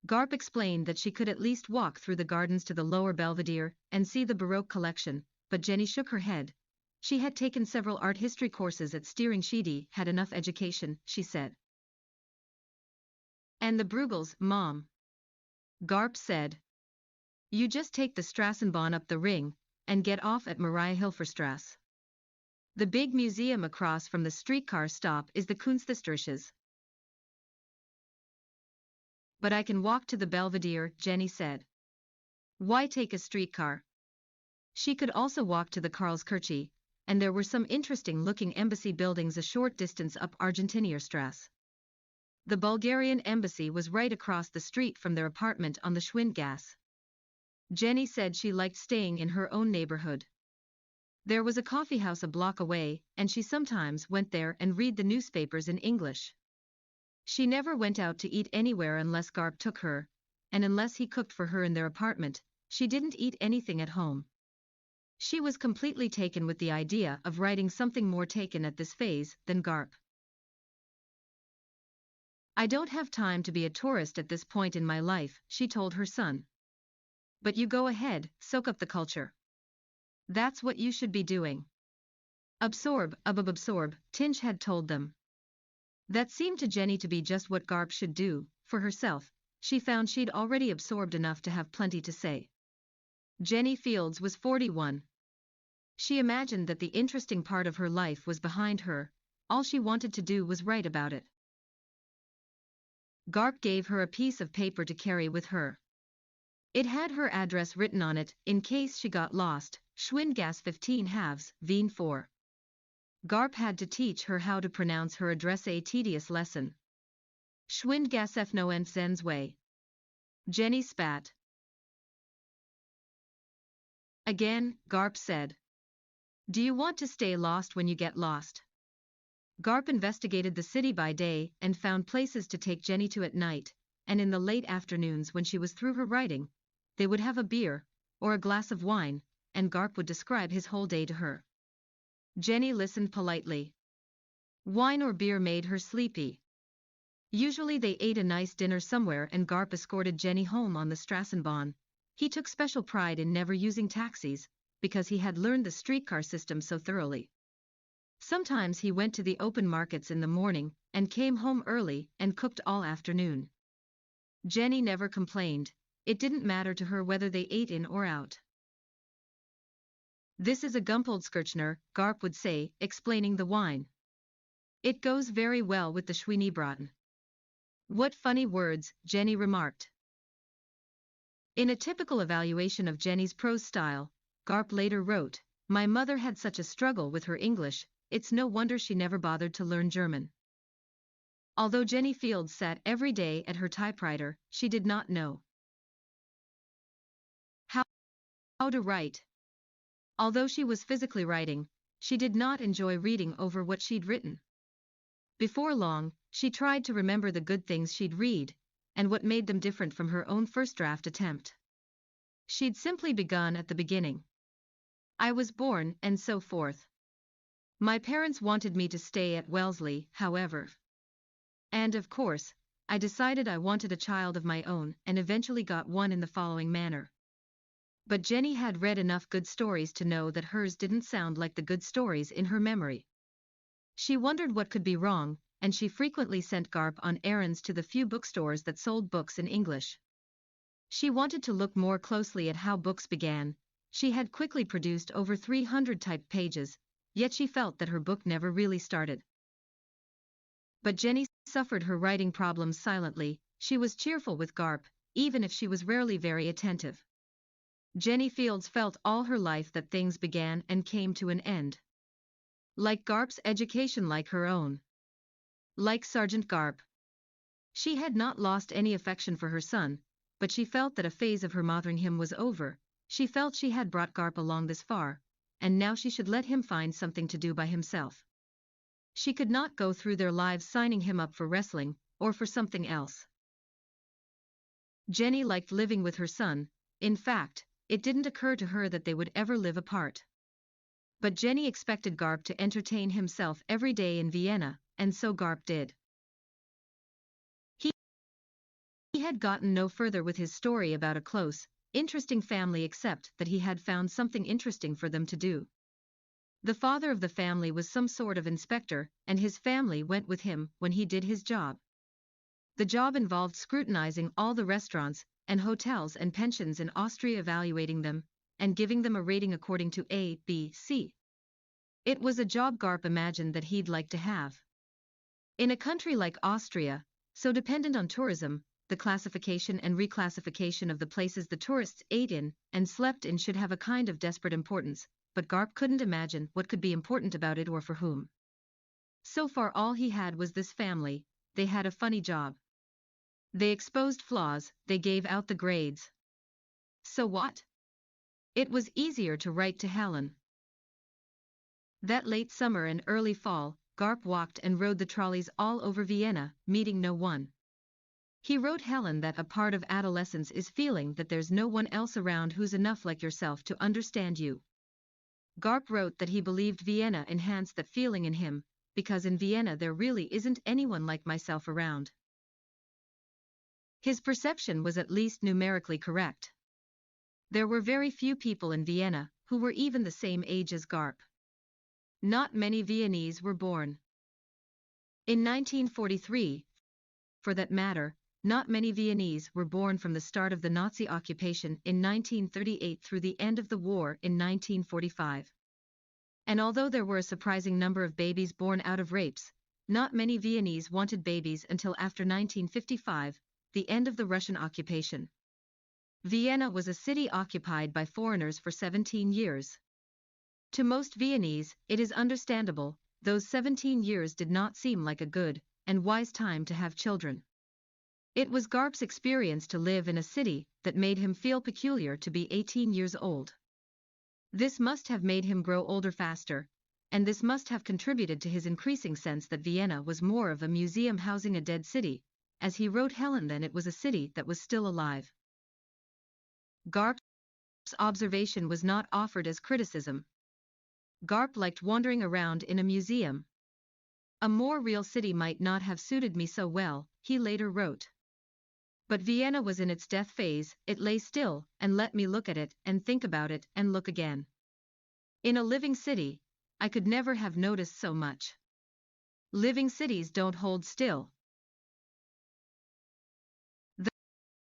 Garp explained that she could at least walk through the gardens to the Lower Belvedere and see the Baroque collection, but Jenny shook her head. She had taken several art history courses at Steering. She'd had enough education, she said. "And the Bruegels, Mom?" Garp said. "You just take the Strassenbahn up the ring, and get off at Mariahilferstrasse. The big museum across from the streetcar stop is the Kunsthistorisches." "But I can walk to the Belvedere," Jenny said. "Why take a streetcar?" She could also walk to the Karlskirche, and there were some interesting-looking embassy buildings a short distance up Argentinierstrasse. The Bulgarian embassy was right across the street from their apartment on the Schwindgasse. Jenny said she liked staying in her own neighborhood. There was a coffeehouse a block away, and she sometimes went there and read the newspapers in English. She never went out to eat anywhere unless Garp took her, and unless he cooked for her in their apartment. She didn't eat anything at home. She was completely taken with the idea of writing something more taken at this phase than Garp. I don't have time to be a tourist at this point in my life, she told her son. But you go ahead, soak up the culture. That's what you should be doing. Absorb, absorb, Tinch had told them. That seemed to Jenny to be just what Garp should do. For herself, she found she'd already absorbed enough to have plenty to say. Jenny Fields was 41. She imagined that the interesting part of her life was behind her, all she wanted to do was write about it. Garp gave her a piece of paper to carry with her. It had her address written on it, in case she got lost, Schwindgas 15 halves, Wien 4. Garp had to teach her how to pronounce her address, a tedious lesson. Schwindgas F way. Jenny spat. Again, Garp said. Do you want to stay lost when you get lost? Garp investigated the city by day and found places to take Jenny to at night, and in the late afternoons when she was through her writing, they would have a beer, or a glass of wine, and Garp would describe his whole day to her. Jenny listened politely. Wine or beer made her sleepy. Usually they ate a nice dinner somewhere and Garp escorted Jenny home on the Strassenbahn. He took special pride in never using taxis, because he had learned the streetcar system so thoroughly. Sometimes he went to the open markets in the morning, and came home early and cooked all afternoon. Jenny never complained. It didn't matter to her whether they ate in or out. This is a Gumpoldskerchner, Garp would say, explaining the wine. It goes very well with the Schweinebraten. What funny words, Jenny remarked. In a typical evaluation of Jenny's prose style, Garp later wrote, My mother had such a struggle with her English, it's no wonder she never bothered to learn German. Although Jenny Fields sat every day at her typewriter, she did not know how to write. Although she was physically writing, she did not enjoy reading over what she'd written. Before long, she tried to remember the good things she'd read, and what made them different from her own first draft attempt. She'd simply begun at the beginning. I was born, and so forth. My parents wanted me to stay at Wellesley, however. And of course, I decided I wanted a child of my own and eventually got one in the following manner. But Jenny had read enough good stories to know that hers didn't sound like the good stories in her memory. She wondered what could be wrong, and she frequently sent Garp on errands to the few bookstores that sold books in English. She wanted to look more closely at how books began. She had quickly produced over 300 typed pages, yet she felt that her book never really started. But Jenny suffered her writing problems silently. She was cheerful with Garp, even if she was rarely very attentive. Jenny Fields felt all her life that things began and came to an end. Like Garp's education, like her own. Like Sergeant Garp. She had not lost any affection for her son, but she felt that a phase of her mothering him was over. She felt she had brought Garp along this far, and now she should let him find something to do by himself. She could not go through their lives signing him up for wrestling, or for something else. Jenny liked living with her son. In fact, it didn't occur to her that they would ever live apart. But Jenny expected Garp to entertain himself every day in Vienna, and so Garp did. He had gotten no further with his story about a close, interesting family except that he had found something interesting for them to do. The father of the family was some sort of inspector, and his family went with him when he did his job. The job involved scrutinizing all the restaurants and hotels and pensions in Austria, evaluating them, and giving them a rating according to A, B, C. It was a job Garp imagined that he'd like to have. In a country like Austria, so dependent on tourism, the classification and reclassification of the places the tourists ate in and slept in should have a kind of desperate importance, but Garp couldn't imagine what could be important about it or for whom. So far all he had was this family. They had a funny job. They exposed flaws, they gave out the grades. So what? It was easier to write to Helen. That late summer and early fall, Garp walked and rode the trolleys all over Vienna, meeting no one. He wrote Helen that a part of adolescence is feeling that there's no one else around who's enough like yourself to understand you. Garp wrote that he believed Vienna enhanced that feeling in him, because in Vienna there really isn't anyone like myself around. His perception was at least numerically correct. There were very few people in Vienna who were even the same age as Garp. Not many Viennese were born. In 1943, for that matter, not many Viennese were born from the start of the Nazi occupation in 1938 through the end of the war in 1945. And although there were a surprising number of babies born out of rapes, not many Viennese wanted babies until after 1955, the end of the Russian occupation. Vienna was a city occupied by foreigners for 17 years. To most Viennese, it is understandable, those 17 years did not seem like a good and wise time to have children. It was Garp's experience to live in a city that made him feel peculiar to be 18 years old. This must have made him grow older faster, and this must have contributed to his increasing sense that Vienna was more of a museum housing a dead city, as he wrote Helen than it was a city that was still alive. Garp's observation was not offered as criticism. Garp liked wandering around in a museum. A more real city might not have suited me so well, he later wrote. But Vienna was in its death phase, it lay still, and let me look at it, and think about it, and look again. In a living city, I could never have noticed so much. Living cities don't hold still.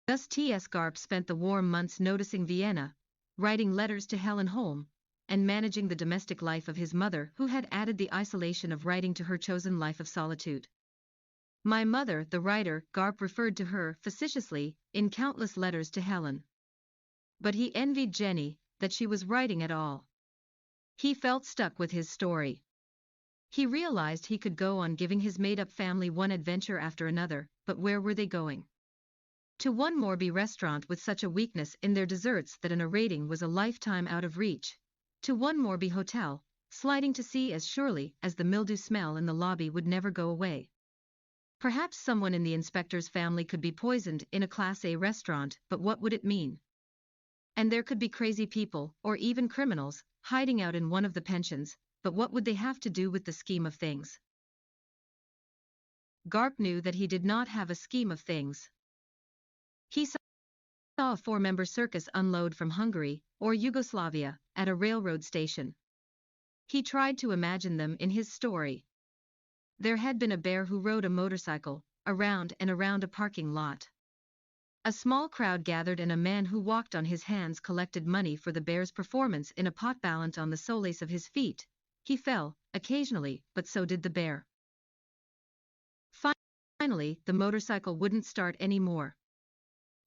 Thus T.S. Garp spent the warm months noticing Vienna, writing letters to Helen Holm, and managing the domestic life of his mother, who had added the isolation of writing to her chosen life of solitude. My mother, the writer, Garp referred to her facetiously in countless letters to Helen. But he envied Jenny that she was writing at all. He felt stuck with his story. He realized he could go on giving his made-up family one adventure after another, but where were they going? To one Morby restaurant with such a weakness in their desserts that an A rating was a lifetime out of reach. To one Morby hotel, sliding to sea as surely as the mildew smell in the lobby would never go away. Perhaps someone in the inspector's family could be poisoned in a Class A restaurant, but what would it mean? And there could be crazy people, or even criminals, hiding out in one of the pensions, but what would they have to do with the scheme of things? Garp knew that he did not have a scheme of things. He saw a 4-member circus unload from Hungary, or Yugoslavia, at a railroad station. He tried to imagine them in his story. There had been a bear who rode a motorcycle, around and around a parking lot. A small crowd gathered and a man who walked on his hands collected money for the bear's performance in a pot balanced on the soles of his feet. He fell, occasionally, but so did the bear. Finally, the motorcycle wouldn't start anymore.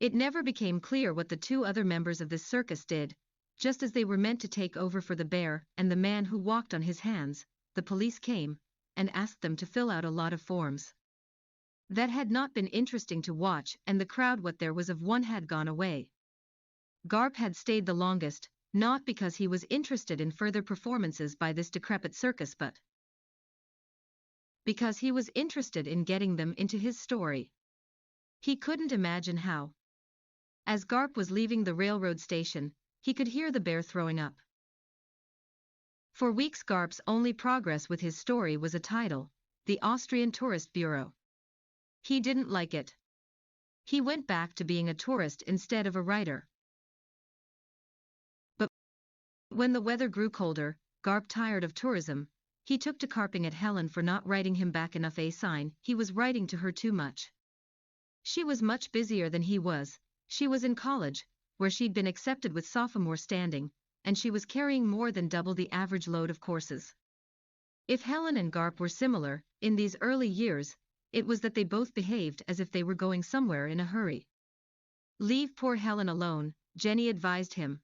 It never became clear what the 2 other members of this circus did. Just as they were meant to take over for the bear and the man who walked on his hands, the police came and asked them to fill out a lot of forms. That had not been interesting to watch, and the crowd what there was of one had gone away. Garp had stayed the longest, not because he was interested in further performances by this decrepit circus but because he was interested in getting them into his story. He couldn't imagine how. As Garp was leaving the railroad station, he could hear the bear throwing up. For weeks Garp's only progress with his story was a title, The Austrian Tourist Bureau. He didn't like it. He went back to being a tourist instead of a writer. But when the weather grew colder, Garp tired of tourism. He took to carping at Helen for not writing him back enough. A sign he was writing to her too much. She was much busier than he was. She was in college, where she'd been accepted with sophomore standing, and she was carrying more than double the average load of courses. If Helen and Garp were similar in these early years, it was that they both behaved as if they were going somewhere in a hurry. Leave poor Helen alone, Jenny advised him.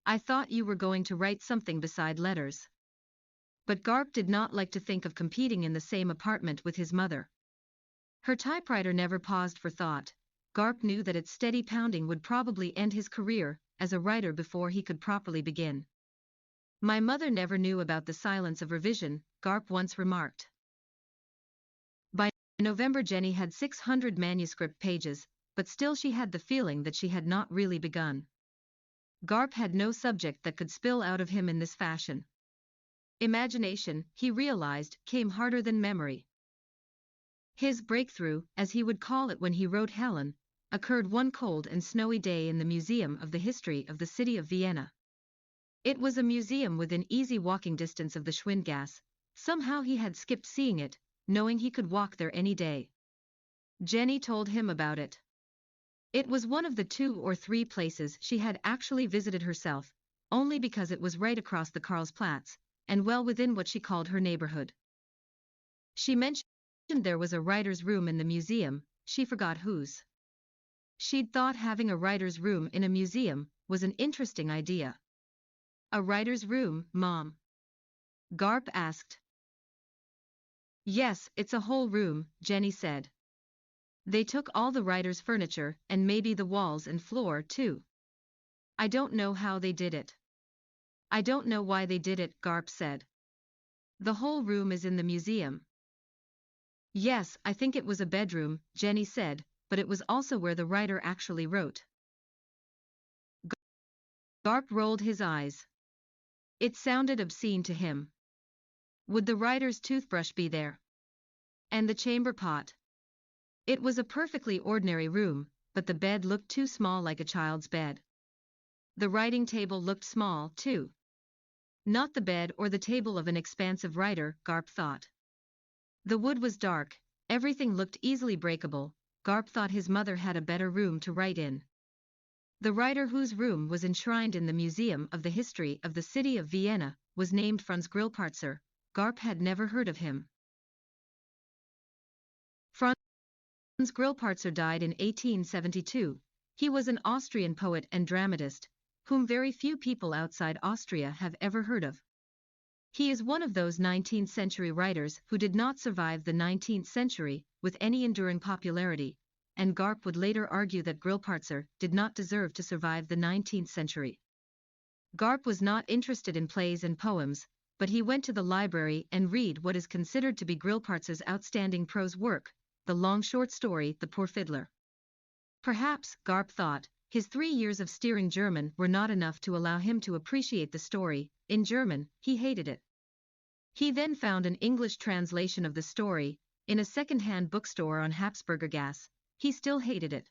I thought you were going to write something beside letters. But Garp did not like to think of competing in the same apartment with his mother. Her typewriter never paused for thought. Garp knew that its steady pounding would probably end his career as a writer before he could properly begin. My mother never knew about the silence of revision, Garp once remarked. By November Jenny had 600 manuscript pages, but still she had the feeling that she had not really begun. Garp had no subject that could spill out of him in this fashion. Imagination, he realized, came harder than memory. His breakthrough, as he would call it when he wrote Helen, occurred one cold and snowy day in the Museum of the History of the City of Vienna. It was a museum within easy walking distance of the Schwindgasse. Somehow he had skipped seeing it, knowing he could walk there any day. Jenny told him about it. It was one of the 2 or 3 places she had actually visited herself, only because it was right across the Karlsplatz, and well within what she called her neighborhood. She mentioned there was a writer's room in the museum, she forgot whose. She'd thought having a writer's room in a museum was an interesting idea. A writer's room, Mom? Garp asked. Yes, it's a whole room, Jenny said. They took all the writer's furniture and maybe the walls and floor too. I don't know how they did it. I don't know why they did it, Garp said. The whole room is in the museum. Yes, I think it was a bedroom, Jenny said, but it was also where the writer actually wrote. Garp rolled his eyes. It sounded obscene to him. Would the writer's toothbrush be there? And the chamber pot? It was a perfectly ordinary room, but the bed looked too small, like a child's bed. The writing table looked small, too. Not the bed or the table of an expansive writer, Garp thought. The wood was dark, everything looked easily breakable. Garp thought his mother had a better room to write in. The writer whose room was enshrined in the Museum of the History of the City of Vienna was named Franz Grillparzer. Garp had never heard of him. Franz Grillparzer died in 1872. He was an Austrian poet and dramatist, whom very few people outside Austria have ever heard of. He is one of those 19th century writers who did not survive the 19th century with any enduring popularity, and Garp would later argue that Grillparzer did not deserve to survive the 19th century. Garp was not interested in plays and poems, but he went to the library and read what is considered to be Grillparzer's outstanding prose work, the long short story The Poor Fiddler. Perhaps, Garp thought, his 3 years of steering German were not enough to allow him to appreciate the story. In German, he hated it. He then found an English translation of the story in a second-hand bookstore on Habsburgergasse. He still hated it.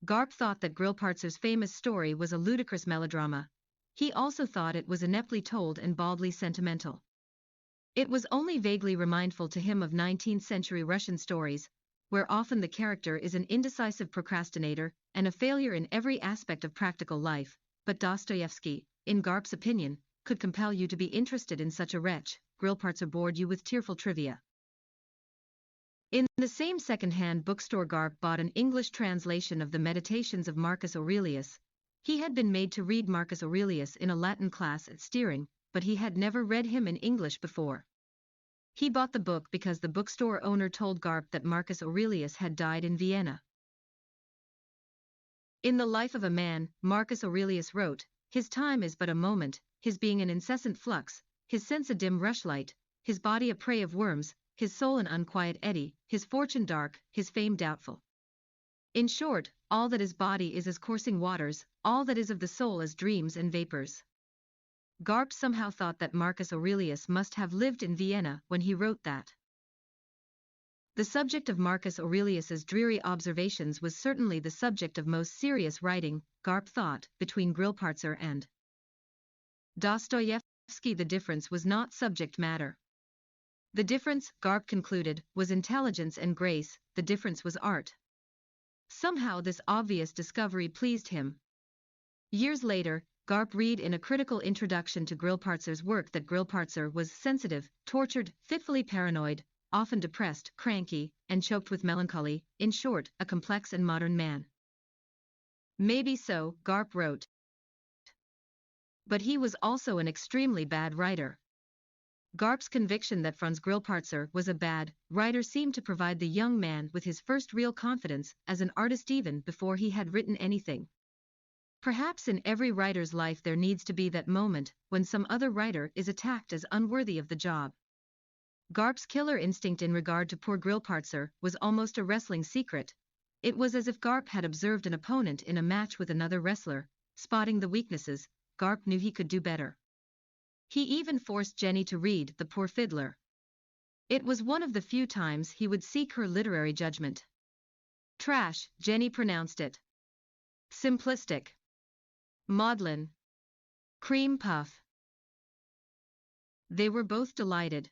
Garp thought that Grillparzer's famous story was a ludicrous melodrama. He also thought it was ineptly told and baldly sentimental. It was only vaguely remindful to him of 19th century Russian stories, where often the character is an indecisive procrastinator and a failure in every aspect of practical life, but Dostoevsky, in Garp's opinion, could compel you to be interested in such a wretch. Grillparzer bored you with tearful trivia. In the same second-hand bookstore, Garp bought an English translation of the Meditations of Marcus Aurelius. He had been made to read Marcus Aurelius in a Latin class at steering, but he had never read him in English before. He bought the book because the bookstore owner told Garp that Marcus Aurelius had died in Vienna. In the life of a man, Marcus Aurelius wrote, his time is but a moment, his being an incessant flux, his sense a dim rushlight, his body a prey of worms, his soul an unquiet eddy, his fortune dark, his fame doubtful. In short, all that is body is as coursing waters, all that is of the soul as dreams and vapors. Garp somehow thought that Marcus Aurelius must have lived in Vienna when he wrote that. The subject of Marcus Aurelius's dreary observations was certainly the subject of most serious writing, Garp thought, between Grillparzer and Dostoevsky. The difference was not subject matter. The difference, Garp concluded, was intelligence and grace. The difference was art. Somehow this obvious discovery pleased him. Years later, Garp read in a critical introduction to Grillparzer's work that Grillparzer was sensitive, tortured, fitfully paranoid, often depressed, cranky, and choked with melancholy, in short, a complex and modern man. Maybe so, Garp wrote. But he was also an extremely bad writer. Garp's conviction that Franz Grillparzer was a bad writer seemed to provide the young man with his first real confidence as an artist even before he had written anything. Perhaps in every writer's life there needs to be that moment when some other writer is attacked as unworthy of the job. Garp's killer instinct in regard to poor Grillparzer was almost a wrestling secret. It was as if Garp had observed an opponent in a match with another wrestler, spotting the weaknesses. Garp knew he could do better. He even forced Jenny to read The Poor Fiddler. It was one of the few times he would seek her literary judgment. Trash, Jenny pronounced it. Simplistic. Maudlin. Cream puff. They were both delighted.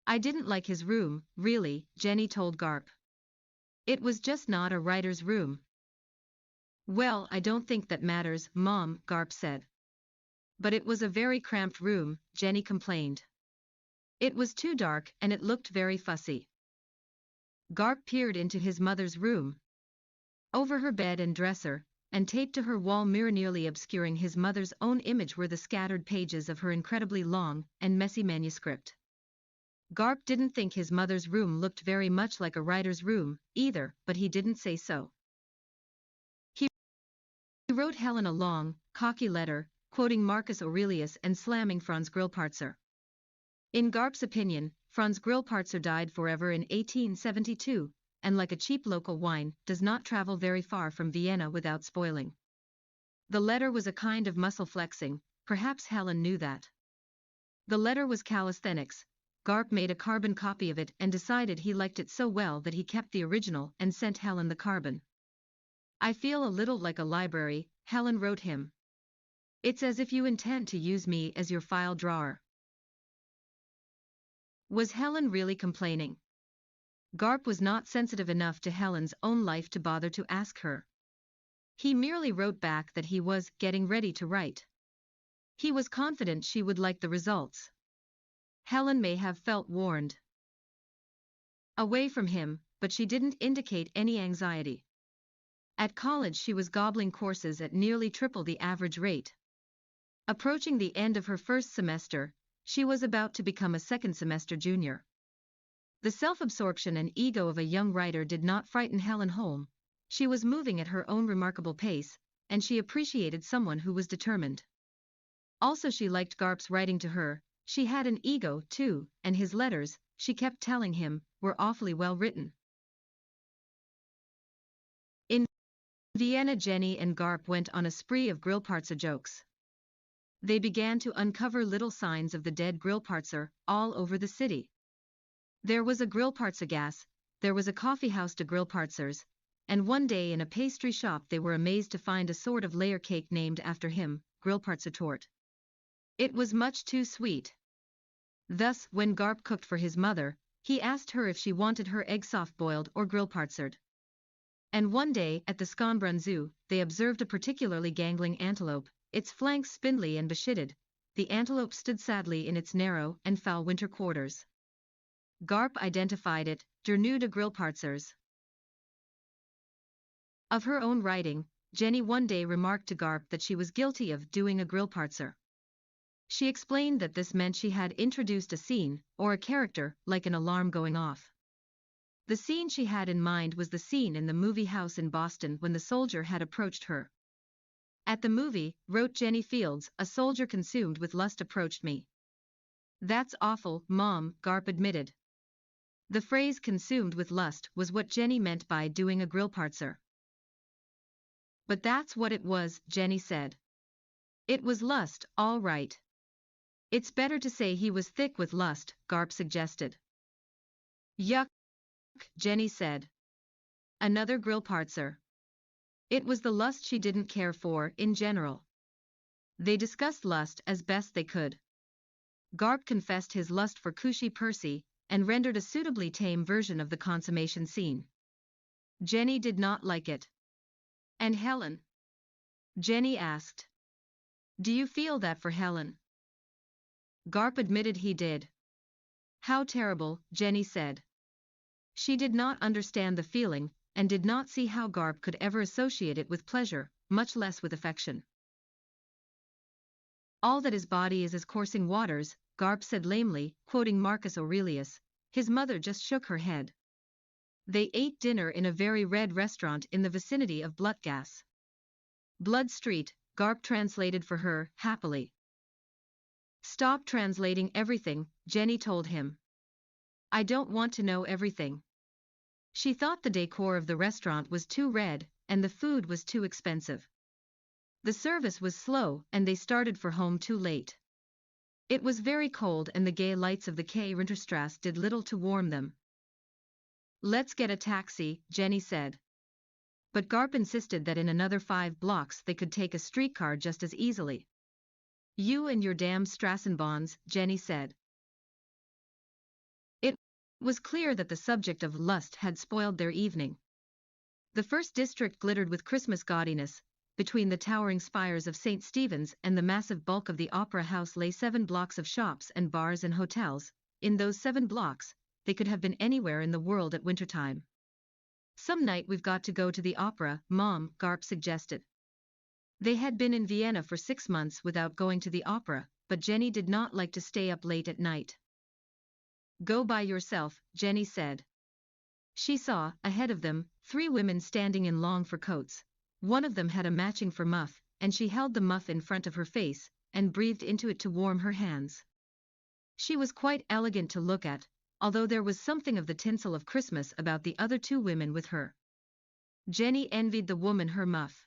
I didn't like his room, really, Jenny told Garp. It was just not a writer's room. Well, I don't think that matters, Mom, Garp said. But it was a very cramped room, Jenny complained. It was too dark and it looked very fussy. Garp peered into his mother's room. Over her bed and dresser, and taped to her wall mirror nearly obscuring his mother's own image were the scattered pages of her incredibly long and messy manuscript. Garp didn't think his mother's room looked very much like a writer's room, either, but he didn't say so. He wrote Helen a long, cocky letter, quoting Marcus Aurelius and slamming Franz Grillparzer. In Garp's opinion, Franz Grillparzer died forever in 1872, and like a cheap local wine, does not travel very far from Vienna without spoiling. The letter was a kind of muscle flexing, perhaps Helen knew that. The letter was calisthenics. Garp made a carbon copy of it and decided he liked it so well that he kept the original and sent Helen the carbon. I feel a little like a library, Helen wrote him. It's as if you intend to use me as your file drawer. Was Helen really complaining? Garp was not sensitive enough to Helen's own life to bother to ask her. He merely wrote back that he was getting ready to write. He was confident she would like the results. Helen may have felt warned away from him, but she didn't indicate any anxiety. At college she was gobbling courses at nearly triple the average rate. Approaching the end of her first semester, she was about to become a second semester junior. The self-absorption and ego of a young writer did not frighten Helen home. She was moving at her own remarkable pace, and she appreciated someone who was determined. Also she liked Garp's writing to her. She had an ego, too, and his letters, she kept telling him, were awfully well written. In Vienna, Jenny and Garp went on a spree of Grillparzer jokes. They began to uncover little signs of the dead Grillparzer all over the city. There was a Grillparzer gas, there was a coffeehouse de Grillparzers, and one day in a pastry shop they were amazed to find a sort of layer cake named after him, Grillparzer Torte. It was much too sweet. Thus, when Garp cooked for his mother, he asked her if she wanted her egg soft-boiled or grillparzered. And one day, at the Schönbrunn Zoo, they observed a particularly gangling antelope, its flanks spindly and beshitted. The antelope stood sadly in its narrow and foul winter quarters. Garp identified it, der nu de Grillparzers. Of her own writing, Jenny one day remarked to Garp that she was guilty of doing a Grillparzer. She explained that this meant she had introduced a scene, or a character, like an alarm going off. The scene she had in mind was the scene in the movie house in Boston when the soldier had approached her. At the movie, wrote Jenny Fields, a soldier consumed with lust approached me. That's awful, Mom, Garp admitted. The phrase consumed with lust was what Jenny meant by doing a Grillparzer. But that's what it was, Jenny said. It was lust, all right. It's better to say he was thick with lust, Garp suggested. Yuck, Jenny said. Another Grillparzer. It was the lust she didn't care for, in general. They discussed lust as best they could. Garp confessed his lust for Cushy Percy, and rendered a suitably tame version of the consummation scene. Jenny did not like it. And Helen? Jenny asked. Do you feel that for Helen? Garp admitted he did. How terrible, Jenny said. She did not understand the feeling, and did not see how Garp could ever associate it with pleasure, much less with affection. All that his body is coursing waters, Garp said lamely, quoting Marcus Aurelius. His mother just shook her head. They ate dinner in a very red restaurant in the vicinity of Blutgasse. Blood Street, Garp translated for her, happily. Stop translating everything, Jenny told him. I don't want to know everything. She thought the decor of the restaurant was too red, and the food was too expensive. The service was slow, and they started for home too late. It was very cold and the gay lights of the Quai Rinterstrasse did little to warm them. Let's get a taxi, Jenny said. but Garp insisted that in another 5 blocks they could take a streetcar just as easily. You and your damn Strassenbahns, Jenny said. It was clear that the subject of lust had spoiled their evening. The first district glittered with Christmas gaudiness. Between the towering spires of St. Stephen's and the massive bulk of the Opera House lay 7 blocks of shops and bars and hotels. In those 7 blocks, they could have been anywhere in the world at wintertime. Some night we've got to go to the opera, Mom, Garp suggested. They had been in Vienna for 6 months without going to the opera, but Jenny did not like to stay up late at night. Go by yourself, Jenny said. She saw, ahead of them, 3 women standing in long fur coats. One of them had a matching fur muff, and she held the muff in front of her face, and breathed into it to warm her hands. She was quite elegant to look at, although there was something of the tinsel of Christmas about the other 2 women with her. Jenny envied the woman her muff.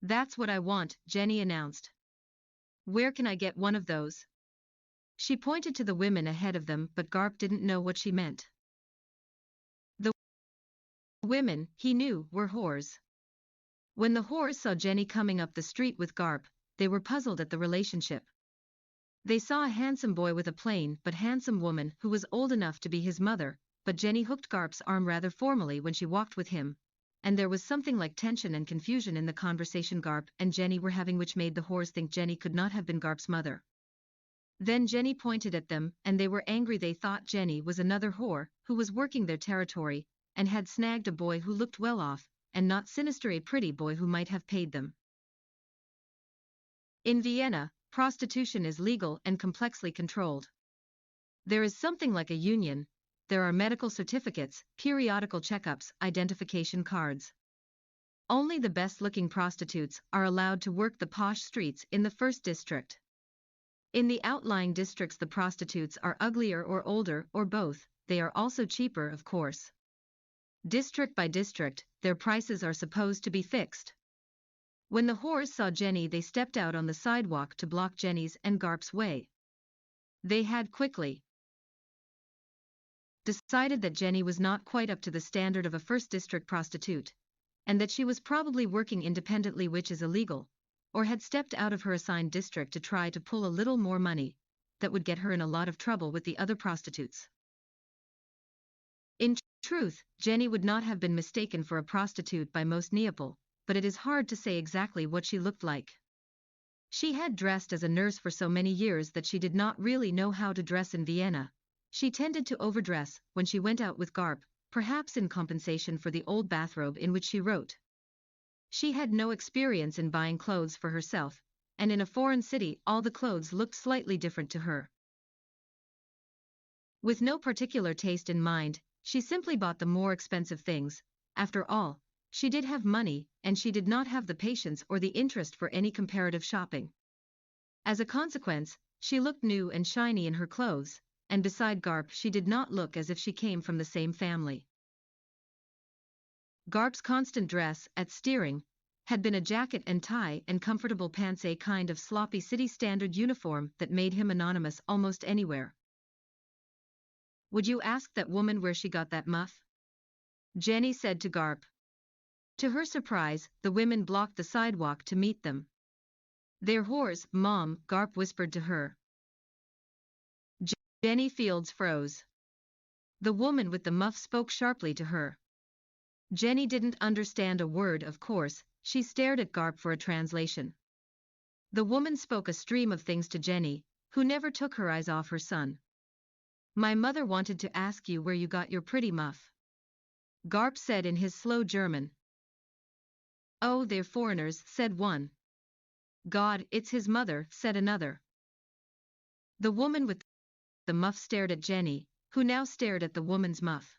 That's what I want, Jenny announced. Where can I get one of those? She pointed to the women ahead of them, but Garp didn't know what she meant. The women, he knew, were whores. When the whores saw Jenny coming up the street with Garp, they were puzzled at the relationship. They saw a handsome boy with a plain but handsome woman who was old enough to be his mother, but Jenny hooked Garp's arm rather formally when she walked with him, and there was something like tension and confusion in the conversation Garp and Jenny were having which made the whores think Jenny could not have been Garp's mother. Then Jenny pointed at them, and they were angry. They thought Jenny was another whore who was working their territory, and had snagged a boy who looked well off, and not sinister a pretty boy who might have paid them. In Vienna, prostitution is legal and complexly controlled. There is something like a union, there are medical certificates, periodical checkups, identification cards. Only the best-looking prostitutes are allowed to work the posh streets in the first district. In the outlying districts the prostitutes are uglier or older or both, they are also cheaper of course. District by district, their prices are supposed to be fixed. When the whores saw Jenny they stepped out on the sidewalk to block Jenny's and Garp's way. They had quickly decided that Jenny was not quite up to the standard of a first district prostitute, and that she was probably working independently, which is illegal, or had stepped out of her assigned district to try to pull a little more money, that would get her in a lot of trouble with the other prostitutes. In truth, Jenny would not have been mistaken for a prostitute by most Neapel, but it is hard to say exactly what she looked like. She had dressed as a nurse for so many years that she did not really know how to dress in Vienna. She tended to overdress when she went out with Garp, perhaps in compensation for the old bathrobe in which she wrote. She had no experience in buying clothes for herself, and in a foreign city all the clothes looked slightly different to her. With no particular taste in mind, she simply bought the more expensive things. After all, she did have money, and she did not have the patience or the interest for any comparative shopping. As a consequence, she looked new and shiny in her clothes, and beside Garp she did not look as if she came from the same family. Garp's constant dress, at steering, had been a jacket and tie and comfortable pants, a kind of sloppy city standard uniform that made him anonymous almost anywhere. Would you ask that woman where she got that muff? Jenny said to Garp. To her surprise, the women blocked the sidewalk to meet them. They're whores, Mom, Garp whispered to her. Jenny Fields froze. The woman with the muff spoke sharply to her. Jenny didn't understand a word, of course. She stared at Garp for a translation. The woman spoke a stream of things to Jenny, who never took her eyes off her son. My mother wanted to ask you where you got your pretty muff. Garp said in his slow German. Oh, they're foreigners, said one. God, it's his mother, said another. The woman with the muff stared at Jenny, who now stared at the woman's muff.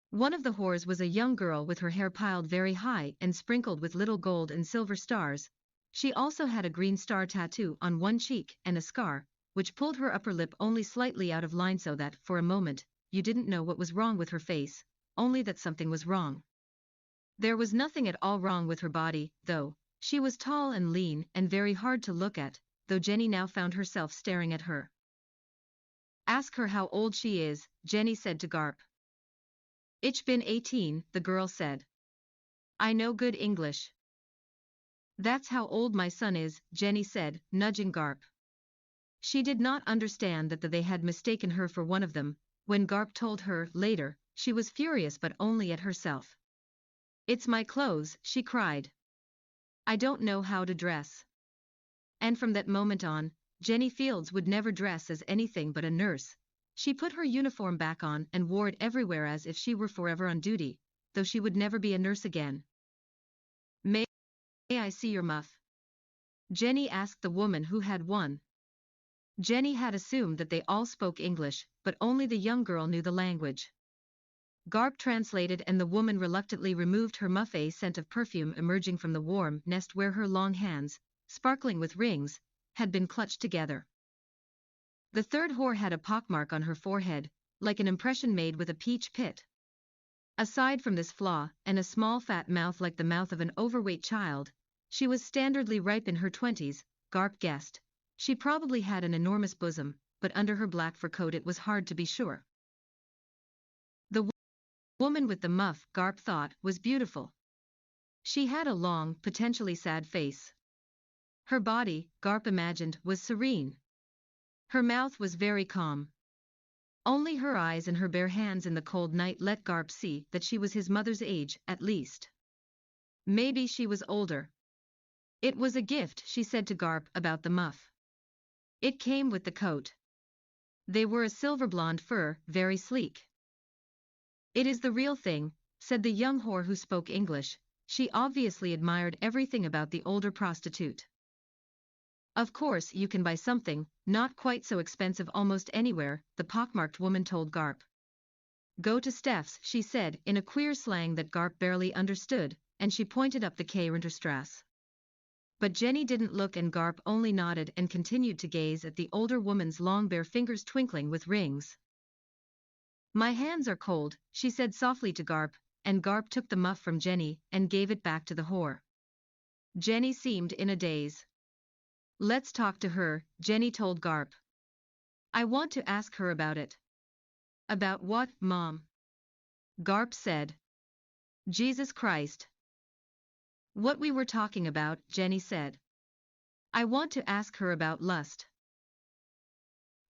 One of the whores was a young girl with her hair piled very high and sprinkled with little gold and silver stars. She also had a green star tattoo on one cheek and a scar, which pulled her upper lip only slightly out of line so that, for a moment, you didn't know what was wrong with her face, only that something was wrong. There was nothing at all wrong with her body, though. She was tall and lean and very hard to look at, though Jenny now found herself staring at her. Ask her how old she is, Jenny said to Garp. Ich bin 18, the girl said. I know good English. That's how old my son is, Jenny said, nudging Garp. She did not understand that they had mistaken her for one of them. When Garp told her, later, she was furious but only at herself. It's my clothes, she cried. I don't know how to dress. And from that moment on, Jenny Fields would never dress as anything but a nurse. She put her uniform back on and wore it everywhere as if she were forever on duty, though she would never be a nurse again. May I see your muff? Jenny asked the woman who had won. Jenny had assumed that they all spoke English, but only the young girl knew the language. Garp translated and the woman reluctantly removed her muff. A scent of perfume emerging from the warm nest where her long hands, sparkling with rings, had been clutched together. The third whore had a pockmark on her forehead, like an impression made with a peach pit. Aside from this flaw, and a small fat mouth like the mouth of an overweight child, she was standardly ripe in her 20s, Garp guessed. She probably had an enormous bosom, but under her black fur coat it was hard to be sure. The woman with the muff, Garp thought, was beautiful. She had a long, potentially sad face. Her body, Garp imagined, was serene. Her mouth was very calm. Only her eyes and her bare hands in the cold night let Garp see that she was his mother's age, at least. Maybe she was older. It was a gift, she said to Garp about the muff. It came with the coat. They were a silver blonde fur, very sleek. It is the real thing, said the young whore who spoke English. She obviously admired everything about the older prostitute. Of course you can buy something, not quite so expensive almost anywhere, the pockmarked woman told Garp. Go to Steph's, she said, in a queer slang that Garp barely understood, and she pointed up the Kairinterstrasse. But Jenny didn't look and Garp only nodded and continued to gaze at the older woman's long bare fingers twinkling with rings. My hands are cold, she said softly to Garp, and Garp took the muff from Jenny and gave it back to the whore. Jenny seemed in a daze. Let's talk to her, Jenny told Garp. I want to ask her about it. About what, Mom? Garp said. Jesus Christ. What we were talking about, Jenny said. I want to ask her about lust.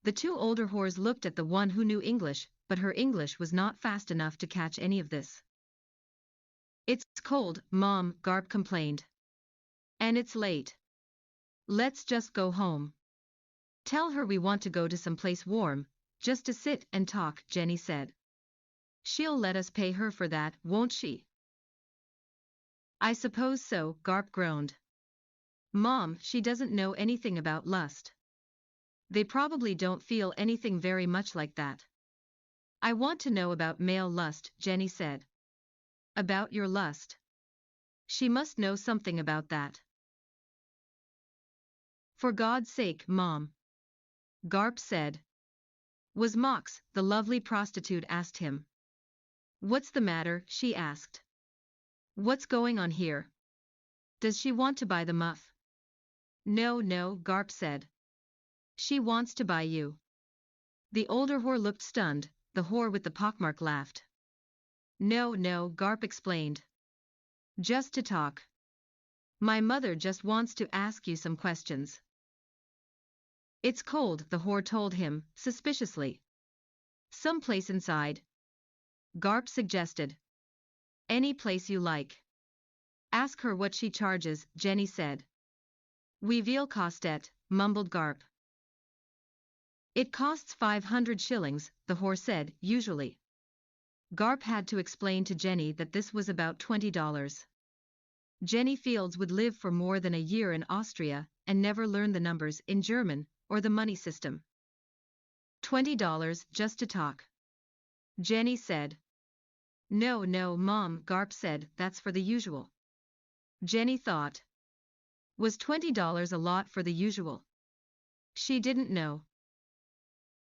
The two older whores looked at the one who knew English, but her English was not fast enough to catch any of this. It's cold, Mom, Garp complained. And it's late. Let's just go home. Tell her we want to go to some place warm, just to sit and talk, Jenny said. She'll let us pay her for that, won't she? I suppose so, Garp groaned. Mom, she doesn't know anything about lust. They probably don't feel anything very much like that. I want to know about male lust, Jenny said. About your lust. She must know something about that. For God's sake, Mom. Garp said. Was Mox, the lovely prostitute, asked him. What's the matter, she asked. What's going on here? Does she want to buy the muff? No, Garp said. She wants to buy you. The older whore looked stunned, the whore with the pockmark laughed. No, Garp explained. Just to talk. My mother just wants to ask you some questions. It's cold, the whore told him, suspiciously. Some place inside. Garp suggested. Any place you like. Ask her what she charges, Jenny said. Oui vil costet, mumbled Garp. It costs 500 shillings, the whore said, usually. Garp had to explain to Jenny that this was about $20. Jenny Fields would live for more than a year in Austria and never learn the numbers in German or the money system. $20 just to talk. Jenny said. No, Mom, Garp said, that's for the usual. Jenny thought. Was $20 a lot for the usual? She didn't know.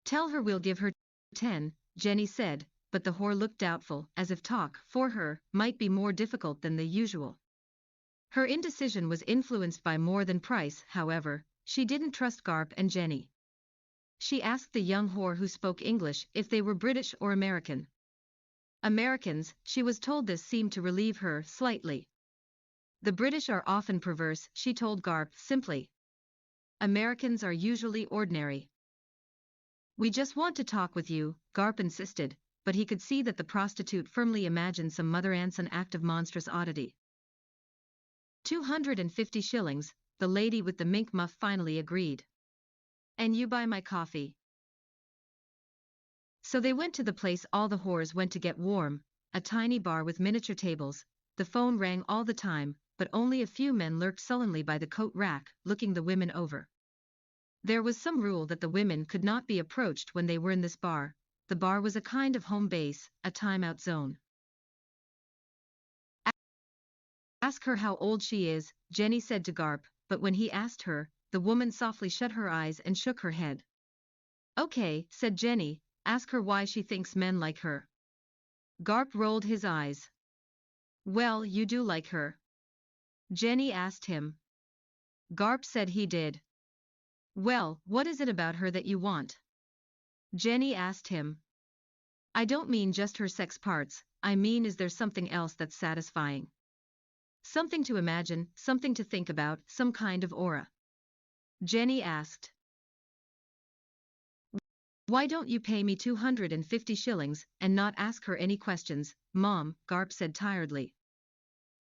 Tell her we'll give her 10, Jenny said, but the whore looked doubtful, as if talk, for her, might be more difficult than the usual. Her indecision was influenced by more than price, however. She didn't trust Garp and Jenny. She asked the young whore who spoke English if they were British or American. Americans, she was told. This seemed to relieve her slightly. The British are often perverse, she told Garp simply. Americans are usually ordinary. We just want to talk with you, Garp insisted, but he could see that the prostitute firmly imagined some mother aunt's an act of monstrous oddity. 250 shillings, the lady with the mink muff finally agreed. And you buy my coffee. So they went to the place all the whores went to get warm, a tiny bar with miniature tables. The phone rang all the time, but only a few men lurked sullenly by the coat rack, looking the women over. There was some rule that the women could not be approached when they were in this bar. The bar was a kind of home base, a timeout zone. Ask her how old she is, Jenny said to Garp, but when he asked her, the woman softly shut her eyes and shook her head. Okay, said Jenny, ask her why she thinks men like her. Garp rolled his eyes. Well, you do like her? Jenny asked him. Garp said he did. Well, what is it about her that you want? Jenny asked him. I don't mean just her sex parts, I mean is there something else that's satisfying? Something to imagine, something to think about, some kind of aura. Jenny asked. Why don't you pay me 250 shillings and not ask her any questions, Mom, Garp said tiredly.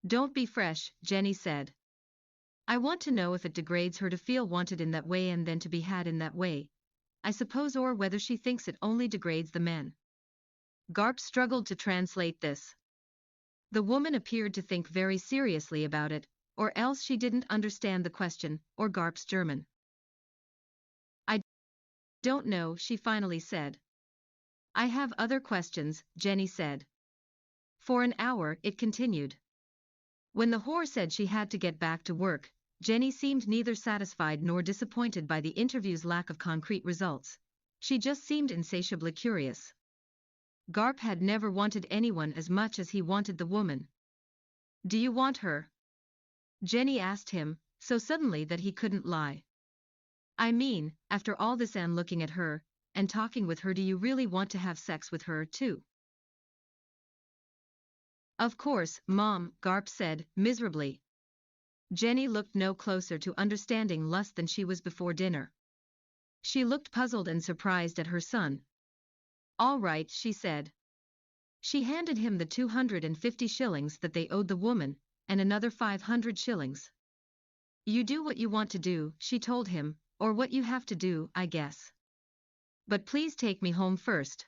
Don't be fresh, Jenny said. I want to know if it degrades her to feel wanted in that way and then to be had in that way, I suppose, or whether she thinks it only degrades the men. Garp struggled to translate this. The woman appeared to think very seriously about it, or else she didn't understand the question, or Garp's German. I don't know, she finally said. I have other questions, Jenny said. For an hour, it continued. When the whore said she had to get back to work, Jenny seemed neither satisfied nor disappointed by the interview's lack of concrete results. She just seemed insatiably curious. Garp had never wanted anyone as much as he wanted the woman. Do you want her? Jenny asked him, so suddenly that he couldn't lie. I mean, after all this and looking at her, and talking with her, do you really want to have sex with her too? Of course, Mom, Garp said, miserably. Jenny looked no closer to understanding lust than she was before dinner. She looked puzzled and surprised at her son. All right, she said. She handed him the 250 shillings that they owed the woman, and another 500 shillings. You do what you want to do, she told him, or what you have to do, I guess. But please take me home first.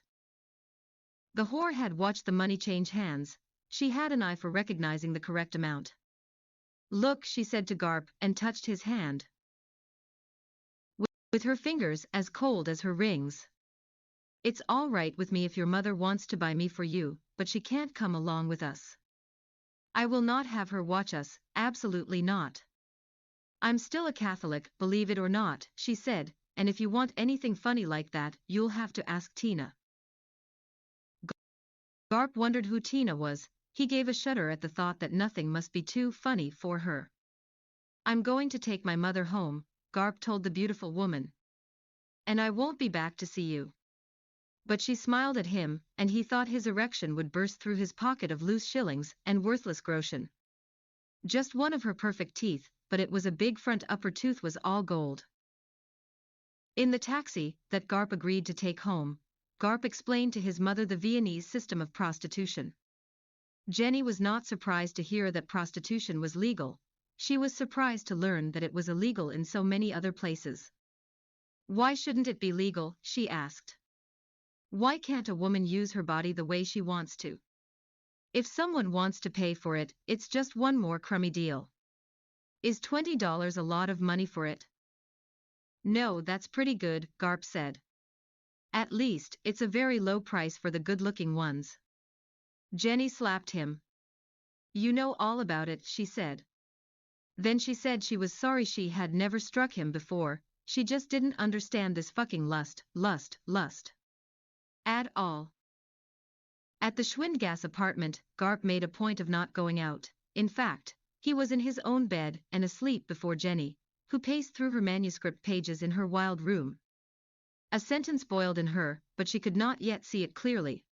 The whore had watched the money change hands. She had an eye for recognizing the correct amount. Look, she said to Garp, and touched his hand. With her fingers as cold as her rings. It's all right with me if your mother wants to buy me for you, but she can't come along with us. I will not have her watch us, absolutely not. I'm still a Catholic, believe it or not, she said, and if you want anything funny like that, you'll have to ask Tina. Garp wondered who Tina was. He gave a shudder at the thought that nothing must be too funny for her. I'm going to take my mother home, Garp told the beautiful woman. And I won't be back to see you. But she smiled at him, and he thought his erection would burst through his pocket of loose shillings and worthless groschen. Just one of her perfect teeth, but it was a big front upper tooth, was all gold. In the taxi that Garp agreed to take home, Garp explained to his mother the Viennese system of prostitution. Jenny was not surprised to hear that prostitution was legal. She was surprised to learn that it was illegal in so many other places. Why shouldn't it be legal, she asked. Why can't a woman use her body the way she wants to? If someone wants to pay for it, it's just one more crummy deal. Is $20 a lot of money for it? No, that's pretty good, Garp said. At least, it's a very low price for the good-looking ones. Jenny slapped him. You know all about it, she said. Then she said she was sorry she had never struck him before, she just didn't understand this fucking lust. At all. At the Schwindgas apartment, Garp made a point of not going out. In fact, he was in his own bed and asleep before Jenny, who paced through her manuscript pages in her wild room. A sentence boiled in her, but she could not yet see it clearly.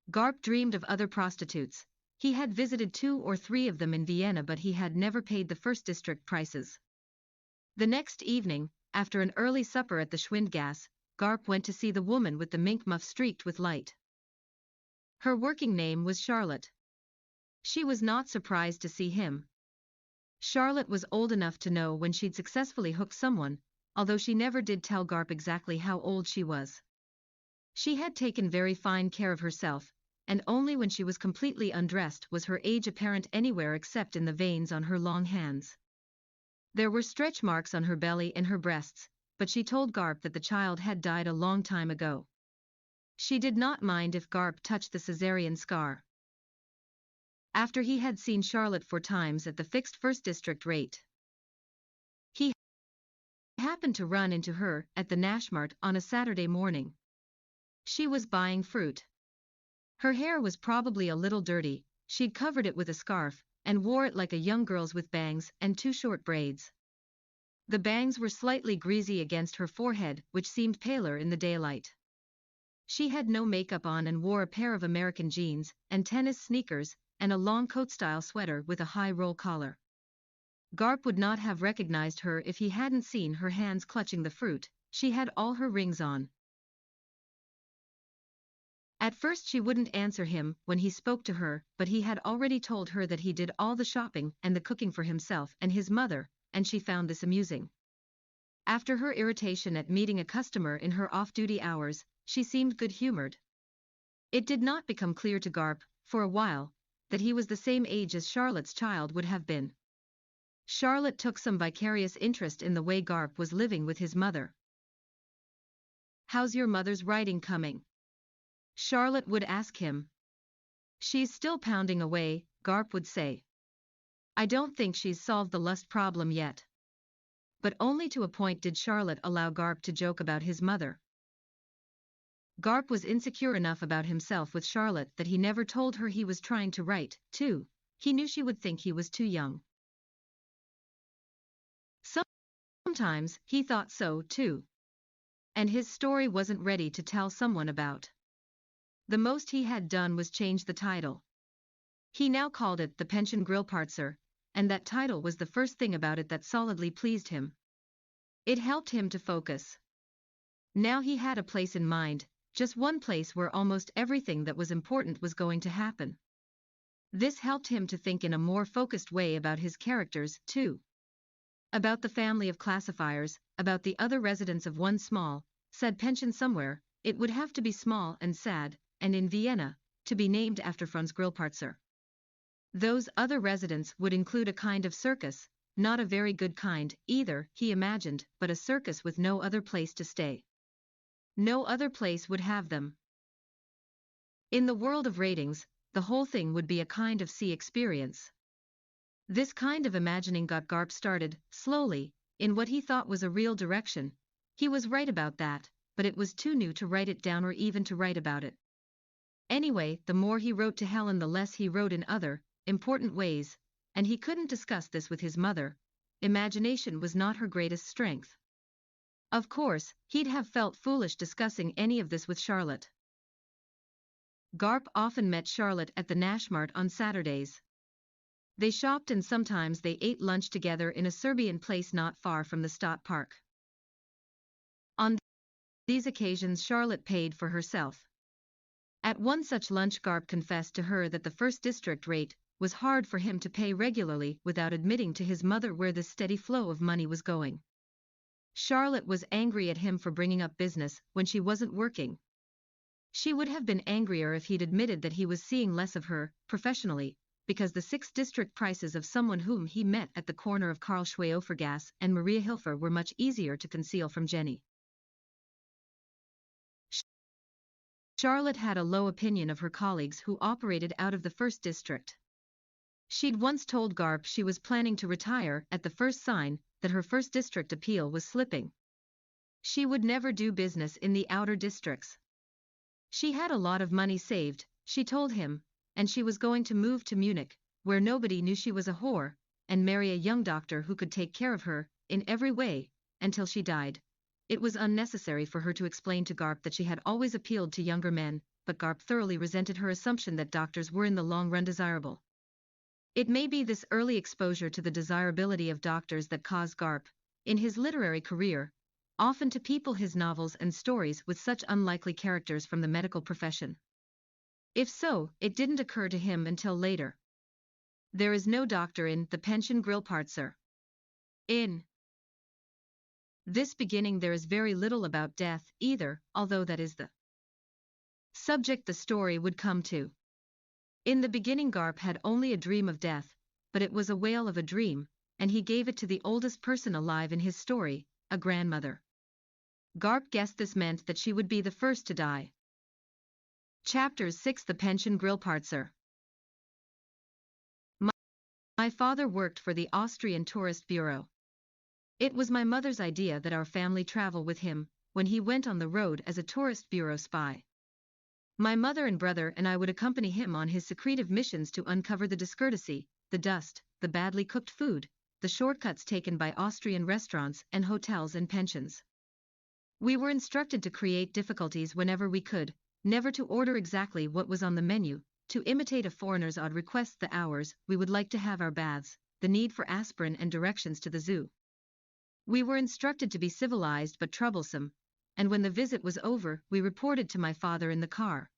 Garp dreamed of other prostitutes. He had visited 2 or 3 of them in Vienna, but he had never paid the first district prices. The next evening, after an early supper at the Schwindgasse, Garp went to see the woman with the mink muff streaked with light. Her working name was Charlotte. She was not surprised to see him. Charlotte was old enough to know when she'd successfully hooked someone, although she never did tell Garp exactly how old she was. She had taken very fine care of herself, and only when she was completely undressed was her age apparent anywhere except in the veins on her long hands. There were stretch marks on her belly and her breasts, but she told Garp that the child had died a long time ago. She did not mind if Garp touched the cesarean scar. After he had seen Charlotte 4 times at the fixed first district rate, he happened to run into her at the Nashmart on a Saturday morning. She was buying fruit. Her hair was probably a little dirty, she'd covered it with a scarf, and wore it like a young girl's with bangs and 2 short braids. The bangs were slightly greasy against her forehead, which seemed paler in the daylight. She had no makeup on and wore a pair of American jeans and tennis sneakers, and a long coat-style sweater with a high roll collar. Garp would not have recognized her if he hadn't seen her hands clutching the fruit. She had all her rings on. At first she wouldn't answer him when he spoke to her, but he had already told her that he did all the shopping and the cooking for himself and his mother, and she found this amusing. After her irritation at meeting a customer in her off-duty hours, she seemed good-humored. It did not become clear to Garp, for a while, that he was the same age as Charlotte's child would have been. Charlotte took some vicarious interest in the way Garp was living with his mother. "How's your mother's writing coming?" Charlotte would ask him. "She's still pounding away," Garp would say. "I don't think she's solved the lust problem yet." But only to a point did Charlotte allow Garp to joke about his mother. Garp was insecure enough about himself with Charlotte that he never told her he was trying to write, too. He knew she would think he was too young. Sometimes he thought so, too. And his story wasn't ready to tell someone about. The most he had done was change the title. He now called it The Pension Grillparzer, and that title was the first thing about it that solidly pleased him. It helped him to focus. Now he had a place in mind, just one place where almost everything that was important was going to happen. This helped him to think in a more focused way about his characters, too. About the family of classifiers, about the other residents of one small, sad pension somewhere. It would have to be small and sad, and in Vienna, to be named after Franz Grillparzer. Those other residents would include a kind of circus, not a very good kind, either, he imagined, but a circus with no other place to stay. No other place would have them. In the world of ratings, the whole thing would be a kind of sea experience. This kind of imagining got Garp started, slowly, in what he thought was a real direction. He was right about that, but it was too new to write it down or even to write about it. Anyway, the more he wrote to Helen the less he wrote in other, important ways, and he couldn't discuss this with his mother. Imagination was not her greatest strength. Of course, he'd have felt foolish discussing any of this with Charlotte. Garp often met Charlotte at the Nashmart on Saturdays. They shopped and sometimes they ate lunch together in a Serbian place not far from the Stadt Park. On these occasions Charlotte paid for herself. At one such lunch Garp confessed to her that the first district rate was hard for him to pay regularly without admitting to his mother where this steady flow of money was going. Charlotte was angry at him for bringing up business when she wasn't working. She would have been angrier if he'd admitted that he was seeing less of her, professionally, because the 6th district prices of someone whom he met at the corner of Karl Schweofergasse and Maria Hilfer were much easier to conceal from Jenny. Charlotte had a low opinion of her colleagues who operated out of the 1st district. She'd once told Garp she was planning to retire at the first sign that her 1st district appeal was slipping. She would never do business in the outer districts. She had a lot of money saved, she told him, and she was going to move to Munich, where nobody knew she was a whore, and marry a young doctor who could take care of her, in every way, until she died. It was unnecessary for her to explain to Garp that she had always appealed to younger men, but Garp thoroughly resented her assumption that doctors were in the long run desirable. It may be this early exposure to the desirability of doctors that caused Garp, in his literary career, often to people his novels and stories with such unlikely characters from the medical profession. If so, it didn't occur to him until later. There is no doctor in the pension grill part, sir. In this beginning there is very little about death either, although that is the subject the story would come to. In the beginning Garp had only a dream of death, but it was a whale of a dream, and he gave it to the oldest person alive in his story, a grandmother. Garp guessed this meant that she would be the first to die. Chapter 6 The Pension Grill Part, sir. My father worked for the Austrian Tourist Bureau. It was my mother's idea that our family travel with him when he went on the road as a tourist bureau spy. My mother and brother and I would accompany him on his secretive missions to uncover the discourtesy, the dust, the badly cooked food, the shortcuts taken by Austrian restaurants and hotels and pensions. We were instructed to create difficulties whenever we could, never to order exactly what was on the menu, to imitate a foreigner's odd requests, the hours we would like to have our baths, the need for aspirin and directions to the zoo. We were instructed to be civilized but troublesome, and when the visit was over, we reported to my father in the car.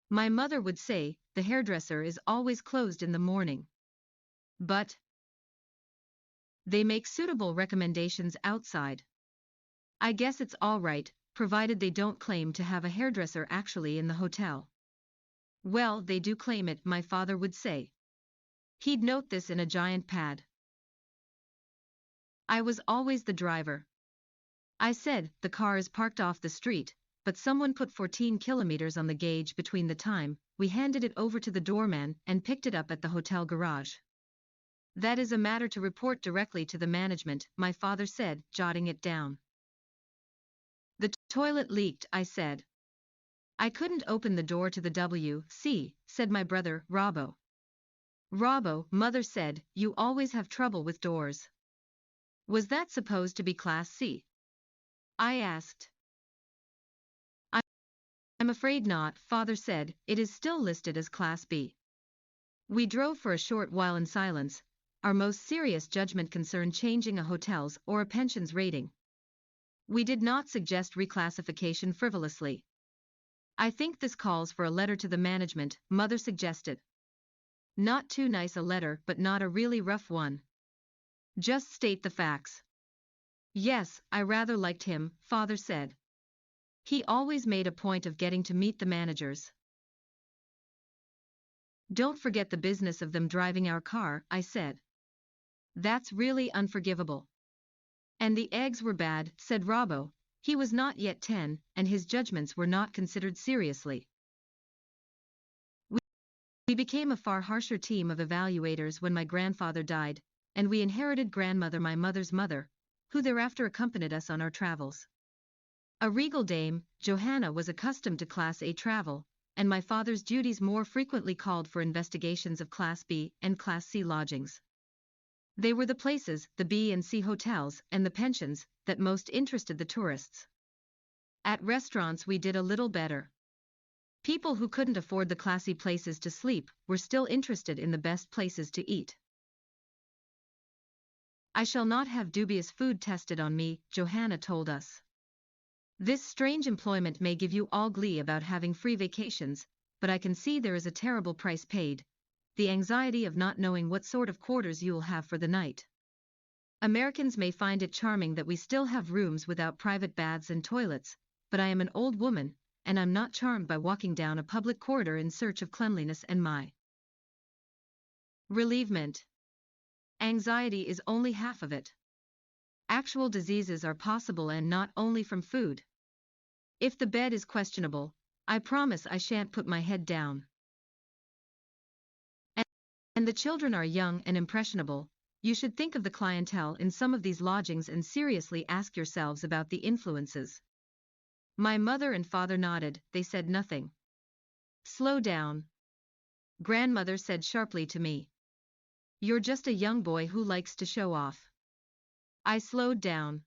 My mother would say, the hairdresser is always closed in the morning. But they make suitable recommendations outside. I guess it's all right, provided they don't claim to have a hairdresser actually in the hotel. Well, they do claim it, my father would say. He'd note this in a giant pad. I was always the driver. I said, the car is parked off the street, but someone put 14 kilometers on the gauge between the time we handed it over to the doorman and picked it up at the hotel garage. That is a matter to report directly to the management, my father said, jotting it down. The toilet leaked, I said. I couldn't open the door to the W.C., said my brother, Robbo. Robbo, mother said, you always have trouble with doors. Was that supposed to be Class C? I asked. I'm afraid not, father said, it is still listed as Class B. We drove for a short while in silence. Our most serious judgment concerned changing a hotel's or a pension's rating. We did not suggest reclassification frivolously. I think this calls for a letter to the management, mother suggested. Not too nice a letter, but not a really rough one. Just state the facts. Yes, I rather liked him, father said. He always made a point of getting to meet the managers. Don't forget the business of them driving our car, I said. That's really unforgivable. And the eggs were bad, said Robbo. He was not yet 10, and his judgments were not considered seriously. We became a far harsher team of evaluators when my grandfather died, and we inherited grandmother, my mother's mother, who thereafter accompanied us on our travels. A regal dame, Johanna was accustomed to Class A travel, and my father's duties more frequently called for investigations of Class B and Class C lodgings. They were the places, the B and C hotels, and the pensions, that most interested the tourists. At restaurants we did a little better. People who couldn't afford the classy places to sleep were still interested in the best places to eat. I shall not have dubious food tested on me, Johanna told us. This strange employment may give you all glee about having free vacations, but I can see there is a terrible price paid. The anxiety of not knowing what sort of quarters you will have for the night. Americans may find it charming that we still have rooms without private baths and toilets, but I am an old woman, and I'm not charmed by walking down a public corridor in search of cleanliness and my relievement. Anxiety is only half of it. Actual diseases are possible and not only from food. If the bed is questionable, I promise I shan't put my head down. And the children are young and impressionable. You should think of the clientele in some of these lodgings and seriously ask yourselves about the influences. My mother and father nodded, they said nothing. Slow down. Grandmother said sharply to me. You're just a young boy who likes to show off. I slowed down.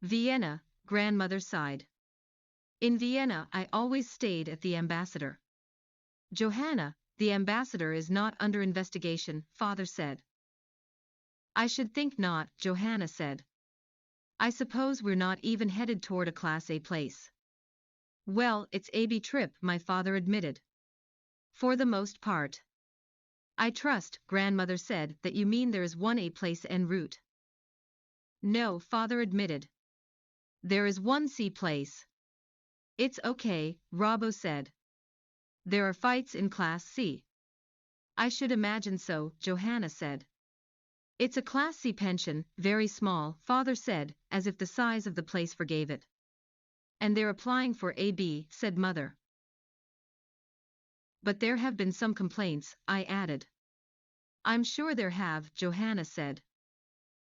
Vienna, grandmother sighed. In Vienna I always stayed at the ambassador. Johanna, the ambassador is not under investigation, father said. I should think not, Johanna said. I suppose we're not even headed toward a Class A place. Well, it's AB trip, my father admitted. For the most part. I trust, grandmother said, that you mean there is one A place en route. No, father admitted. There is one C place. It's okay, Robbo said. There are fights in Class C. I should imagine so, Johanna said. It's a Class C pension, very small, father said, as if the size of the place forgave it. And they're applying for AB, said mother. But there have been some complaints, I added. I'm sure there have, Johanna said.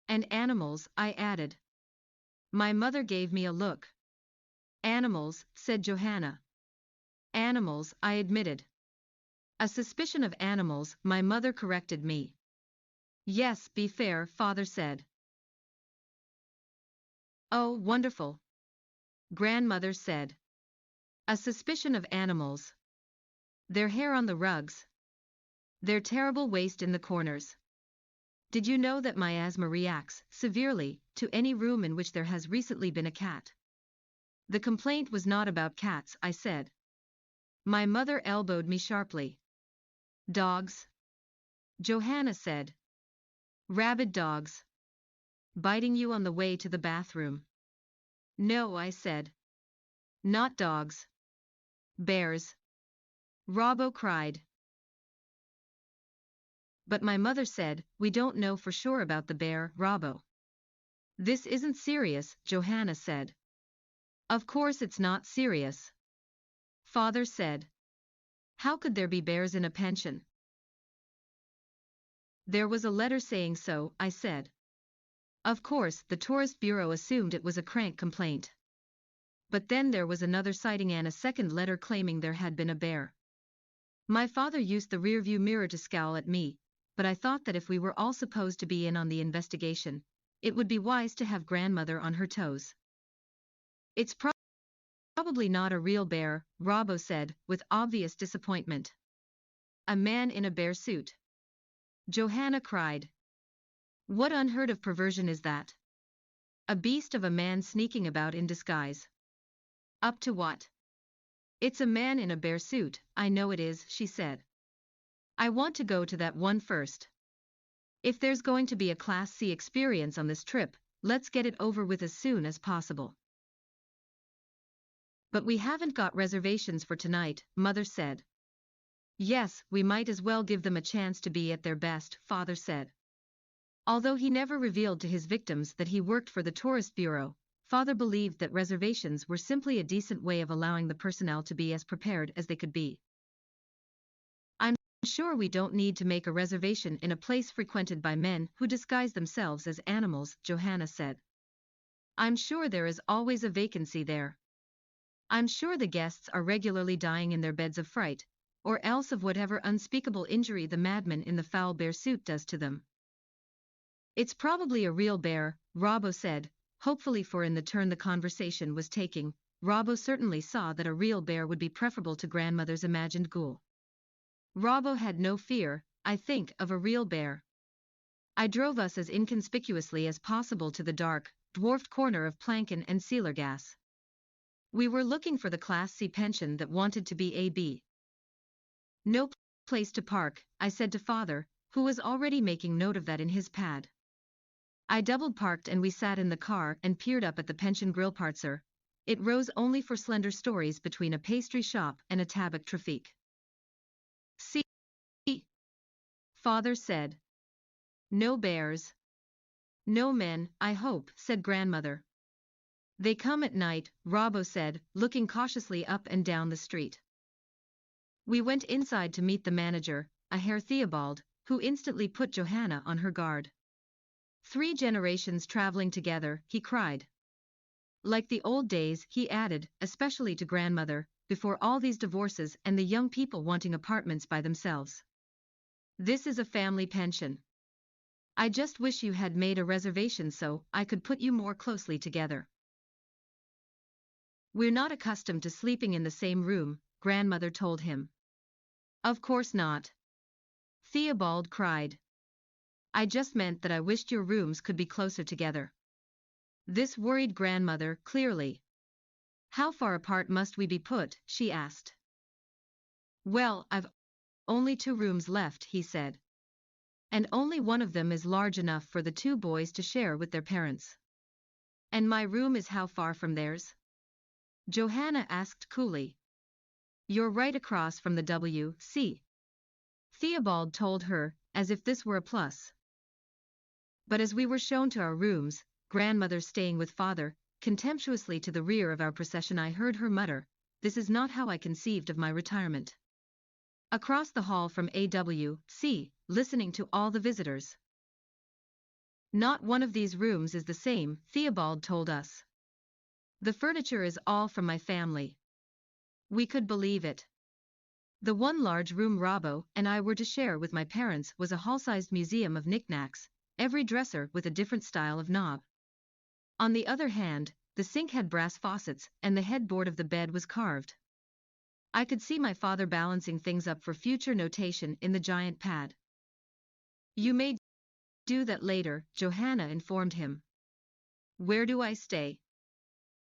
And animals, I added. My mother gave me a look. Animals, said Johanna. Animals, I admitted. A suspicion of animals, my mother corrected me. Yes, be fair, father said. Oh, wonderful. Grandmother said. A suspicion of animals. Their hair on the rugs. Their terrible waste in the corners. Did you know that my asthma reacts severely to any room in which there has recently been a cat? The complaint was not about cats, I said. My mother elbowed me sharply. Dogs? Johanna said. Rabid dogs. Biting you on the way to the bathroom. No, I said. Not dogs. Bears. Robbo cried. But my mother said, we don't know for sure about the bear, Robbo. This isn't serious, Johanna said. Of course it's not serious. Father said. How could there be bears in a pension? There was a letter saying so, I said. Of course, the tourist bureau assumed it was a crank complaint. But then there was another sighting and a second letter claiming there had been a bear. My father used the rearview mirror to scowl at me, but I thought that if we were all supposed to be in on the investigation, it would be wise to have grandmother on her toes. It's probably not a real bear, Robbo said, with obvious disappointment. A man in a bear suit. Johanna cried. What unheard of perversion is that? A beast of a man sneaking about in disguise. Up to what? It's a man in a bear suit, I know it is, she said. I want to go to that one first. If there's going to be a Class C experience on this trip, let's get it over with as soon as possible. But we haven't got reservations for tonight, Mother said. Yes, we might as well give them a chance to be at their best, Father said. Although he never revealed to his victims that he worked for the Tourist Bureau, Father believed that reservations were simply a decent way of allowing the personnel to be as prepared as they could be. I'm sure we don't need to make a reservation in a place frequented by men who disguise themselves as animals, Johanna said. I'm sure there is always a vacancy there. I'm sure the guests are regularly dying in their beds of fright, or else of whatever unspeakable injury the madman in the foul bear suit does to them. It's probably a real bear, Robbo said, hopefully, for in the turn the conversation was taking, Robbo certainly saw that a real bear would be preferable to grandmother's imagined ghoul. Robbo had no fear, I think, of a real bear. I drove us as inconspicuously as possible to the dark, dwarfed corner of Plankin and Sealergas. We were looking for the Class C pension that wanted to be AB. No place to park, I said to Father, who was already making note of that in his pad. I double parked and we sat in the car and peered up at the pension grillparzer. It rose only for slender stories between a pastry shop and a tabak traffic. See, Father said. No bears. No men, I hope, said grandmother. They come at night, Robbo said, looking cautiously up and down the street. We went inside to meet the manager, a Herr Theobald, who instantly put Johanna on her guard. 3 generations traveling together, he cried. Like the old days, he added, especially to grandmother, before all these divorces and the young people wanting apartments by themselves. This is a family pension. I just wish you had made a reservation so I could put you more closely together. We're not accustomed to sleeping in the same room, grandmother told him. Of course not. Theobald cried. I just meant that I wished your rooms could be closer together. This worried grandmother, clearly. How far apart must we be put, she asked. Well, I've only 2 rooms left, he said. And only one of them is large enough for the 2 boys to share with their parents. And my room is how far from theirs? Johanna asked coolly. You're right across from the W.C. Theobald told her, as if this were a plus. But as we were shown to our rooms, grandmother staying with father, contemptuously to the rear of our procession, I heard her mutter, this is not how I conceived of my retirement. Across the hall from A.W.C., listening to all the visitors. Not one of these rooms is the same, Theobald told us. The furniture is all from my family. We could believe it. The one large room Robbo and I were to share with my parents was a hall-sized museum of knickknacks, every dresser with a different style of knob. On the other hand, the sink had brass faucets and the headboard of the bed was carved. I could see my father balancing things up for future notation in the giant pad. You may do that later, Johanna informed him. Where do I stay?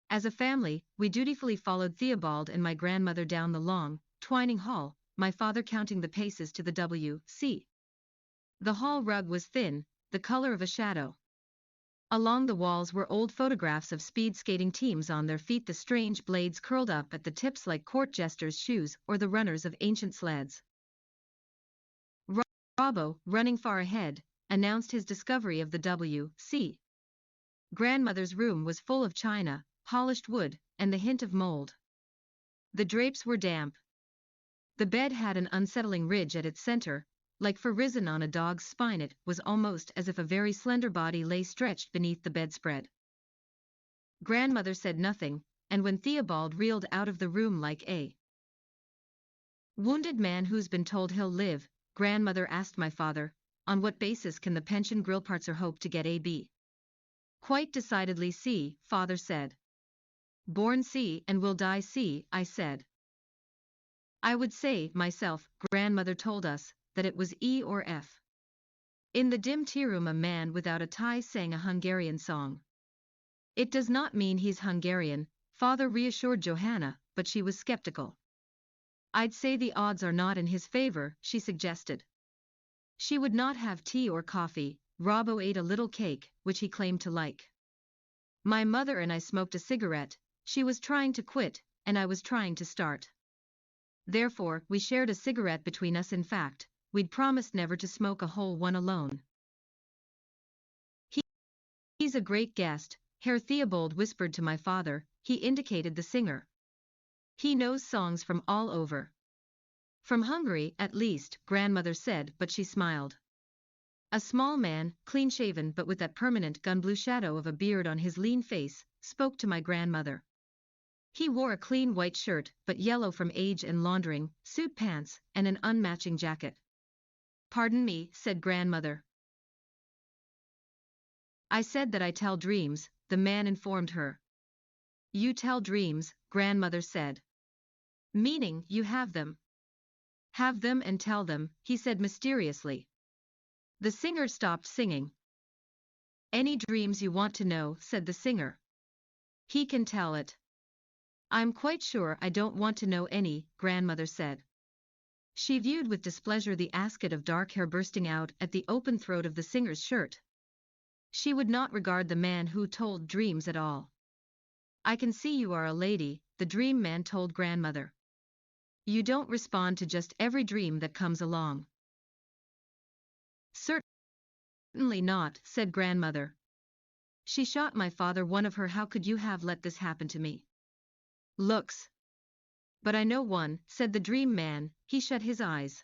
As a family, we dutifully followed Theobald and my grandmother down the long, twining hall, my father counting the paces to the W.C. The hall rug was thin, the color of a shadow. Along the walls were old photographs of speed skating teams on their feet, the strange blades curled up at the tips like court jesters' shoes or the runners of ancient sleds. Robbo, running far ahead, announced his discovery of the W.C. Grandmother's room was full of china, polished wood, and the hint of mold. The drapes were damp. The bed had an unsettling ridge at its center, like for risen on a dog's spine. It was almost as if a very slender body lay stretched beneath the bedspread. Grandmother said nothing, and when Theobald reeled out of the room like a wounded man who's been told he'll live, grandmother asked my father, on what basis can the pension grillparts hope to get A.B.? Quite decidedly C, father said. Born C and will die C, I said. I would say, myself, grandmother told us, that it was E or F. In the dim tea room a man without a tie sang a Hungarian song. It does not mean he's Hungarian, father reassured Johanna, but she was skeptical. I'd say the odds are not in his favor, she suggested. She would not have tea or coffee. Robbo ate a little cake, which he claimed to like. My mother and I smoked a cigarette. She was trying to quit, and I was trying to start. Therefore, we shared a cigarette between us. In fact, we'd promised never to smoke a whole one alone. He's a great guest, Herr Theobald whispered to my father. He indicated the singer. He knows songs from all over. From Hungary, at least, grandmother said, but she smiled. A small man, clean-shaven but with that permanent gun-blue shadow of a beard on his lean face, spoke to my grandmother. He wore a clean white shirt, but yellow from age and laundering, suit pants, and an unmatching jacket. Pardon me, said grandmother. I said that I tell dreams, the man informed her. You tell dreams, grandmother said. Meaning, you have them. Have them and tell them, he said mysteriously. The singer stopped singing. Any dreams you want to know, said the singer. He can tell it. I'm quite sure I don't want to know any, grandmother said. She viewed with displeasure the ascot of dark hair bursting out at the open throat of the singer's shirt. She would not regard the man who told dreams at all. I can see you are a lady, the dream man told grandmother. You don't respond to just every dream that comes along. Certainly not, said grandmother. She shot my father one of her. How could you have let this happen to me? Looks. But I know one, said the dream man. He shut his eyes.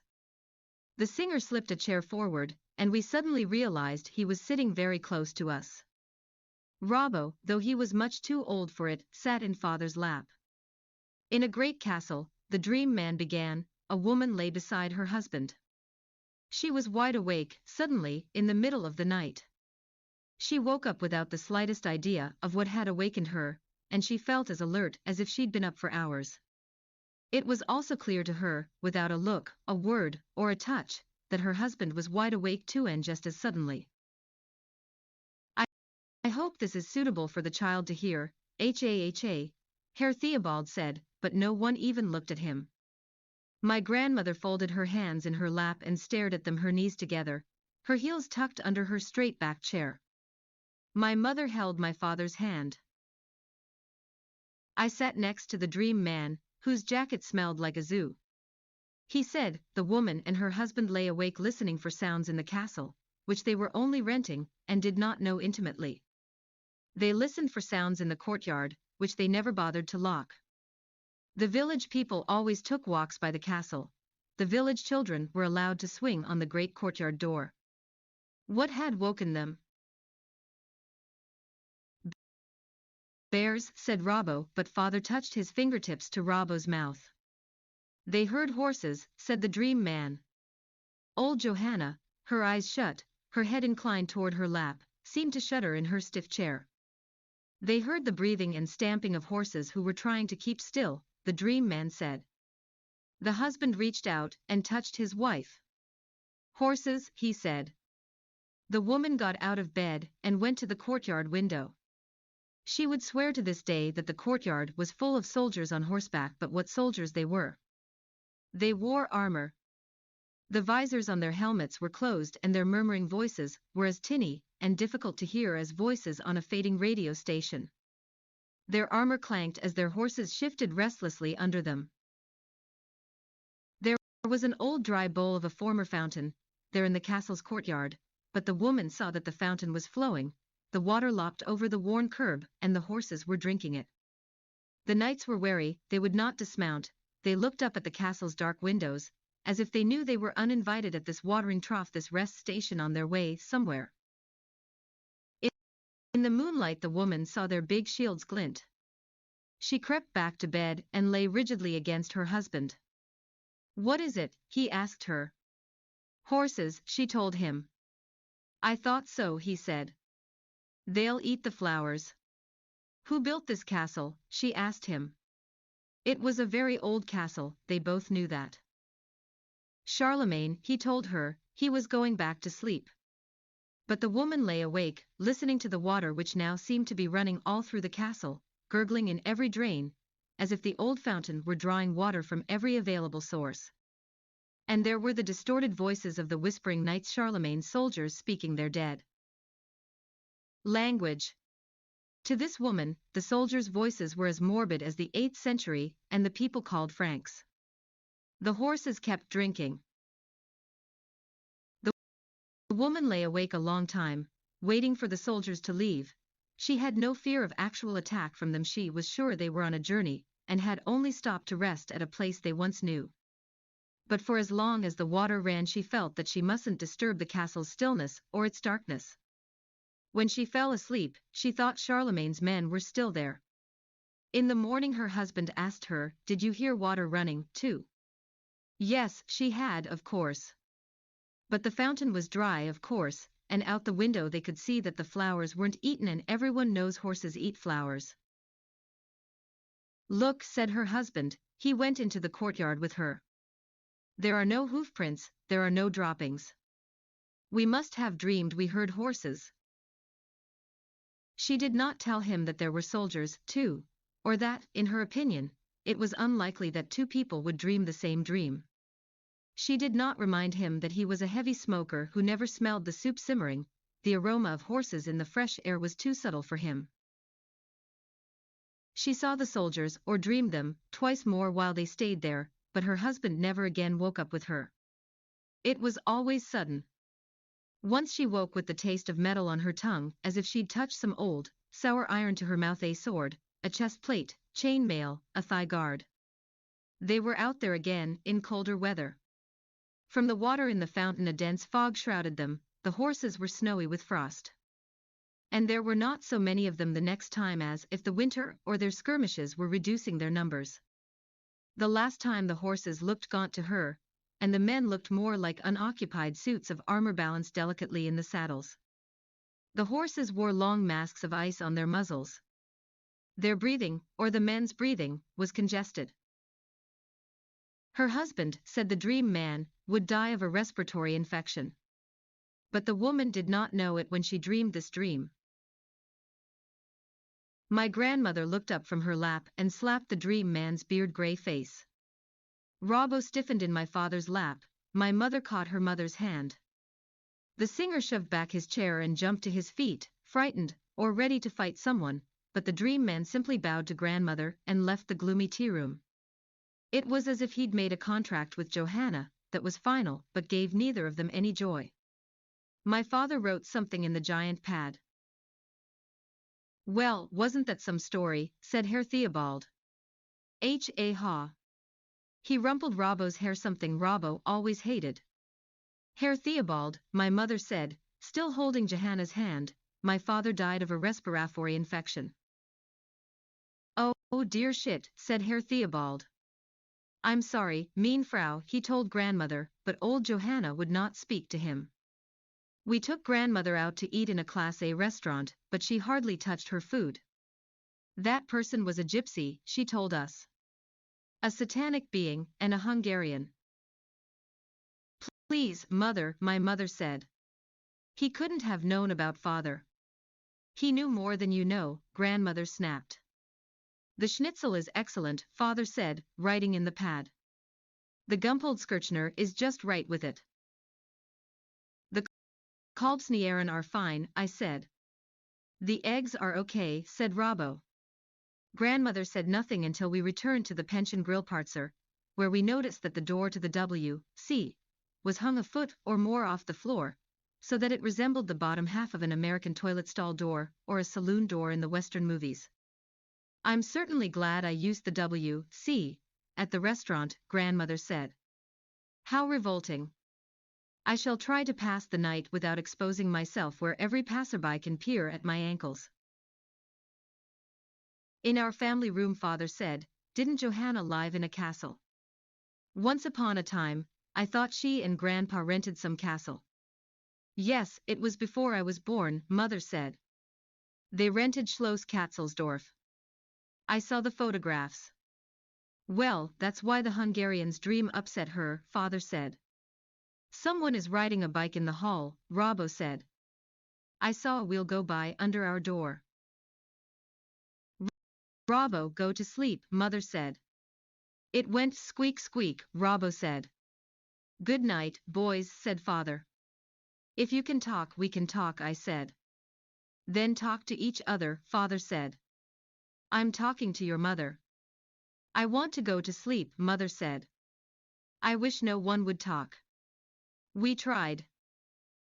The singer slipped a chair forward, and we suddenly realized he was sitting very close to us. Robbo, though he was much too old for it, sat in father's lap. In a great castle, the dream man began, a woman lay beside her husband. She was wide awake, suddenly, in the middle of the night. She woke up without the slightest idea of what had awakened her, and she felt as alert as if she'd been up for hours. It was also clear to her, without a look, a word, or a touch, that her husband was wide awake too, and just as suddenly. I hope this is suitable for the child to hear, Herr Theobald said, but no one even looked at him. My grandmother folded her hands in her lap and stared at them, her knees together, her heels tucked under her straight-backed chair. My mother held my father's hand. I sat next to the dream man, whose jacket smelled like a zoo. He said, the woman and her husband lay awake listening for sounds in the castle, which they were only renting, and did not know intimately. They listened for sounds in the courtyard, which they never bothered to lock. The village people always took walks by the castle. The village children were allowed to swing on the great courtyard door. What had woken them? Bears, said Robbo, but father touched his fingertips to Robbo's mouth. They heard horses, said the dream man. Old Johanna, her eyes shut, her head inclined toward her lap, seemed to shudder in her stiff chair. They heard the breathing and stamping of horses who were trying to keep still, the dream man said. The husband reached out and touched his wife. Horses, he said. The woman got out of bed and went to the courtyard window. She would swear to this day that the courtyard was full of soldiers on horseback, but what soldiers they were. They wore armor. The visors on their helmets were closed, and their murmuring voices were as tinny and difficult to hear as voices on a fading radio station. Their armor clanked as their horses shifted restlessly under them. There was an old dry bowl of a former fountain there in the castle's courtyard, but the woman saw that the fountain was flowing, the water lopped over the worn curb, and the horses were drinking it. The knights were wary, they would not dismount, they looked up at the castle's dark windows, as if they knew they were uninvited at this watering trough, this rest station on their way somewhere. In the moonlight the woman saw their big shields glint. She crept back to bed and lay rigidly against her husband. What is it? He asked her. Horses, she told him. I thought so, he said. They'll eat the flowers. Who built this castle? She asked him. It was a very old castle, they both knew that. Charlemagne, he told her, he was going back to sleep. But the woman lay awake, listening to the water which now seemed to be running all through the castle, gurgling in every drain, as if the old fountain were drawing water from every available source. And there were the distorted voices of the whispering knights, Charlemagne's soldiers speaking their dead language. To this woman, the soldiers' voices were as morbid as the 8th century, and the people called Franks. The horses kept drinking. The woman lay awake a long time, waiting for the soldiers to leave. She had no fear of actual attack from them. She was sure they were on a journey, and had only stopped to rest at a place they once knew. But for as long as the water ran, she felt that she mustn't disturb the castle's stillness or its darkness. When she fell asleep, she thought Charlemagne's men were still there. In the morning her husband asked her, "Did you hear water running, too?" Yes, she had, of course. But the fountain was dry, of course, and out the window they could see that the flowers weren't eaten, and everyone knows horses eat flowers. Look, said her husband, he went into the courtyard with her. There are no hoofprints, there are no droppings. We must have dreamed we heard horses. She did not tell him that there were soldiers, too, or that, in her opinion, it was unlikely that two people would dream the same dream. She did not remind him that he was a heavy smoker who never smelled the soup simmering. The aroma of horses in the fresh air was too subtle for him. She saw the soldiers, or dreamed them, twice more while they stayed there, but her husband never again woke up with her. It was always sudden. Once she woke with the taste of metal on her tongue, as if she'd touched some old, sour iron to her mouth, a sword, a chest plate, chain mail, a thigh guard. They were out there again, in colder weather. From the water in the fountain a dense fog shrouded them, the horses were snowy with frost. And there were not so many of them the next time, as if the winter or their skirmishes were reducing their numbers. The last time the horses looked gaunt to her, and the men looked more like unoccupied suits of armor balanced delicately in the saddles. The horses wore long masks of ice on their muzzles. Their breathing, or the men's breathing, was congested. Her husband said the dream man would die of a respiratory infection. But the woman did not know it when she dreamed this dream. My grandmother looked up from her lap and slapped the dream man's beard-gray face. Robbo stiffened in my father's lap. My mother caught her mother's hand. The singer shoved back his chair and jumped to his feet, frightened, or ready to fight someone, but the dream man simply bowed to grandmother and left the gloomy tea room. It was as if he'd made a contract with Johanna that was final but gave neither of them any joy. My father wrote something in the giant pad. "Well, wasn't that some story?" said Herr Theobald. Ha. He rumpled Robbo's hair, something Robbo always hated. "Herr Theobald," my mother said, still holding Johanna's hand, "my father died of a respiratory infection." Oh dear shit," said Herr Theobald. "I'm sorry, mean Frau," he told grandmother, but old Johanna would not speak to him. We took grandmother out to eat in a Class A restaurant, but she hardly touched her food. That person was a gypsy, she told us. A satanic being, and a Hungarian. "Please, mother," my mother said. "He couldn't have known about father." "He knew more than you know," grandmother snapped. "The schnitzel is excellent," father said, writing in the pad. "The Gumpoldskerchner is just right with it." "The Kalbsnieren are fine," I said. "The eggs are okay," said Robbo. Grandmother said nothing until we returned to the pension grillparzer, where we noticed that the door to the W.C. was hung a foot or more off the floor, so that it resembled the bottom half of an American toilet stall door or a saloon door in the Western movies. "I'm certainly glad I used the W.C. at the restaurant," grandmother said. "How revolting. I shall try to pass the night without exposing myself where every passerby can peer at my ankles." In our family room, father said, "Didn't Johanna live in a castle?" "Once upon a time, I thought she and grandpa rented some castle." "Yes, it was before I was born," mother said. "They rented Schloss Katzelsdorf. I saw the photographs." "Well, that's why the Hungarian's dream upset her," father said. "Someone is riding a bike in the hall," Robbo said. "I saw a wheel go by under our door." "Robbo, go to sleep," mother said. "It went squeak squeak," Robbo said. "Good night, boys," said father. "If you can talk, we can talk," I said. "Then talk to each other," father said. "I'm talking to your mother." "I want to go to sleep," mother said. "I wish no one would talk." We tried.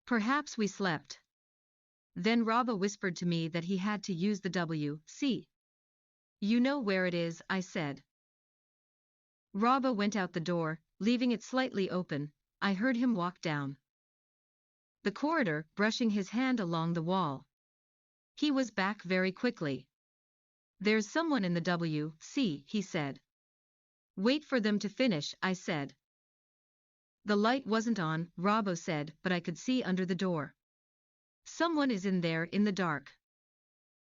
Perhaps we slept. Then Robbo whispered to me that he had to use the W.C. "You know where it is," I said. Robbo went out the door, leaving it slightly open. I heard him walk down the corridor, brushing his hand along the wall. He was back very quickly. "There's someone in the W.C., he said. "Wait for them to finish," I said. "The light wasn't on," Robbo said, "but I could see under the door. Someone is in there in the dark."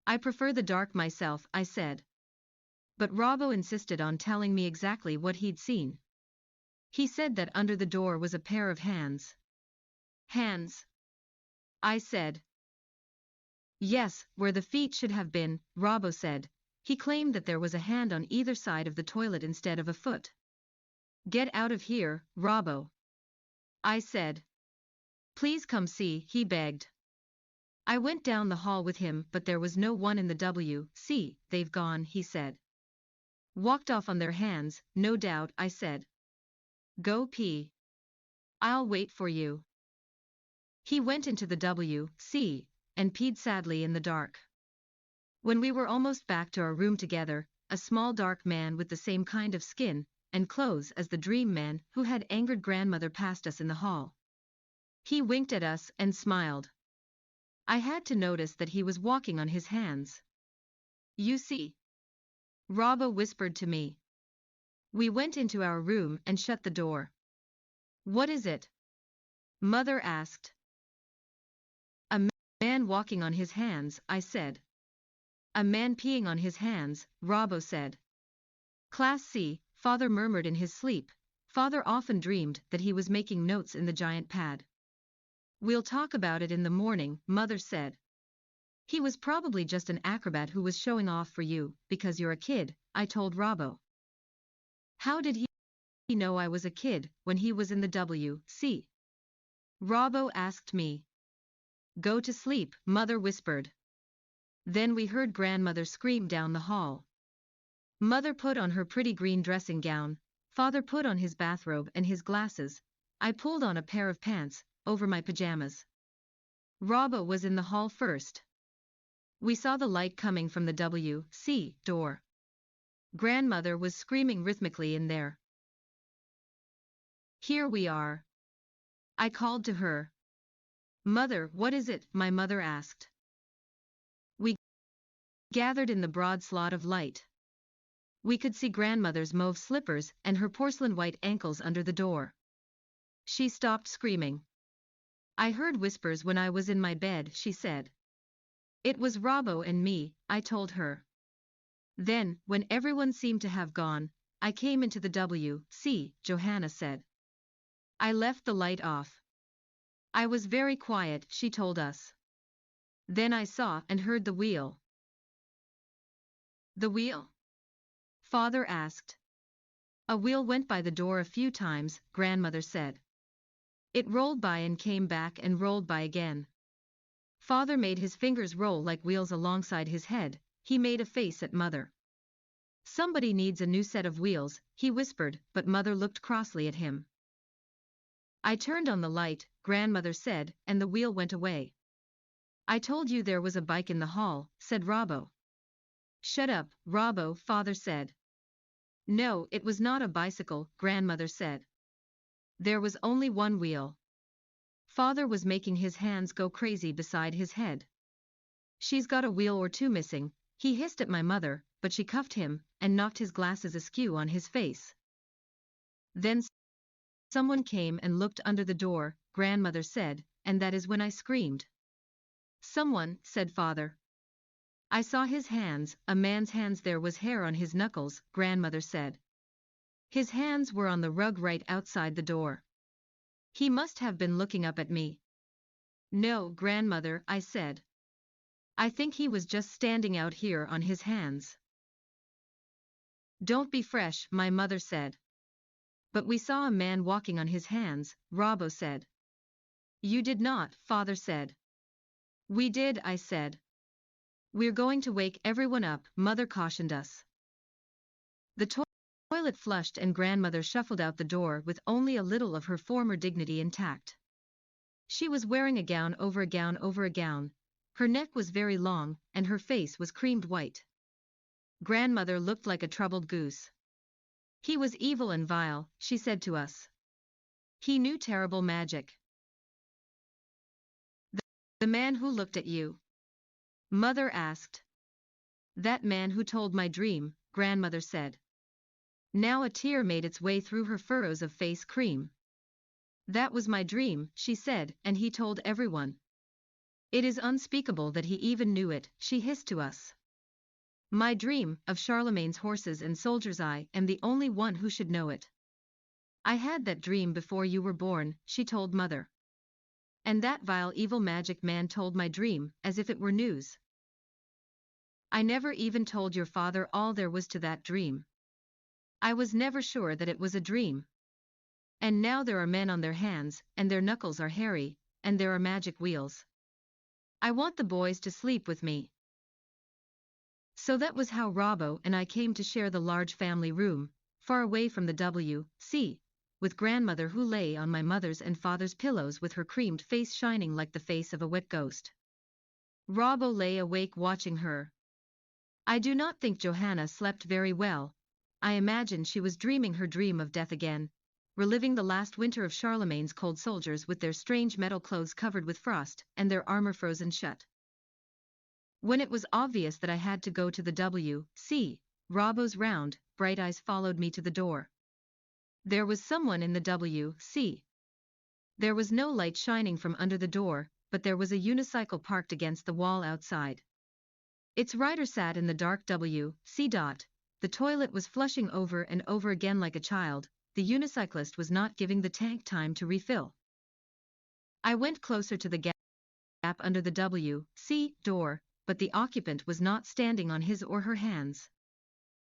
"I prefer the dark myself," I said. But Robbo insisted on telling me exactly what he'd seen. He said that under the door was a pair of hands. "Hands?" I said. "Yes, where the feet should have been," Robbo said. He claimed that there was a hand on either side of the toilet instead of a foot. "Get out of here, Robbo," I said. "Please come see," he begged. I went down the hall with him, but there was no one in the W.C. "They've gone," he said. "Walked off on their hands, no doubt," I said. "Go pee." "I'll wait for you." He went into the W.C. and peed sadly in the dark. When we were almost back to our room together, a small dark man with the same kind of skin and clothes as the dream man who had angered grandmother passed us in the hall. He winked at us and smiled. I had to notice that he was walking on his hands. "You see?" Robbo whispered to me. We went into our room and shut the door. "What is it?" mother asked. "A man walking on his hands," I said. A man peeing on his hands, Robbo said. Class C, Father murmured in his sleep. Father often dreamed that he was making notes in the giant pad. We'll talk about it in the morning, Mother said. He was probably just an acrobat who was showing off for you, because you're a kid, I told Robbo. How did he know I was a kid when he was in the W.C.? Robbo asked me. Go to sleep, Mother whispered. Then we heard Grandmother scream down the hall. Mother put on her pretty green dressing gown, Father put on his bathrobe and his glasses, I pulled on a pair of pants, over my pajamas. Robbo was in the hall first. We saw the light coming from the W.C. door. Grandmother was screaming rhythmically in there. Here we are. I called to her. Mother, what is it? My mother asked. We gathered in the broad slot of light. We could see Grandmother's mauve slippers and her porcelain white ankles under the door. She stopped screaming. I heard whispers when I was in my bed, she said. It was Robbo and me, I told her. Then, when everyone seemed to have gone, I came into the W.C., Johanna said. I left the light off. I was very quiet, she told us. Then I saw and heard the wheel. The wheel? Father asked. A wheel went by the door a few times, Grandmother said. It rolled by and came back and rolled by again. Father made his fingers roll like wheels alongside his head, he made a face at Mother. Somebody needs a new set of wheels, he whispered, but Mother looked crossly at him. I turned on the light, Grandmother said, and the wheel went away. I told you there was a bike in the hall, said Robbo. Shut up, Robbo, Father said. No, it was not a bicycle, Grandmother said. There was only one wheel. Father was making his hands go crazy beside his head. She's got a wheel or two missing, he hissed at my mother, but she cuffed him, and knocked his glasses askew on his face. Then someone came and looked under the door, Grandmother said, and that is when I screamed. Someone, said Father. I saw his hands, a man's hands. There was hair on his knuckles, Grandmother said. His hands were on the rug right outside the door. He must have been looking up at me. No, Grandmother, I said. I think he was just standing out here on his hands. Don't be fresh, my mother said. But we saw a man walking on his hands, Robbo said. You did not, Father said. We did, I said. We're going to wake everyone up, Mother cautioned us. The toilet flushed and Grandmother shuffled out the door with only a little of her former dignity intact. She was wearing a gown over a gown over a gown, her neck was very long, and her face was creamed white. Grandmother looked like a troubled goose. He was evil and vile, she said to us. He knew terrible magic. The man who looked at you? Mother asked. That man who told my dream, Grandmother said. Now a tear made its way through her furrows of face cream. That was my dream, she said, and he told everyone. It is unspeakable that he even knew it, she hissed to us. My dream, of Charlemagne's horses and soldiers. I am the only one who should know it. I had that dream before you were born, she told Mother. And that vile evil magic man told my dream, as if it were news. I never even told your father all there was to that dream. I was never sure that it was a dream. And now there are men on their hands, and their knuckles are hairy, and there are magic wheels. I want the boys to sleep with me. So that was how Robbo and I came to share the large family room, far away from the W.C., with Grandmother who lay on my mother's and father's pillows with her creamed face shining like the face of a wet ghost. Robbo lay awake watching her. I do not think Johanna slept very well. I imagine she was dreaming her dream of death again, reliving the last winter of Charlemagne's cold soldiers with their strange metal clothes covered with frost and their armor frozen shut. When it was obvious that I had to go to the W.C., Robbo's round, bright eyes followed me to the door. There was someone in the W.C. There was no light shining from under the door, but there was a unicycle parked against the wall outside. Its rider sat in the dark W.C. The toilet was flushing over and over again like a child. The unicyclist was not giving the tank time to refill. I went closer to the gap under the W.C. door, but the occupant was not standing on his or her hands.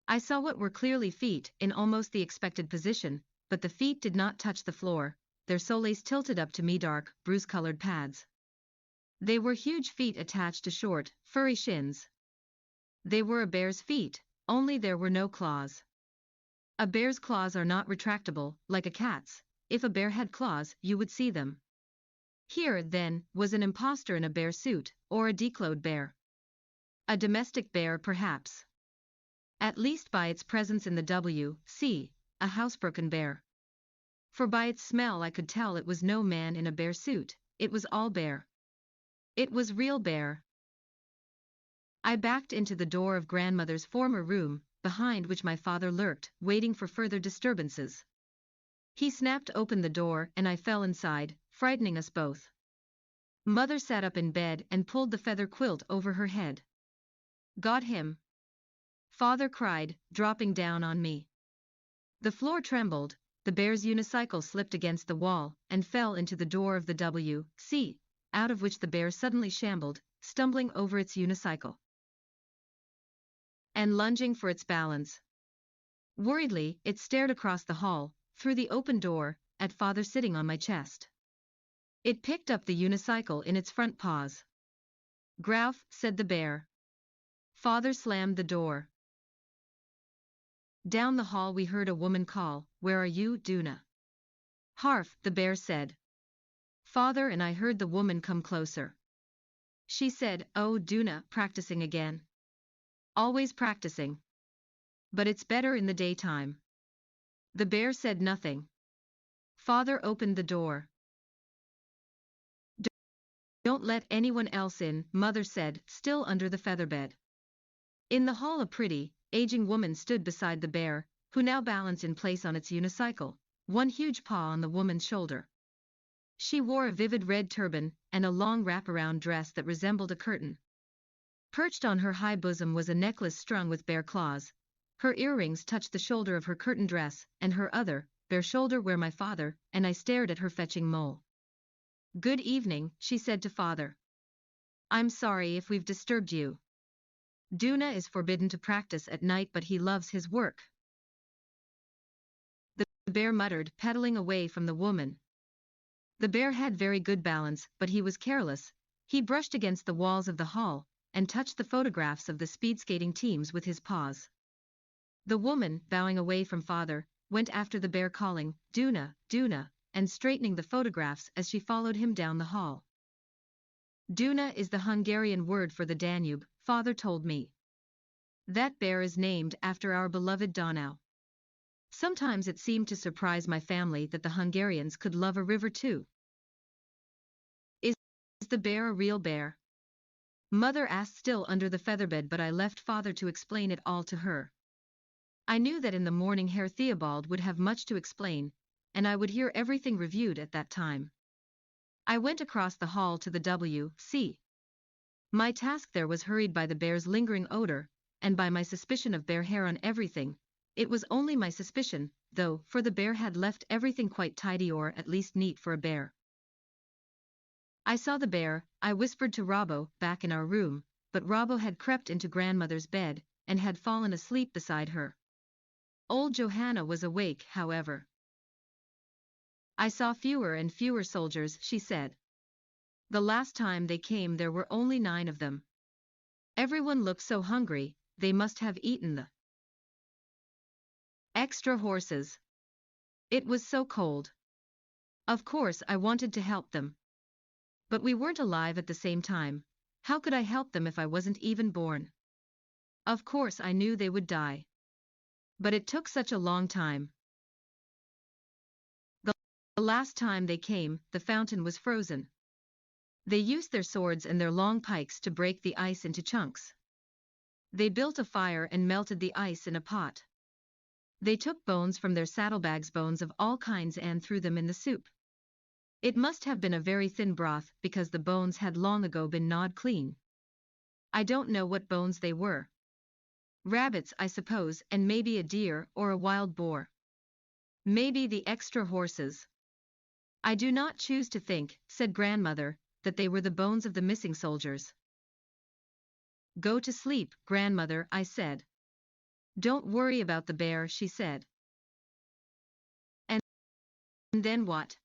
I saw what were clearly feet in almost the expected position, but the feet did not touch the floor, their soles tilted up to me dark, bruise-colored pads. They were huge feet attached to short, furry shins. They were a bear's feet, only there were no claws. A bear's claws are not retractable, like a cat's. If a bear had claws, you would see them. Here, then, was an impostor in a bear suit, or a declawed bear. A domestic bear, perhaps. At least by its presence in the W.C., a housebroken bear. For by its smell I could tell it was no man in a bear suit, it was all bear. It was real bear. I backed into the door of grandmother's former room, behind which my father lurked, waiting for further disturbances. He snapped open the door and I fell inside, frightening us both. Mother sat up in bed and pulled the feather quilt over her head. "Got him!" Father cried, dropping down on me. The floor trembled, the bear's unicycle slipped against the wall and fell into the door of the W.C., out of which the bear suddenly shambled, stumbling over its unicycle and lunging for its balance. Worriedly, it stared across the hall, through the open door, at Father sitting on my chest. It picked up the unicycle in its front paws. "Grouf," said the bear. Father slammed the door. Down the hall we heard a woman call, "Where are you, Duna?" "Harf," the bear said. Father and I heard the woman come closer. She said, "Oh, Duna, practicing again." "Always practicing. But it's better in the daytime." The bear said nothing. Father opened the door. "Don't let anyone else in," Mother said, still under the featherbed. In the hall a pretty, aging woman stood beside the bear, who now balanced in place on its unicycle, one huge paw on the woman's shoulder. She wore a vivid red turban and a long wraparound dress that resembled a curtain. Perched on her high bosom was a necklace strung with bear claws. Her earrings touched the shoulder of her curtain dress, and her other, bare shoulder where my father and I stared at her fetching mole. "Good evening," she said to Father. "I'm sorry if we've disturbed you. Duna is forbidden to practice at night, but he loves his work." The bear muttered, pedaling away from the woman. The bear had very good balance, but he was careless. He brushed against the walls of the hall, and touched the photographs of the speed skating teams with his paws. The woman, bowing away from Father, went after the bear calling, "Duna, Duna," and straightening the photographs as she followed him down the hall. Duna is the Hungarian word for the Danube, Father told me. That bear is named after our beloved Donau. Sometimes it seemed to surprise my family that the Hungarians could love a river too. Is the bear a real bear? Mother asked, still under the featherbed, but I left Father to explain it all to her. I knew that in the morning Herr Theobald would have much to explain, and I would hear everything reviewed at that time. I went across the hall to the W.C. My task there was hurried by the bear's lingering odor, and by my suspicion of bear hair on everything. It was only my suspicion, though, for the bear had left everything quite tidy, or at least neat for a bear. I saw the bear, I whispered to Robbo, back in our room, but Robbo had crept into grandmother's bed, and had fallen asleep beside her. Old Johanna was awake, however. "I saw fewer and fewer soldiers," she said. "The last time they came there were only 9 of them. Everyone looked so hungry, they must have eaten the extra horses. It was so cold. Of course I wanted to help them. But we weren't alive at the same time. How could I help them if I wasn't even born? Of course I knew they would die. But it took such a long time. The last time they came, the fountain was frozen. They used their swords and their long pikes to break the ice into chunks. They built a fire and melted the ice in a pot. They took bones from their saddlebags, bones of all kinds, and threw them in the soup. It must have been a very thin broth, because the bones had long ago been gnawed clean. I don't know what bones they were. Rabbits, I suppose, and maybe a deer or a wild boar. Maybe the extra horses. I do not choose to think, said grandmother, that they were the bones of the missing soldiers. Go to sleep, grandmother, I said. Don't worry about the bear, she said. And then what?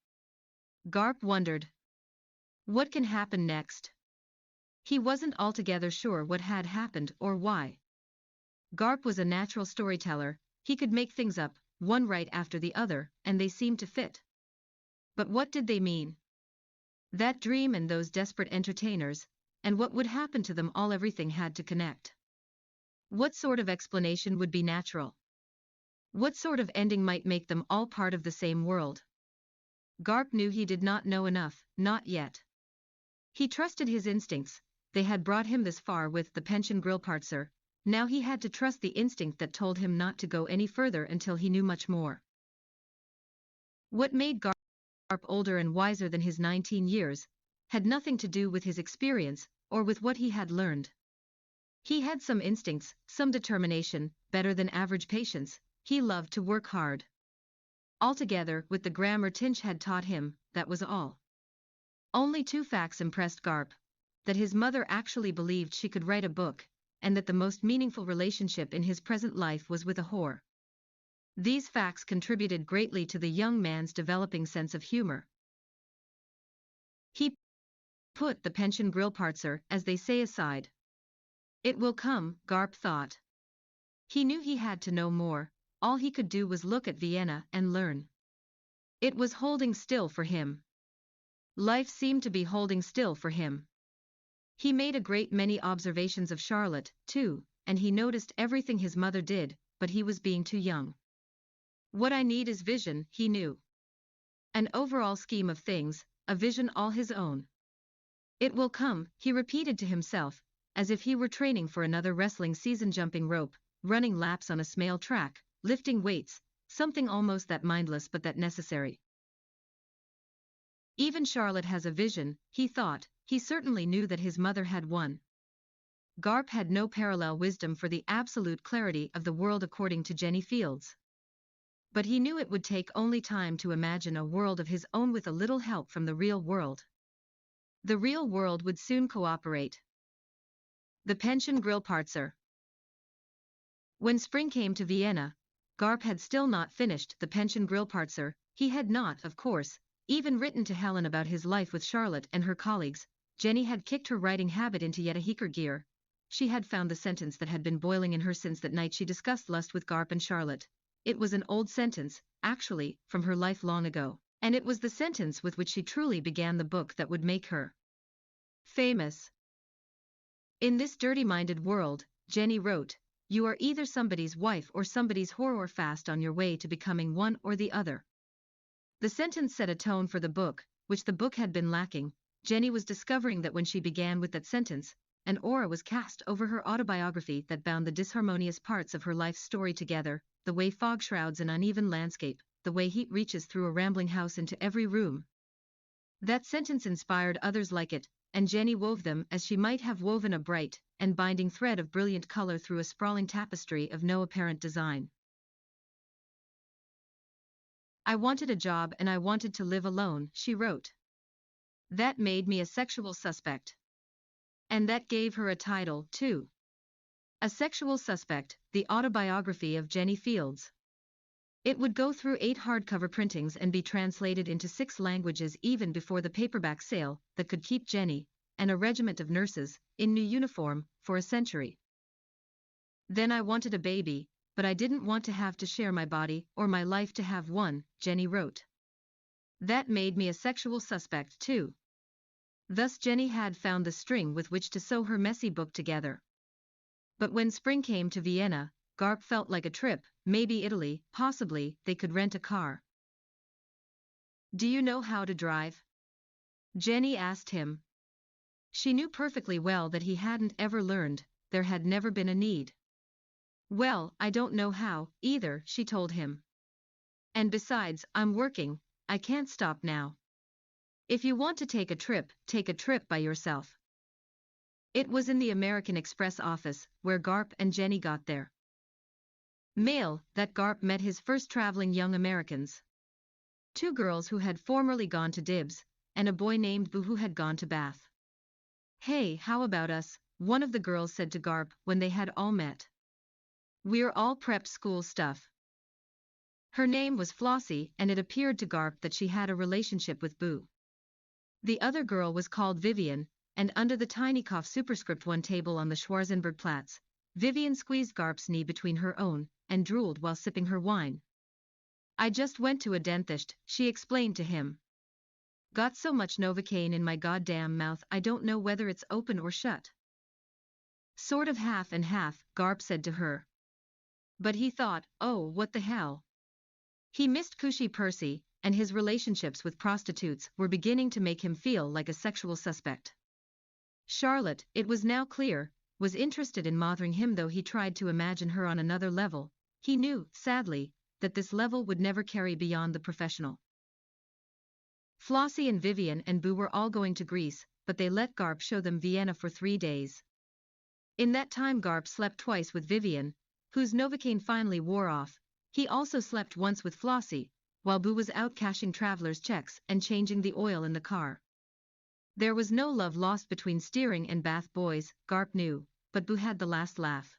Garp wondered. What can happen next? He wasn't altogether sure what had happened or why. Garp was a natural storyteller, he could make things up, one right after the other, and they seemed to fit. But what did they mean? That dream and those desperate entertainers, and what would happen to them all, everything had to connect. What sort of explanation would be natural? What sort of ending might make them all part of the same world? Garp knew he did not know enough, not yet. He trusted his instincts, they had brought him this far with the pension grillparzer, now he had to trust the instinct that told him not to go any further until he knew much more. What made Garp older and wiser than his 19 years, had nothing to do with his experience, or with what he had learned. He had some instincts, some determination, better than average patience, he loved to work hard. Altogether, with the grammar Tinch had taught him, that was all. Only 2 facts impressed Garp: that his mother actually believed she could write a book, and that the most meaningful relationship in his present life was with a whore. These facts contributed greatly to the young man's developing sense of humor. He put the pension grillparzer, as they say, aside. It will come, Garp thought. He knew he had to know more, all he could do was look at Vienna and learn. It was holding still for him. Life seemed to be holding still for him. He made a great many observations of Charlotte, too, and he noticed everything his mother did, but he was being too young. What I need is vision, he knew. An overall scheme of things, a vision all his own. It will come, he repeated to himself, as if he were training for another wrestling season, jumping rope, running laps on a small track, lifting weights, something almost that mindless but that necessary. Even Charlotte has a vision, he thought, he certainly knew that his mother had one. Garp had no parallel wisdom for the absolute clarity of the world according to Jenny Fields. But he knew it would take only time to imagine a world of his own with a little help from the real world. The real world would soon cooperate. The pension grillparzer. When spring came to Vienna, Garp had still not finished the pension grillparzer. He had not, of course, even written to Helen about his life with Charlotte and her colleagues. Jenny had kicked her writing habit into yet a higher gear. She had found the sentence that had been boiling in her since that night she discussed lust with Garp and Charlotte. It was an old sentence, actually, from her life long ago, and it was the sentence with which she truly began the book that would make her famous. In this dirty-minded world, Jenny wrote, you are either somebody's wife or somebody's whore, or fast on your way to becoming one or the other. The sentence set a tone for the book, which the book had been lacking. Jenny was discovering that when she began with that sentence, an aura was cast over her autobiography that bound the disharmonious parts of her life's story together, the way fog shrouds an uneven landscape, the way heat reaches through a rambling house into every room. That sentence inspired others like it, and Jenny wove them as she might have woven a bright and binding thread of brilliant color through a sprawling tapestry of no apparent design. I wanted a job and I wanted to live alone, she wrote. That made me a sexual suspect. And that gave her a title, too. A Sexual Suspect, the autobiography of Jenny Fields. It would go through 8 hardcover printings and be translated into 6 languages even before the paperback sale that could keep Jenny, and a regiment of nurses, in new uniform, for a century. Then I wanted a baby, but I didn't want to have to share my body or my life to have one, Jenny wrote. That made me a sexual suspect, too. Thus Jenny had found the string with which to sew her messy book together. But when spring came to Vienna, Garp felt like a trip, maybe Italy, possibly they could rent a car. Do you know how to drive? Jenny asked him. She knew perfectly well that he hadn't ever learned, there had never been a need. Well, I don't know how, either, she told him. And besides, I'm working, I can't stop now. If you want to take a trip by yourself. It was in the American Express office, where Garp and Jenny got their mail, that Garp met his first traveling young Americans. Two girls who had formerly gone to Dibs, and a boy named Boo who had gone to Bath. "Hey, how about us?" one of the girls said to Garp when they had all met. "We're all prep school stuff." Her name was Flossie, and it appeared to Garp that she had a relationship with Boo. The other girl was called Vivian, and under the tiny cough superscript 1 table on the Schwarzenbergplatz, Vivian squeezed Garp's knee between her own, and drooled while sipping her wine. "I just went to a dentist," she explained to him. "Got so much Novocaine in my goddamn mouth I don't know whether it's open or shut." "Sort of half and half," Garp said to her. But he thought, oh, what the hell. He missed Cushy Percy, and his relationships with prostitutes were beginning to make him feel like a sexual suspect. Charlotte, it was now clear, was interested in mothering him, though he tried to imagine her on another level. He knew, sadly, that this level would never carry beyond the professional. Flossie and Vivian and Boo were all going to Greece, but they let Garp show them Vienna for 3 days. In that time Garp slept twice with Vivian, whose Novocaine finally wore off. He also slept once with Flossie, while Boo was out cashing travelers' checks and changing the oil in the car. There was no love lost between Steering and Bath boys, Garp knew, but Boo had the last laugh.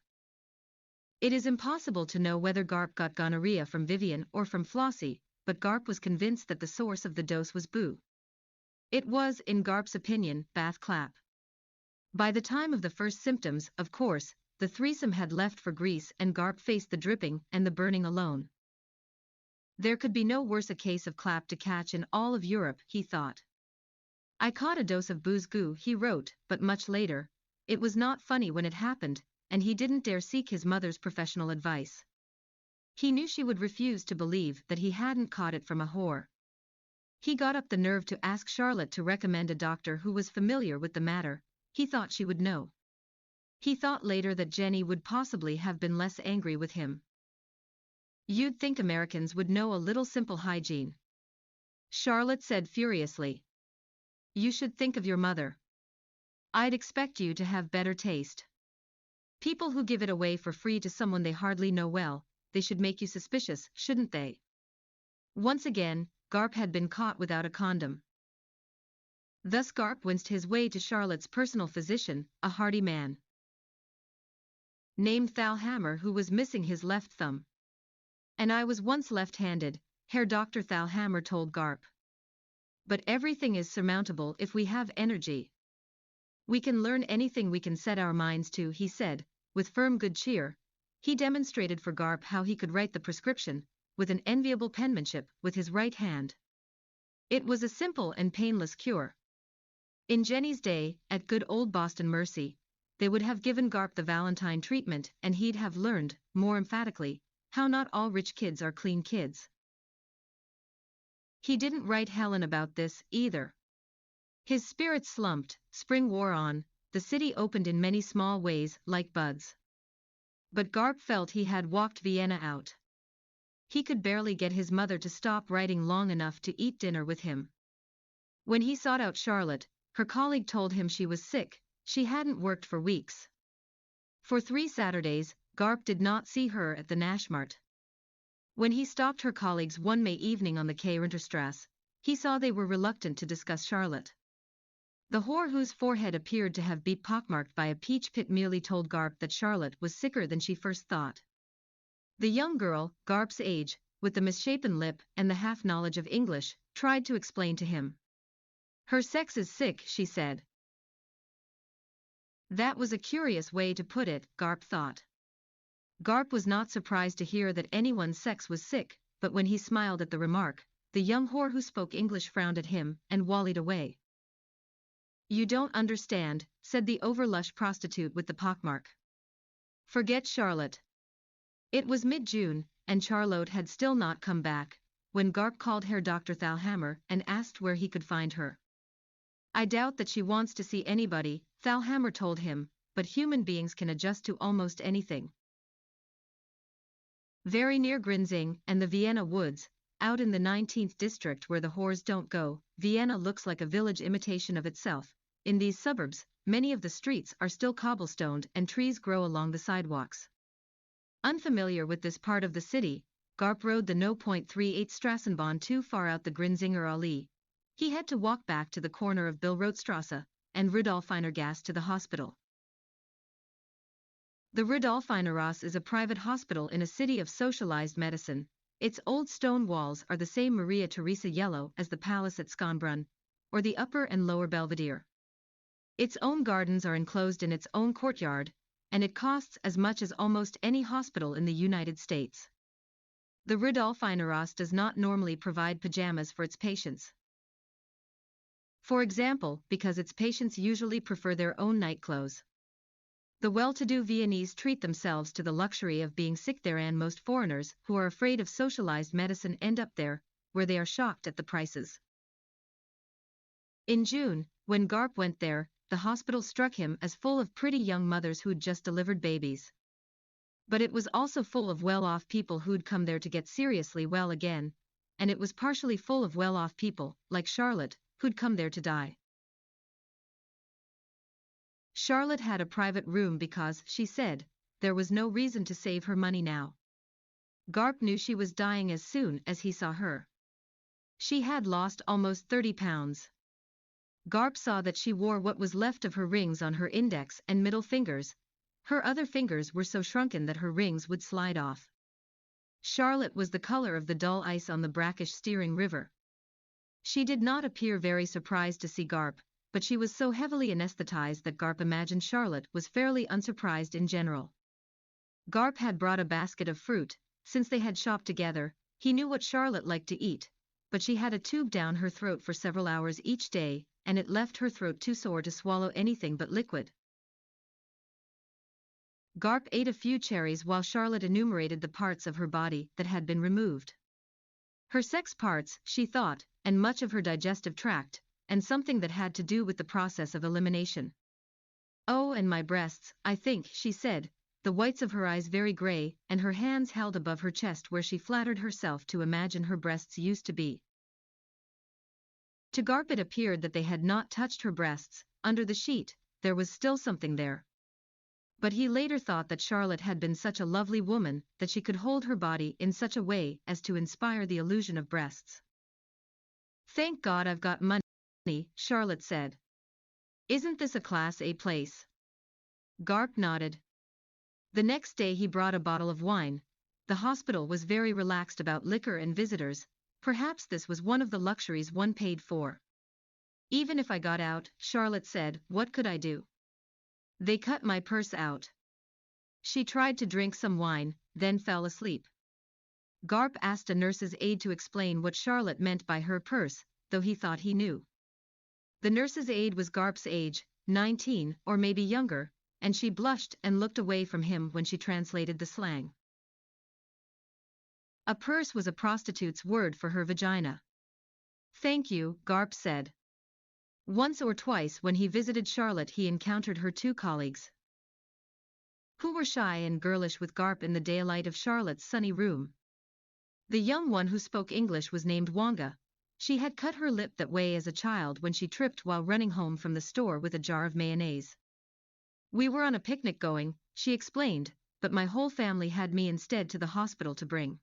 It is impossible to know whether Garp got gonorrhea from Vivian or from Flossie, but Garp was convinced that the source of the dose was Boo. It was, in Garp's opinion, Bath clap. By the time of the first symptoms, of course, the threesome had left for Greece and Garp faced the dripping and the burning alone. There could be no worse a case of clap to catch in all of Europe, he thought. "I caught a dose of booze goo," he wrote, but much later. It was not funny when it happened, and he didn't dare seek his mother's professional advice. He knew she would refuse to believe that he hadn't caught it from a whore. He got up the nerve to ask Charlotte to recommend a doctor who was familiar with the matter. He thought she would know. He thought later that Jenny would possibly have been less angry with him. "You'd think Americans would know a little simple hygiene," Charlotte said furiously. "You should think of your mother. I'd expect you to have better taste. People who give it away for free to someone they hardly know well, they should make you suspicious, shouldn't they?" Once again, Garp had been caught without a condom. Thus Garp winced his way to Charlotte's personal physician, a hearty man named Thalhammer, who was missing his left thumb. "And I was once left-handed," Herr Dr. Thalhammer told Garp. "But everything is surmountable if we have energy. We can learn anything we can set our minds to," he said, with firm good cheer. He demonstrated for Garp how he could write the prescription, with an enviable penmanship, with his right hand. It was a simple and painless cure. In Jenny's day, at good old Boston Mercy, they would have given Garp the Valentine treatment, and he'd have learned, more emphatically, how not all rich kids are clean kids. He didn't write Helen about this, either. His spirits slumped, spring wore on, the city opened in many small ways, like buds. But Garp felt he had walked Vienna out. He could barely get his mother to stop writing long enough to eat dinner with him. When he sought out Charlotte, her colleague told him she was sick. She hadn't worked for weeks. For 3 Saturdays, Garp did not see her at the Naschmarkt. When he stopped her colleagues one May evening on the Kairinterstrasse, he saw they were reluctant to discuss Charlotte. The whore, whose forehead appeared to have been pockmarked by a peach pit, merely told Garp that Charlotte was sicker than she first thought. The young girl, Garp's age, with the misshapen lip and the half-knowledge of English, tried to explain to him. "Her sex is sick," she said. That was a curious way to put it, Garp thought. Garp was not surprised to hear that anyone's sex was sick, but when he smiled at the remark, the young whore who spoke English frowned at him and wallied away. "You don't understand," said the overlush prostitute with the pockmark. "Forget Charlotte." It was mid-June, and Charlotte had still not come back, when Garp called Herr Dr. Thalhammer and asked where he could find her. "I doubt that she wants to see anybody," Thalhammer told him, "but human beings can adjust to almost anything." Very near Grinzing and the Vienna woods, out in the 19th district where the whores don't go, Vienna looks like a village imitation of itself. In these suburbs, many of the streets are still cobblestoned and trees grow along the sidewalks. Unfamiliar with this part of the city, Garp rode the No. 38 Strassenbahn too far out the Grinzinger Allee. He had to walk back to the corner of Billrothstrasse and Rudolfinergasse to the hospital. The Rudolfinergasse is a private hospital in a city of socialized medicine. Its old stone walls are the same Maria Theresa yellow as the palace at Schönbrunn, or the upper and lower Belvedere. Its own gardens are enclosed in its own courtyard, and it costs as much as almost any hospital in the United States. The Rudolfinergasse does not normally provide pajamas for its patients. For example, because its patients usually prefer their own nightclothes. The well-to-do Viennese treat themselves to the luxury of being sick there, and most foreigners who are afraid of socialized medicine end up there, where they are shocked at the prices. In June, when Garp went there, the hospital struck him as full of pretty young mothers who'd just delivered babies. But it was also full of well-off people who'd come there to get seriously well again, and it was partially full of well-off people, like Charlotte, who'd come there to die. Charlotte had a private room because, she said, there was no reason to save her money now. Garp knew she was dying as soon as he saw her. She had lost almost 30 pounds. Garp saw that she wore what was left of her rings on her index and middle fingers. Her other fingers were so shrunken that her rings would slide off. Charlotte was the color of the dull ice on the brackish steering river. She did not appear very surprised to see Garp, but she was so heavily anesthetized that Garp imagined Charlotte was fairly unsurprised in general. Garp had brought a basket of fruit. Since they had shopped together, he knew what Charlotte liked to eat, but she had a tube down her throat for several hours each day, and it left her throat too sore to swallow anything but liquid. Garp ate a few cherries while Charlotte enumerated the parts of her body that had been removed. Her sex parts, she thought, and much of her digestive tract, and something that had to do with the process of elimination. Oh, and my breasts, I think, she said, the whites of her eyes very gray, and her hands held above her chest where she flattered herself to imagine her breasts used to be. To Garp it appeared that they had not touched her breasts. Under the sheet, there was still something there. But he later thought that Charlotte had been such a lovely woman that she could hold her body in such a way as to inspire the illusion of breasts. "Thank God I've got money," Charlotte said. "Isn't this a Class A place?" Garp nodded. The next day he brought a bottle of wine. The hospital was very relaxed about liquor and visitors. Perhaps this was one of the luxuries one paid for. "Even if I got out," Charlotte said, "what could I do? They cut my purse out." She tried to drink some wine, then fell asleep. Garp asked a nurse's aide to explain what Charlotte meant by her purse, though he thought he knew. The nurse's aide was Garp's age, 19 or maybe younger, and she blushed and looked away from him when she translated the slang. A purse was a prostitute's word for her vagina. "Thank you," Garp said. Once or twice when he visited Charlotte he encountered her two colleagues, who were shy and girlish with Garp in the daylight of Charlotte's sunny room. The young one who spoke English was named Wanga. She had cut her lip that way as a child when she tripped while running home from the store with a jar of mayonnaise. "We were on a picnic going," she explained, "but my whole family had me instead to the hospital to bring."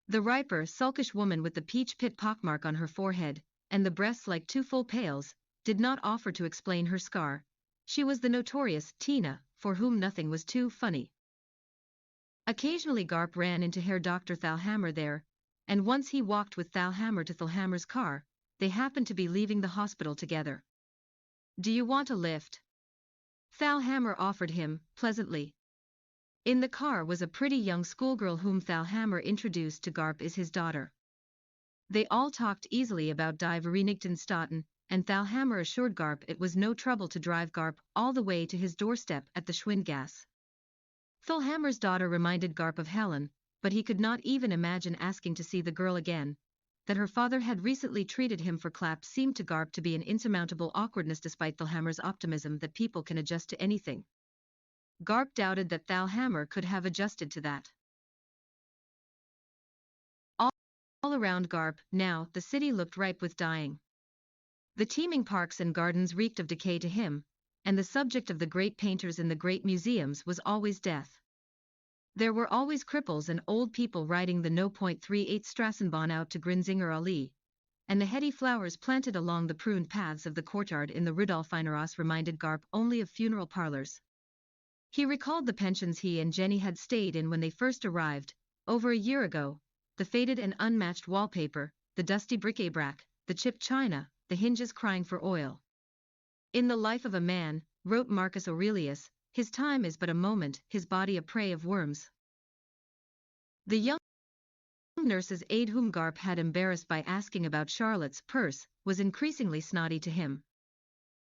The riper, sulkish woman with the peach pit pockmark on her forehead, and the breasts like two full pails, did not offer to explain her scar. She was the notorious Tina, for whom nothing was too funny. Occasionally Garp ran into Herr Dr. Thalhammer there, and once he walked with Thalhammer to Thalhammer's car. They happened to be leaving the hospital together. "Do you want a lift?" Thalhammer offered him, pleasantly. In the car was a pretty young schoolgirl whom Thalhammer introduced to Garp as his daughter. They all talked easily about Die Verenigtenstaaten, and Thalhammer assured Garp it was no trouble to drive Garp all the way to his doorstep at the Schwindgasse. Thalhammer's daughter reminded Garp of Helen, but he could not even imagine asking to see the girl again. That her father had recently treated him for clap seemed to Garp to be an insurmountable awkwardness despite Thalhammer's optimism that people can adjust to anything. Garp doubted that Thalhammer could have adjusted to that. All around Garp, now, the city looked ripe with dying. The teeming parks and gardens reeked of decay to him, and the subject of the great painters in the great museums was always death. There were always cripples and old people riding the No. 38 Strassenbahn out to Grinzinger Allee, and the heady flowers planted along the pruned paths of the courtyard in the Rudolfineras reminded Garp only of funeral parlors. He recalled the pensions he and Jenny had stayed in when they first arrived, over a year ago, the faded and unmatched wallpaper, the dusty bric-a-brac, the chipped china, the hinges crying for oil. In the life of a man, wrote Marcus Aurelius, his time is but a moment, his body a prey of worms. The young nurse's aide whom Garp had embarrassed by asking about Charlotte's purse, was increasingly snotty to him.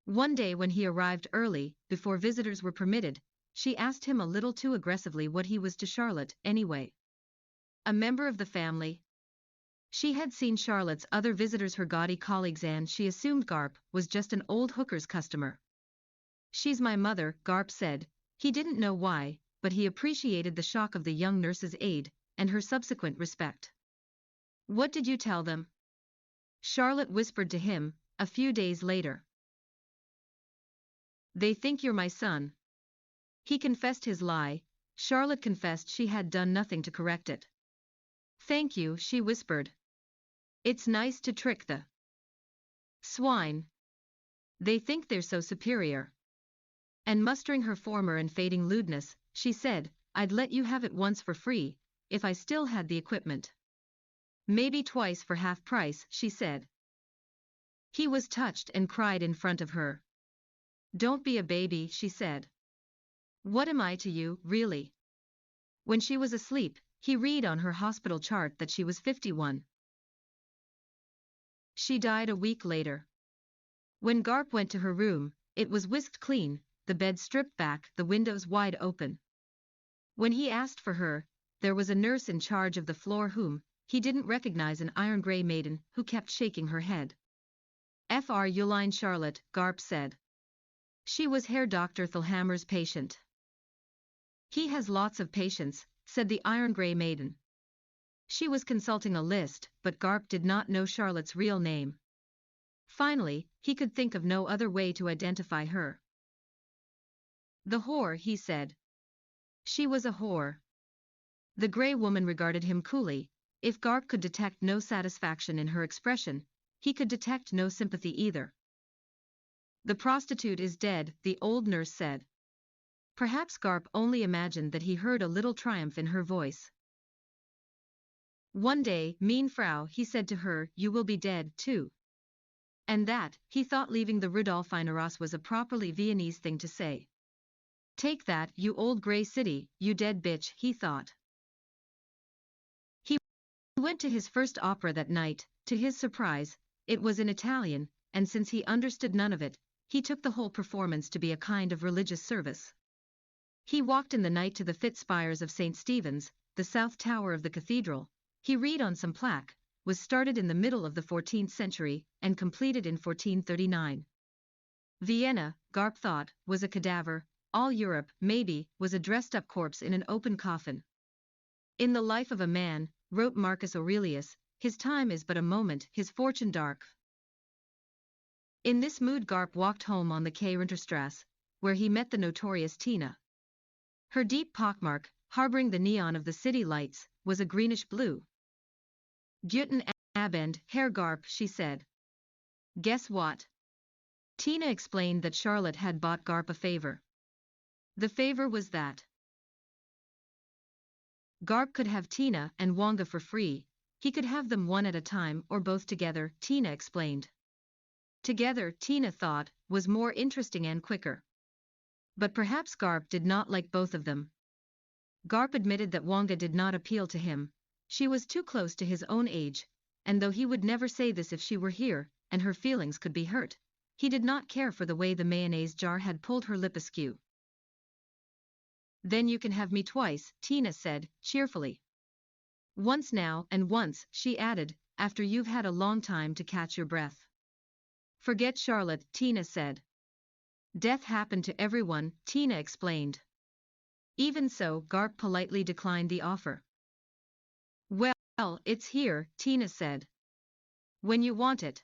One day when he arrived early, before visitors were permitted, she asked him a little too aggressively what he was to Charlotte, anyway. A member of the family? She had seen Charlotte's other visitors, her gaudy colleagues, and she assumed Garp was just an old hooker's customer. She's my mother, Garp said. He didn't know why, but he appreciated the shock of the young nurse's aide, and her subsequent respect. What did you tell them? Charlotte whispered to him, a few days later. They think you're my son. He confessed his lie. Charlotte confessed she had done nothing to correct it. Thank you, she whispered. It's nice to trick the swine. They think they're so superior. And mustering her former and fading lewdness, she said, I'd let you have it once for free, if I still had the equipment. Maybe twice for half price, she said. He was touched and cried in front of her. Don't be a baby, she said. What am I to you, really? When she was asleep, he read on her hospital chart that she was 51. She died a week later. When Garp went to her room, it was whisked clean, the bed stripped back, the windows wide open. When he asked for her, there was a nurse in charge of the floor whom he didn't recognize, an iron-gray maiden who kept shaking her head. Fr. Uline Charlotte, Garp said. She was Herr Dr. Thalhammer's patient. He has lots of patients, said the iron-gray maiden. She was consulting a list, but Garp did not know Charlotte's real name. Finally, he could think of no other way to identify her. The whore, he said. She was a whore. The grey woman regarded him coolly. If Garp could detect no satisfaction in her expression, he could detect no sympathy either. The prostitute is dead, the old nurse said. Perhaps Garp only imagined that he heard a little triumph in her voice. One day, mean Frau, he said to her, you will be dead, too. And that, he thought, leaving the Rudolfineras was a properly Viennese thing to say. Take that, you old grey city, you dead bitch, he thought. He went to his first opera that night. To his surprise, it was in Italian, and since he understood none of it, he took the whole performance to be a kind of religious service. He walked in the night to the fit spires of St. Stephen's, the south tower of the cathedral. He read on some plaque, was started in the middle of the 14th century, and completed in 1439. Vienna, Garp thought, was a cadaver. All Europe, maybe, was a dressed-up corpse in an open coffin. In the life of a man, wrote Marcus Aurelius, his time is but a moment, his fortune dark. In this mood Garp walked home on the Quai Rinterstrasse, where he met the notorious Tina. Her deep pockmark, harboring the neon of the city lights, was a greenish blue. Guten Abend, Herr Garp, she said. Guess what? Tina explained that Charlotte had bought Garp a favor. The favor was that Garp could have Tina and Wonga for free. He could have them one at a time or both together, Tina explained. Together, Tina thought, was more interesting and quicker. But perhaps Garp did not like both of them. Garp admitted that Wonga did not appeal to him. She was too close to his own age, and though he would never say this if she were here, and her feelings could be hurt, he did not care for the way the mayonnaise jar had pulled her lip askew. Then you can have me twice, Tina said, cheerfully. Once now, and once, she added, after you've had a long time to catch your breath. Forget Charlotte, Tina said. Death happened to everyone, Tina explained. Even so, Garp politely declined the offer. Well, it's here, Tina said. When you want it.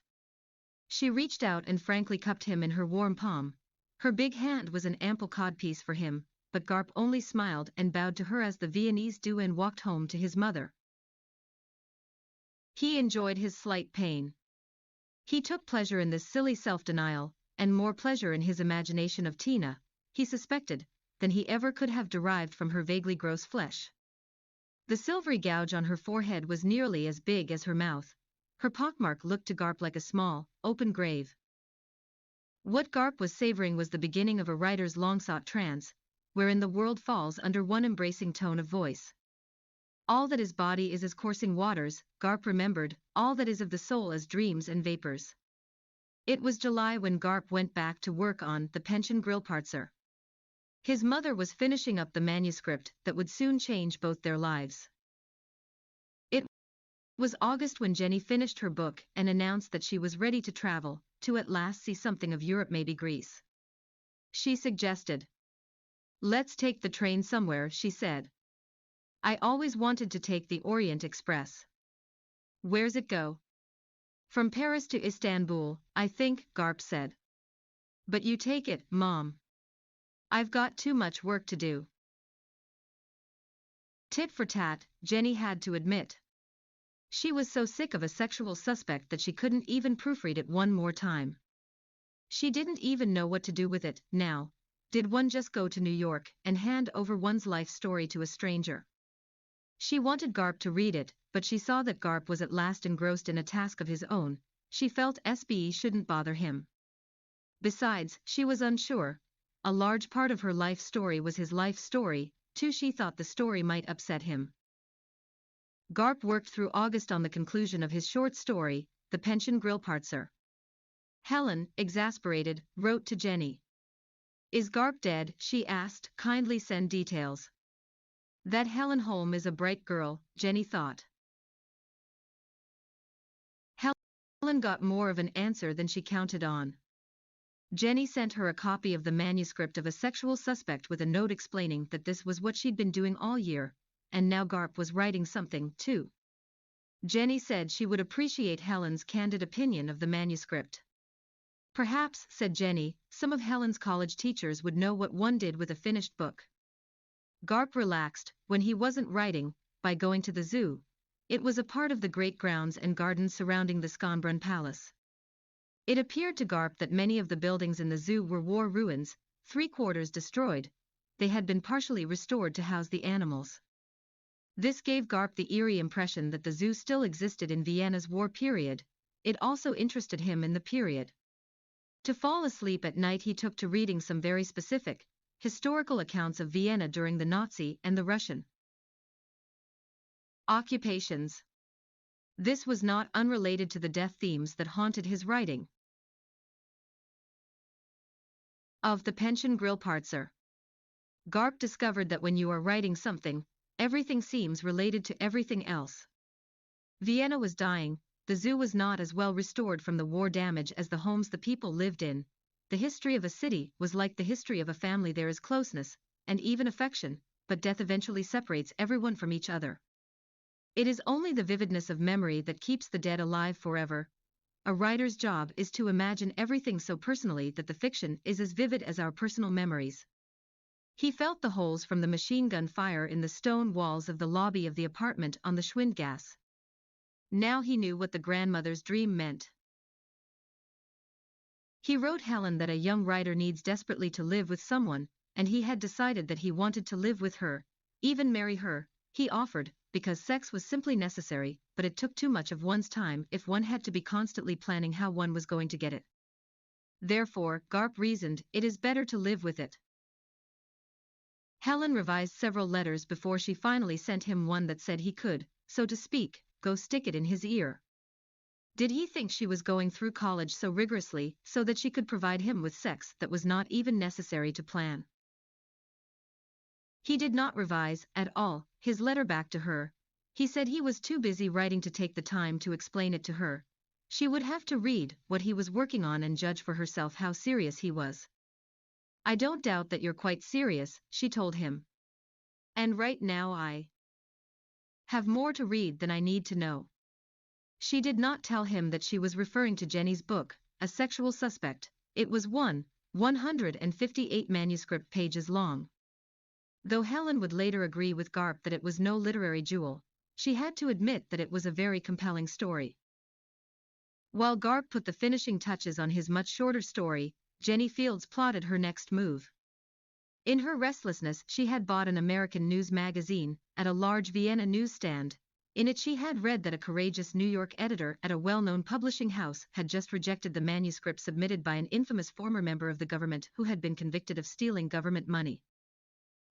She reached out and frankly cupped him in her warm palm. Her big hand was an ample codpiece for him, but Garp only smiled and bowed to her as the Viennese do and walked home to his mother. He enjoyed his slight pain. He took pleasure in this silly self-denial, and more pleasure in his imagination of Tina, he suspected, than he ever could have derived from her vaguely gross flesh. The silvery gouge on her forehead was nearly as big as her mouth. Her pockmark looked to Garp like a small, open grave. What Garp was savoring was the beginning of a writer's long-sought trance, wherein the world falls under one embracing tone of voice. All that is body is as coursing waters, Garp remembered, all that is of the soul as dreams and vapors. It was July when Garp went back to work on The Pension Grillparzer. His mother was finishing up the manuscript that would soon change both their lives. It was August when Jenny finished her book and announced that she was ready to travel, to at last see something of Europe, maybe Greece. She suggested. "Let's take the train somewhere," she said. "I always wanted to take the Orient Express." "Where's it go?" "From Paris to Istanbul, I think," Garp said. "But you take it, Mom. I've got too much work to do." Tit for tat, Jenny had to admit. She was so sick of a sexual suspect that she couldn't even proofread it one more time. She didn't even know what to do with it, now. Did one just go to New York and hand over one's life story to a stranger? She wanted Garp to read it, but she saw that Garp was at last engrossed in a task of his own. She felt SBE shouldn't bother him. Besides, she was unsure. A large part of her life story was his life story, too. She thought the story might upset him. Garp worked through August on the conclusion of his short story, The Pension Grillparzer. Helen, exasperated, wrote to Jenny. "Is Garp dead?" she asked. "Kindly send details." That Helen Holm is a bright girl, Jenny thought. Helen got more of an answer than she counted on. Jenny sent her a copy of the manuscript of A Sexual Suspect with a note explaining that this was what she'd been doing all year, and now Garp was writing something, too. Jenny said she would appreciate Helen's candid opinion of the manuscript. "Perhaps," said Jenny, "some of Helen's college teachers would know what one did with a finished book." Garp relaxed, when he wasn't writing, by going to the zoo. It was a part of the great grounds and gardens surrounding the Schönbrunn Palace. It appeared to Garp that many of the buildings in the zoo were war ruins, 3/4 destroyed. They had been partially restored to house the animals. This gave Garp the eerie impression that the zoo still existed in Vienna's war period. It also interested him in the period. To fall asleep at night he took to reading some very specific, historical accounts of Vienna during the Nazi and the Russian occupations. This was not unrelated to the death themes that haunted his writing of The Pension Grillparzer. Garp discovered that when you are writing something, everything seems related to everything else. Vienna was dying, the zoo was not as well restored from the war damage as the homes the people lived in. The history of a city was like the history of a family. There is closeness, and even affection, but death eventually separates everyone from each other. It is only the vividness of memory that keeps the dead alive forever. A writer's job is to imagine everything so personally that the fiction is as vivid as our personal memories. He felt the holes from the machine gun fire in the stone walls of the lobby of the apartment on the Schwindgasse. Now he knew what the grandmother's dream meant. He wrote Helen that a young writer needs desperately to live with someone, and he had decided that he wanted to live with her, even marry her, he offered, because sex was simply necessary, but it took too much of one's time if one had to be constantly planning how one was going to get it. Therefore, Garp reasoned, it is better to live with it. Helen revised several letters before she finally sent him one that said he could, so to speak, go stick it in his ear. Did he think she was going through college so rigorously so that she could provide him with sex that was not even necessary to plan? He did not revise, at all, his letter back to her. He said he was too busy writing to take the time to explain it to her. She would have to read what he was working on and judge for herself how serious he was. "I don't doubt that you're quite serious," she told him. "And right now I have more to read than I need to know." She did not tell him that she was referring to Jenny's book, A Sexual Suspect. It was one, 158 manuscript pages long. Though Helen would later agree with Garp that it was no literary jewel, she had to admit that it was a very compelling story. While Garp put the finishing touches on his much shorter story, Jenny Fields plotted her next move. In her restlessness, she had bought an American news magazine at a large Vienna newsstand. In it she had read that a courageous New York editor at a well-known publishing house had just rejected the manuscript submitted by an infamous former member of the government who had been convicted of stealing government money.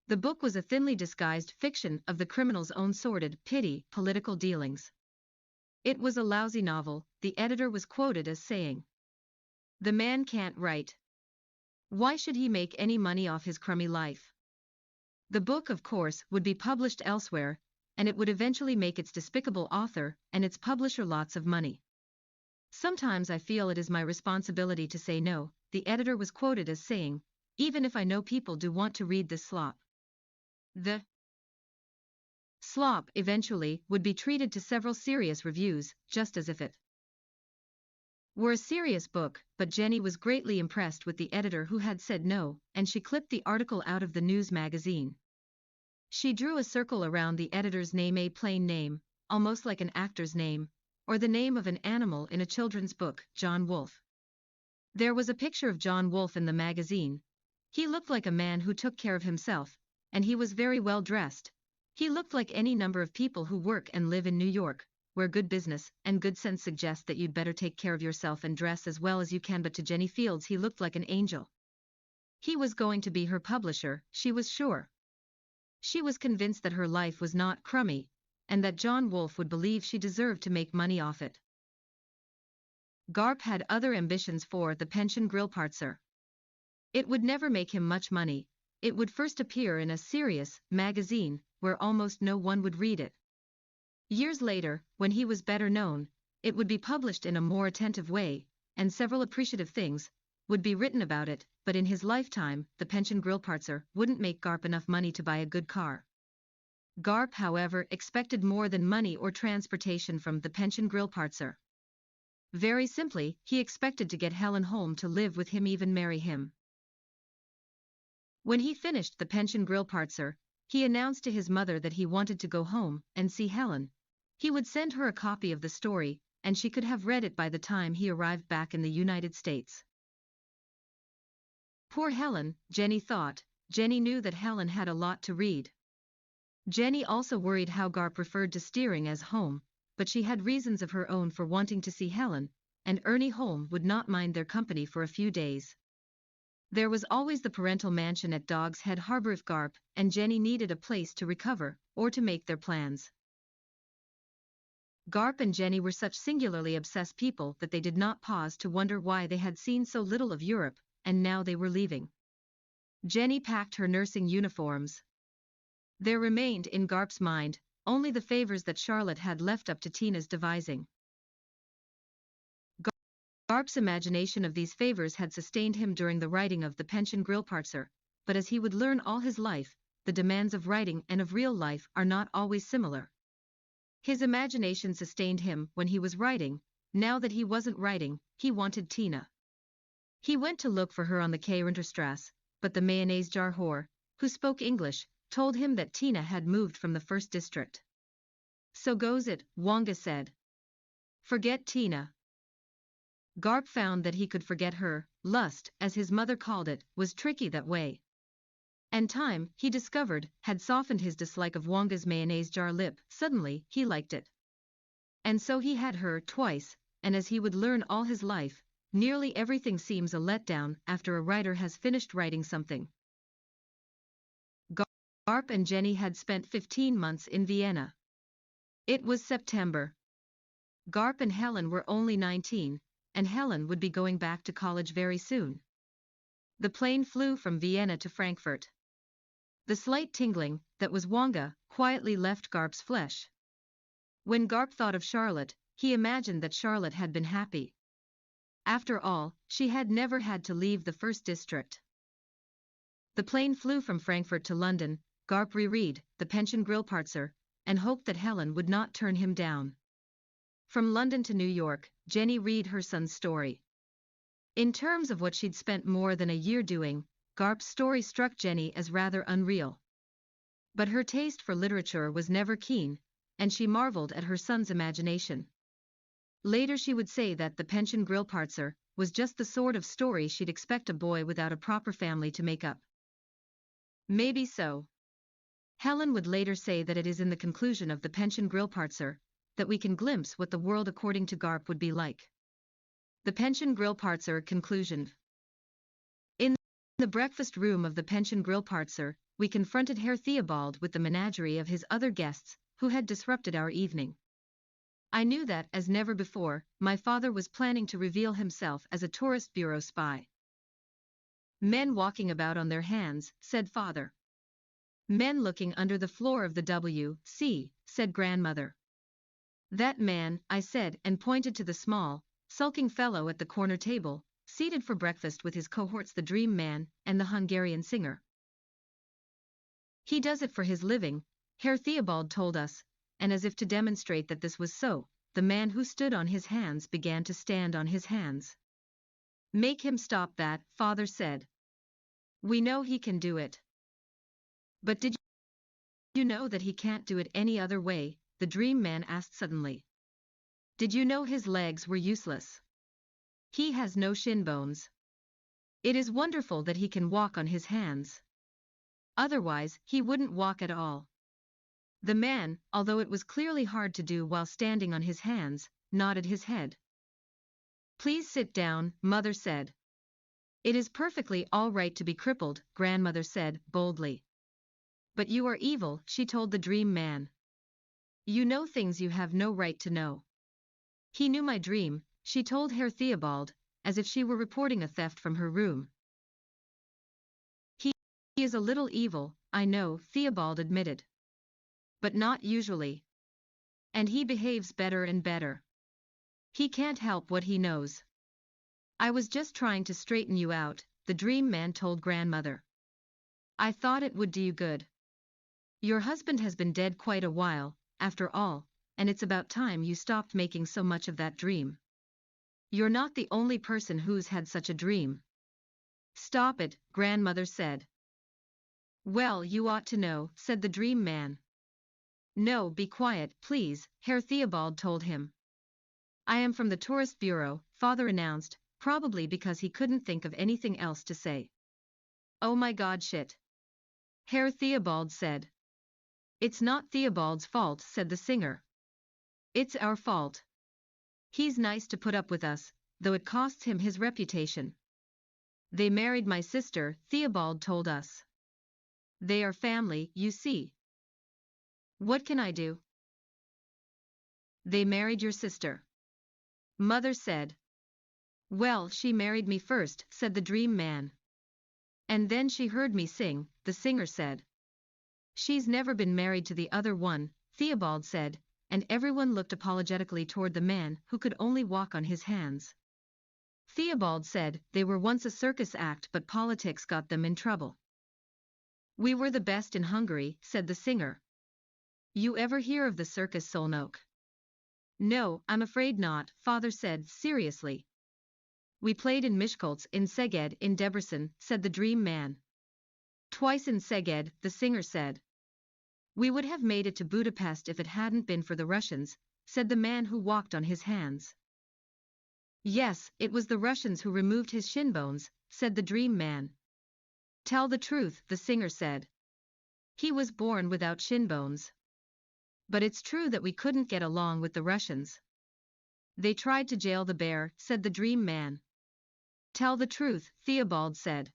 The book was a thinly disguised fiction of the criminal's own sordid, petty, political dealings. It was a lousy novel, the editor was quoted as saying. "The man can't write. Why should he make any money off his crummy life?" The book, of course, would be published elsewhere, and it would eventually make its despicable author and its publisher lots of money. "Sometimes I feel it is my responsibility to say no," the editor was quoted as saying, "even if I know people do want to read this slop." The slop eventually would be treated to several serious reviews, just as if it were a serious book, but Jenny was greatly impressed with the editor who had said no, and she clipped the article out of the news magazine. She drew a circle around the editor's name, a plain name, almost like an actor's name, or the name of an animal in a children's book, John Wolfe. There was a picture of John Wolfe in the magazine. He looked like a man who took care of himself, and he was very well dressed. He looked like any number of people who work and live in New York, where good business and good sense suggest that you'd better take care of yourself and dress as well as you can, but to Jenny Fields he looked like an angel. He was going to be her publisher, she was sure. She was convinced that her life was not crummy, and that John Wolfe would believe she deserved to make money off it. Garp had other ambitions for the Pension Grillparzer. It would never make him much money. It would first appear in a serious magazine, where almost no one would read it. Years later, when he was better known, it would be published in a more attentive way, and several appreciative things would be written about it, but in his lifetime, the Pension Grillparzer wouldn't make Garp enough money to buy a good car. Garp, however, expected more than money or transportation from the Pension Grillparzer. Very simply, he expected to get Helen home to live with him, even marry him. When he finished the Pension Grillparzer, he announced to his mother that he wanted to go home and see Helen. He would send her a copy of the story, and she could have read it by the time he arrived back in the United States. Poor Helen, Jenny thought. Jenny knew that Helen had a lot to read. Jenny also worried how Garp referred to steering as home, but she had reasons of her own for wanting to see Helen, and Ernie Holm would not mind their company for a few days. There was always the parental mansion at Dog's Head Harbor if Garp and Jenny needed a place to recover, or to make their plans. Garp and Jenny were such singularly obsessed people that they did not pause to wonder why they had seen so little of Europe, and now they were leaving. Jenny packed her nursing uniforms. There remained in Garp's mind only the favors that Charlotte had left up to Tina's devising. Garp's imagination of these favors had sustained him during the writing of the Pension Grillparzer, but as he would learn all his life, the demands of writing and of real life are not always similar. His imagination sustained him when he was writing. Now that he wasn't writing, he wanted Tina. He went to look for her on the Kairinterstrasse, but the mayonnaise jar whore, who spoke English, told him that Tina had moved from the first district. "So goes it," Wonga said. "Forget Tina." Garp found that he could forget her. Lust, as his mother called it, was tricky that way. And time, he discovered, had softened his dislike of Wonga's mayonnaise jar lip. Suddenly, he liked it. And so he had her twice, and as he would learn all his life, nearly everything seems a letdown after a writer has finished writing something. Garp and Jenny had spent 15 months in Vienna. It was September. Garp and Helen were only 19, and Helen would be going back to college very soon. The plane flew from Vienna to Frankfurt. The slight tingling that was Wonga quietly left Garp's flesh. When Garp thought of Charlotte, he imagined that Charlotte had been happy. After all, she had never had to leave the first district. The plane flew from Frankfurt to London. Garp reread the Pension Grillparzer, and hoped that Helen would not turn him down. From London to New York, Jenny read her son's story. In terms of what she'd spent more than a year doing, Garp's story struck Jenny as rather unreal. But her taste for literature was never keen, and she marveled at her son's imagination. Later she would say that The Pension Grillparzer was just the sort of story she'd expect a boy without a proper family to make up. Maybe so. Helen would later say that it is in the conclusion of The Pension Grillparzer that we can glimpse what the world according to Garp would be like. The Pension Grillparzer conclusion. In the breakfast room of the Pension Grillparzer, we confronted Herr Theobald with the menagerie of his other guests, who had disrupted our evening. I knew that, as never before, my father was planning to reveal himself as a tourist bureau spy. Men walking about on their hands, said father. Men looking under the floor of the W.C., said grandmother. That man, I said, and pointed to the small, sulking fellow at the corner table, seated for breakfast with his cohorts the Dream Man and the Hungarian singer. He does it for his living, Herr Theobald told us, and as if to demonstrate that this was so, the man who stood on his hands began to stand on his hands. Make him stop that, father said. We know he can do it. But did you know that he can't do it any other way? The Dream Man asked suddenly. Did you know his legs were useless? He has no shin bones. It is wonderful that he can walk on his hands. Otherwise, he wouldn't walk at all. The man, although it was clearly hard to do while standing on his hands, nodded his head. Please sit down, mother said. It is perfectly all right to be crippled, grandmother said, boldly. But you are evil, she told the Dream Man. You know things you have no right to know. He knew my dream, she told Herr Theobald, as if she were reporting a theft from her room. He is a little evil, I know, Theobald admitted. But not usually. And he behaves better and better. He can't help what he knows. I was just trying to straighten you out, the Dream Man told grandmother. I thought it would do you good. Your husband has been dead quite a while, after all, and it's about time you stopped making so much of that dream. You're not the only person who's had such a dream. Stop it, grandmother said. Well, you ought to know, said the Dream Man. No, be quiet, please, Herr Theobald told him. I am from the Tourist Bureau, father announced, probably because he couldn't think of anything else to say. Oh my God, shit. Herr Theobald said. It's not Theobald's fault, said the singer. It's our fault. He's nice to put up with us, though it costs him his reputation. They married my sister, Theobald told us. They are family, you see. What can I do? They married your sister. Mother said. Well, she married me first, said the Dream Man. And then she heard me sing, the singer said. She's never been married to the other one, Theobald said, and everyone looked apologetically toward the man who could only walk on his hands. Theobald said they were once a circus act but politics got them in trouble. We were the best in Hungary, said the singer. You ever hear of the circus Solnok? No, I'm afraid not, father said seriously. We played in Miskolc, in Szeged, in Debrecen, said the Dream Man. Twice in Szeged, the singer said. We would have made it to Budapest if it hadn't been for the Russians, said the man who walked on his hands. Yes, it was the Russians who removed his shin bones, said the Dream Man. Tell the truth, the singer said. He was born without shin bones. But it's true that we couldn't get along with the Russians. They tried to jail the bear, said the Dream Man. Tell the truth, Theobald said.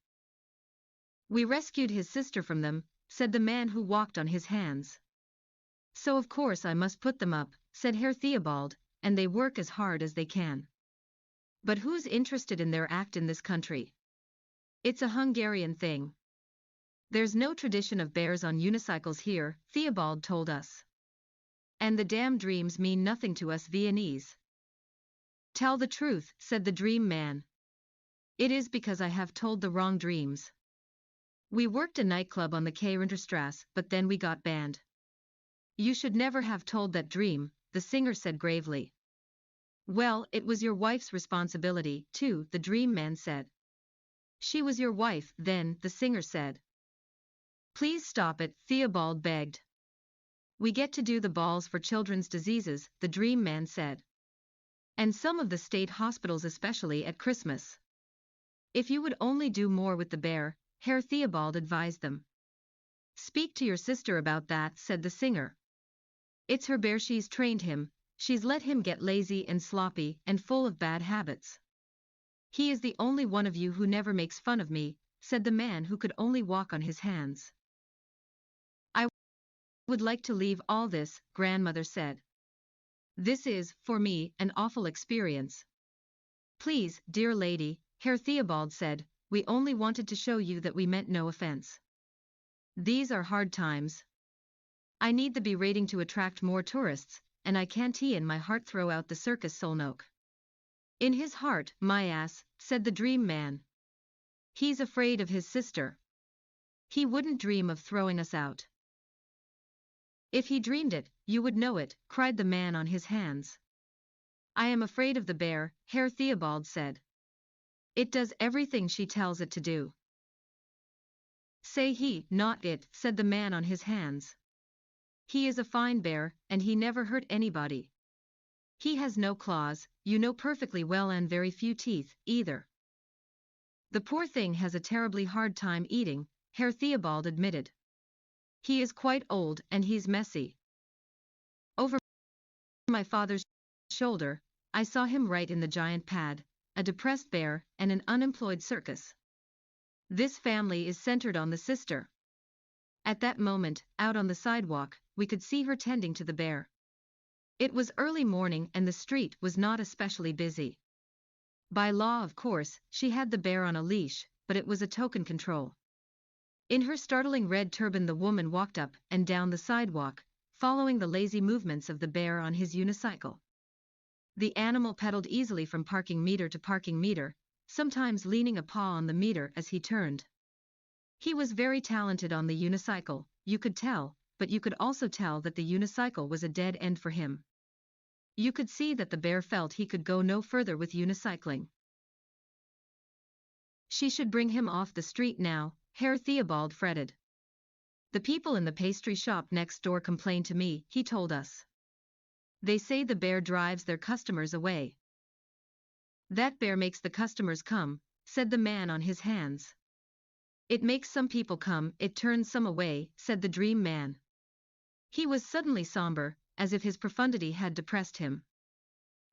We rescued his sister from them, said the man who walked on his hands. So of course I must put them up, said Herr Theobald, and they work as hard as they can. But who's interested in their act in this country? It's a Hungarian thing. There's no tradition of bears on unicycles here, Theobald told us. And the damn dreams mean nothing to us Viennese. Tell the truth, said the Dream Man. It is because I have told the wrong dreams. We worked a nightclub on the Kairinterstrasse, but then we got banned. You should never have told that dream, the singer said gravely. Well, it was your wife's responsibility, too, the dream man said. She was your wife, then, the singer said. Please stop it, Theobald begged. We get to do the balls for children's diseases, the dream man said. And some of the state hospitals especially at Christmas. If you would only do more with the bear, Herr Theobald advised them. Speak to your sister about that, said the singer. It's her bear, she's trained him, she's let him get lazy and sloppy and full of bad habits. He is the only one of you who never makes fun of me, said the man who could only walk on his hands. I would like to leave all this, grandmother said. This is, for me, an awful experience. Please, dear lady, Herr Theobald said, we only wanted to show you that we meant no offense. These are hard times. I need the B rating to attract more tourists, and I can't in my heart throw out the circus Solnoke. In his heart, my ass, said the dream man. He's afraid of his sister. He wouldn't dream of throwing us out. If he dreamed it, you would know it, cried the man on his hands. I am afraid of the bear, Herr Theobald said. It does everything she tells it to do. Say he, not it, said the man on his hands. He is a fine bear, and he never hurt anybody. He has no claws, you know perfectly well, and very few teeth, either. The poor thing has a terribly hard time eating, Herr Theobald admitted. He is quite old and he's messy. Over my father's shoulder, I saw him right in the giant pad, a depressed bear and an unemployed circus. This family is centered on the sister. At that moment, out on the sidewalk, we could see her tending to the bear. It was early morning and the street was not especially busy. By law, of course, she had the bear on a leash, but it was a token control. In her startling red turban the woman walked up and down the sidewalk, following the lazy movements of the bear on his unicycle. The animal pedaled easily from parking meter to parking meter, sometimes leaning a paw on the meter as he turned. He was very talented on the unicycle, you could tell, but you could also tell that the unicycle was a dead end for him. You could see that the bear felt he could go no further with unicycling. She should bring him off the street now, Herr Theobald fretted. The people in the pastry shop next door complain to me, he told us. They say the bear drives their customers away. That bear makes the customers come, said the man on his hands. It makes some people come, it turns some away, said the dream man. He was suddenly somber, as if his profundity had depressed him.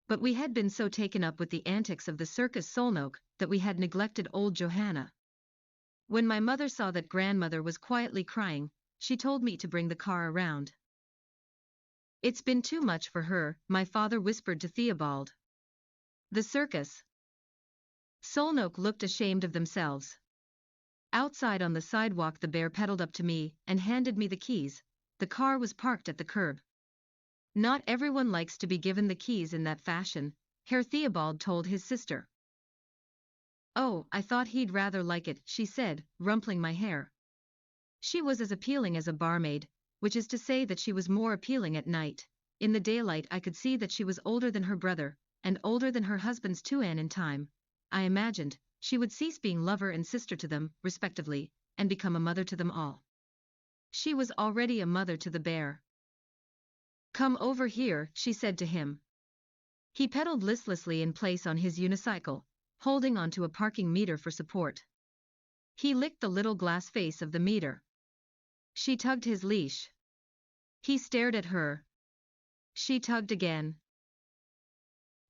But we had been so taken up with the antics of the circus Solnoke that we had neglected old Johanna. When my mother saw that grandmother was quietly crying, she told me to bring the car around. It's been too much for her, my father whispered to Theobald. The circus. Solnoke looked ashamed of themselves. Outside on the sidewalk the bear pedaled up to me and handed me the keys. The car was parked at the curb. Not everyone likes to be given the keys in that fashion, Herr Theobald told his sister. Oh, I thought he'd rather like it, she said, rumpling my hair. She was as appealing as a barmaid, which is to say that she was more appealing at night. In the daylight I could see that she was older than her brother, and older than her husbands too, and in time, I imagined, she would cease being lover and sister to them, respectively, and become a mother to them all. She was already a mother to the bear. Come over here, she said to him. He pedaled listlessly in place on his unicycle, holding onto a parking meter for support. He licked the little glass face of the meter. She tugged his leash. He stared at her. She tugged again.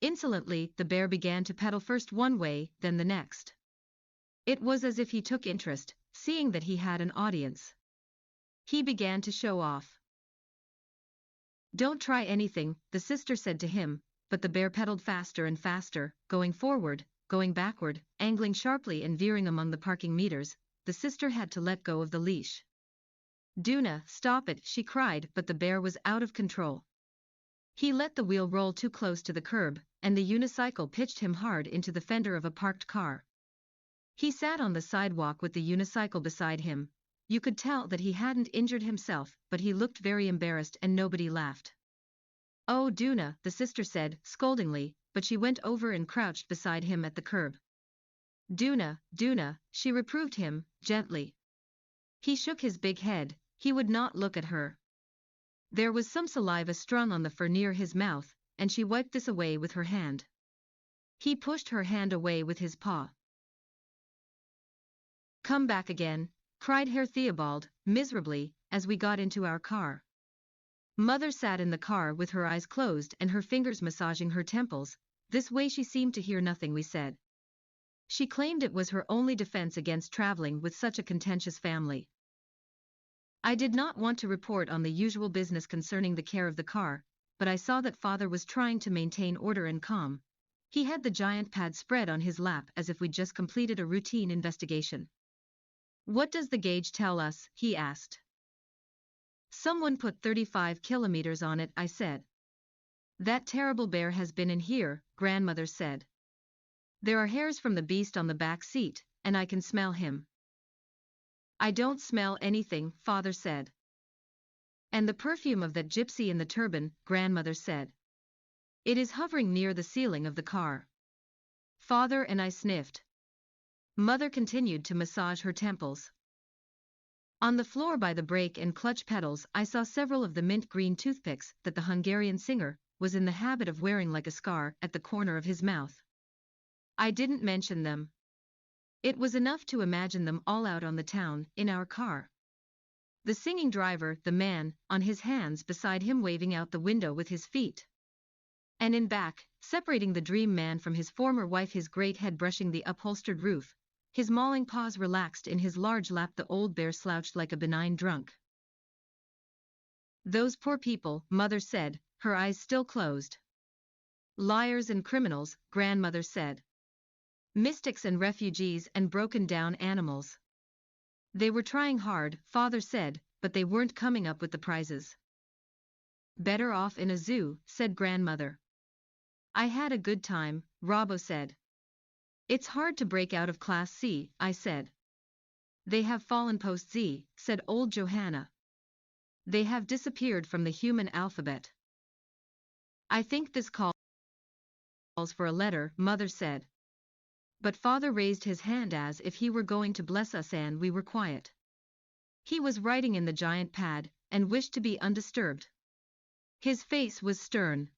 Insolently, the bear began to pedal first one way, then the next. It was as if he took interest, seeing that he had an audience. He began to show off. Don't try anything, the sister said to him, but the bear pedaled faster and faster, going forward, going backward, angling sharply and veering among the parking meters. The sister had to let go of the leash. Duna, stop it, she cried, but the bear was out of control. He let the wheel roll too close to the curb, and the unicycle pitched him hard into the fender of a parked car. He sat on the sidewalk with the unicycle beside him. You could tell that he hadn't injured himself, but he looked very embarrassed and nobody laughed. Oh, Duna, the sister said, scoldingly, but she went over and crouched beside him at the curb. Duna, Duna, she reproved him, gently. He shook his big head, he would not look at her. There was some saliva strung on the fur near his mouth, and she wiped this away with her hand. He pushed her hand away with his paw. Come back again, cried Herr Theobald, miserably, as we got into our car. Mother sat in the car with her eyes closed and her fingers massaging her temples. This way she seemed to hear nothing we said. She claimed it was her only defense against traveling with such a contentious family. I did not want to report on the usual business concerning the care of the car, but I saw that father was trying to maintain order and calm. He had the giant pad spread on his lap as if we'd just completed a routine investigation. What does the gauge tell us? He asked. Someone put 35 kilometers on it, I said. That terrible bear has been in here, grandmother said. There are hairs from the beast on the back seat, and I can smell him. I don't smell anything, father said. And the perfume of that gypsy in the turban, grandmother said. It is hovering near the ceiling of the car. Father and I sniffed. Mother continued to massage her temples. On the floor by the brake and clutch pedals I saw several of the mint green toothpicks that the Hungarian singer was in the habit of wearing like a scar at the corner of his mouth. I didn't mention them. It was enough to imagine them all out on the town, in our car. The singing driver, the man, on his hands beside him waving out the window with his feet. And in back, separating the dream man from his former wife, his great head brushing the upholstered roof, his mauling paws relaxed in his large lap, the old bear slouched like a benign drunk. Those poor people, mother said, her eyes still closed. Liars and criminals, grandmother said. Mystics and refugees and broken-down animals. They were trying hard, father said, but they weren't coming up with the prizes. Better off in a zoo, said grandmother. I had a good time, Robbo said. It's hard to break out of Class C, I said. They have fallen post Z, said old Johanna. They have disappeared from the human alphabet. I think this calls for a letter, mother said. But father raised his hand as if he were going to bless us, and we were quiet. He was writing in the giant pad, and wished to be undisturbed. His face was stern.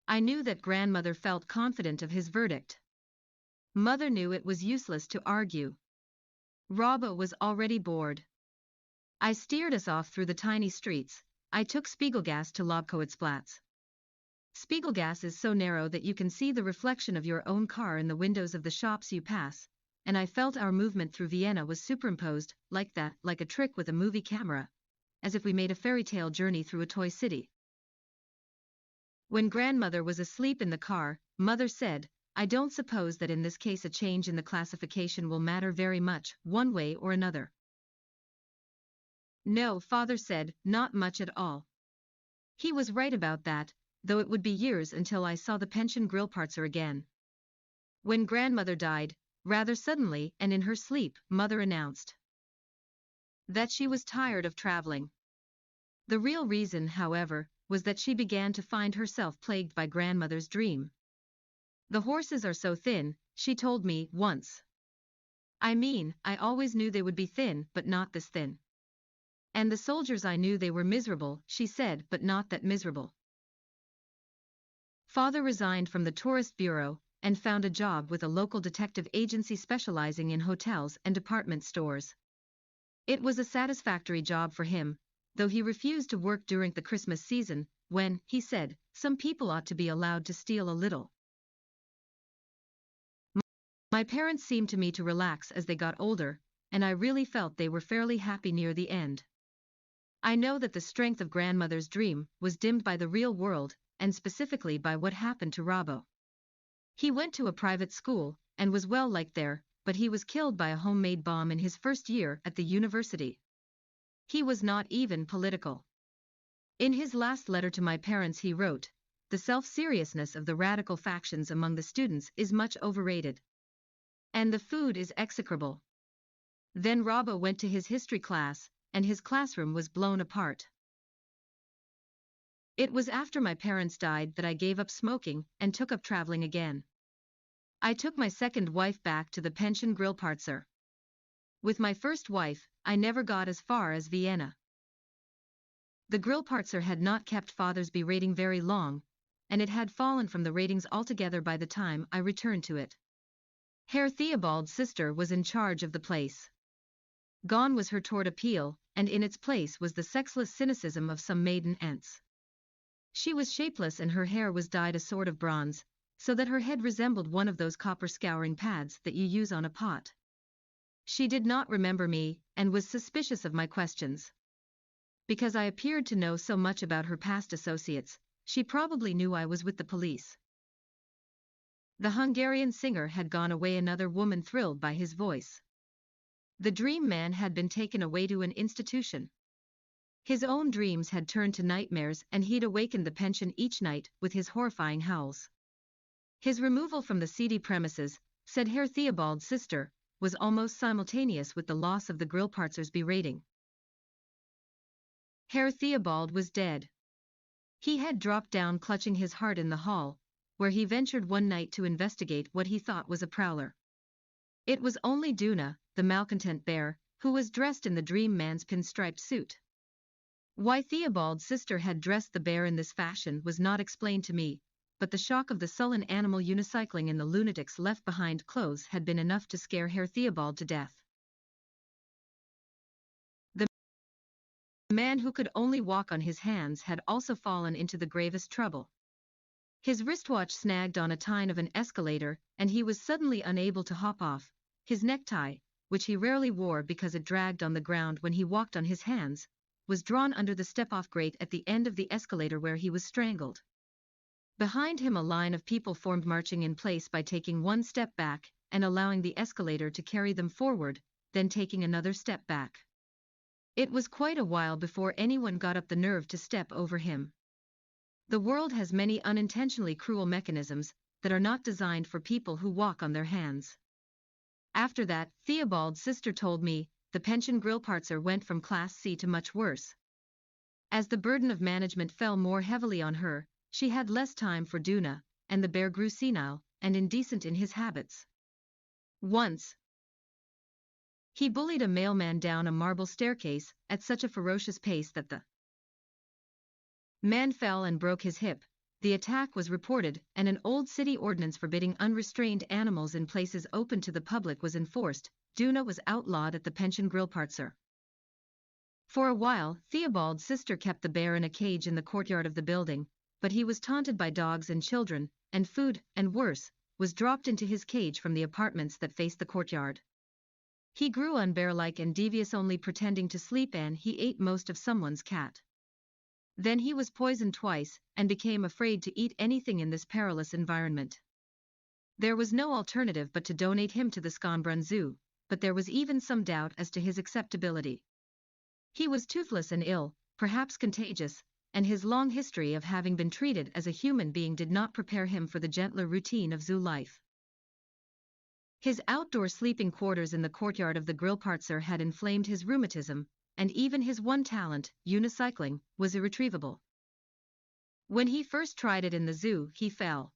I knew that grandmother felt confident of his verdict. Mother knew it was useless to argue. Robbo was already bored. I steered us off through the tiny streets. I took Spiegelgasse to Lobkowitz-Platz. Spiegelgasse is so narrow that you can see the reflection of your own car in the windows of the shops you pass, and I felt our movement through Vienna was superimposed, like that, like a trick with a movie camera, as if we made a fairy tale journey through a toy city. When grandmother was asleep in the car, mother said, I don't suppose that in this case a change in the classification will matter very much, one way or another. No, father said, not much at all. He was right about that, though it would be years until I saw the pension Grillparzer again. When grandmother died, rather suddenly and in her sleep, mother announced that she was tired of traveling. The real reason, however, was that she began to find herself plagued by grandmother's dream. The horses are so thin, she told me once. I mean, I always knew they would be thin, but not this thin. And the soldiers, I knew they were miserable, she said, but not that miserable. Father resigned from the tourist bureau and found a job with a local detective agency specializing in hotels and department stores. It was a satisfactory job for him, though he refused to work during the Christmas season, when, he said, some people ought to be allowed to steal a little. My parents seemed to me to relax as they got older, and I really felt they were fairly happy near the end. I know that the strength of grandmother's dream was dimmed by the real world, and specifically by what happened to Robbo. He went to a private school, and was well liked there, but he was killed by a homemade bomb in his first year at the university. He was not even political. In his last letter to my parents he wrote, the self-seriousness of the radical factions among the students is much overrated. And the food is execrable. Then Robbo went to his history class, and his classroom was blown apart. It was after my parents died that I gave up smoking and took up traveling again. I took my second wife back to the pension Grillparzer. With my first wife, I never got as far as Vienna. The Grillparzer had not kept Father's B rating very long, and it had fallen from the ratings altogether by the time I returned to it. Herr Theobald's sister was in charge of the place. Gone was her toward appeal, and in its place was the sexless cynicism of some maiden aunts. She was shapeless and her hair was dyed a sort of bronze, so that her head resembled one of those copper scouring pads that you use on a pot. She did not remember me, and was suspicious of my questions. Because I appeared to know so much about her past associates, she probably knew I was with the police. The Hungarian singer had gone away, another woman thrilled by his voice. The dream man had been taken away to an institution. His own dreams had turned to nightmares and he'd awakened the pension each night with his horrifying howls. His removal from the seedy premises, said Herr Theobald's sister, was almost simultaneous with the loss of the Grillparzer's B rating. Herr Theobald was dead. He had dropped down clutching his heart in the hall, where he ventured one night to investigate what he thought was a prowler. It was only Duna, the malcontent bear, who was dressed in the dream man's pinstriped suit. Why Theobald's sister had dressed the bear in this fashion was not explained to me, but the shock of the sullen animal unicycling in the lunatic's left-behind clothes had been enough to scare Herr Theobald to death. The man who could only walk on his hands had also fallen into the gravest trouble. His wristwatch snagged on a tine of an escalator, and he was suddenly unable to hop off. His necktie, which he rarely wore because it dragged on the ground when he walked on his hands, was drawn under the step-off grate at the end of the escalator where he was strangled. Behind him a line of people formed, marching in place by taking one step back and allowing the escalator to carry them forward, then taking another step back. It was quite a while before anyone got up the nerve to step over him. The world has many unintentionally cruel mechanisms that are not designed for people who walk on their hands. After that, Theobald's sister told me, the pension Grillparzer went from Class C to much worse. As the burden of management fell more heavily on her, she had less time for Duna, and the bear grew senile and indecent in his habits. Once, he bullied a mailman down a marble staircase at such a ferocious pace that the man fell and broke his hip. The attack was reported, and an old city ordinance forbidding unrestrained animals in places open to the public was enforced. Duna was outlawed at the pension Grillparzer. For a while, Theobald's sister kept the bear in a cage in the courtyard of the building, but he was taunted by dogs and children, and food, and worse, was dropped into his cage from the apartments that faced the courtyard. He grew unbear-like and devious, only pretending to sleep, and he ate most of someone's cat. Then he was poisoned twice, and became afraid to eat anything in this perilous environment. There was no alternative but to donate him to the Schönbrunn Zoo, but there was even some doubt as to his acceptability. He was toothless and ill, perhaps contagious, and his long history of having been treated as a human being did not prepare him for the gentler routine of zoo life. His outdoor sleeping quarters in the courtyard of the Grillparzer had inflamed his rheumatism, and even his one talent, unicycling, was irretrievable. When he first tried it in the zoo, he fell.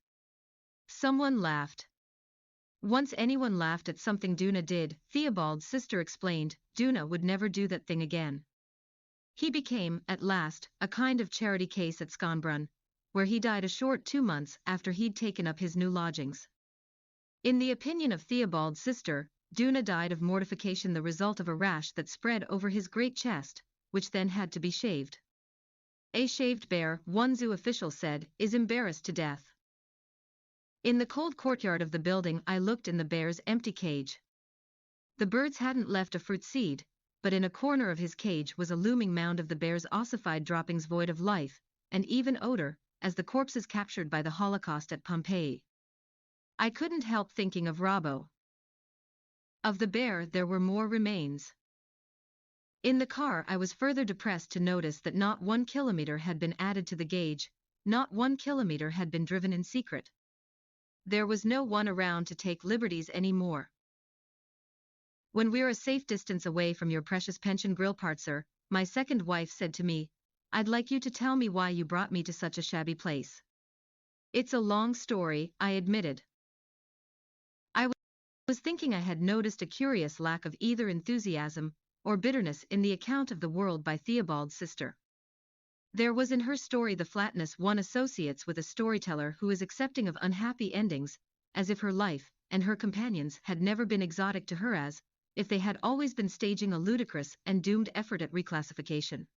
Someone laughed. Once anyone laughed at something Duna did, Theobald's sister explained, Duna would never do that thing again. He became, at last, a kind of charity case at Schönbrunn, where he died a short 2 months after he'd taken up his new lodgings. In the opinion of Theobald's sister, Duna died of mortification, the result of a rash that spread over his great chest, which then had to be shaved. A shaved bear, one zoo official said, is embarrassed to death. In the cold courtyard of the building I looked in the bear's empty cage. The birds hadn't left a fruit seed, but in a corner of his cage was a looming mound of the bear's ossified droppings, void of life, and even odor, as the corpses captured by the Holocaust at Pompeii. I couldn't help thinking of Robbo. Of the bear there were more remains. In the car I was further depressed to notice that not 1 kilometer had been added to the gauge, not 1 kilometer had been driven in secret. There was no one around to take liberties anymore. When we're a safe distance away from your precious pension Grillparzer, my second wife said to me, I'd like you to tell me why you brought me to such a shabby place. It's a long story, I admitted. I was thinking I had noticed a curious lack of either enthusiasm or bitterness in the account of the world by Theobald's sister. There was in her story the flatness one associates with a storyteller who is accepting of unhappy endings, as if her life and her companions had never been exotic to her, as if they had always been staging a ludicrous and doomed effort at reclassification.